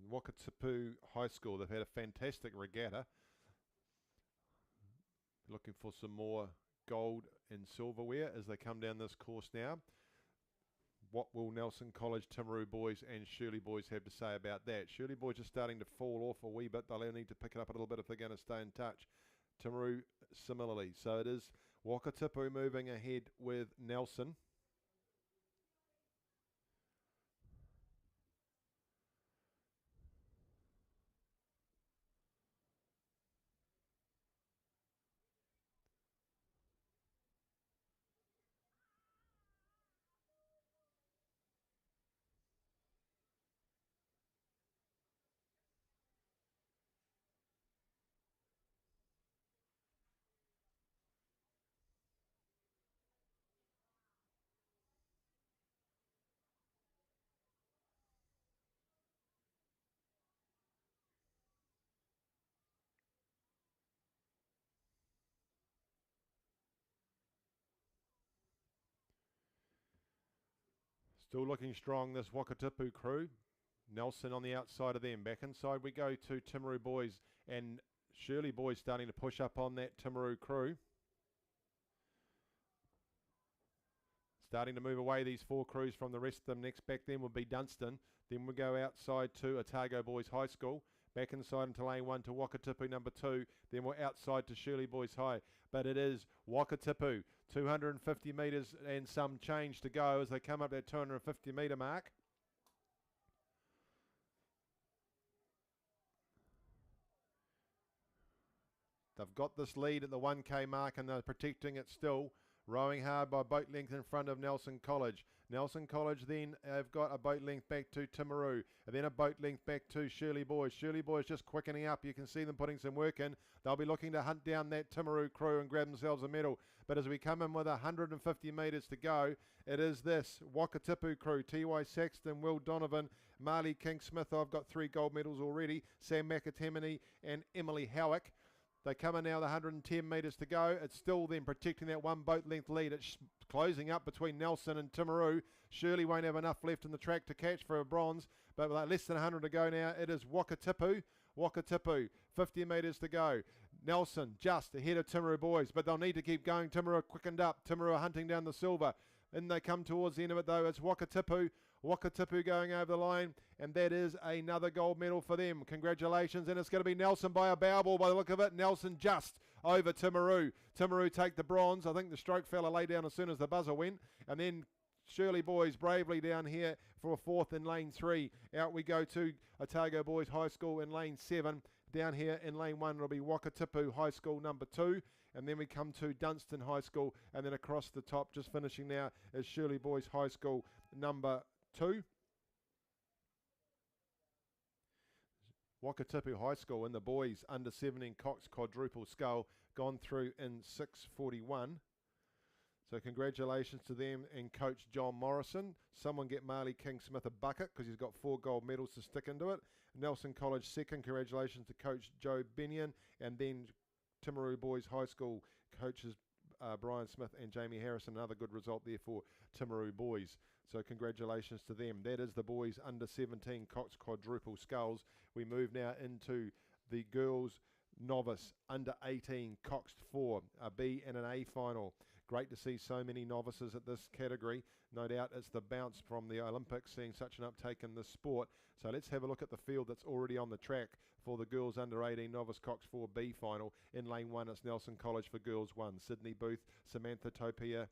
Wakatipu High School, they've had a fantastic regatta. Looking for some more gold and silverware as they come down this course now. What will Nelson College, Timaru Boys and Shirley Boys have to say about that? Shirley Boys are starting to fall off a wee bit. They'll need to pick it up a little bit if they're going to stay in touch. Timaru similarly. So it is Wakatipu moving ahead with Nelson. Still looking strong, this Wakatipu crew. Nelson on the outside of them. Back inside we go to Timaru Boys and Shirley Boys starting to push up on that Timaru crew. Starting to move away these 4 crews from the rest of them. Next back then would be Dunstan. Then we go outside to Otago Boys High School. Back inside into lane 1 to Wakatipu number 2. Then we're outside to Shirley Boys High. But it is Wakatipu. 250 metres and some change to go as they come up that 250 metre mark. They've got this lead at the 1K mark and they're protecting it still. Rowing hard by boat length in front of Nelson College. Nelson College then have got a boat length back to Timaru. And then a boat length back to Shirley Boys. Shirley Boys just quickening up. You can see them putting some work in. They'll be looking to hunt down that Timaru crew and grab themselves a medal. But as we come in with 150 metres to go, it is this Wakatipu crew. T.Y. Saxton, Will Donovan, Marley King-Smith. I've got 3 gold medals already. Sam McAtemini and Emily Howick. They come in now with 110 metres to go. It's still then protecting that 1 boat length lead. It's closing up between Nelson and Timaru. Shirley won't have enough left in the track to catch for a bronze, but with less than 100 to go now, it is Wakatipu. Wakatipu, 50 metres to go. Nelson just ahead of Timaru Boys, but they'll need to keep going. Timaru quickened up. Timaru are hunting down the silver. And they come towards the end of it though. It's Wakatipu. Wakatipu going over the line, and that is another gold medal for them. Congratulations, and it's going to be Nelson by a bow ball by the look of it. Nelson just over Timaru. Timaru take the bronze. I think the stroke fella lay down as soon as the buzzer went, and then Shirley Boys bravely down here for a 4th in lane 3. Out we go to Otago Boys High School in lane 7. Down here in lane 1 it'll be Wakatipu High School number 2. And then we come to Dunstan High School. And then across the top, just finishing now, is Shirley Boys High School number 2. Wakatipu High School and the boys under 17 coxed quadruple scull gone through in 6:41. So congratulations to them and Coach John Morrison. Someone get Marley King-Smith a bucket because he's got 4 gold medals to stick into it. Nelson College second. Congratulations to Coach Joe Binion. And then Timaru Boys High School coaches Brian Smith and Jamie Harrison. Another good result there for Timaru Boys. So congratulations to them. That is the boys under 17 Cox quadruple sculls. We move now into the girls novice under 18 coxed 4, a B and an A final. Great to see so many novices at this category. No doubt it's the bounce from the Olympics, seeing such an uptake in this sport. So let's have a look at the field that's already on the track for the girls under 18 novice coxed 4 B final. In lane 1 it's Nelson College for girls 1. Sydney Booth, Samantha Topia,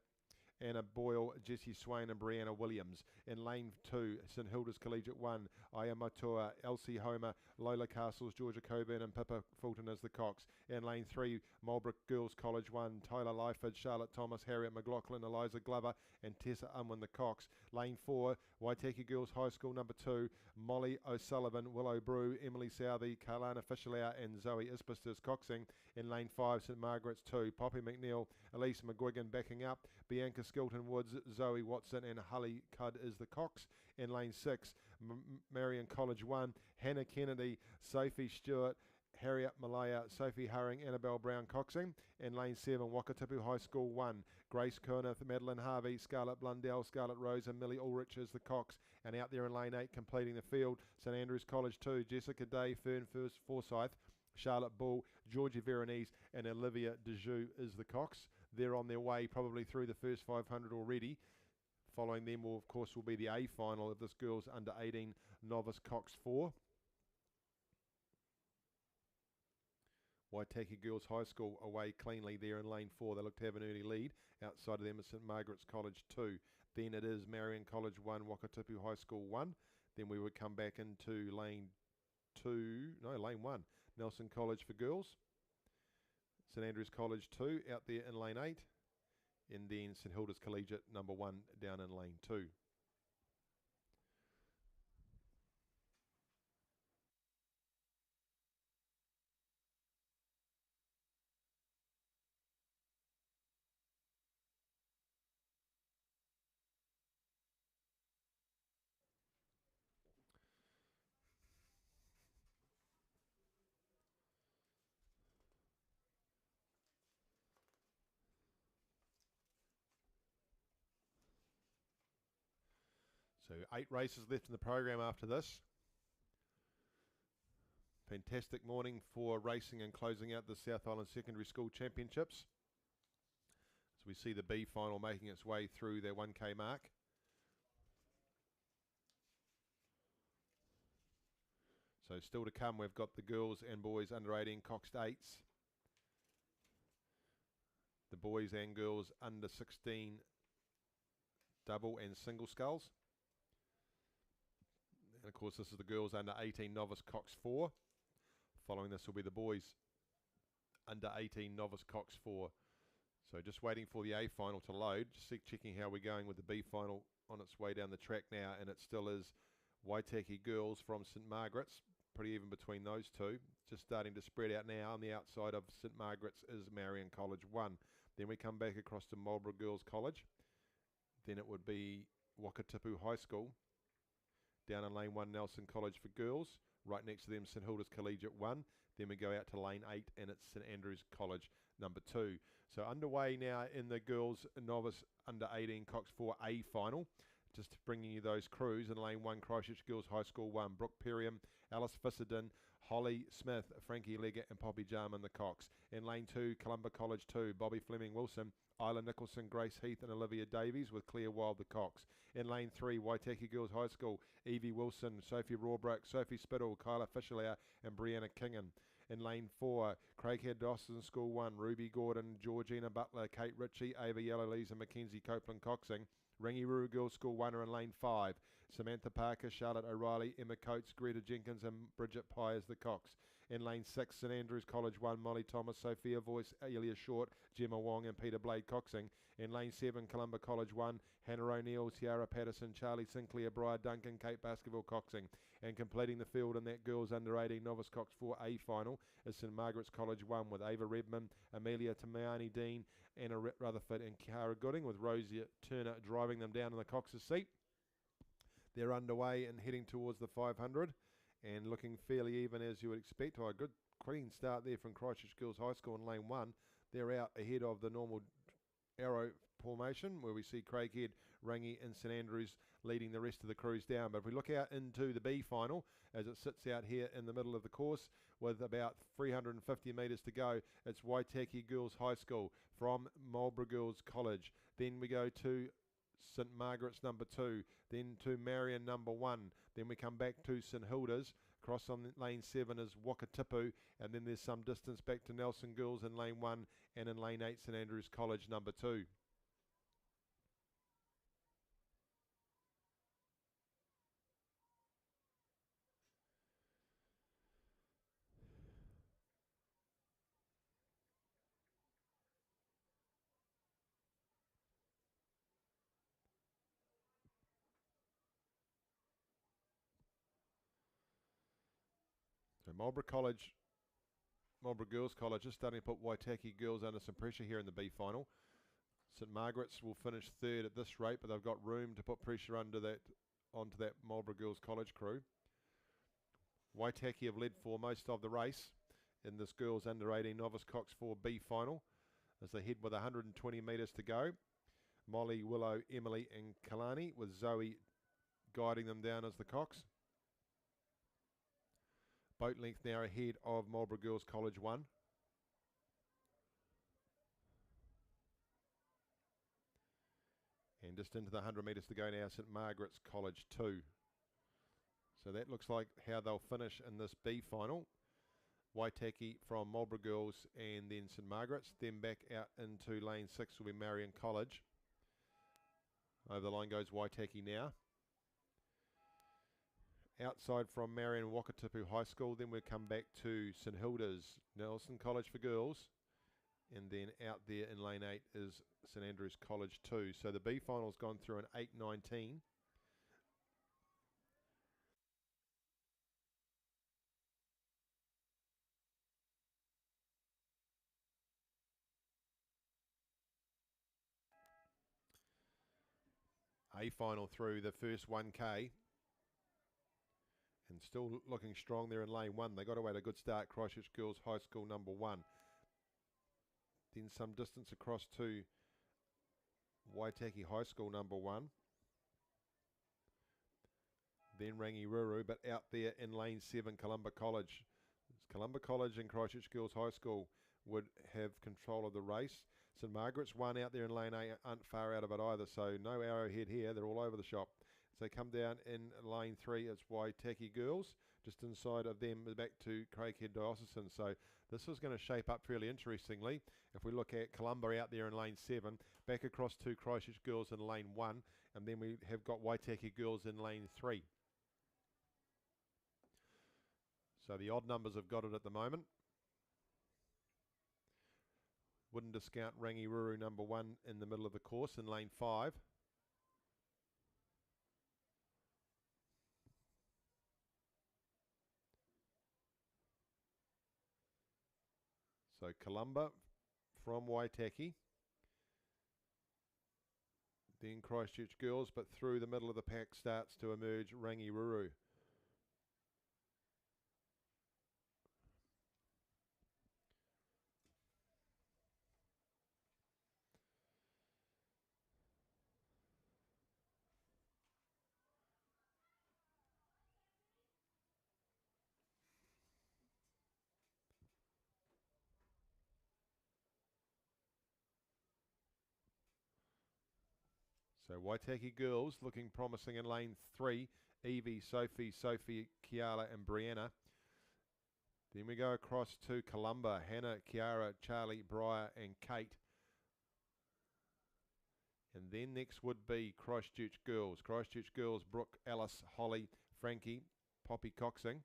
Anna Boyle, Jessie Swain and Brianna Williams. In lane 2, St Hilda's Collegiate 1, Aya Matua, Elsie Homer, Lola Castles, Georgia Coburn and Pippa Fulton as the Cox. In lane 3, Marlborough Girls College 1, Tyler Lyford, Charlotte Thomas, Harriet McLaughlin, Eliza Glover and Tessa Unwin the Cox. Lane 4, Waitaki Girls High School number 2, Molly O'Sullivan, Willow Brew, Emily Southey, Karlana Fisherlau and Zoe Ispisters coxing. In lane 5, St Margaret's 2, Poppy McNeil, Elise McGuigan backing up, Bianca Skilton Woods, Zoe Watson and Holly Cudd is the Cox. In lane 6, Marion College 1, Hannah Kennedy, Sophie Stewart, Harriet Malaya, Sophie Herring, Annabelle Brown coxing. In lane 7, Wakatipu High School 1, Grace Kerneth, Madeline Harvey, Scarlett Blundell, Scarlett Rose and Millie Ulrich is the Cox. And out there in lane 8 completing the field, St Andrews College 2, Jessica Day, Fern Forsyth, Charlotte Bull, Georgie Veronese and Olivia Dejoux is the Cox. They're on their way probably through the first 500 already. Following them, will, of course, will be the A final of this girls under 18 novice Cox 4. Waitaki Girls High School away cleanly there in lane 4. They look to have an early lead. Outside of them is St Margaret's College 2. Then it is Marion College 1, Wakatipu High School 1. Then we would come back into lane 1, Nelson College for girls, St Andrews College 2 out there in lane 8, and then St Hilda's Collegiate number 1 down in lane 2. So 8 races left in the program after this. Fantastic morning for racing and closing out the South Island Secondary School Championships. So we see the B final making its way through their 1K mark. So still to come, we've got the girls and boys under 18 coxed 8s. The boys and girls under 16 double and single sculls. And of course this is the girls under 18 novice Cox 4. Following this will be the boys under 18 novice Cox 4. So just waiting for the A final to load, just checking how we're going with the B final on its way down the track now, and it still is Waitaki Girls from St Margaret's, pretty even between those two. Just starting to spread out now. On the outside of St Margaret's is Marion College 1. Then we come back across to Marlborough Girls College. Then it would be Wakatipu High School. Down in lane 1, Nelson College for girls. Right next to them, St Hilda's Collegiate 1. Then we go out to lane 8, and it's St Andrews College number 2. So underway now in the girls novice under 18 Cox 4A final. Just bringing you those crews. In lane 1, Christchurch Girls High School 1, Brooke Perriam, Alice Fissenden, Holly Smith, Frankie Leggett and Poppy Jarman the Cox. In lane 2, Columba College 2, Bobby Fleming Wilson, Isla Nicholson, Grace Heath and Olivia Davies with Claire Wild the Cox. In lane 3, Waitaki Girls High School, Evie Wilson, Sophie Rawbrook, Sophie Spittle, Kyla Fisherlau and Brianna Kingan. In lane 4, Craighead Dawson School 1, Ruby Gordon, Georgina Butler, Kate Ritchie, Ava Yellowlees and Mackenzie Copeland Coxing. Rangiroa Girls School 1 are in lane 5. Samantha Parker, Charlotte O'Reilly, Emma Coates, Greta Jenkins and Bridget Pye as the Cox. In lane 6, St Andrews College 1, Molly Thomas, Sophia Voice, Elia Short, Gemma Wong and Peter Blade coxing. In lane 7, Columba College 1, Hannah O'Neill, Tiara Patterson, Charlie Sinclair, Briar Duncan, Kate Baskerville coxing. And completing the field in that girls under 18 novice cox 4A final is St Margaret's College 1 with Ava Redman, Amelia Tamiani Dean, Anna Rutherford and Cara Gooding, with Rosie Turner driving them down in the cox's seat. They're underway and heading towards the 500 and looking fairly even as you would expect. Oh, a good clean start there from Christchurch Girls High School in lane 1. They're out ahead of the normal arrow formation where we see Craighead, Rangi and St Andrews leading the rest of the crews down. But if we look out into the B final as it sits out here in the middle of the course with about 350 metres to go, it's Waitaki Girls High School from Marlborough Girls College. Then we go to St Margaret's number 2, then to Marion number 1, then we come back to St Hilda's. Cross on lane 7 is Wakatipu, and then there's some distance back to Nelson Girls in lane 1, and in lane 8 St Andrews College number 2. So Marlborough Girls College is starting to put Waitaki Girls under some pressure here in the B final. St Margaret's will finish third at this rate, but they've got room to put pressure onto that Marlborough Girls College crew. Waitaki have led for most of the race in this girls under 18 novice cox 4B final as they head with 120 metres to go. Molly, Willow, Emily and Kalani with Zoe guiding them down as the cox. Boat length now ahead of Marlborough Girls College 1. And just into the 100 metres to go now, St Margaret's College 2. So that looks like how they'll finish in this B final. Waitaki from Marlborough Girls and then St Margaret's. Then back out into lane 6 will be Marion College. Over the line goes Waitaki now. Outside from Marion Wakatipu High School, then we'll come back to St Hilda's, Nelson College for girls, and then out there in lane 8 is St Andrews College 2. So the B final's gone through an 8:19. A final through the first 1K. And still looking strong there in lane 1. They got away to a good start, Christchurch Girls High School number 1. Then some distance across to Waitaki High School number 1. Then Rangiruru, but out there in lane 7, Columba College. Columba College and Christchurch Girls High School would have control of the race. St Margaret's 1 out there in lane 8 aren't far out of it either, so no arrowhead here. They're all over the shop. So they come down in lane 3, it's Waitaki Girls. Just inside of them, back to Craighead Diocesan. So this is going to shape up fairly interestingly. If we look at Columba out there in lane 7, back across to Christchurch Girls in lane 1, and then we have got Waitaki Girls in lane 3. So the odd numbers have got it at the moment. Wouldn't discount Rangiruru number 1 in the middle of the course in lane 5. So Columba from Waitaki. Then Christchurch Girls, but through the middle of the pack starts to emerge Rangiruru. So Waitaki Girls looking promising in lane 3. Evie, Sophie, Kiara and Brianna. Then we go across to Columba. Hannah, Kiara, Charlie, Briar and Kate. And then next would be Christchurch Girls. Christchurch Girls, Brooke, Alice, Holly, Frankie, Poppy coxing.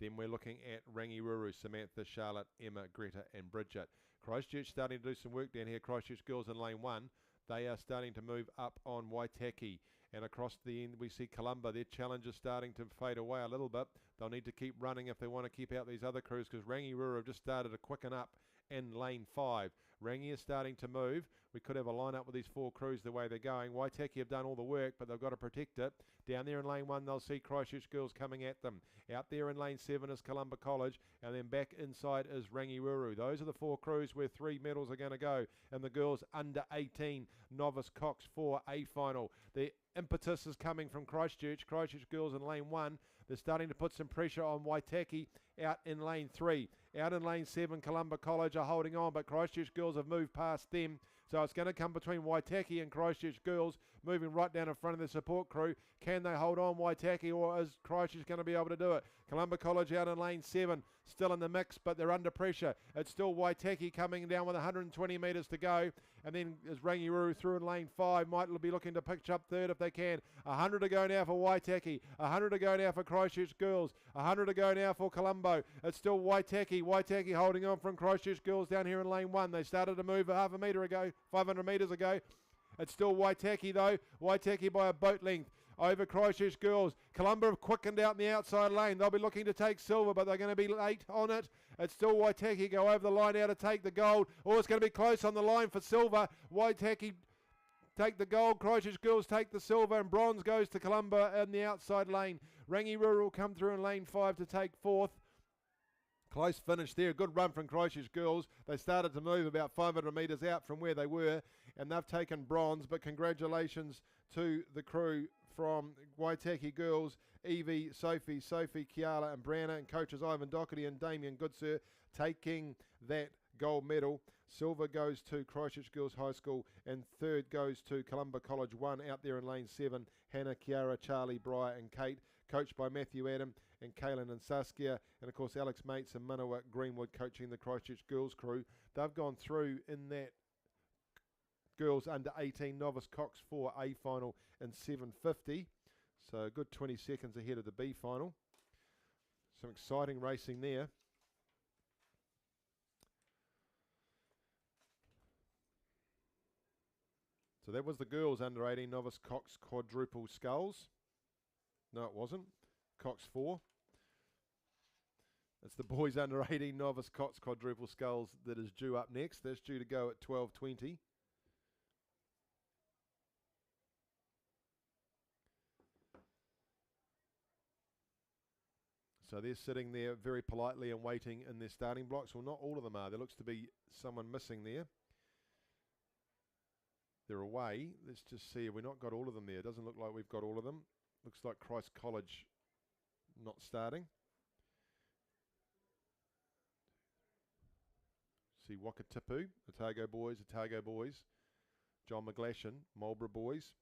Then we're looking at Rangiruru, Samantha, Charlotte, Emma, Greta and Bridget. Christchurch starting to do some work down here. Christchurch girls in lane 1. They are starting to move up on Waitaki. And across the end we see Columba. Their challenge is starting to fade away a little bit. They'll need to keep running if they want to keep out these other crews, because Rangiruru have just started to quicken up in lane 5. Rangi is starting to move. We could have a line up with these 4 crews the way they're going. Waitaki have done all the work, but they've got to protect it. Down there in lane 1 they'll see Christchurch girls coming at them. Out there in lane 7 is Columba College, and then back inside is Rangiruru. Those are the 4 crews where 3 medals are going to go. And the girls under 18 novice Cox 4 A final. The impetus is coming from Christchurch. Christchurch girls in lane 1. They're starting to put some pressure on Waitaki out in lane 3. Out in lane 7, Columba College are holding on, but Christchurch girls have moved past them. So it's going to come between Waitaki and Christchurch girls, moving right down in front of the support crew. Can they hold on, Waitaki, or is Christchurch going to be able to do it? Columba College out in lane 7, still in the mix, but they're under pressure. It's still Waitaki coming down with 120 metres to go. And then as Rangiruru through in lane 5, might be looking to pitch up third if they can. 100 to go now for Waitaki. 100 to go now for Christchurch girls. 100 to go now for Colombo. It's still Waitaki. Waitaki holding on from Christchurch girls down here in lane 1. They started to move half a metre ago, 500 metres ago. It's still Waitaki though. Waitaki by a boat length over Christchurch girls. Columba have quickened out in the outside lane. They'll be looking to take silver, but they're going to be late on it. It's still Waitaki go over the line now to take the gold. Oh, it's going to be close on the line for silver. Waitaki take the gold, Christchurch girls take the silver, and bronze goes to Columba in the outside lane. Rangiruru will come through in lane 5 to take 4th. Close finish there. Good run from Christchurch girls. They started to move about 500 metres out from where they were, and they've taken bronze. But congratulations to the crew from Waitaki girls, Evie, Sophie, Kiala and Brianna, and coaches Ivan Doherty and Damien Goodsir taking that gold medal. Silver goes to Christchurch Girls High School, and third goes to Columba College 1 out there in lane 7. Hannah, Kiara, Charlie, Briar and Kate, coached by Matthew Adam and Kaylin and Saskia, and of course Alex Mates and Manawa Greenwood coaching the Christchurch Girls crew. They've gone through in that girls under 18 novice Cox 4 A final in 7:50, so a good 20 seconds ahead of the B final. Some exciting racing there. So that was the girls under 18 novice Cox quadruple sculls. No, it wasn't. Cox 4. It's the boys under 18 novice Cox quadruple sculls that is due up next. That's due to go at 12:20. So they're sitting there very politely and waiting in their starting blocks. Well, not all of them are. There looks to be someone missing there. They're away. Let's just see if we've not got all of them there. It doesn't look like we've got all of them. Looks like Christ College not starting. See Wakatipu, Otago boys, John McGlashan, Marlborough boys,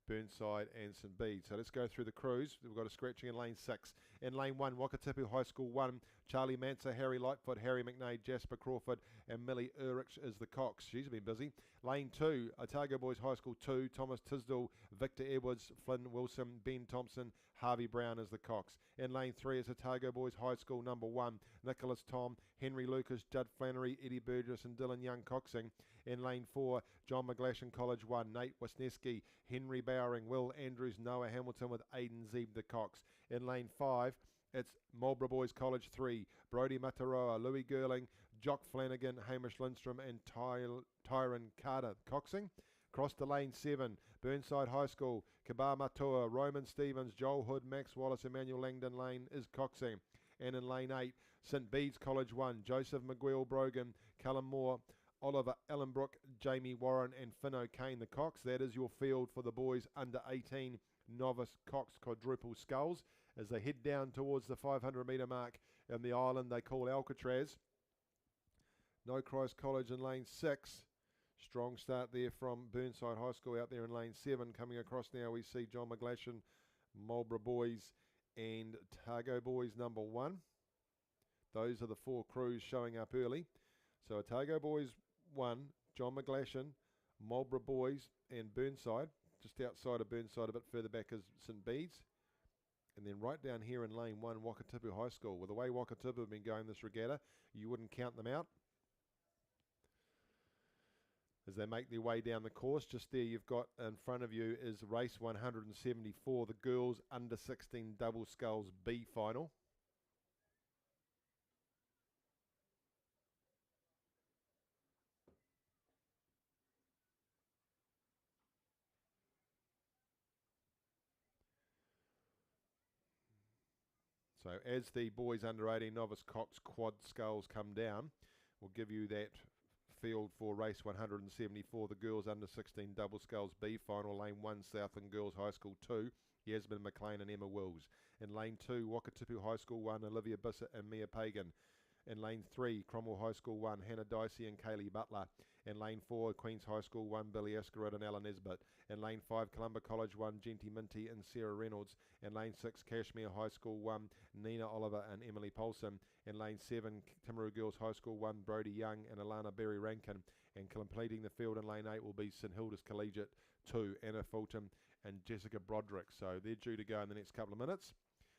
Burnside and St Bede. So let's go through the crews. We've got a scratching in lane 6. In lane 1, Wakatipu High School 1, Charlie Manser, Harry Lightfoot, Harry McNaid, Jasper Crawford and Millie Urich is the Cox. She's been busy. Lane 2, Otago Boys High School 2, Thomas Tisdall, Victor Edwards, Flynn Wilson, Ben Thompson, Harvey Brown is the Cox. In lane 3 is Otago Boys High School number 1, Nicholas Tom, Henry Lucas, Judd Flannery, Eddie Burgess and Dylan Young coxing. In lane 4, John McGlashan College 1, Nate Wisniewski, Henry Bowering, Will Andrews, Noah Hamilton with Aidan Zeeb the Cox. In lane 5, it's Marlborough Boys College 3, Brodie Mataroa, Louis Gerling, Jock Flanagan, Hamish Lindstrom and Tyron Carter coxing. Cross to lane 7, Burnside High School, Kabar Matua, Roman Stevens, Joel Hood, Max Wallace, Emmanuel Langdon Lane is coxing. And in lane 8, St Bede's College 1, Joseph McGuill Brogan, Callum Moore, Oliver Ellenbrook, Jamie Warren and Finn O'Kane the Cox. That is your field for the boys under 18 novice Cox quadruple sculls as they head down towards the 500 metre mark in the island they call Alcatraz. No Christ College in lane 6. Strong start there from Burnside High School out there in lane 7. Coming across now we see John McGlashan, Marlborough Boys and Otago Boys number 1. Those are the 4 crews showing up early. So Otago Boys 1, John McGlashan, Marlborough Boys and Burnside. Just outside of Burnside, a bit further back is St Bede's. And then right down here in lane 1, Wakatipu High School. With the way Wakatipu have been going this regatta, you wouldn't count them out. As they make their way down the course, just there you've got in front of you is race 174, the girls under 16 double sculls B final. So as the boys under 18 novice Cox quad sculls come down, we'll give you that field for race 174, the girls under 16 double sculls B final, lane 1 Southland Girls High School 2, Yasmin McLean and Emma Wills. In lane 2, Wakatipu High School 1, Olivia Bissett and Mia Pagan. In lane 3, Cromwell High School 1, Hannah Dicey and Kaylee Butler. In lane 4, Queen's High School 1, Billy Escarot and Ella Nesbitt. In lane 5, Columba College 1, Genty Minty and Sarah Reynolds. In lane 6, Cashmere High School 1, Nina Oliver and Emily Paulson. In lane 7, Timaru Girls High School 1, Brodie Young and Alana Berry Rankin. And completing the field in lane 8 will be St Hilda's Collegiate 2, Anna Fulton and Jessica Broderick. So they're due to go in the next couple of minutes.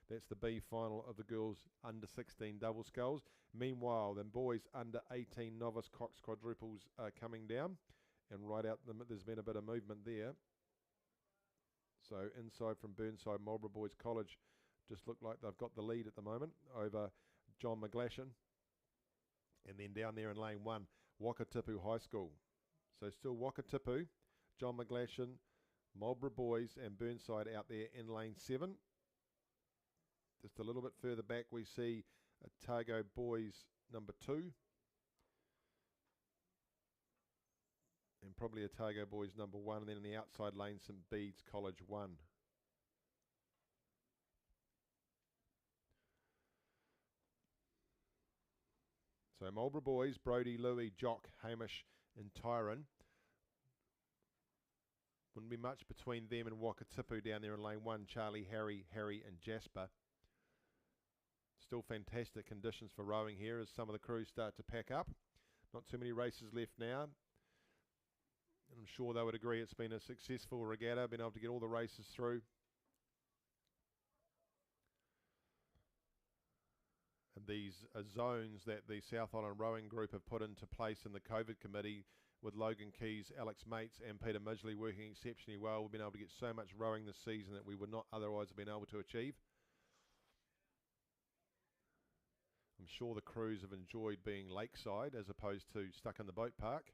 That's the B final of the girls under 16 double sculls. Meanwhile, the boys under 18 novice Cox quadruples are coming down. And right out, there's been a bit of movement there. So inside from Burnside, Marlborough Boys College just look like they've got the lead at the moment over John McGlashan. And then down there in lane 1, Wakatipu High School. So still Wakatipu, John McGlashan, Marlborough Boys and Burnside out there in lane 7. Just a little bit further back we see Otago Boys number 2. And probably Otago Boys number 1. And then in the outside lane, St Bede's College 1. So Marlborough Boys, Brodie, Louis, Jock, Hamish and Tyron. Wouldn't be much between them and Wakatipu down there in lane 1. Charlie, Harry and Jasper. Still fantastic conditions for rowing here as some of the crews start to pack up. Not too many races left now. And I'm sure they would agree it's been a successful regatta, been able to get all the races through. And these are zones that the South Island Rowing Group have put into place in the COVID committee with Logan Keys, Alex Mates and Peter Midgley working exceptionally well. We've been able to get so much rowing this season that we would not otherwise have been able to achieve. I'm sure the crews have enjoyed being lakeside as opposed to stuck in the boat park.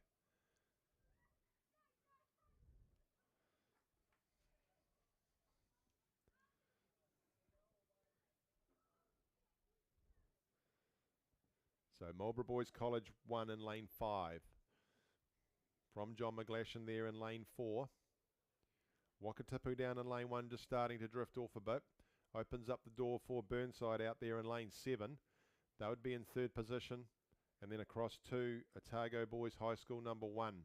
So Marlborough Boys College 1 in lane 5. From John McGlashan there in lane 4. Wakatipu down in lane 1 just starting to drift off a bit. Opens up the door for Burnside out there in lane 7. They would be in 3rd position. And then across to Otago Boys High School number 1.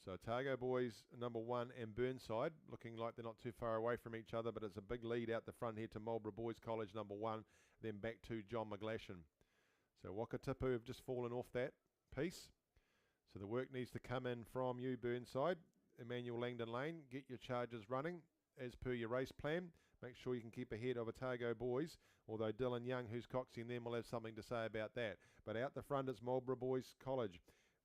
So Otago Boys number 1 and Burnside looking like they're not too far away from each other, but it's a big lead out the front here to Marlborough Boys College number 1, then back to John McGlashan. So Wakatipu have just fallen off that piece. So the work needs to come in from you, Burnside. Emmanuel Langdon Lane, get your charges running as per your race plan. Make sure you can keep ahead of Otago Boys, although Dylan Young, who's coxing them, will have something to say about that. But out the front it's Marlborough Boys College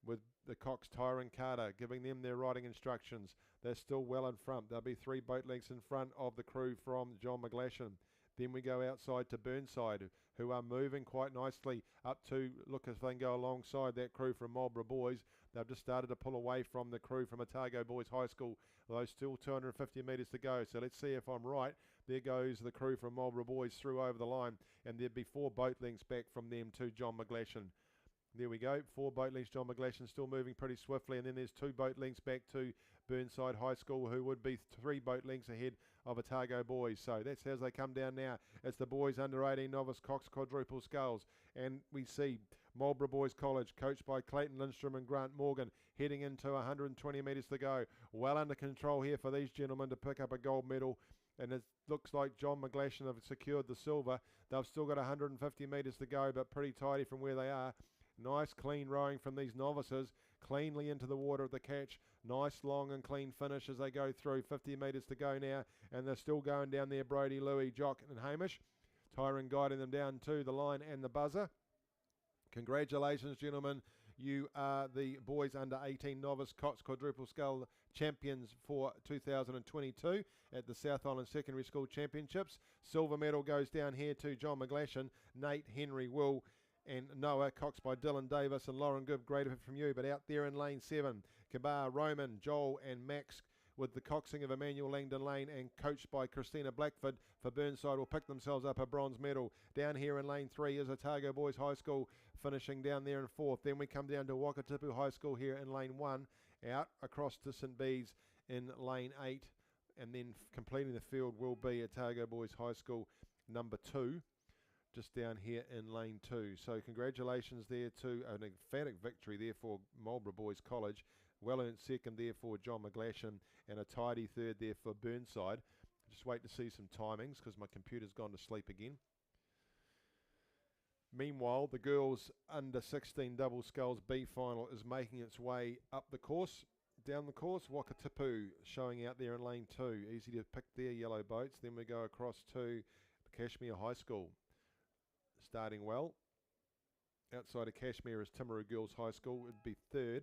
with the Cox, Tyron Carter, giving them their riding instructions. They're still well in front. There'll be 3 boat lengths in front of the crew from John McGlashan. Then we go outside to Burnside, who are moving quite nicely up to look if they can go alongside that crew from Marlborough Boys. They've just started to pull away from the crew from Otago Boys High School, although still 250 metres to go. So let's see if I'm right. There goes the crew from Marlborough Boys through over the line, and there'd be 4 boat lengths back from them to John McGlashan. There we go, 4 boat lengths, John McGlashan still moving pretty swiftly, and then there's 2 boat lengths back to Burnside High School, who would be 3 boat lengths ahead of Otago Boys. So that's as they come down now. It's the boys under 18 novice Cox quadruple sculls, and we see Marlborough Boys College, coached by Clayton Lindstrom and Grant Morgan, heading into 120 metres to go. Well under control here for these gentlemen to pick up a gold medal. And it looks like John McGlashan have secured the silver. They've still got 150 metres to go, but pretty tidy from where they are. Nice clean rowing from these novices. cleanly into the water of the catch. Nice long and clean finish as they go through. 50 metres to go now, and they're still going down there. Brody, Louis, Jock and Hamish. Tyron guiding them down to the line and the buzzer. Congratulations, gentlemen. You are the boys under 18 novice Cox quadruple skull champions for 2022 at the South Island Secondary School Championships. Silver medal goes down here to John McGlashan, Nate, Henry, Will and Noah. Cox by Dylan Davis and Lauren Gibb. Great effort from you. But out there in lane 7, Kabar, Roman, Joel and Max with the coxing of Emmanuel Langdon Lane and coached by Christina Blackford for Burnside will pick themselves up a bronze medal. Down here in lane 3 is Otago Boys High School finishing down there in 4th. Then we come down to Wakatipu High School here in lane 1, out across to St Bees in lane 8, and then completing the field will be Otago Boys High School number 2. Just down here in lane 2. So congratulations there to an emphatic victory there for Marlborough Boys College. Well earned second there for John McGlashan and a tidy third there for Burnside. Just wait to see some timings because my computer's gone to sleep again. Meanwhile, the girls under 16 double sculls B final is making its way up the course. Down the course, Wakatipu showing out there in lane 2. Easy to pick their yellow boats. Then we go across to Kashmir High School. Starting well. Outside of Kashmir is Timaru Girls High School. It would be 3rd.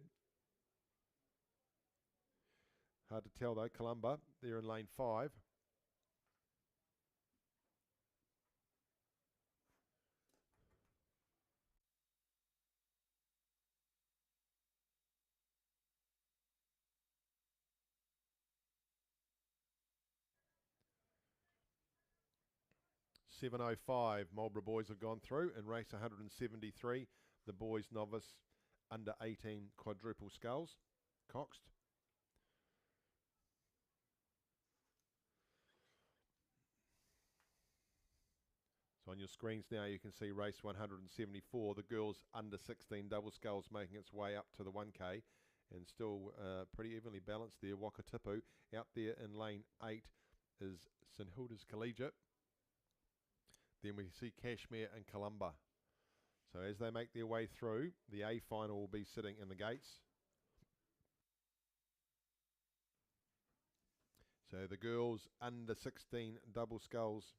Hard to tell though. Columba, they're in lane 5. .705 Marlborough boys have gone through in race 173. The boys novice under 18 quadruple sculls, coxed. So on your screens now you can see race 174. The girls under 16 double sculls making its way up to the 1K and still pretty evenly balanced there. Wakatipu out there in lane 8 is St Hilda's Collegiate. Then we see Kashmir and Columba. So as they make their way through, the A final will be sitting in the gates. So the girls under 16 double sculls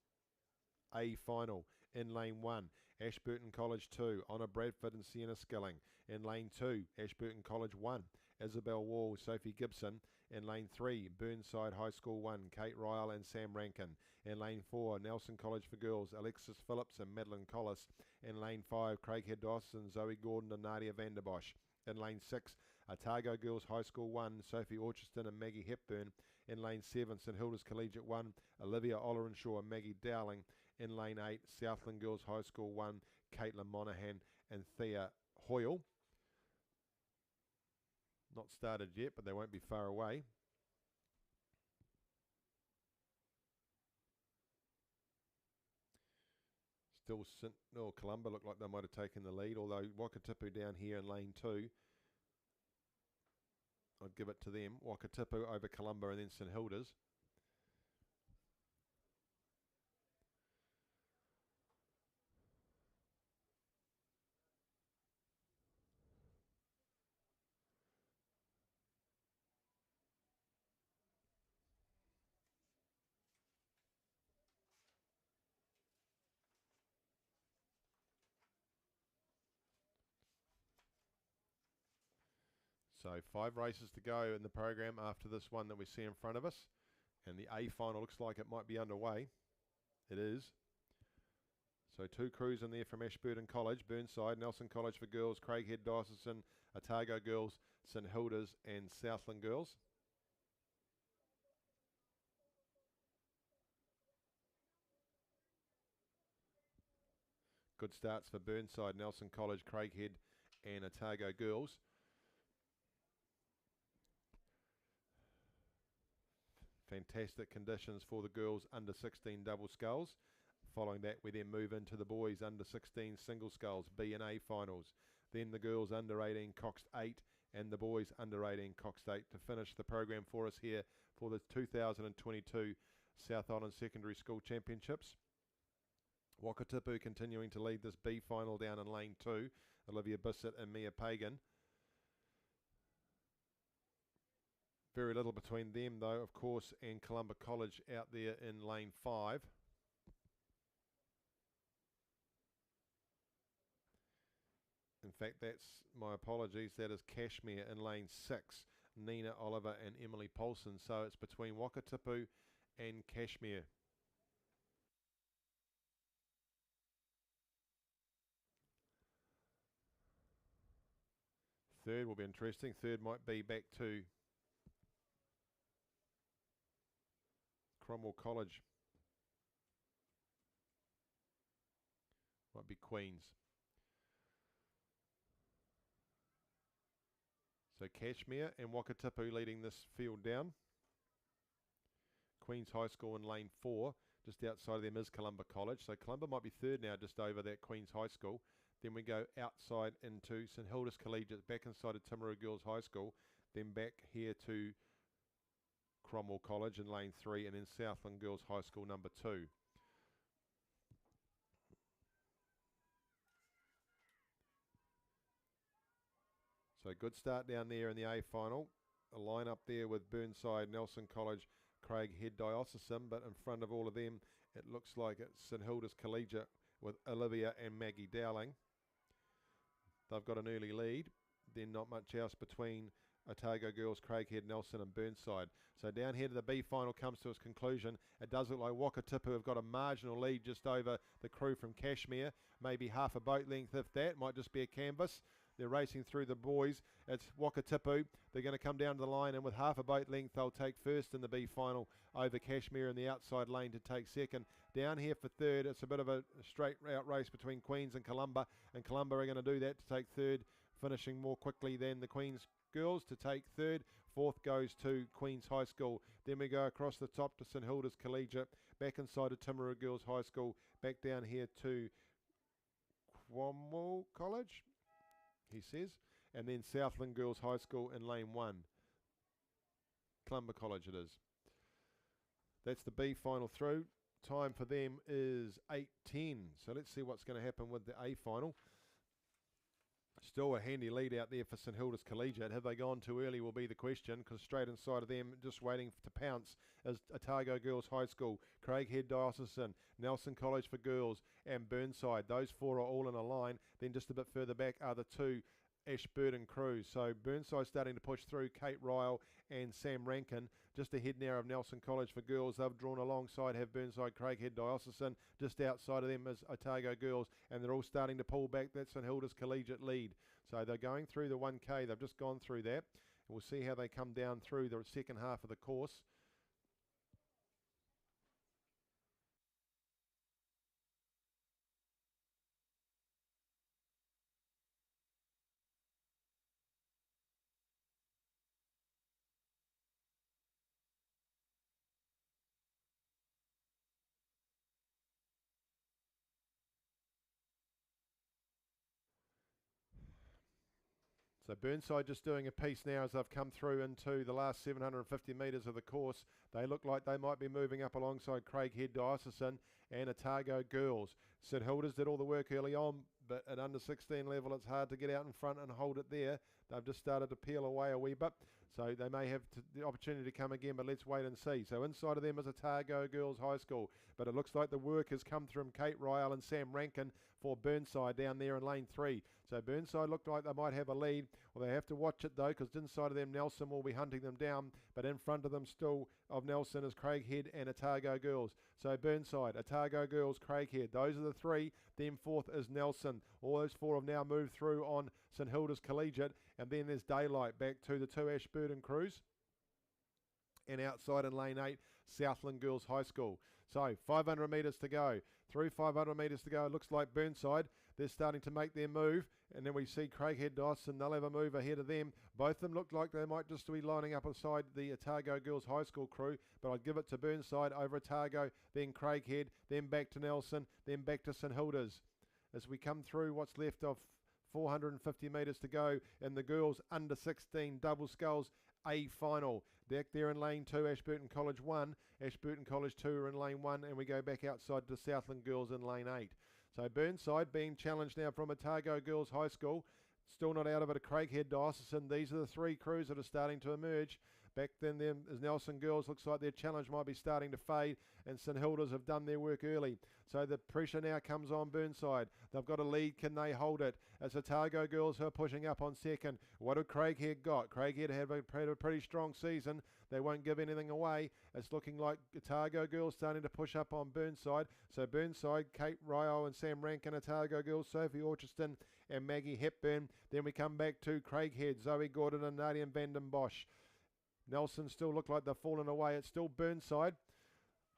A final in lane 1, Ashburton College 2, Honor Bradford and Sienna Skilling. In lane 2, Ashburton College 1, Isabel Wall, Sophie Gibson. In lane 3, Burnside High School 1, Kate Ryle and Sam Rankin. In lane 4, Nelson College for Girls, Alexis Phillips and Madeline Collis. In lane 5, Craighead Dawson, Zoe Gordon and Nadia Vanderbosch. In lane 6, Otago Girls High School 1, Sophie Orchiston and Maggie Hepburn. In lane 7, St Hilda's Collegiate 1, Olivia Ollerenshaw and Maggie Dowling. In lane 8, Southland Girls High School 1, Caitlin Monaghan and Thea Hoyle. Not started yet, but they won't be far away. Still, Columba looked like they might have taken the lead, although Wakatipu down here in lane 2, I'd give it to them. Wakatipu over Columba and then St Hilda's. So 5 races to go in the program after this one that we see in front of us. And the A final looks like it might be underway. It is. So 2 crews in there from Ashburton College, Burnside, Nelson College for Girls, Craighead Diocesan, Otago Girls, St Hilda's and Southland Girls. Good starts for Burnside, Nelson College, Craighead and Otago Girls. Fantastic conditions for the girls under 16 double sculls. Following that, we then move into the boys under 16 single sculls, B and A finals. Then the girls under 18 coxed 8 and the boys under 18 coxed 8 to finish the program for us here for the 2022 South Island Secondary School Championships. Wakatipu continuing to lead this B final down in lane 2. Olivia Bissett and Mia Pagan. Very little between them, though, of course, and Columba College out there in lane 5. In fact, that's my apologies. That is Cashmere in lane 6. Nina Oliver and Emily Paulson. So it's between Wakatipu and Cashmere. Third will be interesting. Third might be back to Cromwell College. Might be Queens. So Cashmere and Wakatipu leading this field down. Queens High School in lane 4. Just outside of them is Columba College. So Columba might be third now, just over that Queens High School. Then we go outside into St Hilda's Collegiate, back inside of Timaru Girls High School. Then back here to Cromwell College in lane 3, and then Southland Girls High School number 2. So good start down there in the A final. A line up there with Burnside, Nelson College, Craighead Diocesan, but in front of all of them, it looks like it's St Hilda's Collegiate with Olivia and Maggie Dowling. They've got an early lead. Then not much else between Otago Girls, Craighead, Nelson and Burnside. So down here to the B final comes to its conclusion. It does look like Wakatipu have got a marginal lead just over the crew from Cashmere. Maybe half a boat length if that. Might just be a canvas. They're racing through the boys. It's Wakatipu. They're going to come down to the line, and with half a boat length, they'll take first in the B final over Cashmere in the outside lane to take second. Down here for third, it's a bit of a straight out race between Queens and Columba are going to do that to take third, finishing more quickly than the Queens Girls to take third. Fourth goes to Queens High School. Then we go across the top to St Hilda's Collegiate, back inside of Timaru Girls High School, back down here to Cromwell College, he says, and then Southland Girls High School in lane 1. Columba College it is. That's the B final through. Time for them is 8:10. So let's see what's going to happen with the A final. Still a handy lead out there for St Hilda's Collegiate. Have they gone too early will be the question, because straight inside of them, just waiting to pounce, is Otago Girls High School, Craighead Diocesan, Nelson College for Girls and Burnside. Those four are all in a line. Then just a bit further back are the two Ashburton crews. So Burnside starting to push through. Kate Ryle and Sam Rankin just ahead now of Nelson College for Girls. They've drawn alongside, have Burnside, Craighead Diocesan. Just outside of them is Otago Girls, and they're all starting to pull back. That's St Hilda's Collegiate lead. So they're going through the 1K. They've just gone through that. And we'll see how they come down through the second half of the course. So Burnside just doing a piece now as they've come through into the last 750 metres of the course. They look like they might be moving up alongside Craighead Diocesan and Otago Girls. St Hilda's did all the work early on, but at under 16 level it's hard to get out in front and hold it there. They've just started to peel away a wee bit, so they may have the opportunity to come again, but let's wait and see. So inside of them is Otago Girls High School, but it looks like the work has come from Kate Ryle and Sam Rankin for Burnside down there in lane 3. So Burnside looked like they might have a lead. Well, they have to watch it though, because inside of them Nelson will be hunting them down, but in front of them still of Nelson is Craighead and Otago Girls. So Burnside, Otago Girls, Craighead, those are the three. Then fourth is Nelson. All those four have now moved through on St Hilda's Collegiate, and then there's Daylight back to the two Ashburton crews. And outside in lane 8, Southland Girls High School. So 500 metres to go. Through 500 metres to go, it looks like Burnside, they're starting to make their move. And then we see Craighead Dawson, they'll have a move ahead of them. Both of them look like they might just be lining up beside the Otago Girls High School crew. But I'd give it to Burnside over Otago, then Craighead, then back to Nelson, then back to St Hilda's. As we come through what's left of 450 metres to go in the girls under 16 double sculls A final. Back there in lane 2, Ashburton College 1, Ashburton College 2 are in lane 1, and we go back outside to Southland Girls in lane 8. So Burnside being challenged now from Otago Girls High School. Still not out of it, a Craighead Diocesan. These are the three crews that are starting to emerge. Back then is Nelson Girls. Looks like their challenge might be starting to fade, and St Hilda's have done their work early. So the pressure now comes on Burnside. They've got a lead. Can they hold it? It's Otago Girls who are pushing up on second. What have Craighead got? Craighead have had a pretty strong season. They won't give anything away. It's looking like Otago Girls starting to push up on Burnside. So Burnside, Kate Ryle and Sam Rankin, Otago Girls, Sophie Orchiston and Maggie Hepburn. Then we come back to Craighead, Zoe Gordon and Nadia van den Bosch. Nelson still look like they've fallen away. It's still Burnside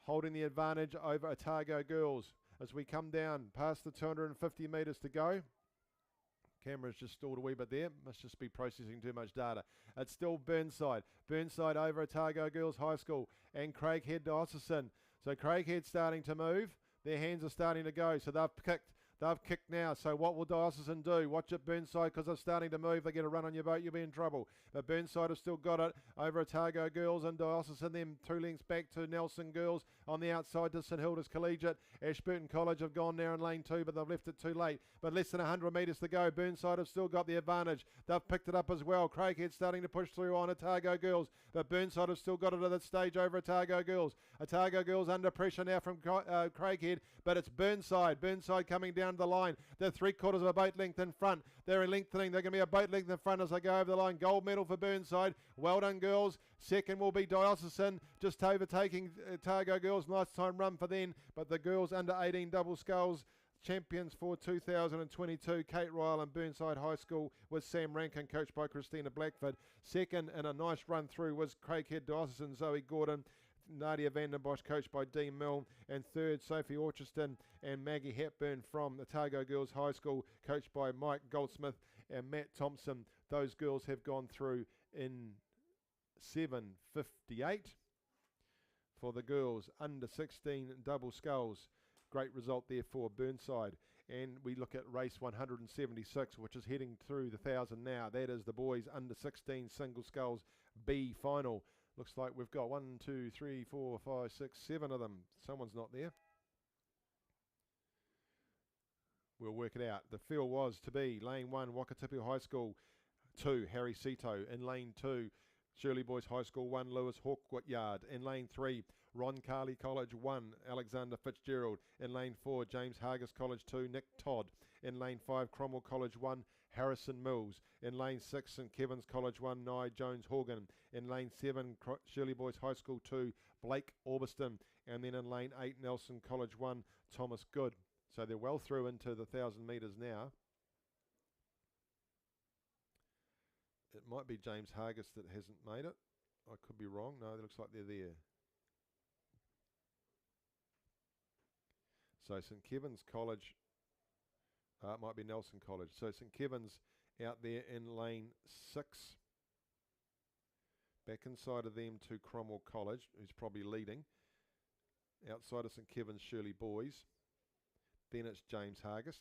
holding the advantage over Otago Girls. As we come down past the 250 metres to go. Camera's just stalled a wee bit there. Must just be processing too much data. It's still Burnside. Burnside over Otago Girls High School and Craighead Diocesan. So Craighead starting to move. Their hands are starting to go. So they've kicked. They've kicked now, so what will Diocesan do? Watch it, Burnside, because they're starting to move. They get a run on your boat, you'll be in trouble. But Burnside have still got it over Otago Girls and Diocesan, then 2 lengths back to Nelson Girls on the outside to St Hilda's Collegiate. Ashburton College have gone now in lane 2, but they've left it too late. But less than 100 metres to go. Burnside have still got the advantage. They've picked it up as well. Craighead starting to push through on Otago Girls, but Burnside have still got it at that stage over Otago Girls. Otago Girls under pressure now from Craighead, but it's Burnside. Burnside coming down the line. They're 3/4 of a boat length in front. They're lengthening. They're going to be a boat length in front as they go over the line. Gold medal for Burnside. Well done, girls. Second will be Diocesan, just overtaking Otago Girls. Nice time run for them. But the girls under 18 double sculls champions for 2022. Kate Ryle and Burnside High School with Sam Rankin, coached by Christina Blackford. Second, and a nice run through, was Craighead Diocesan, Zoe Gordon. Nadia van den Bosch, coached by Dean Milne. And third, Sophie Orchiston and Maggie Hepburn from Otago Girls High School, coached by Mike Goldsmith and Matt Thompson. Those girls have gone through in 7:58 for the girls under 16 double sculls. Great result there for Burnside. And we look at race 176, which is heading through the 1,000 now. That is the boys under 16 single sculls B final. Looks like we've got 1, 2, 3, 4, 5, 6, 7 of them. Someone's not there. We'll work it out. The field was to be lane 1, Wakatipu High School 2, Harry Sito. In lane 2, Shirley Boys High School 1, Lewis Hawkwood Yard. In lane 3, Ron Carley College 1, Alexander Fitzgerald. In lane 4, James Hargis College 2, Nick Todd. In lane 5, Cromwell College 1, Harrison Mills. In lane 6, St Kevin's College 1, Nye Jones Horgan. In lane 7, Shirley Boys High School 2, Blake Orbiston. And then in lane 8, Nelson College 1, Thomas Good. So they're well through into the 1,000 metres now. It might be James Hargis that hasn't made it. I could be wrong. No, it looks like they're there. So St Kevin's College, it might be Nelson College. So St Kevin's out there in lane 6. Back inside of them to Cromwell College, who's probably leading. Outside of St Kevin's, Shirley Boys. Then it's James Hargis.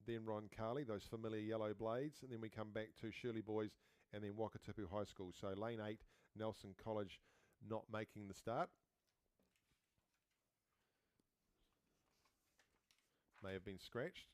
Then Ron Carley, those familiar yellow blades, and then we come back to Shirley Boys and then Wakatipu High School. So lane 8, Nelson College not making the start. May have been scratched.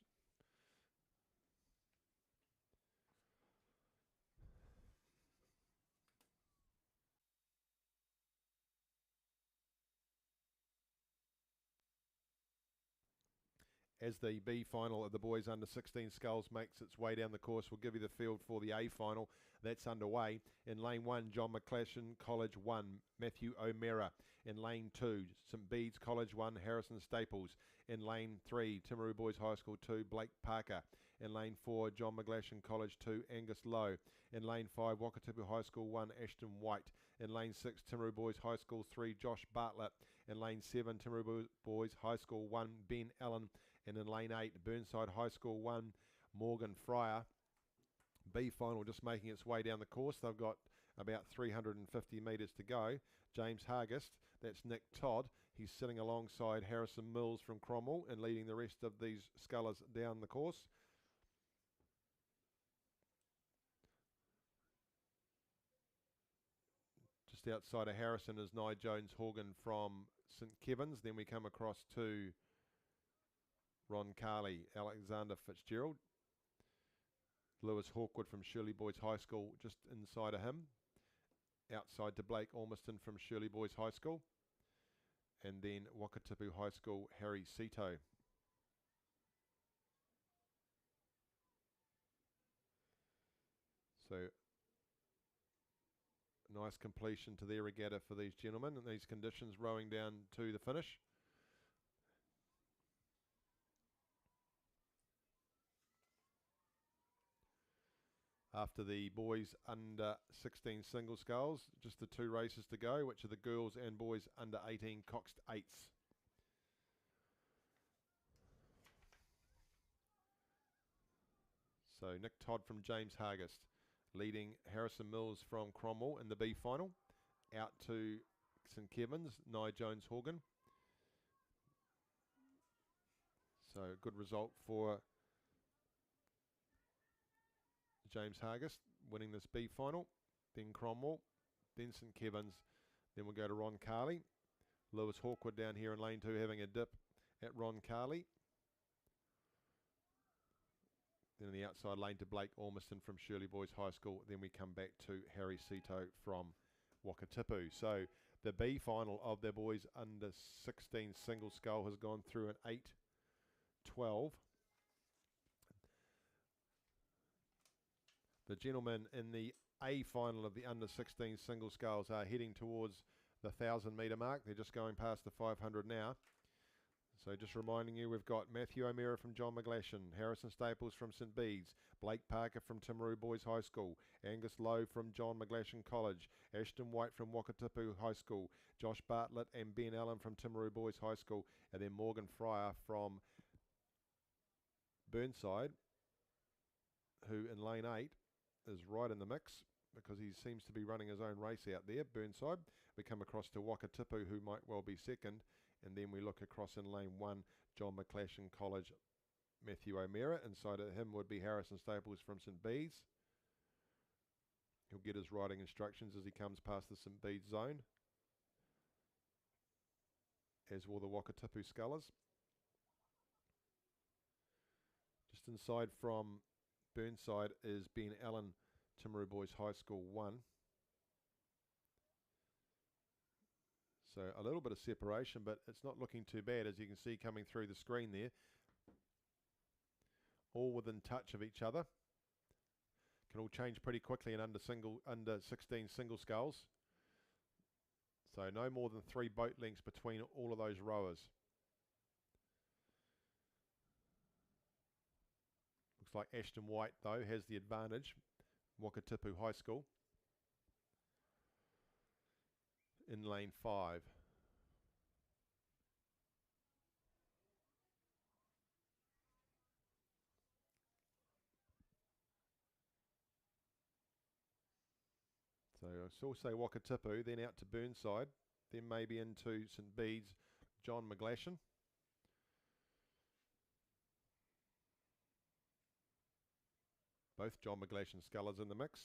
As the B final of the boys under 16 sculls makes its way down the course, we'll give you the field for the A final. That's underway. In lane 1, John McClashin College 1, Matthew O'Meara. In lane 2, St Bede's College 1, Harrison Staples. In lane 3, Timaru Boys High School 2, Blake Parker. In lane 4, John McClashin College 2, Angus Lowe. In lane 5, Wakatipu High School 1, Ashton White. In lane 6, Timaru Boys High School 3, Josh Bartlett. In lane 7, Timaru Boys High School 1, Ben Allen. And in lane 8, Burnside High School 1, Morgan Fryer. B final just making its way down the course. They've got about 350 metres to go. James Hargis, that's Nick Todd. He's sitting alongside Harrison Mills from Cromwell and leading the rest of these scullers down the course. Just outside of Harrison is Nye Jones Horgan from St Kevin's. Then we come across to Ron Carley, Alexander Fitzgerald. Lewis Hawkwood from Shirley Boys High School just inside of him. Outside to Blake Ormiston from Shirley Boys High School. And then Wakatipu High School, Harry Sito. So, nice completion to their regatta for these gentlemen in these conditions, rowing down to the finish. After the boys under 16 single sculls, just the 2 races to go, which are the girls and boys under 18 coxed 8s. So Nick Todd from James Hargest leading Harrison Mills from Cromwell in the B final. Out to St Kevin's, Nye Jones Horgan. So good result for James Hargest winning this B final. Then Cromwell, then St Kevin's. Then we'll go to Ron Carley. Lewis Hawkwood down here in lane 2 having a dip at Ron Carley. Then in the outside lane to Blake Ormiston from Shirley Boys High School. Then we come back to Harry Sito from Wakatipu. So the B final of their boys under 16 single scull has gone through an 8-12. The gentlemen in the A final of the under 16 single sculls are heading towards the 1,000 metre mark. They're just going past the 500 now. So just reminding you, we've got Matthew O'Meara from John McGlashan, Harrison Staples from St Bede's, Blake Parker from Timaru Boys High School, Angus Lowe from John McGlashan College, Ashton White from Wakatipu High School, Josh Bartlett and Ben Allen from Timaru Boys High School, and then Morgan Fryer from Burnside, who in lane 8 is right in the mix because he seems to be running his own race out there, Burnside. We come across to Wakatipu, who might well be second, and then we look across in lane 1, John McGlashan College, Matthew O'Meara. Inside of him would be Harrison Staples from St Bede's. He'll get his riding instructions as he comes past the St Bede's zone, as will the Wakatipu Scullers. Just inside from Burnside is Ben Allen, Timaru Boys High School 1. So a little bit of separation, but it's not looking too bad, as you can see coming through the screen there. All within touch of each other. Can all change pretty quickly in under 16 single sculls. So no more than 3 boat lengths between all of those rowers. Looks like Ashton White, though, has the advantage. Wakatipu High School. In lane 5. So I'll still say Wakatipu, then out to Burnside, then maybe into St Bede's, John McGlashan. Both John McGlashan scullers in the mix.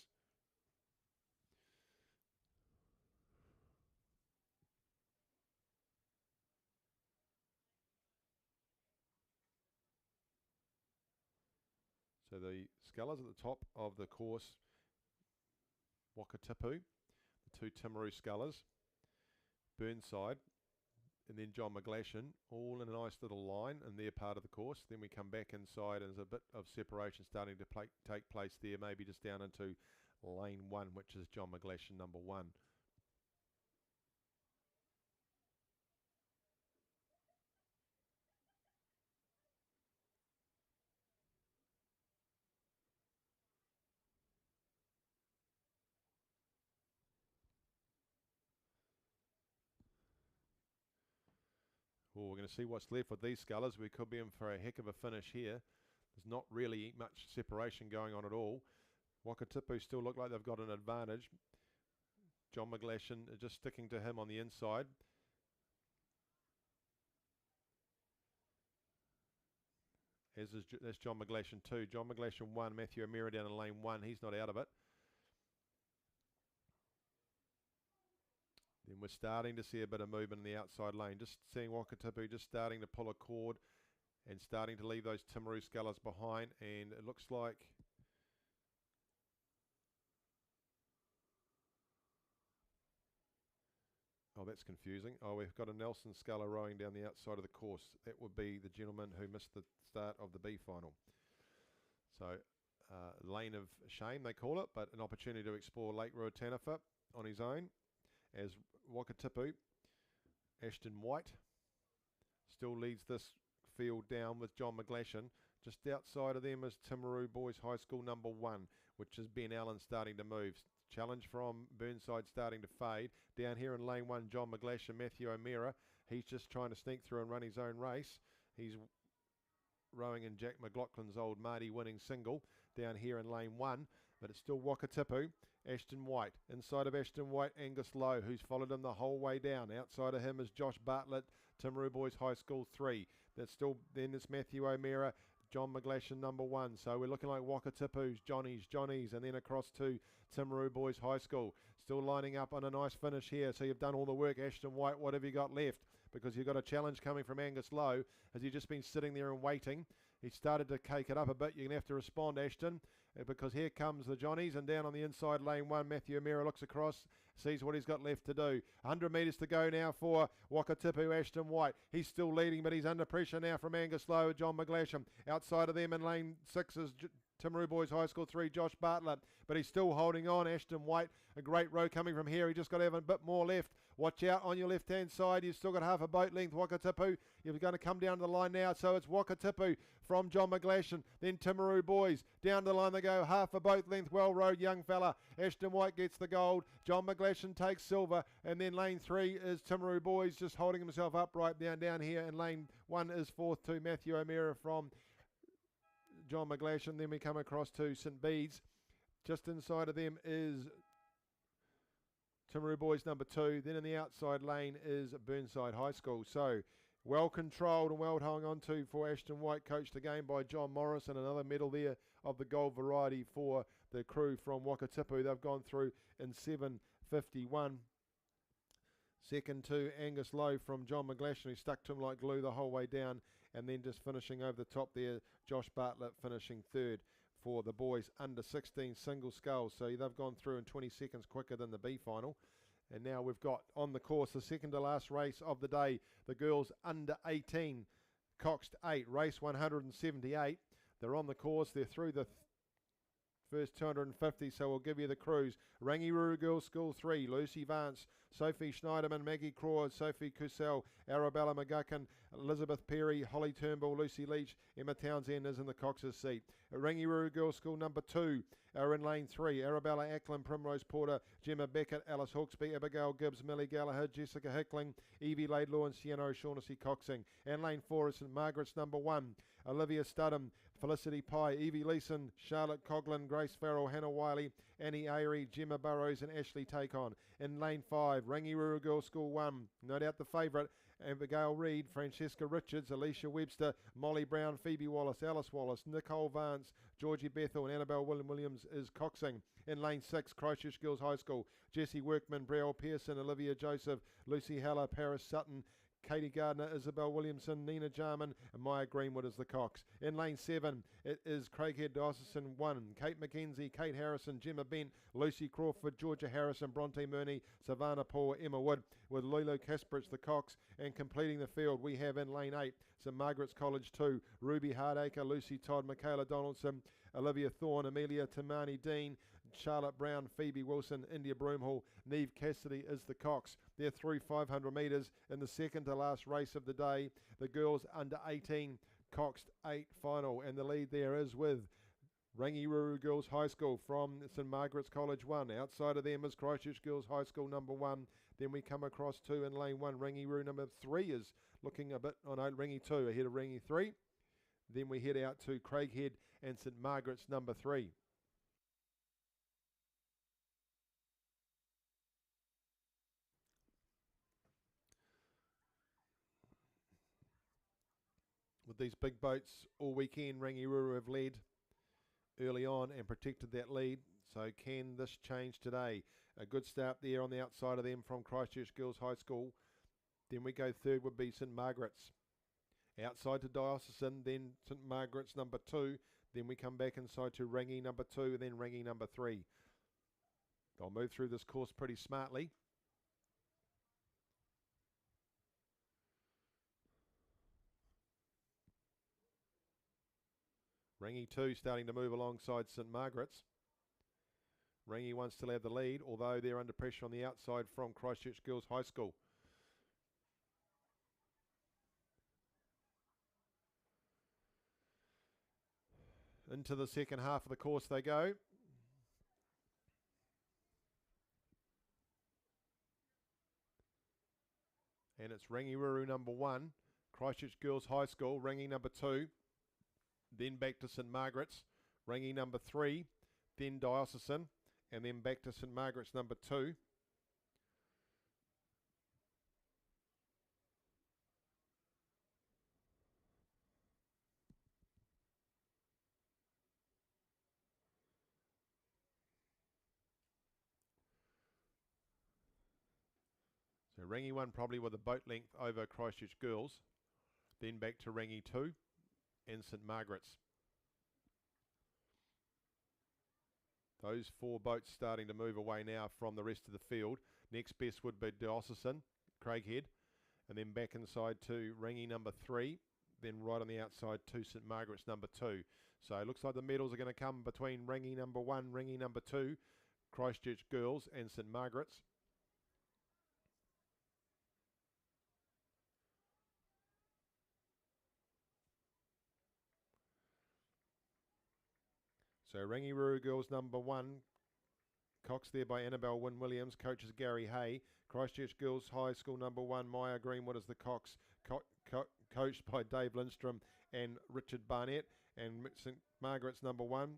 So the scullers at the top of the course, Wakatipu, the 2 Timaru scullers, Burnside, and then John McGlashan, all in a nice little line in their part of the course. Then we come back inside and there's a bit of separation starting to take place there, maybe just down into lane 1, which is John McGlashan number 1. Well, we're going to see what's left with these scullers. We could be in for a heck of a finish here. There's not really much separation going on at all. Wakatipu still look like they've got an advantage. John McGlashan just sticking to him on the inside. That's John McGlashan 2. John McGlashan 1. Matthew O'Meara down in lane 1. He's not out of it. Then we're starting to see a bit of movement in the outside lane. Just seeing Wakatipu just starting to pull a cord and starting to leave those Timaru scullers behind. And it looks like Oh, that's confusing. Oh, we've got a Nelson sculler rowing down the outside of the course. That would be the gentleman who missed the start of the B final. So, lane of shame, they call it, but an opportunity to explore Lake Ruataniwha on his own, as Wakatipu, Ashton White, still leads this field down with John McGlashan. Just outside of them is Timaru Boys High School number 1, which is Ben Allen starting to move. Challenge from Burnside starting to fade. Down here in lane 1, John McGlashan, Matthew O'Meara. He's just trying to sneak through and run his own race. He's rowing in Jack McLaughlin's old Marty winning single down here in lane 1, but it's still Wakatipu, Ashton White. Inside of Ashton White, Angus Lowe, who's followed him the whole way down. Outside of him is Josh Bartlett, Timaru Boys High School 3. That's still, then it's Matthew O'Meara, John McGlashan number 1. So we're looking like Wakatipu's, Johnny's, and then across to Timaru Boys High School. Still lining up on a nice finish here. So you've done all the work, Ashton White. What have you got left? Because you've got a challenge coming from Angus Lowe. Has he just been sitting there and waiting? He started to cake it up a bit. You're going to have to respond, Ashton, because here comes the Johnnies, and down on the inside lane 1, Matthew O'Meara looks across, sees what he's got left to do. 100 metres to go now for Wakatipu, Ashton White. He's still leading, but he's under pressure now from Angus Lowe, John McGlashan. Outside of them in lane 6 is Timaru Boys High School 3, Josh Bartlett, but he's still holding on. Ashton White, a great row coming from here. He just got to have a bit more left. Watch out on your left-hand side. You've still got half a boat length. Wakatipu, you're going to come down the line now. So it's Wakatipu from John McGlashan, then Timaru Boys. Down the line they go, half a boat length, well-rowed young fella. Ashton White gets the gold. John McGlashan takes silver, and then lane 3 is Timaru Boys, just holding himself upright down here, and lane 1 is 4th to Matthew O'Meara from John McGlashan. Then we come across to St Bede's. Just inside of them is Timaru Boys number 2. Then in the outside lane is Burnside High School. So well controlled and well hung on to for Ashton White, coached again by John Morris, and another medal there of the gold variety for the crew from Wakatipu. They've gone through in 7:51. Second to Angus Lowe from John McGlashan, who stuck to him like glue the whole way down. And then just finishing over the top there, Josh Bartlett finishing 3rd for the boys under 16 single sculls. So they've gone through in 20 seconds quicker than the B final. And now we've got on the course the second to last race of the day, the girls under 18, coxed 8, race 178. They're on the course. They're through the first 250, so we'll give you the crews. Rangiruru Girls School 3, Lucy Vance, Sophie Schneiderman, Maggie Crawford, Sophie Cussell, Arabella McGuckin, Elizabeth Perry, Holly Turnbull, Lucy Leach, Emma Townsend is in the Cox's seat. Rangiruru Girls School number 2 are in lane 3, Arabella Ackland, Primrose Porter, Gemma Beckett, Alice Hawksby, Abigail Gibbs, Millie Gallagher, Jessica Hickling, Evie Laidlaw and Sienna O'Shaughnessy Coxing. And lane 4 is St Margaret's number 1, Olivia Studham, Felicity Pye, Evie Leeson, Charlotte Coughlin, Grace Farrell, Hannah Wiley, Annie Airy, Gemma Burrows and Ashley Take-On. In lane 5, Rangiruru Girls School 1, no doubt the favourite, Abigail Reid, Francesca Richards, Alicia Webster, Molly Brown, Phoebe Wallace, Alice Wallace, Nicole Vance, Georgie Bethel and Annabelle Williams is coxing. In lane 6, Christchurch Girls High School, Jessie Workman, Brielle Pearson, Olivia Joseph, Lucy Heller, Paris Sutton, Katie Gardner, Isabel Williamson, Nina Jarman, and Maya Greenwood is the cox. In lane 7, it is Craighead Diocesan 1, Kate McKenzie, Kate Harrison, Gemma Bent, Lucy Crawford, Georgia Harrison, Bronte Murney, Savannah Paul, Emma Wood, with Lulu Kasprich the cox. And completing the field, we have in lane 8, St Margaret's College 2, Ruby Hardacre, Lucy Todd, Michaela Donaldson, Olivia Thorne, Amelia Tamani Dean, Charlotte Brown, Phoebe Wilson, India Broomhall, Neve Cassidy is the cox. They're through 500 metres in the second to last race of the day. The girls under 18 coxed 8 final, and the lead there is with Rangiruru Girls High School from St Margaret's College 1. Outside of them is Christchurch Girls High School number 1. Then we come across to in lane 1, Rangiruru number 3 is looking a bit, Rangi 2 ahead of Rangi 3. Then we head out to Craighead and St Margaret's number 3. With these big boats all weekend, Rangiruru have led early on and protected that lead. So can this change today? A good start there on the outside of them from Christchurch Girls High School. Then we go third would be St Margaret's. Outside to Diocesan, then St Margaret's number 2. Then we come back inside to Rangi number 2 and then Rangi number 3. They'll move through this course pretty smartly. Rangi 2 starting to move alongside St Margaret's. Rangi 1 still have the lead, although they're under pressure on the outside from Christchurch Girls High School. Into the second half of the course they go. And it's Rangiruru number 1, Christchurch Girls High School, Rangi number 2, then back to St Margaret's, Rangi number 3, then Diocesan, and then back to St Margaret's number 2. So Rangi 1 probably with a boat length over Christchurch Girls, then back to Rangi 2 and St Margaret's. Those 4 boats starting to move away now from the rest of the field. Next best would be Diocesan, Craighead, and then back inside to Rangi number 3, then right on the outside to St Margaret's number 2. So it looks like the medals are going to come between Rangi number 1, Rangi number 2, Christchurch Girls and St Margaret's. So Rangiruru Girls number 1, coxed there by Annabelle Wynne-Williams, coaches Gary Hay. Christchurch Girls High School number 1, Maya Greenwood is the cox, coached by Dave Lindstrom and Richard Barnett. And St Margaret's number 1,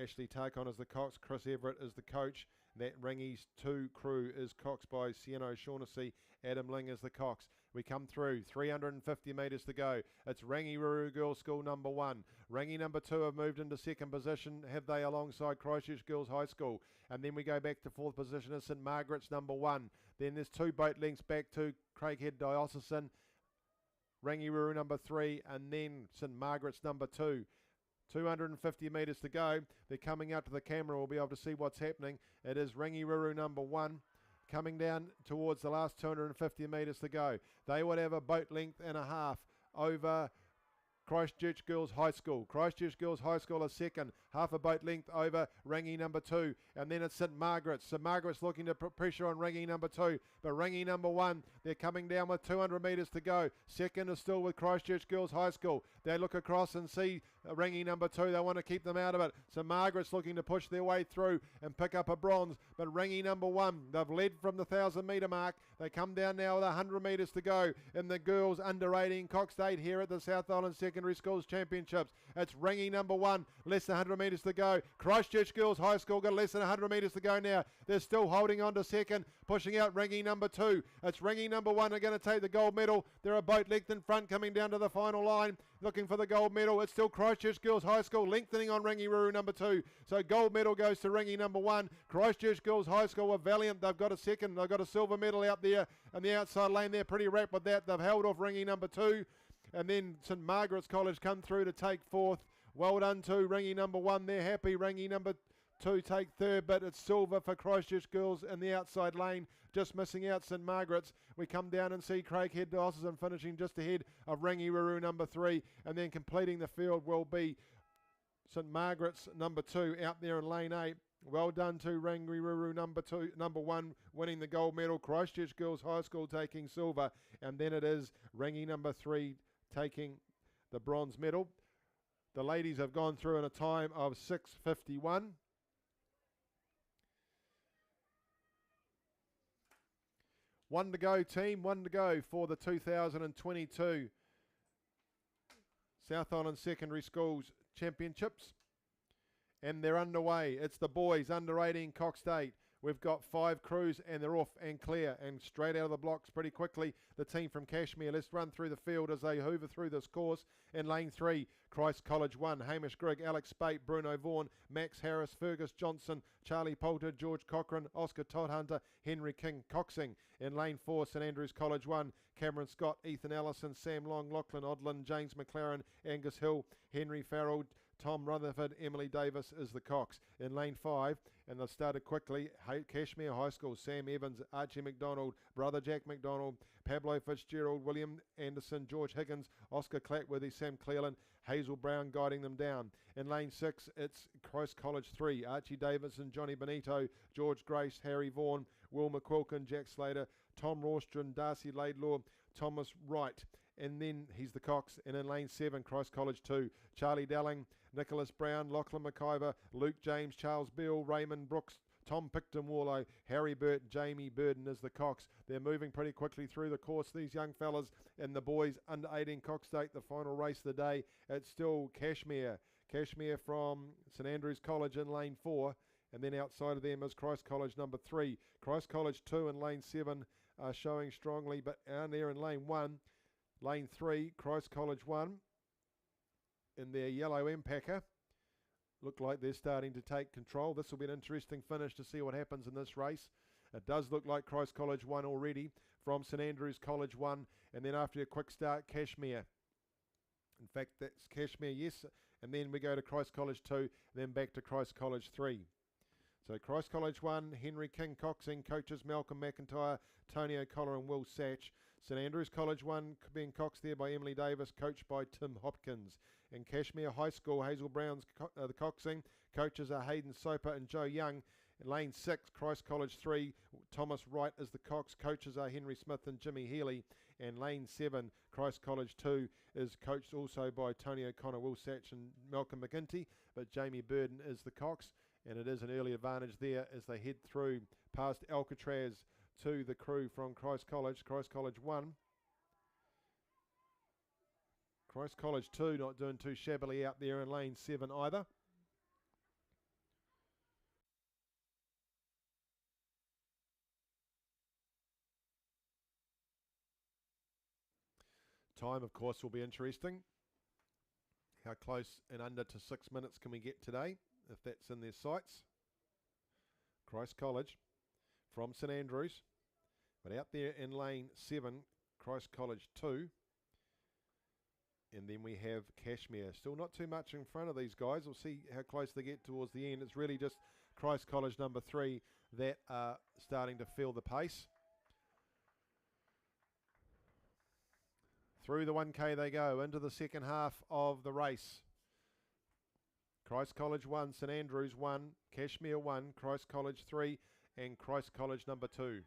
Ashley Tarkon is the cox, Chris Everett is the coach. That Rangi's 2 crew is coxed by Sienna O'Shaughnessy, Adam Ling is the cox. We come through, 350 metres to go. It's Rangiruru Girls School number 1. Rangi number 2 have moved into second position, have they, alongside Christchurch Girls High School. And then we go back to fourth position as St Margaret's number 1. Then there's 2 boat links back to Craighead Diocesan, Rangiruru number 3, and then St Margaret's number 2. 250 metres to go. They're coming out to the camera. We'll be able to see what's happening. It is Rangiruru number 1 coming down towards the last 250 metres to go. They would have a boat length and a half over Christchurch Girls High School. Christchurch Girls High School is second, half a boat length over Rangi number 2. And then it's St Margaret's. St Margaret's looking to put pressure on Rangi number 2. But Rangi number 1, they're coming down with 200 metres to go. Second is still with Christchurch Girls High School. They look across and see Rangi number 2. They want to keep them out of it. St Margaret's looking to push their way through and pick up a bronze. But Rangi number 1, they've led from the 1,000 metre mark. They come down now with 100 metres to go in the girls under 18 coxed 8 here at the South Island Secondary Schools Championships. It's Rangi number 1, less than 100 metres to go. Christchurch Girls High School got less than 100 metres to go now. They're still holding on to second, pushing out Rangi number 2. It's Rangi number 1 are going to take the gold medal. They're a boat length in front coming down to the final line, looking for the gold medal. It's still Christchurch Girls High School lengthening on Rangiruru number 2. So gold medal goes to Rangi number 1. Christchurch Girls High School are valiant. They've got a second. They've got a silver medal out there on the outside lane. They're pretty wrapped with that. They've held off Rangi number 2. And then St Margaret's College come through to take fourth. Well done to Rangi number 1. They're happy. Rangi number 2 take third, but it's silver for Christchurch Girls in the outside lane. Just missing out St Margaret's. We come down and see Craighead Diocesan finishing just ahead of Rangiruru number 3. And then completing the field will be St Margaret's number 2 out there in lane 8. Well done to Rangiruru number 1, winning the gold medal. Christchurch Girls High School taking silver. And then it is Rangi number 3 taking the bronze medal. The ladies have gone through in a time of 6:51. One to go, team. One to go for the 2022 South Island Secondary Schools Championships. And they're underway. It's the boys under 18 coxed 8. We've got 5 crews and they're off and clear and straight out of the blocks pretty quickly. The team from Cashmere, let's run through the field as they hoover through this course. In lane 3, Christ College 1, Hamish Grigg, Alex Spate, Bruno Vaughan, Max Harris, Fergus Johnson, Charlie Poulter, George Cochran, Oscar Toddhunter, Henry King coxing. In lane 4, St Andrews College 1, Cameron Scott, Ethan Allison, Sam Long, Lachlan Odlin, James McLaren, Angus Hill, Henry Farrell, Tom Rutherford, Emily Davis is the Cox. In lane 5, and they've started quickly, Cashmere High School, Sam Evans, Archie McDonald, brother Jack McDonald, Pablo Fitzgerald, William Anderson, George Higgins, Oscar Clackworthy, Sam Cleland, Hazel Brown guiding them down. In lane 6, it's Christ College 3, Archie Davidson, Johnny Benito, George Grace, Harry Vaughan, Will McQuilkin, Jack Slater, Tom Rawstron, Darcy Laidlaw, Thomas Wright, and then he's the Cox. And in lane 7, Christ College 2, Charlie Delling, Nicholas Brown, Lachlan McIver, Luke James, Charles Beale, Raymond Brooks, Tom Picton Warlow, Harry Burt, Jamie Burden is the Cox. They're moving pretty quickly through the course, these young fellas, and the boys under 18 Cox State, the final race of the day. It's still Cashmere from St Andrews College in lane 4. And then outside of them is Christ College number 3. Christ College 2 and lane 7 are showing strongly, but down there in lane 1, lane 3, Christ College 1 in their yellow Empacker. Look like they're starting to take control. This will be an interesting finish to see what happens in this race. It does look like Christ College 1 already from St Andrews College 1, and then after a quick start, Cashmere. In fact, that's Cashmere, yes, and then we go to Christ College 2, then back to Christ College 3. So Christ College 1, Henry King coxing, coaches Malcolm McIntyre, Tony O'Connor and Will Satch. St Andrews College 1 being coxed there by Emily Davis, coached by Tim Hopkins. And Cashmere High School, Hazel Brown's the coxing, coaches are Hayden Soper and Joe Young. In lane 6, Christ College 3, Thomas Wright is the Cox, coaches are Henry Smith and Jimmy Healy. And lane 7, Christ College 2 is coached also by Tony O'Connor, Will Satch and Malcolm McGinty, but Jamie Burden is the Cox. And it is an early advantage there as they head through past Alcatraz to the crew from Christ College 1. Christ College 2 not doing too shabbily out there in lane 7 either. Time, of course, will be interesting. How close and under to 6 minutes can we get today, if that's in their sights? Christ College from St Andrews, but out there in lane 7, Christ College 2. And then we have Cashmere. Still not too much in front of these guys. We'll see how close they get towards the end. It's really just Christ College number 3 that are starting to feel the pace. Through the 1K they go into the second half of the race. Christ College 1, St Andrews 1, Cashmere 1, Christ College 3 and Christ College number 2.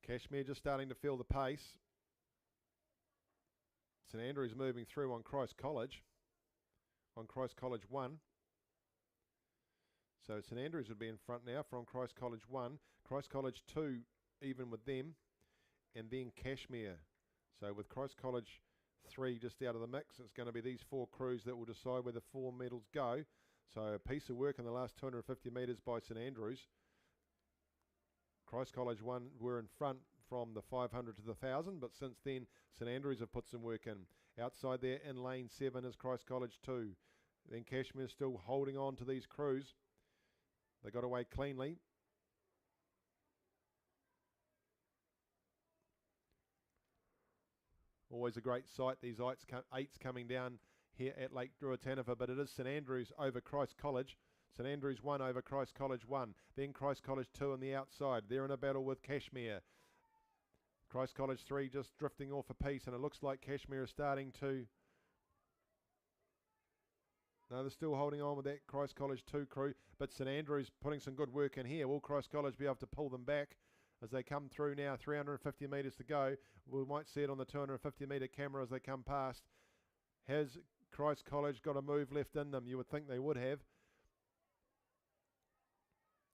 Cashmere just starting to feel the pace. St Andrews moving through on Christ College 1. So St Andrews would be in front now from Christ College 1, Christ College 2 even with them, and then Cashmere. So with Christ College 3 just out of the mix, it's going to be these 4 crews that will decide where the 4 medals go. So a piece of work in the last 250 metres by St Andrews. Christ College 1 were in front from the 500 to the 1,000, but since then St Andrews have put some work in. Outside there in lane 7 is Christ College 2. Then Cashmere still holding on to these crews. They got away cleanly. Always a great sight, these eights coming down here at Lake Druatanova, but it is St Andrews over Christ College. St Andrews 1 over Christ College 1. Then Christ College 2 on the outside. They're in a battle with Cashmere. Christ College 3 just drifting off a piece, and it looks like Cashmere is starting to... No, they're still holding on with that Christ College 2 crew, but St Andrews putting some good work in here. Will Christ College be able to pull them back as they come through now? 350 metres to go. We might see it on the 250 metre camera as they come past. Has Christ College got a move left in them? You would think they would have.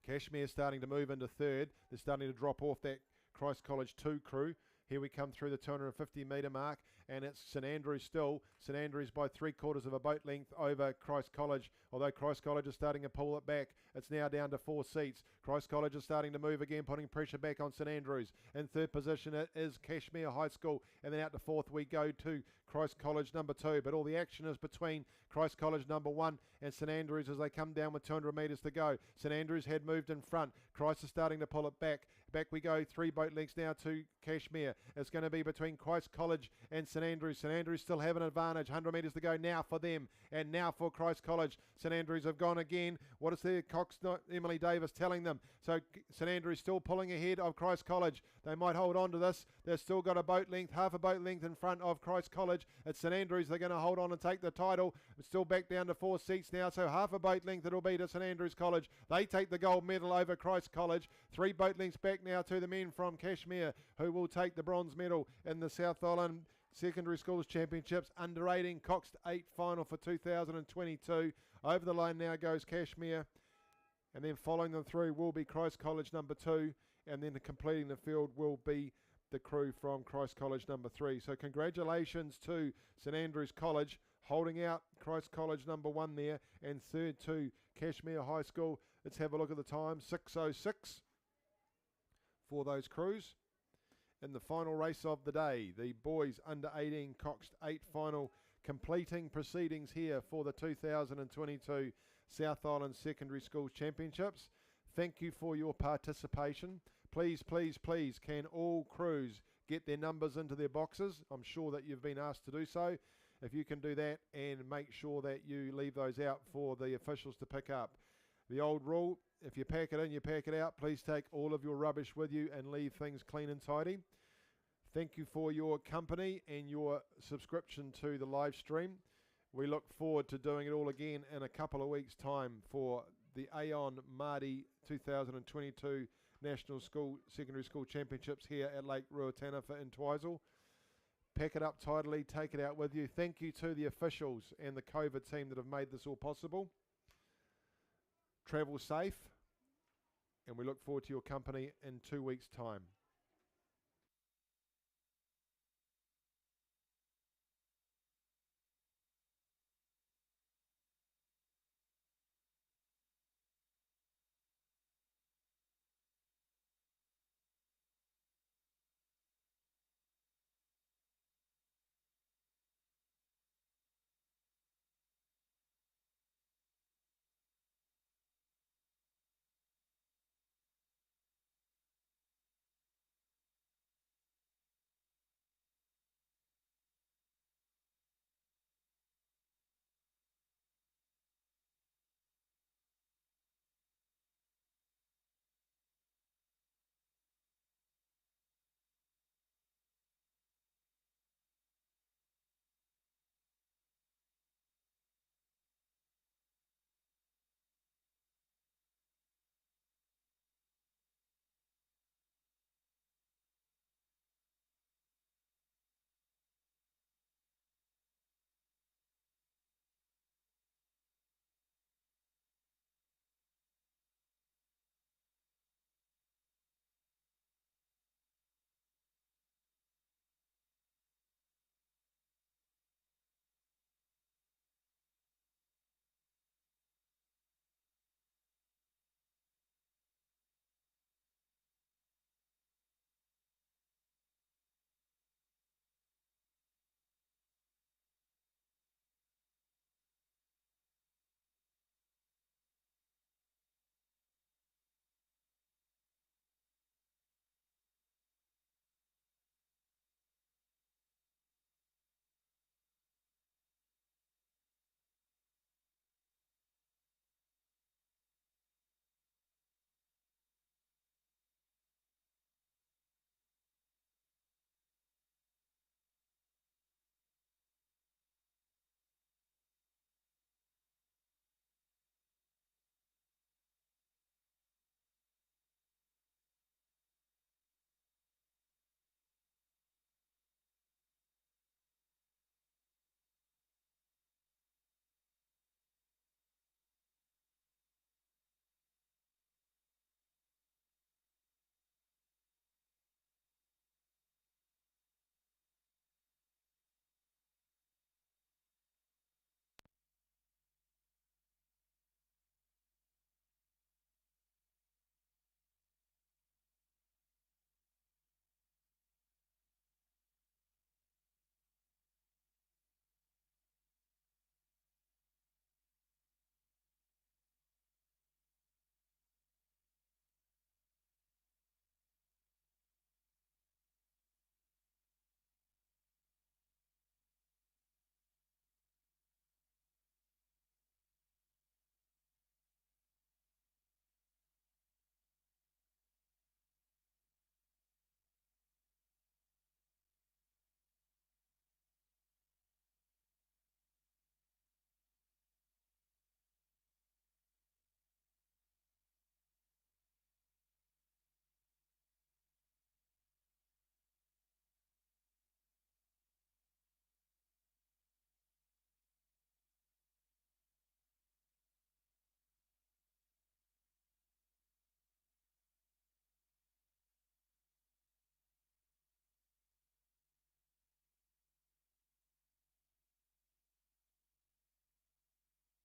Cashmere starting to move into third. They're starting to drop off that Christ College 2 crew. Here we come through the 250 metre mark, and it's St Andrews still. St Andrews by 3/4 of a boat length over Christ College, although Christ College is starting to pull it back. It's now down to 4 seats. Christ College is starting to move again, putting pressure back on St Andrews. In third position it is Cashmere High School, and then out to fourth we go to Christ College number 2. But all the action is between Christ College number 1 and St Andrews as they come down with 200 metres to go. St Andrews had moved in front. Christ is starting to pull it back. Back we go, 3 boat lengths now to Cashmere. It's going to be between Christ College and St Andrews. St Andrews still have an advantage. 100 metres to go now for them, and now for Christ College. St Andrews have gone again. What is their cox, Emily Davis, telling them? So St Andrews still pulling ahead of Christ College. They might hold on to this. They've still got a boat length, half a boat length in front of Christ College. It's St Andrews. They're going to hold on and take the title. It's still back down to 4 seats now, so half a boat length it'll be to St Andrews College. They take the gold medal over Christ College. 3 boat lengths back now to the men from Cashmere, who will take the bronze medal in the South Island Secondary Schools Championships under 18 coxed 8 final for 2022. Over the line now goes Cashmere, and then following them through will be Christ College number 2, and then completing the field will be the crew from Christ College number 3. So congratulations to St Andrews College, holding out Christ College number 1 there, and third to Cashmere High School. Let's have a look at the time, 6:06 for those crews. In the final race of the day, the boys under 18 coxed 8 final, completing proceedings here for the 2022 South Island Secondary Schools Championships. Thank you for your participation. Please, please, please, can all crews get their numbers into their boxes? I'm sure that you've been asked to do so. If you can do that, and make sure that you leave those out for the officials to pick up. The old rule, if you pack it in, you pack it out. Please take all of your rubbish with you and leave things clean and tidy. Thank you for your company and your subscription to the live stream. We look forward to doing it all again in a couple of weeks' time for the Aon Māori 2022 National Secondary School Championships here at Lake Ruataniwha in Twizel. Pack it up tidily, take it out with you. Thank you to the officials and the COVID team that have made this all possible. Travel safe, and we look forward to your company in 2 weeks' time.